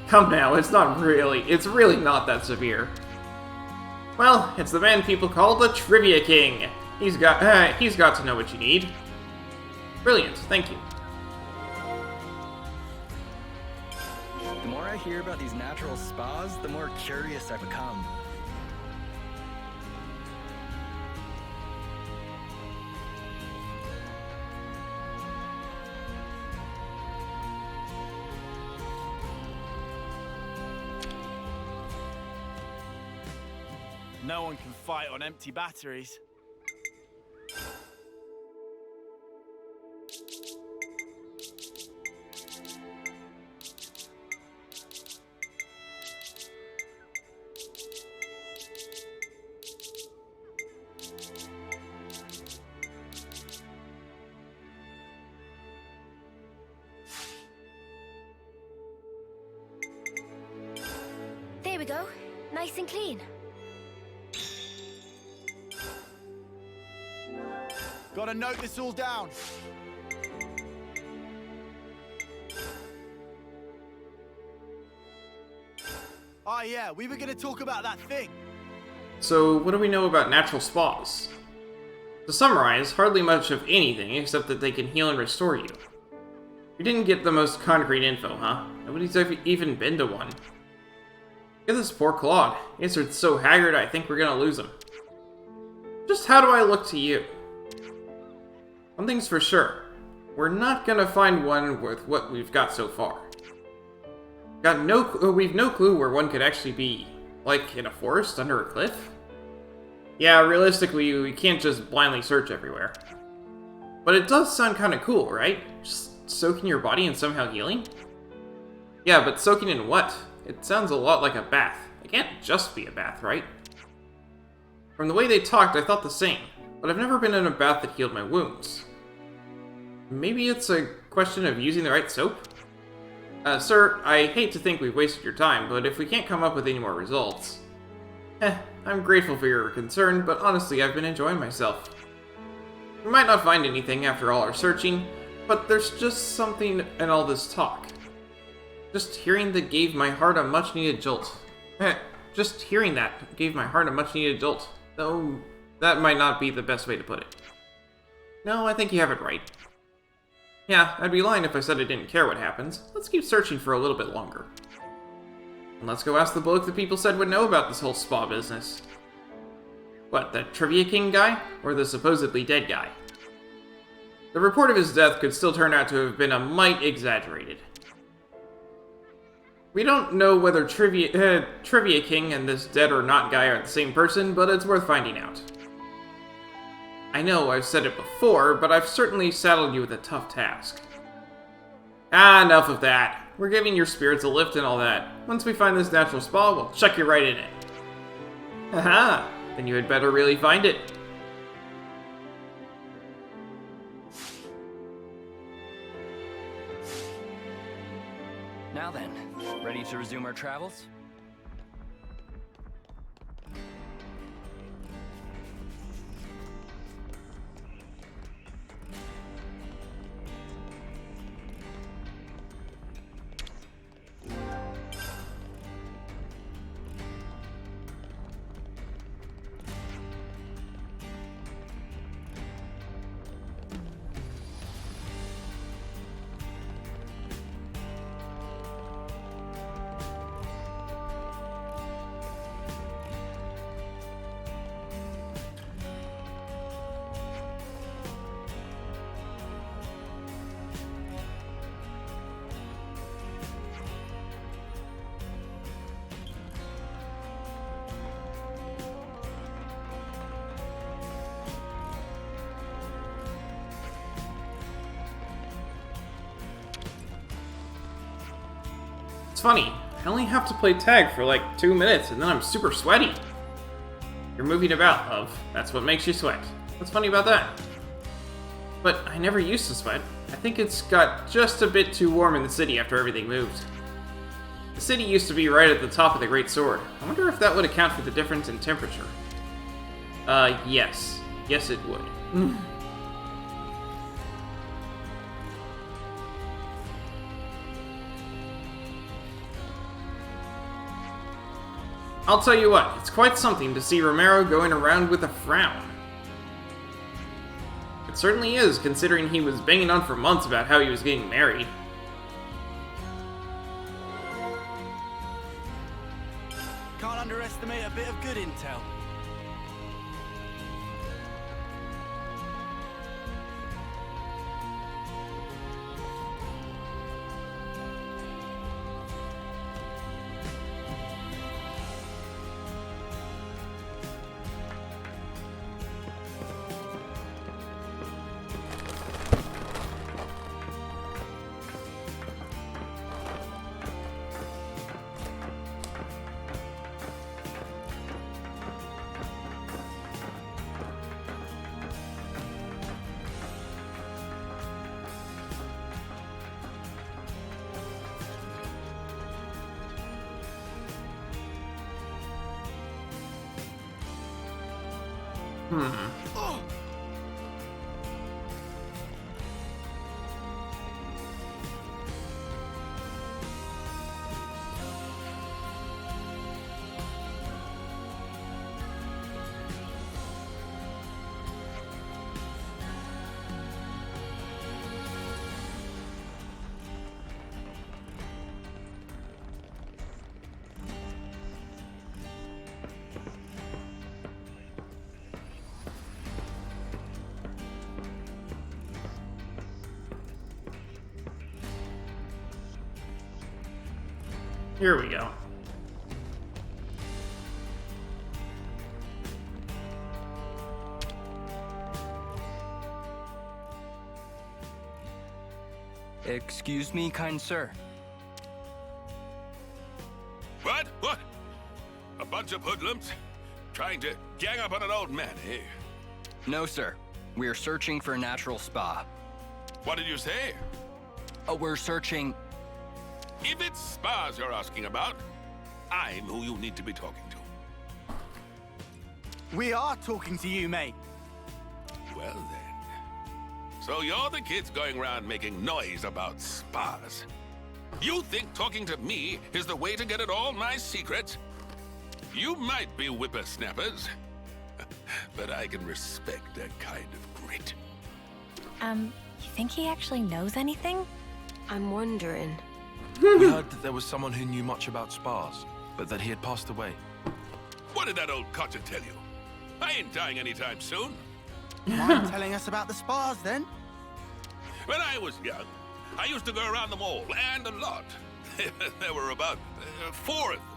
Come now, it's really not that severe. Well, it's the man people call the Trivia King. He's got to know what you need. Brilliant, thank you. The more I hear about these natural spas, the more curious I become. No one can fight on empty batteries. There we go. Nice and clean. Gotta note this all down. Ah, yeah, we were gonna talk about that thing. So, what do we know about natural spas? To summarize, hardly much of anything except that they can heal and restore you. You didn't get the most concrete info, huh? Nobody's even been to one. Look at this poor Claude. Izzard's so haggard I think we're gonna lose him. Just how do I look to you? One thing's for sure. We're not gonna find one with what we've got so far. We've no clue where one could actually be. Like, in a forest under a cliff? Yeah, realistically, we can't just blindly search everywhere. But it does sound kinda cool, right? Just soaking your body and somehow healing? Yeah, but soaking in what? It sounds a lot like a bath. It can't just be a bath, right? From the way they talked, I thought the same. But I've never been in a bath that healed my wounds. Maybe it's a question of using the right soap? Sir, I hate to think we've wasted your time, but if we can't come up with any more results... I'm grateful for your concern, but honestly, I've been enjoying myself. We might not find anything after all our searching, but there's just something in all this talk. Just hearing that gave my heart a much-needed jolt. Just hearing that gave my heart a much-needed jolt. Though, that might not be the best way to put it. No, I think you have it right. Yeah, I'd be lying if I said I didn't care what happens. Let's keep searching for a little bit longer. And let's go ask the bloke that people said would know about this whole spa business. What, the Trivia King guy? Or the supposedly dead guy? The report of his death could still turn out to have been a mite exaggerated. We don't know whether Trivia King and this dead or not guy are the same person, but it's worth finding out. I know I've said it before, but I've certainly saddled you with a tough task. Enough of that. We're giving your spirits a lift and all that. Once we find this natural spa, we'll chuck you right in it. Haha, then you had better really find it. Now then, ready to resume our travels? It's funny, I only have to play tag for like 2 minutes and then I'm super sweaty. You're moving about, love. That's what makes you sweat. What's funny about that? But I never used to sweat. I think it's got just a bit too warm in the city after everything moved. The city used to be right at the top of the Great Sword. I wonder if that would account for the difference in temperature. Yes. Yes, it would. I'll tell you what, it's quite something to see Romero going around with a frown. It certainly is, considering he was banging on for months about how he was getting married. Can't underestimate a bit of good intel. Here we go. Excuse me, kind sir. What? What? A bunch of hoodlums? Trying to gang up on an old man, eh? No, sir. We're searching for a natural spa. What did you say? We're searching... If it's spas you're asking about, I'm who you need to be talking to. We are talking to you, mate. Well then. So you're the kids going around making noise about spas. You think talking to me is the way to get at all my secrets? You might be whippersnappers, but I can respect that kind of grit. You think he actually knows anything? I'm wondering. We heard that there was someone who knew much about spas, but that he had passed away. What did that old codger tell you? I ain't dying anytime soon. Mind telling us about the spas, then? When I was young, I used to go around them all, and a lot. There were about 4 of them.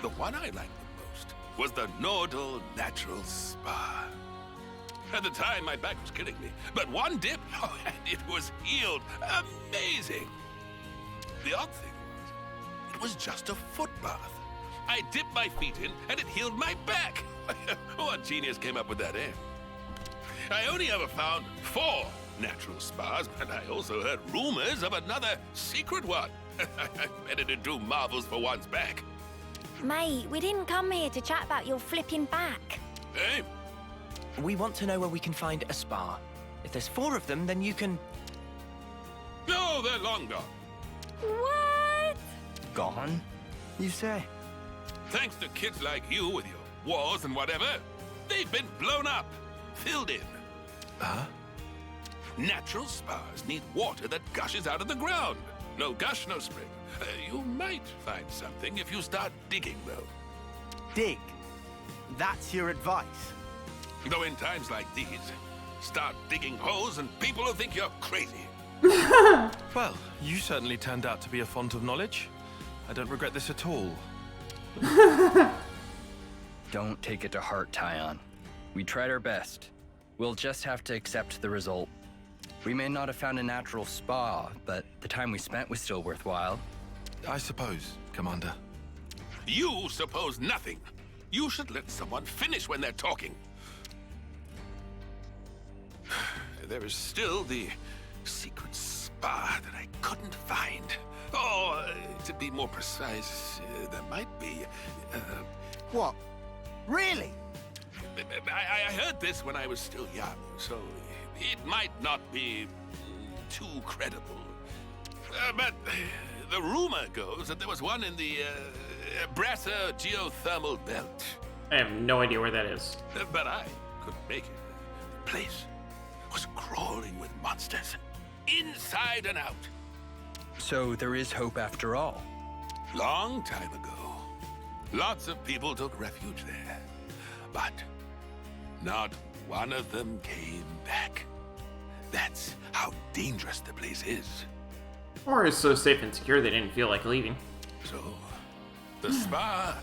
The one I liked the most was the Nordal Natural Spa. At the time, my back was killing me, but one dip, and it was healed. Amazing! The odd thing was, it was just a foot bath. I dipped my feet in, and it healed my back. What genius came up with that, eh? I only ever found 4 natural spas, but I also heard rumors of another secret one. Better to do marvels for one's back. Mate, we didn't come here to chat about your flipping back. Hey? We want to know where we can find a spa. If there's 4 of them, then you can... No, they're long gone. What? Gone? You say? Thanks to kids like you with your wars and whatever, they've been blown up, filled in. Huh? Natural spas need water that gushes out of the ground. No gush, no spring. You might find something if you start digging, though. Dig? That's your advice? Though in times like these, start digging holes and people will think you're crazy. Well, you certainly turned out to be a font of knowledge. I don't regret this at all. Don't take it to heart, Tyon. We tried our best. We'll just have to accept the result. We may not have found a natural spa, but the time we spent was still worthwhile. I suppose, Commander. You suppose nothing. You should let someone finish when they're talking. There is still the secret spa that I couldn't find. Oh, to be more precise, there might be... What? Really? I heard this when I was still young, so it might not be too credible. But the rumor goes that there was one in the Brasser geothermal belt. I have no idea where that is. But I couldn't make it. The place was crawling with monsters, inside and out. So there is hope after all. Long time ago, lots of people took refuge there. But not one of them came back. That's how dangerous the place is. Or it's so safe and secure they didn't feel like leaving. So, the spa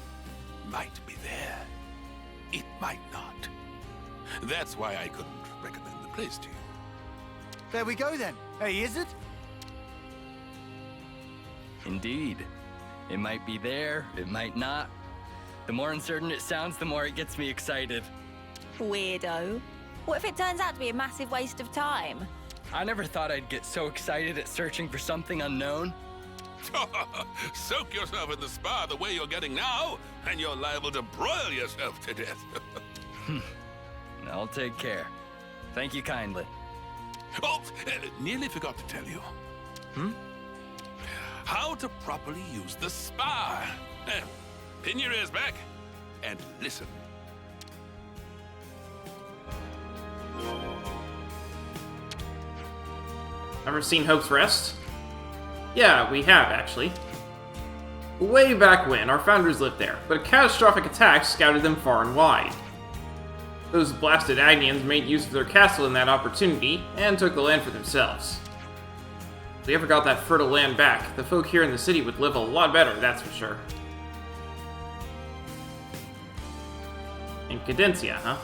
might be there. It might not. That's why I couldn't recommend the place to you. There we go then. Hey, is it? Indeed. It might be there, it might not. The more uncertain it sounds, the more it gets me excited. Weirdo. What if it turns out to be a massive waste of time? I never thought I'd get so excited at searching for something unknown. Soak yourself in the spa the way you're getting now, and you're liable to broil yourself to death. I'll take care. Thank you kindly. Oh, nearly forgot to tell you. How to properly use the spa. Pin your ears back and listen. Ever seen Hope's Rest? Yeah, we have, actually. Way back when, our founders lived there, but a catastrophic attack scouted them far and wide. Those blasted Agnians made use of their castle in that opportunity, and took the land for themselves. If we ever got that fertile land back, the folk here in the city would live a lot better, that's for sure. In Cadencia, huh?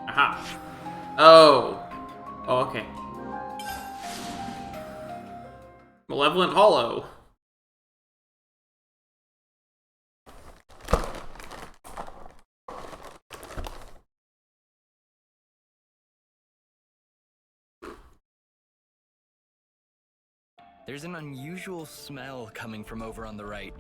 Aha. Oh. Oh, okay. Malevolent Hollow. There's an unusual smell coming from over on the right.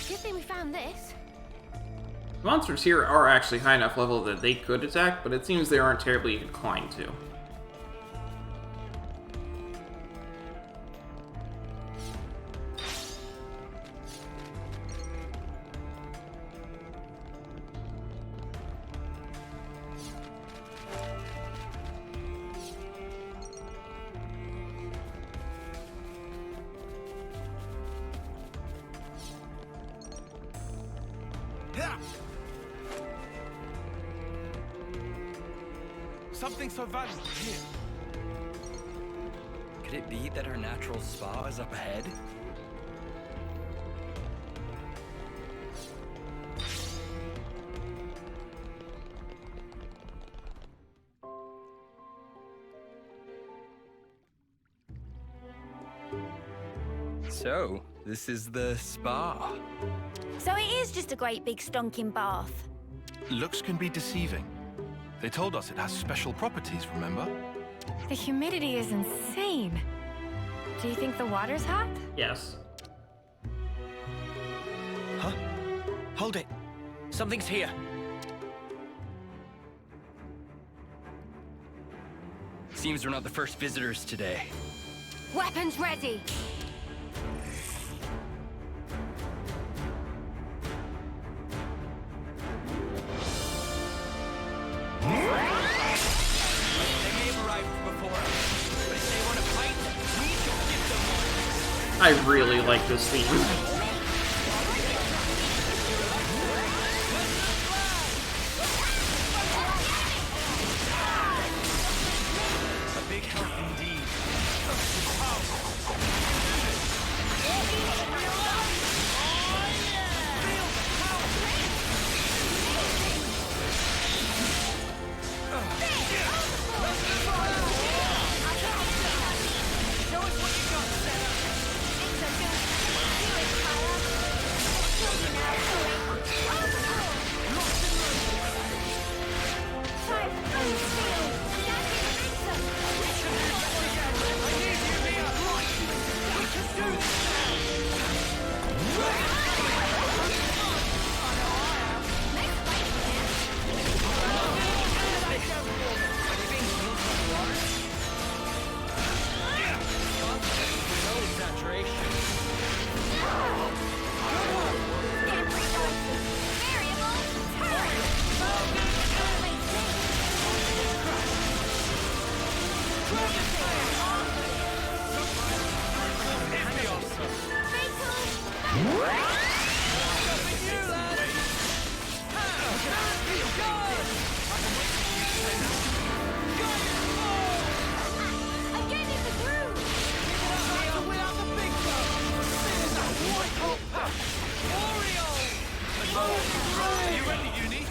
Good thing we found this. Monsters here are actually high enough level that they could attack, but it seems they aren't terribly inclined to. Something so valuable here. Could it be that our natural spa is up ahead? So, this is the spa. So it is just a great big stonking bath. Looks can be deceiving. They told us it has special properties, remember? The humidity is insane. Do you think the water's hot? Yes. Huh? Hold it. Something's here. Seems we're not the first visitors today. Weapons ready. I really like this theme. Are you ready, Uni?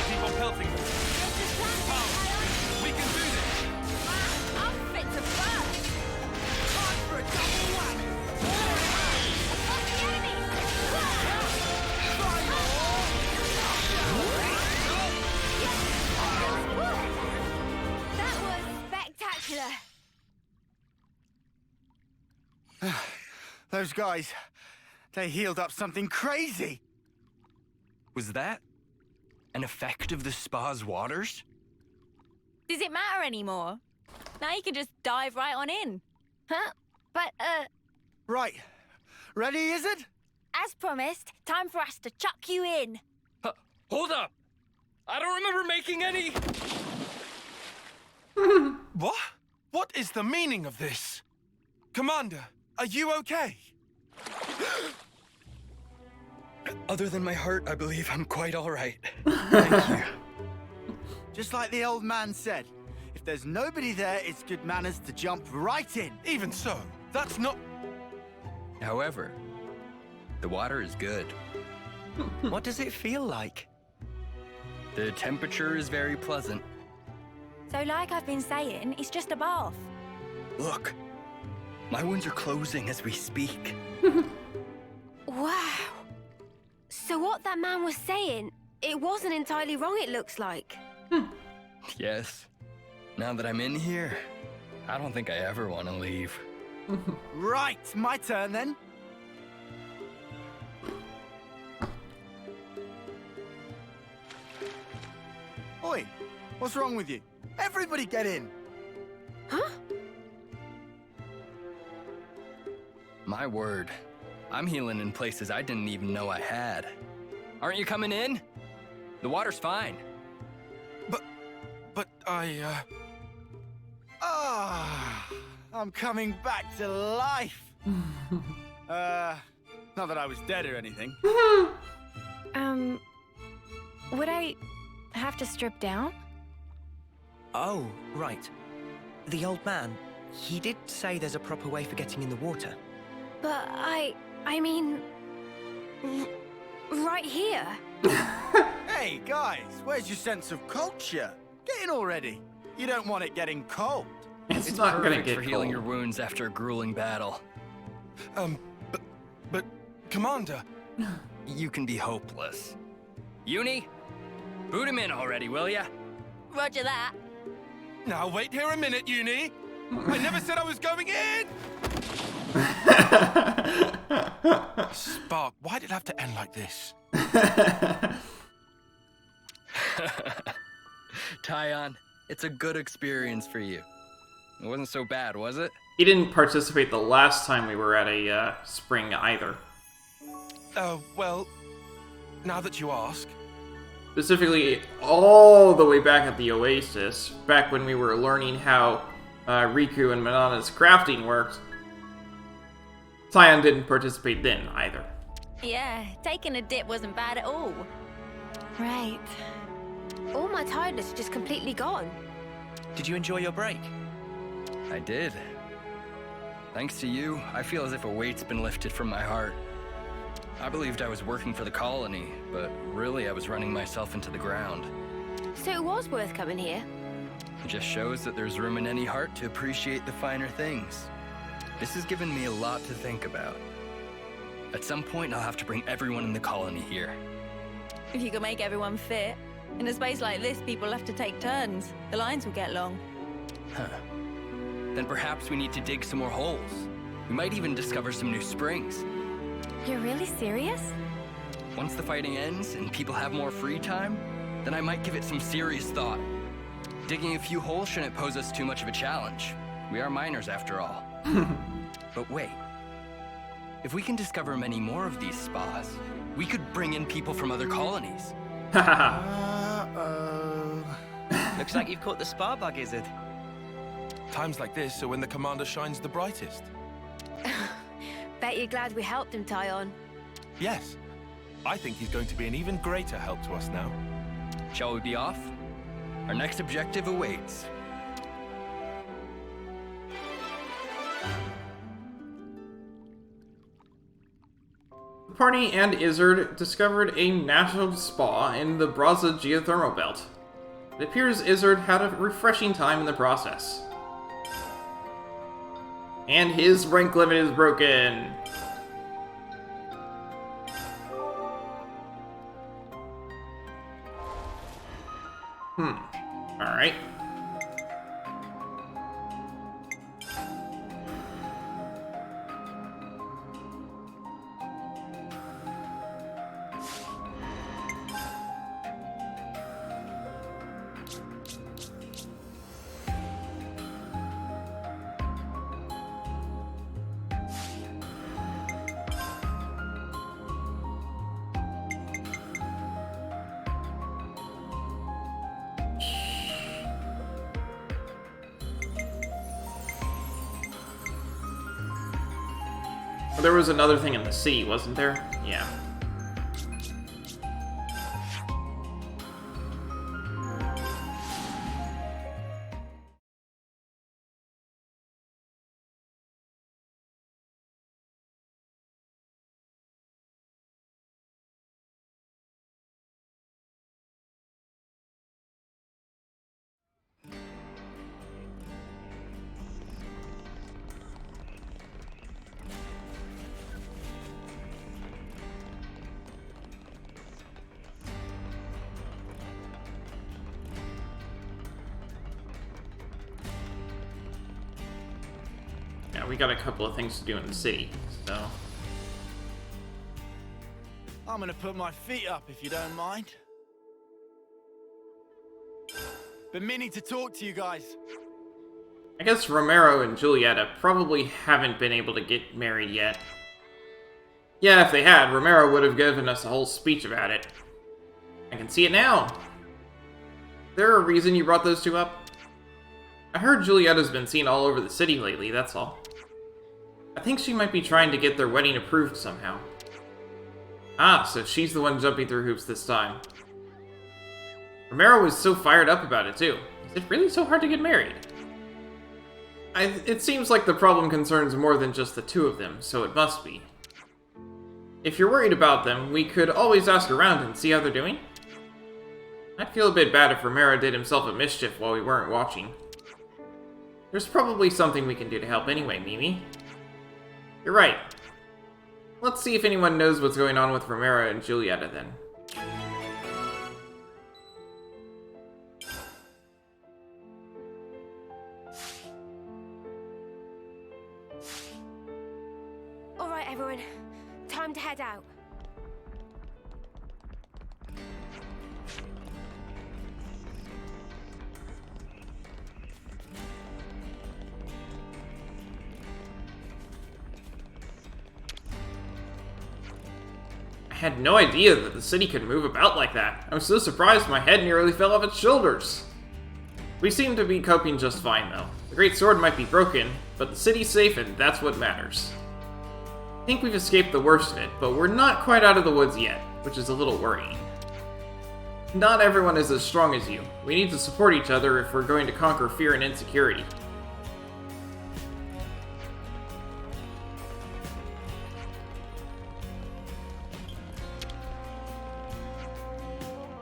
Keep on pelting. We can do this. I'm fit to burn. Time for a double whammy. That was spectacular. Those guys, they healed up something crazy. Was that an effect of the spa's waters? Does it matter anymore? Now you can just dive right on in. Huh? But, Right. Ready, is it? as promised, time for us to chuck you in. Hold up! I don't remember making any... What? What is the meaning of this? Commander, are you okay? Other than my heart, I believe I'm quite all right. Thank you. Just like the old man said, if there's nobody there, it's good manners to jump right in. Even so, that's not... However, the water is good. What does it feel like? The temperature is very pleasant. So like I've been saying, it's just a bath. Look, my wounds are closing as we speak. Wow. So what that man was saying, it wasn't entirely wrong, it looks like. Yes. Now that I'm in here, I don't think I ever want to leave. Right, my turn then. Oi, what's wrong with you? Everybody get in. Huh? My word, I'm healing in places I didn't even know I had. Aren't you coming in? The water's fine. But I, I'm coming back to life. Not that I was dead or anything. Would I have to strip down? Oh, right. The old man, he did say there's a proper way for getting in the water. But I mean... right here. Hey, guys, where's your sense of culture? Get in already. You don't want it getting cold. It's not gonna perfect get for healing cold. your wounds after a grueling battle. but, Commander... You can be hopeless. Uni, boot him in already, will ya? Roger that. Now wait here a minute, Uni. I never said I was going in! Spark, why did it have to end like this? Tyon, it's a good experience for you. It wasn't so bad, was it? He didn't participate the last time we were at a spring either. Well, now that you ask. Specifically, all the way back at the Oasis, back when we were learning how Riku and Manana's crafting worked. Tyon didn't participate then either. Yeah, taking a dip wasn't bad at all. Right. All my tiredness is just completely gone. Did you enjoy your break? I did. Thanks to you, I feel as if a weight's been lifted from my heart. I believed I was working for the colony, but really I was running myself into the ground. So it was worth coming here. It just shows that there's room in any heart to appreciate the finer things. This has given me a lot to think about. At some point, I'll have to bring everyone in the colony here. If you can make everyone fit. In a space like this, people have to take turns. The lines will get long. Huh. Then perhaps we need to dig some more holes. We might even discover some new springs. You're really serious? Once the fighting ends and people have more free time, then I might give it some serious thought. Digging a few holes shouldn't pose us too much of a challenge. We are miners after all. But wait. If we can discover many more of these spas, we could bring in people from other colonies. Looks like you've caught the spa bug, Izzard. Times like this are when the commander shines the brightest. Bet you're glad we helped him, Tyon. Yes. I think he's going to be an even greater help to us now. Shall we be off? Our next objective awaits. The party and Izzard discovered a natural spa in the Braza geothermal belt. It appears Izzard had a refreshing time in the process. And his rank limit is broken. Alright. There was another thing in the sea, wasn't there? Yeah. Yeah, we got a couple of things to do in the city, so... I'm gonna put my feet up if you don't mind. Been meaning to talk to you guys. I guess Romero and Julieta probably haven't been able to get married yet. Yeah, if they had, Romero would have given us a whole speech about it. I can see it now! Is there a reason you brought those two up? I heard Julieta's been seen all over the city lately, that's all. I think she might be trying to get their wedding approved somehow. Ah, so she's the one jumping through hoops this time. Romero was so fired up about it, too. Is it really so hard to get married? It seems like the problem concerns more than just the two of them, so it must be. If you're worried about them, we could always ask around and see how they're doing. I'd feel a bit bad if Romero did himself a mischief while we weren't watching. There's probably something we can do to help anyway, Mimi. You're right. Let's see if anyone knows what's going on with Romero and Julieta, then. Alright, everyone. Time to head out. I had no idea that the city could move about like that. I was so surprised my head nearly fell off its shoulders. We seem to be coping just fine, though. The Great Sword might be broken, but the city's safe and that's what matters. I think we've escaped the worst of it, but we're not quite out of the woods yet, which is a little worrying. Not everyone is as strong as you. We need to support each other if we're going to conquer fear and insecurity.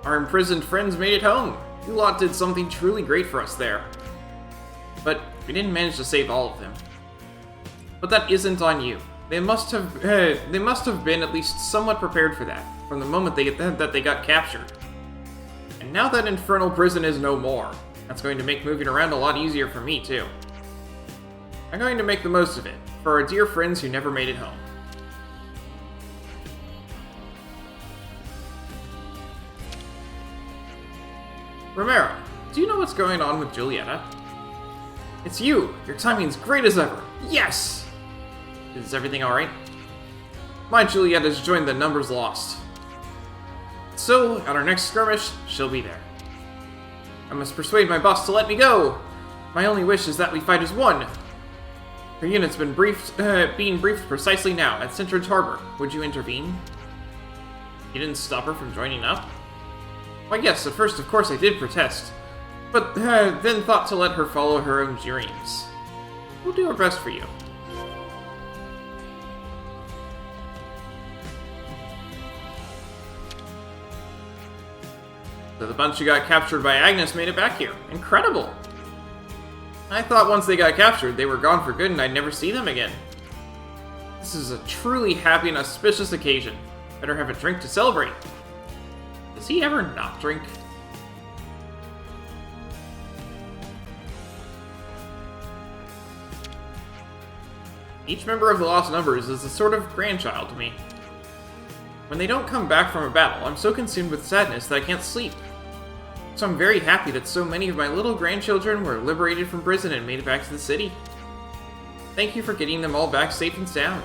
Our imprisoned friends made it home. You lot did something truly great for us there. But we didn't manage to save all of them. But that isn't on you. They must have been at least somewhat prepared for that, from the moment that they got captured. And now that infernal prison is no more, that's going to make moving around a lot easier for me, too. I'm going to make the most of it, for our dear friends who never made it home. Romero, do you know what's going on with Julieta? It's you! Your timing's great as ever! Yes! Is everything alright? My Julieta's joined the numbers lost. So, at our next skirmish, she'll be there. I must persuade my boss to let me go! My only wish is that we fight as one! Her unit's been being briefed precisely now at Sintridge Harbor. Would you intervene? You didn't stop her from joining up? Why yes, at first of course I did protest, but then thought to let her follow her own dreams. We'll do our best for you. So the bunch who got captured by Agnes made it back here. Incredible! I thought once they got captured, they were gone for good and I'd never see them again. This is a truly happy and auspicious occasion. Better have a drink to celebrate. Does he ever not drink? Each member of the Lost Numbers is a sort of grandchild to me. When they don't come back from a battle, I'm so consumed with sadness that I can't sleep. So I'm very happy that so many of my little grandchildren were liberated from prison and made it back to the city. Thank you for getting them all back safe and sound.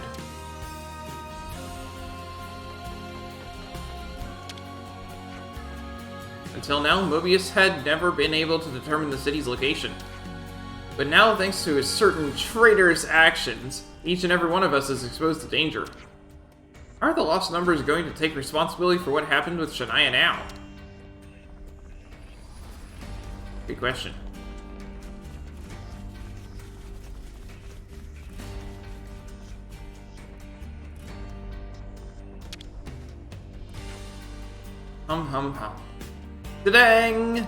Until now, Mobius had never been able to determine the city's location. But now, thanks to his certain traitorous actions, each and every one of us is exposed to danger. Are the Lost Numbers going to take responsibility for what happened with Shania now? Good question. Hum hum hum. Da-dang!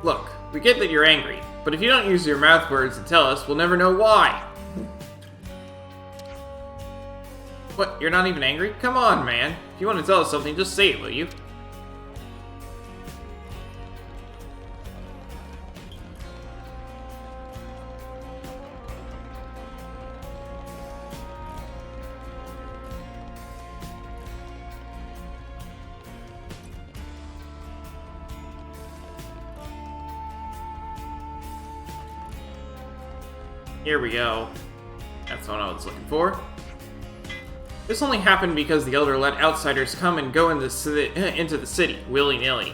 Look, we get that you're angry, but if you don't use your mouth words to tell us, we'll never know why. What, you're not even angry? Come on, man. If you want to tell us something, just say it, will you? Here we go. That's what I was looking for. This only happened because the Elder let outsiders come and go into the city, willy-nilly.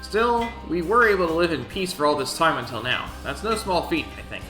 Still, we were able to live in peace for all this time until now. That's no small feat, I think.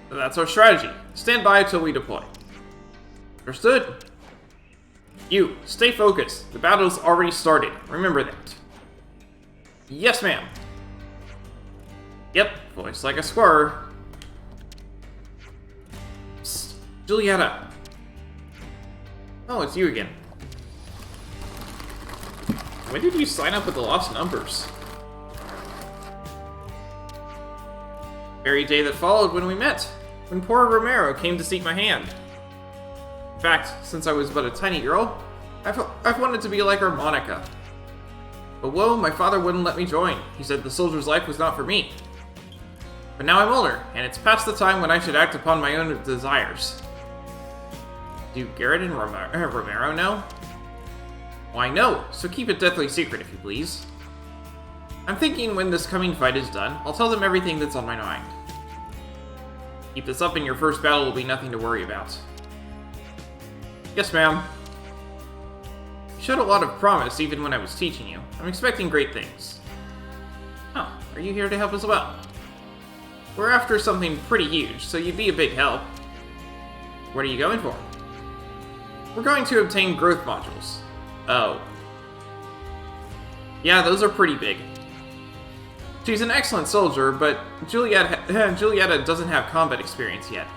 So that's our strategy. Stand by until we deploy. Understood? You, stay focused. The battle's already started. Remember that. Yes, ma'am. Yep, voice like a squirrel. Psst, Julieta. Oh, it's you again. When did you sign up with the Lost Numbers? Very day that followed when we met, when poor Romero came to seek my hand. In fact, since I was but a tiny girl, I've wanted to be like our Monica. But whoa, my father wouldn't let me join. He said the soldier's life was not for me. But now I'm older, and it's past the time when I should act upon my own desires. Do Garrett and Romero know? Why, no, so keep it deathly secret if you please. I'm thinking when this coming fight is done, I'll tell them everything that's on my mind. Keep this up and your first battle will be nothing to worry about. Yes, ma'am. You showed a lot of promise even when I was teaching you. I'm expecting great things. Oh, are you here to help as well? We're after something pretty huge, so you'd be a big help. What are you going for? We're going to obtain growth modules. Oh. Yeah, those are pretty big. She's an excellent soldier, but Julietta doesn't have combat experience yet.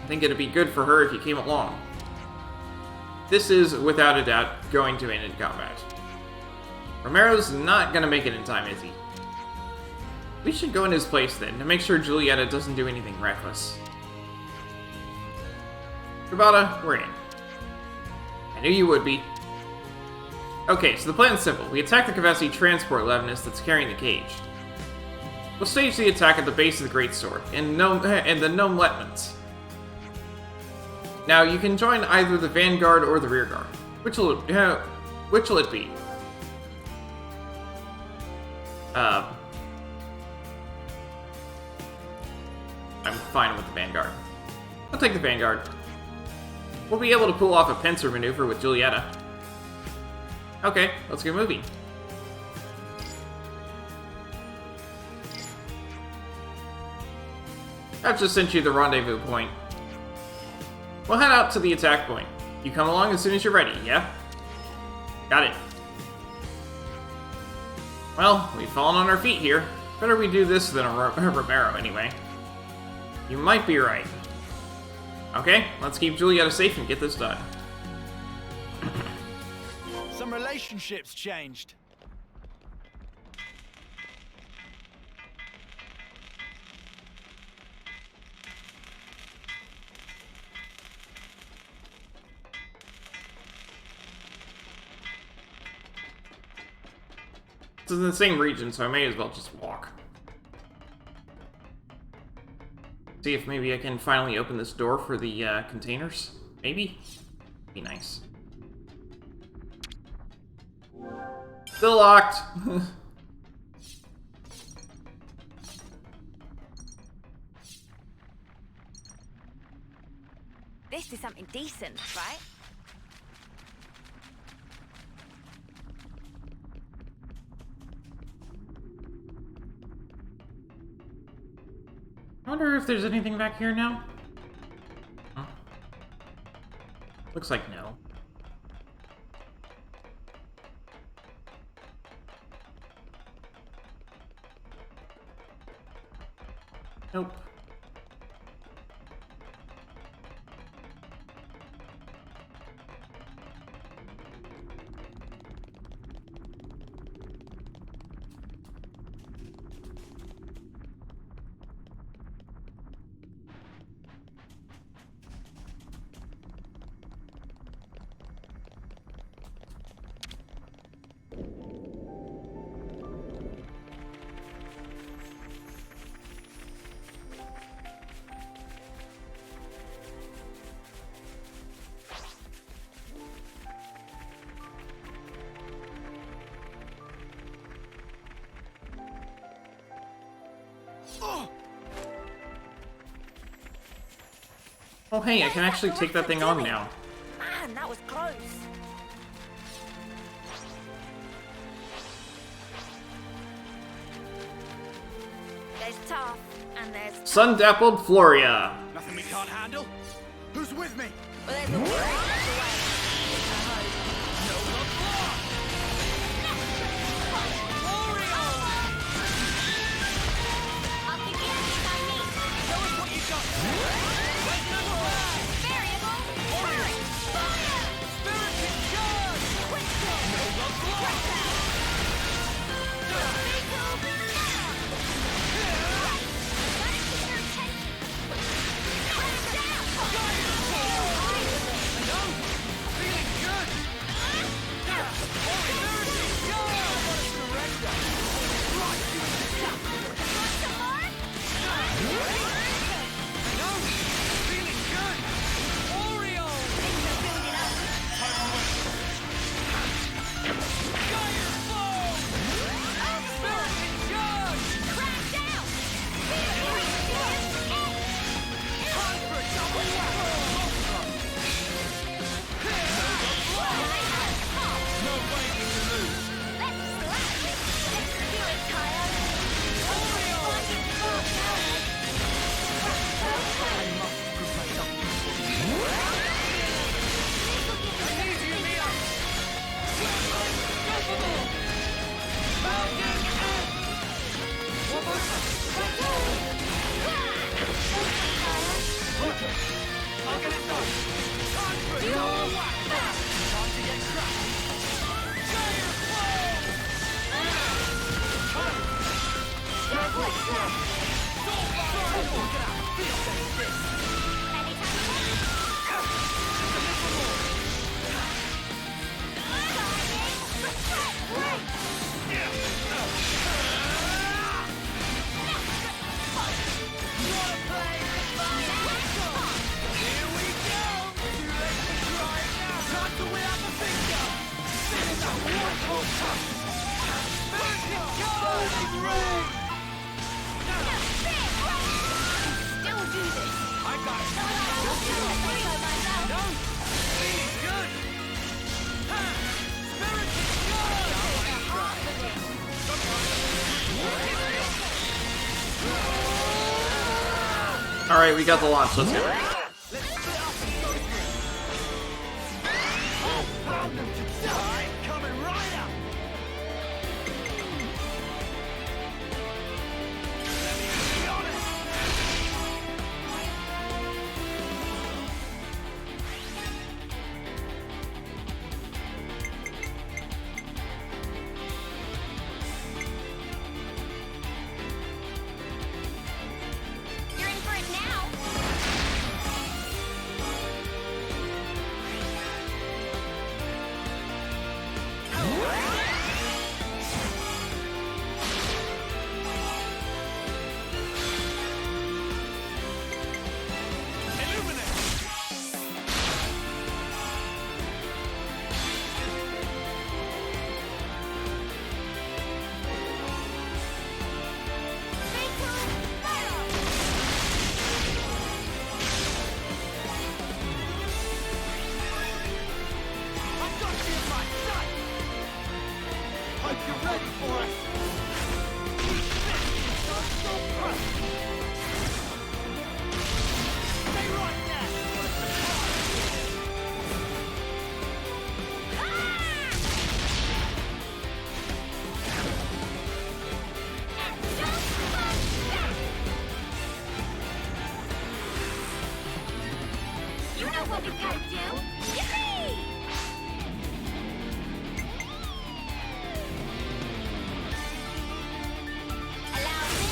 I think it'd be good for her if you came along. This is, without a doubt, going to end in combat. Romero's not gonna make it in time, is he? We should go in his place then, to make sure Julietta doesn't do anything reckless. Rabata, we're in. I knew you would be. Okay, so the plan's simple. We attack the Kavasi transport Levinus that's carrying the cage. We'll stage the attack at the base of the Greatsword, and the Gnome Letmans. Now, you can join either the Vanguard or the Rearguard. Which will it be? I'm fine with the Vanguard. I'll take the Vanguard. We'll be able to pull off a pincer maneuver with Julietta. Okay, let's get moving. I've just sent you the rendezvous point. We'll head out to the attack point. You come along as soon as you're ready, yeah? Got it. Well, we've fallen on our feet here. Better we do this than a Romero, anyway. You might be right. Okay, let's keep Julietta safe and get this done. Some relationships changed. It's in the same region, so I may as well just walk. See if maybe I can finally open this door for the containers. Maybe? Be nice. Still locked! This is something decent, right? I wonder if there's anything back here now? Huh? Looks like no. Nope. Oh hey, I can actually take that thing on now. Man, that was close. There's tough, and there's Sun-dappled Floria. Nothing we can't handle? Who's with me? Well, there's a way. Alright, we got the launch. Let's go. You're in for it now. You know what we gotta do. Yippee! Allow me.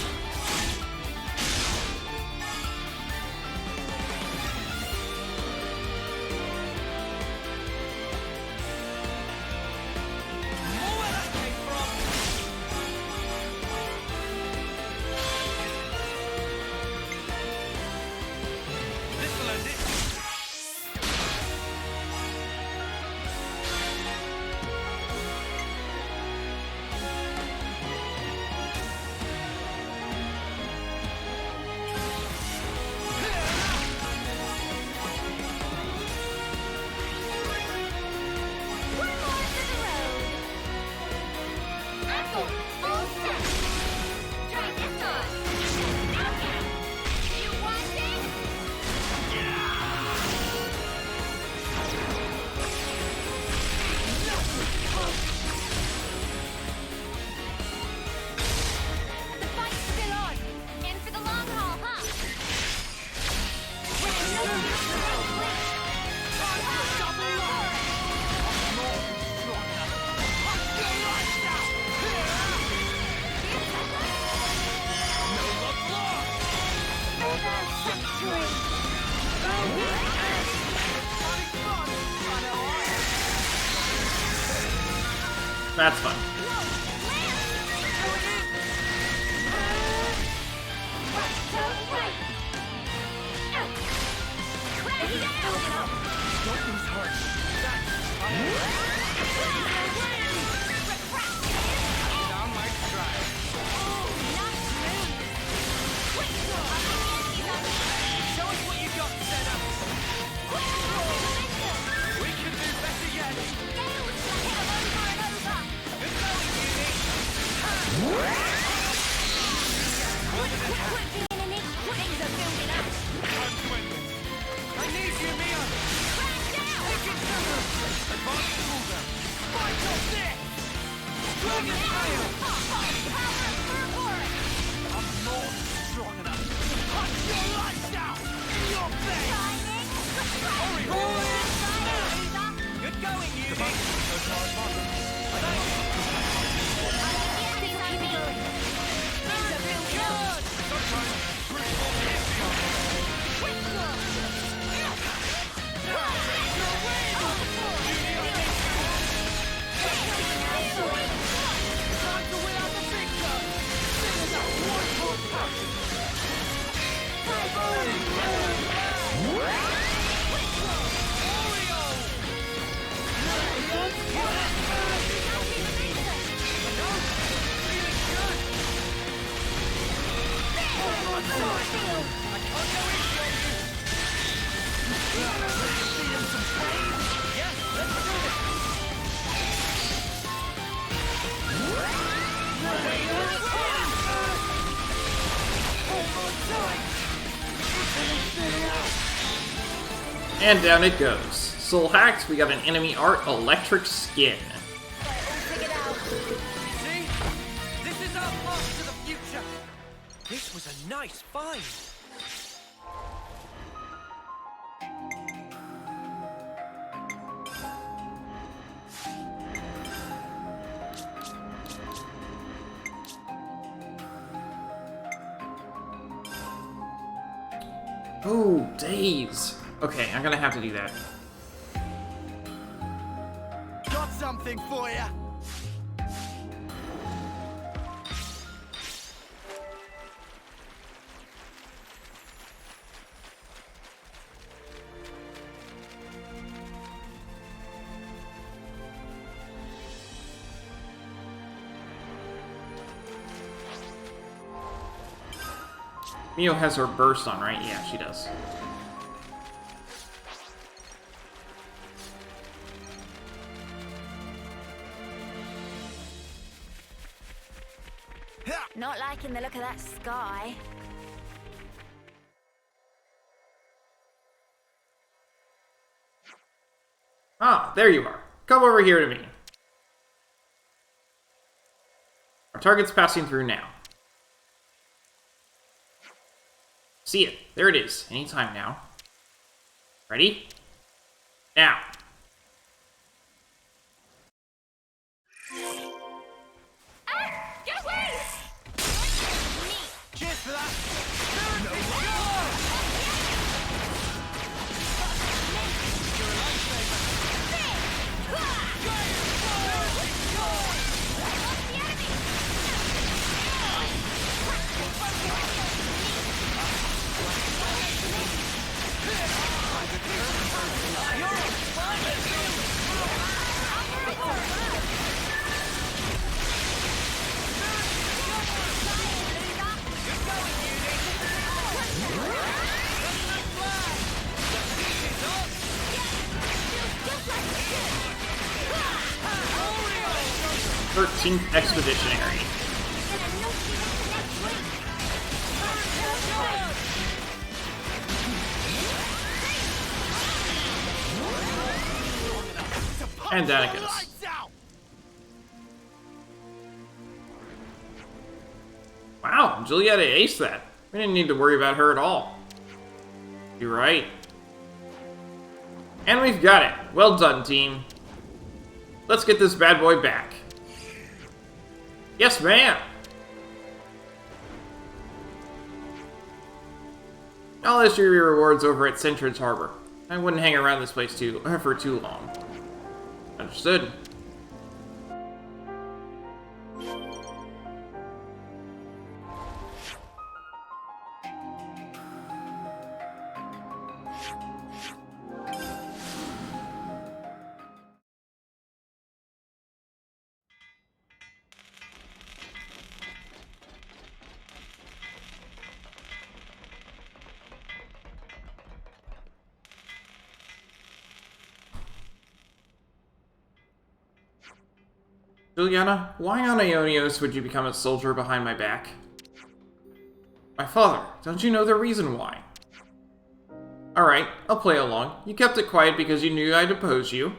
That's fun. And down it goes. Soul hacked, we got an enemy art electric skin. See? This is our path to the future. This was a nice find. Oh, days. Okay, I'm gonna have to do that. Got something for ya. Mio has her burst on, right? Yeah, she does. Not liking the look of that sky. Ah, there you are. Come over here to me. Our target's passing through now. See it. There it is. Anytime now. Ready? Now. Get away! Cheers for that. Expeditionary. And down it goes. Wow, Julietta aced that. We didn't need to worry about her at all. You're right. And we've got it. Well done, team. Let's get this bad boy back. Yes, ma'am! I'll issue your rewards over at Centrid's Harbor. I wouldn't hang around this place for too long. Understood. Juliana, why on Ionios would you become a soldier behind my back? My father, don't you know the reason why? Alright, I'll play along. You kept it quiet because you knew I'd oppose you.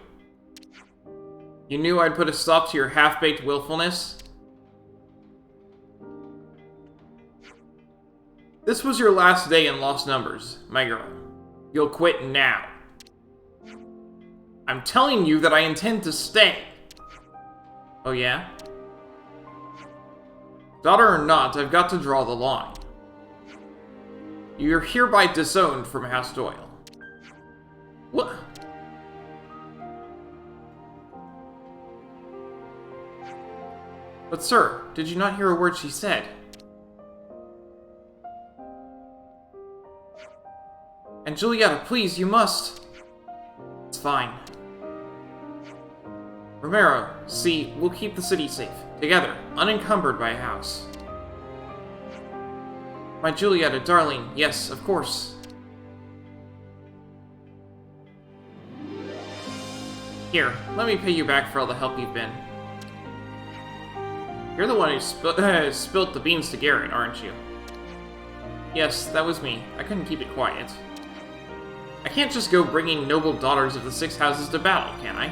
You knew I'd put a stop to your half-baked willfulness. This was your last day in Lost Numbers, my girl. You'll quit now. I'm telling you that I intend to stay. Oh yeah? Daughter or not, I've got to draw the line. You're hereby disowned from House Doyle. What? But sir, did you not hear a word she said? And Julietta, please, you must. It's fine. Romero, see, we'll keep the city safe. Together, unencumbered by a house. My Julietta, darling, yes, of course. Here, let me pay you back for all the help you've been. You're the one who spilt the beans to Garrett, aren't you? Yes, that was me. I couldn't keep it quiet. I can't just go bringing noble daughters of the Six Houses to battle, can I?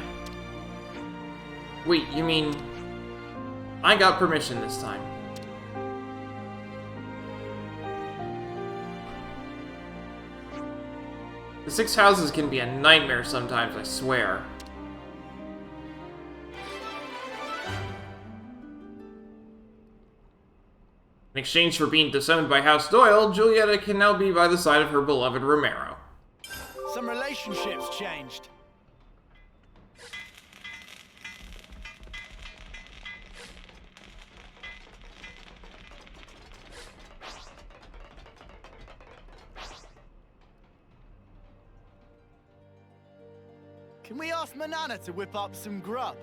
Wait, you mean... I got permission this time. The Six Houses can be a nightmare sometimes, I swear. In exchange for being disowned by House Doyle, Julieta can now be by the side of her beloved Romero. Some relationships changed. Can we ask Manana to whip up some grub?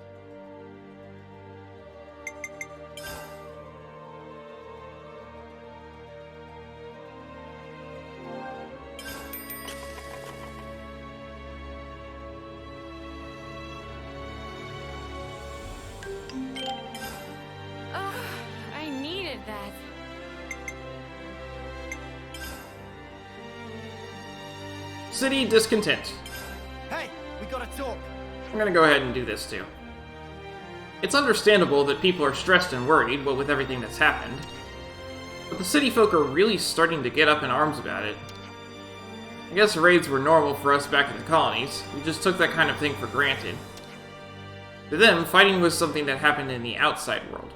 I needed that. City discontent. Hey, we gotta talk. I'm gonna go ahead and do this too. It's understandable that people are stressed and worried, with everything that's happened. But the city folk are really starting to get up in arms about it. I guess raids were normal for us back in the colonies. We just took that kind of thing for granted. To them, fighting was something that happened in the outside world.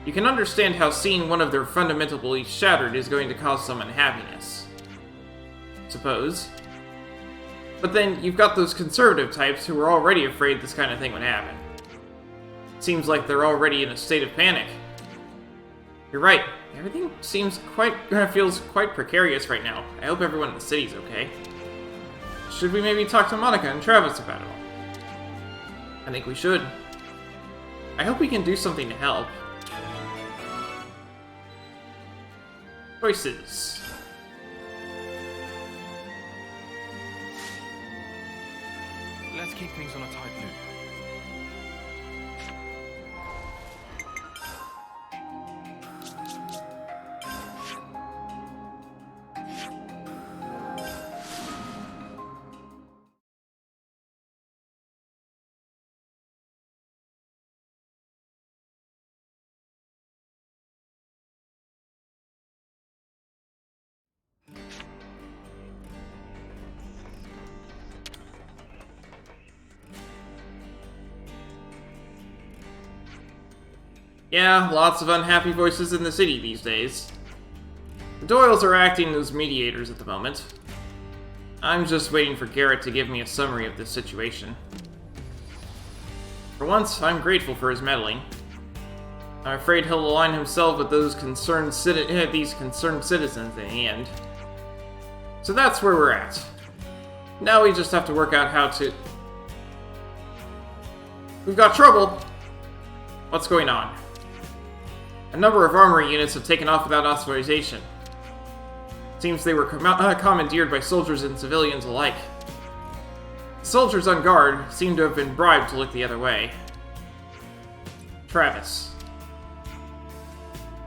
You can understand how seeing one of their fundamental beliefs shattered is going to cause some unhappiness. Suppose. But then, you've got those conservative types who are already afraid this kind of thing would happen. Seems like they're already in a state of panic. You're right, everything feels quite precarious right now. I hope everyone in the city's okay. Should we maybe talk to Monica and Travis about it all? I think we should. I hope we can do something to help. Choices. Let's keep things on a tight loop. Yeah, lots of unhappy voices in the city these days. The Doyles are acting as mediators at the moment. I'm just waiting for Garrett to give me a summary of this situation. For once, I'm grateful for his meddling. I'm afraid he'll align himself with these concerned citizens in the end. So that's where we're at. Now we just have to work out how to... We've got trouble! What's going on? A number of armory units have taken off without authorization. Seems they were commandeered by soldiers and civilians alike. The soldiers on guard seem to have been bribed to look the other way. Travis.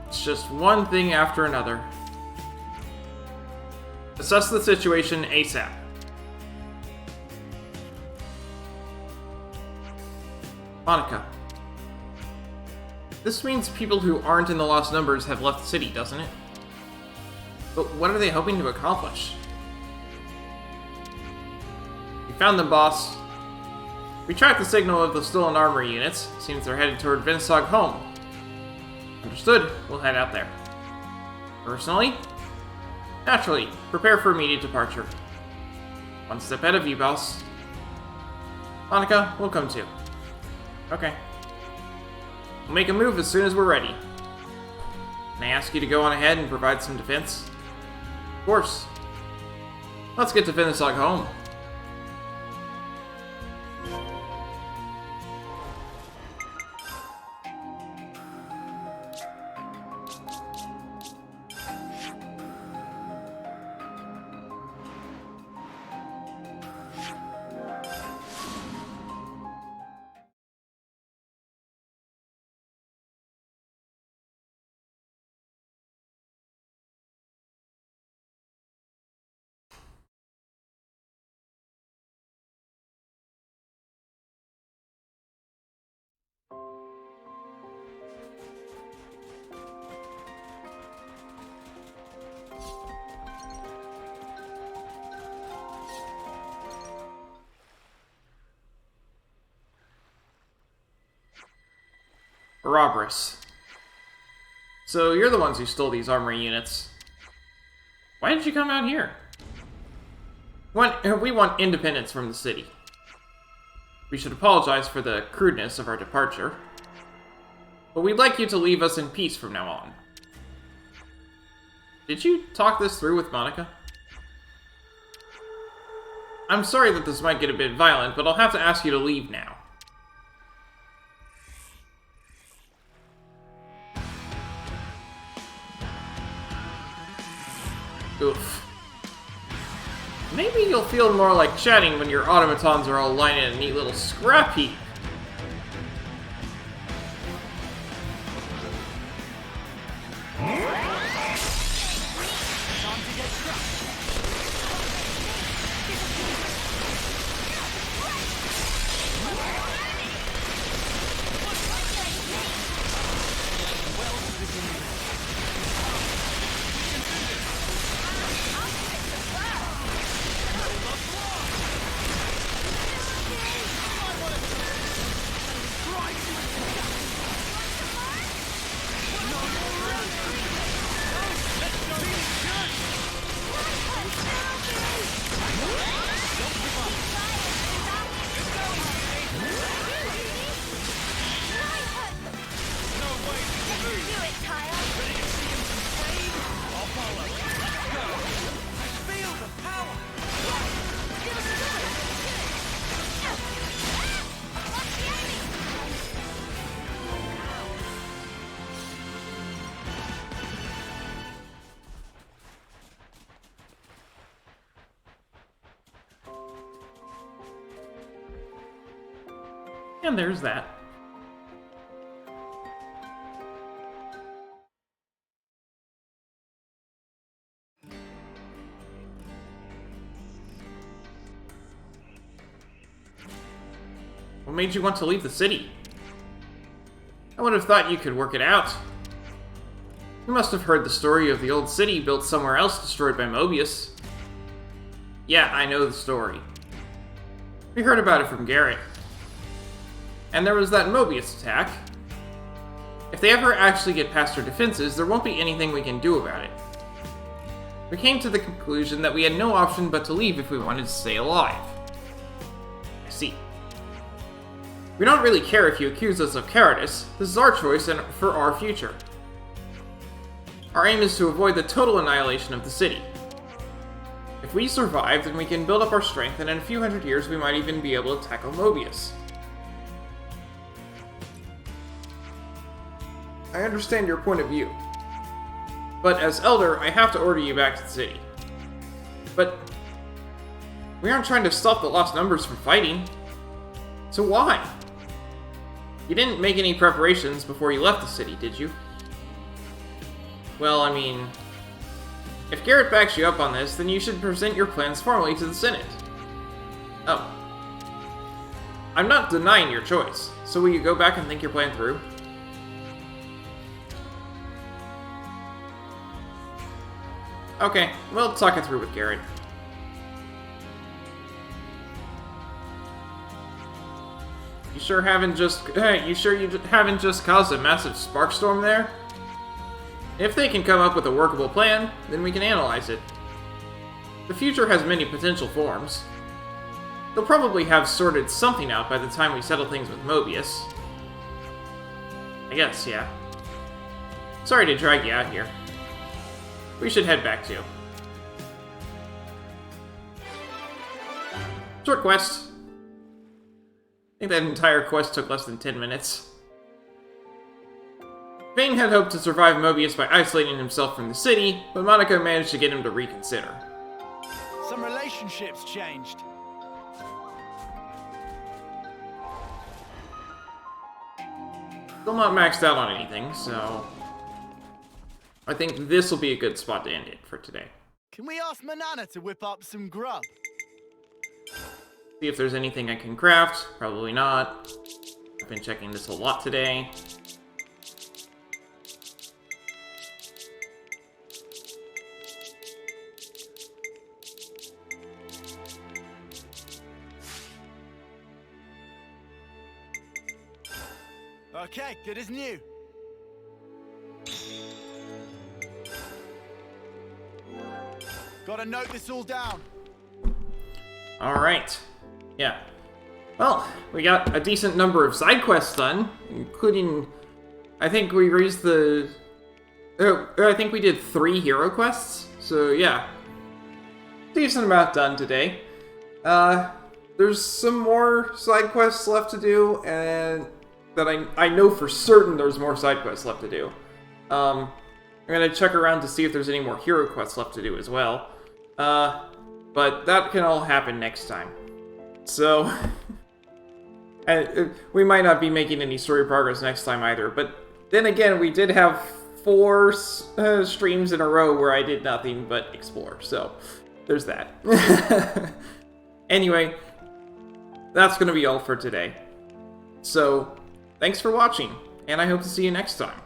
It's just one thing after another. Assess the situation ASAP. Monica. This means people who aren't in the lost numbers have left the city, doesn't it? But what are they hoping to accomplish? We found them, boss. We tracked the signal of the stolen armory units. Seems they're headed toward Vinsog home. Understood. We'll head out there. Personally? Naturally. Prepare for immediate departure. One step ahead of you, boss. Monica, we'll come too. Okay. We'll make a move as soon as we're ready. Can I ask you to go on ahead and provide some defense? Of course. Let's get to Vinsog home. Ouroboros. So you're the ones who stole these armory units. Why did you come out here? We want independence from the city. We should apologize for the crudeness of our departure. But we'd like you to leave us in peace from now on. Did you talk this through with Monica? I'm sorry that this might get a bit violent, but I'll have to ask you to leave now. Oof. Maybe you'll feel more like chatting when your automatons are all lying in a neat little scrap heap. And there's that. What made you want to leave the city? I would have thought you could work it out. You must have heard the story of the old city built somewhere else destroyed by Mobius. Yeah, I know the story. We heard about it from Garrett. And there was that Mobius attack. If they ever actually get past our defenses, there won't be anything we can do about it. We came to the conclusion that we had no option but to leave if we wanted to stay alive. I see. We don't really care if you accuse us of cowardice. This is our choice and for our future. Our aim is to avoid the total annihilation of the city. If we survive, then we can build up our strength, and in a few hundred years we might even be able to tackle Mobius. I understand your point of view. But as Elder, I have to order you back to the city. But we aren't trying to stop the lost numbers from fighting. So why? You didn't make any preparations before you left the city, did you? Well, I mean, if Garrett backs you up on this, then you should present your plans formally to the Senate. Oh. I'm not denying your choice, so will you go back and think your plan through? Okay, we'll talk it through with Garrett. You sure you haven't just caused a massive spark storm there? If they can come up with a workable plan, then we can analyze it. The future has many potential forms. They'll probably have sorted something out by the time we settle things with Mobius. I guess, yeah. Sorry to drag you out here. We should head back too. Short quest. I think that entire quest took less than 10 minutes. Vane had hoped to survive Mobius by isolating himself from the city, but Monica managed to get him to reconsider. Some relationships changed. Still not maxed out on anything, so I think this will be a good spot to end it for today. Can we ask Manana to whip up some grub? See if there's anything I can craft. Probably not. I've been checking this a lot today. Okay, good as new. Gotta note this all down. Alright. Yeah. Well, we got a decent number of side quests done, including... I think we raised the... I think we did 3 hero quests, so yeah. Decent amount done today. There's some more side quests left to do, and that I know for certain there's more side quests left to do. I'm gonna check around to see if there's any more hero quests left to do as well. But that can all happen next time. So, we might not be making any story progress next time either, but then again, we did have 4 streams in a row where I did nothing but explore, so there's that. Anyway, that's going to be all for today. So, thanks for watching, and I hope to see you next time.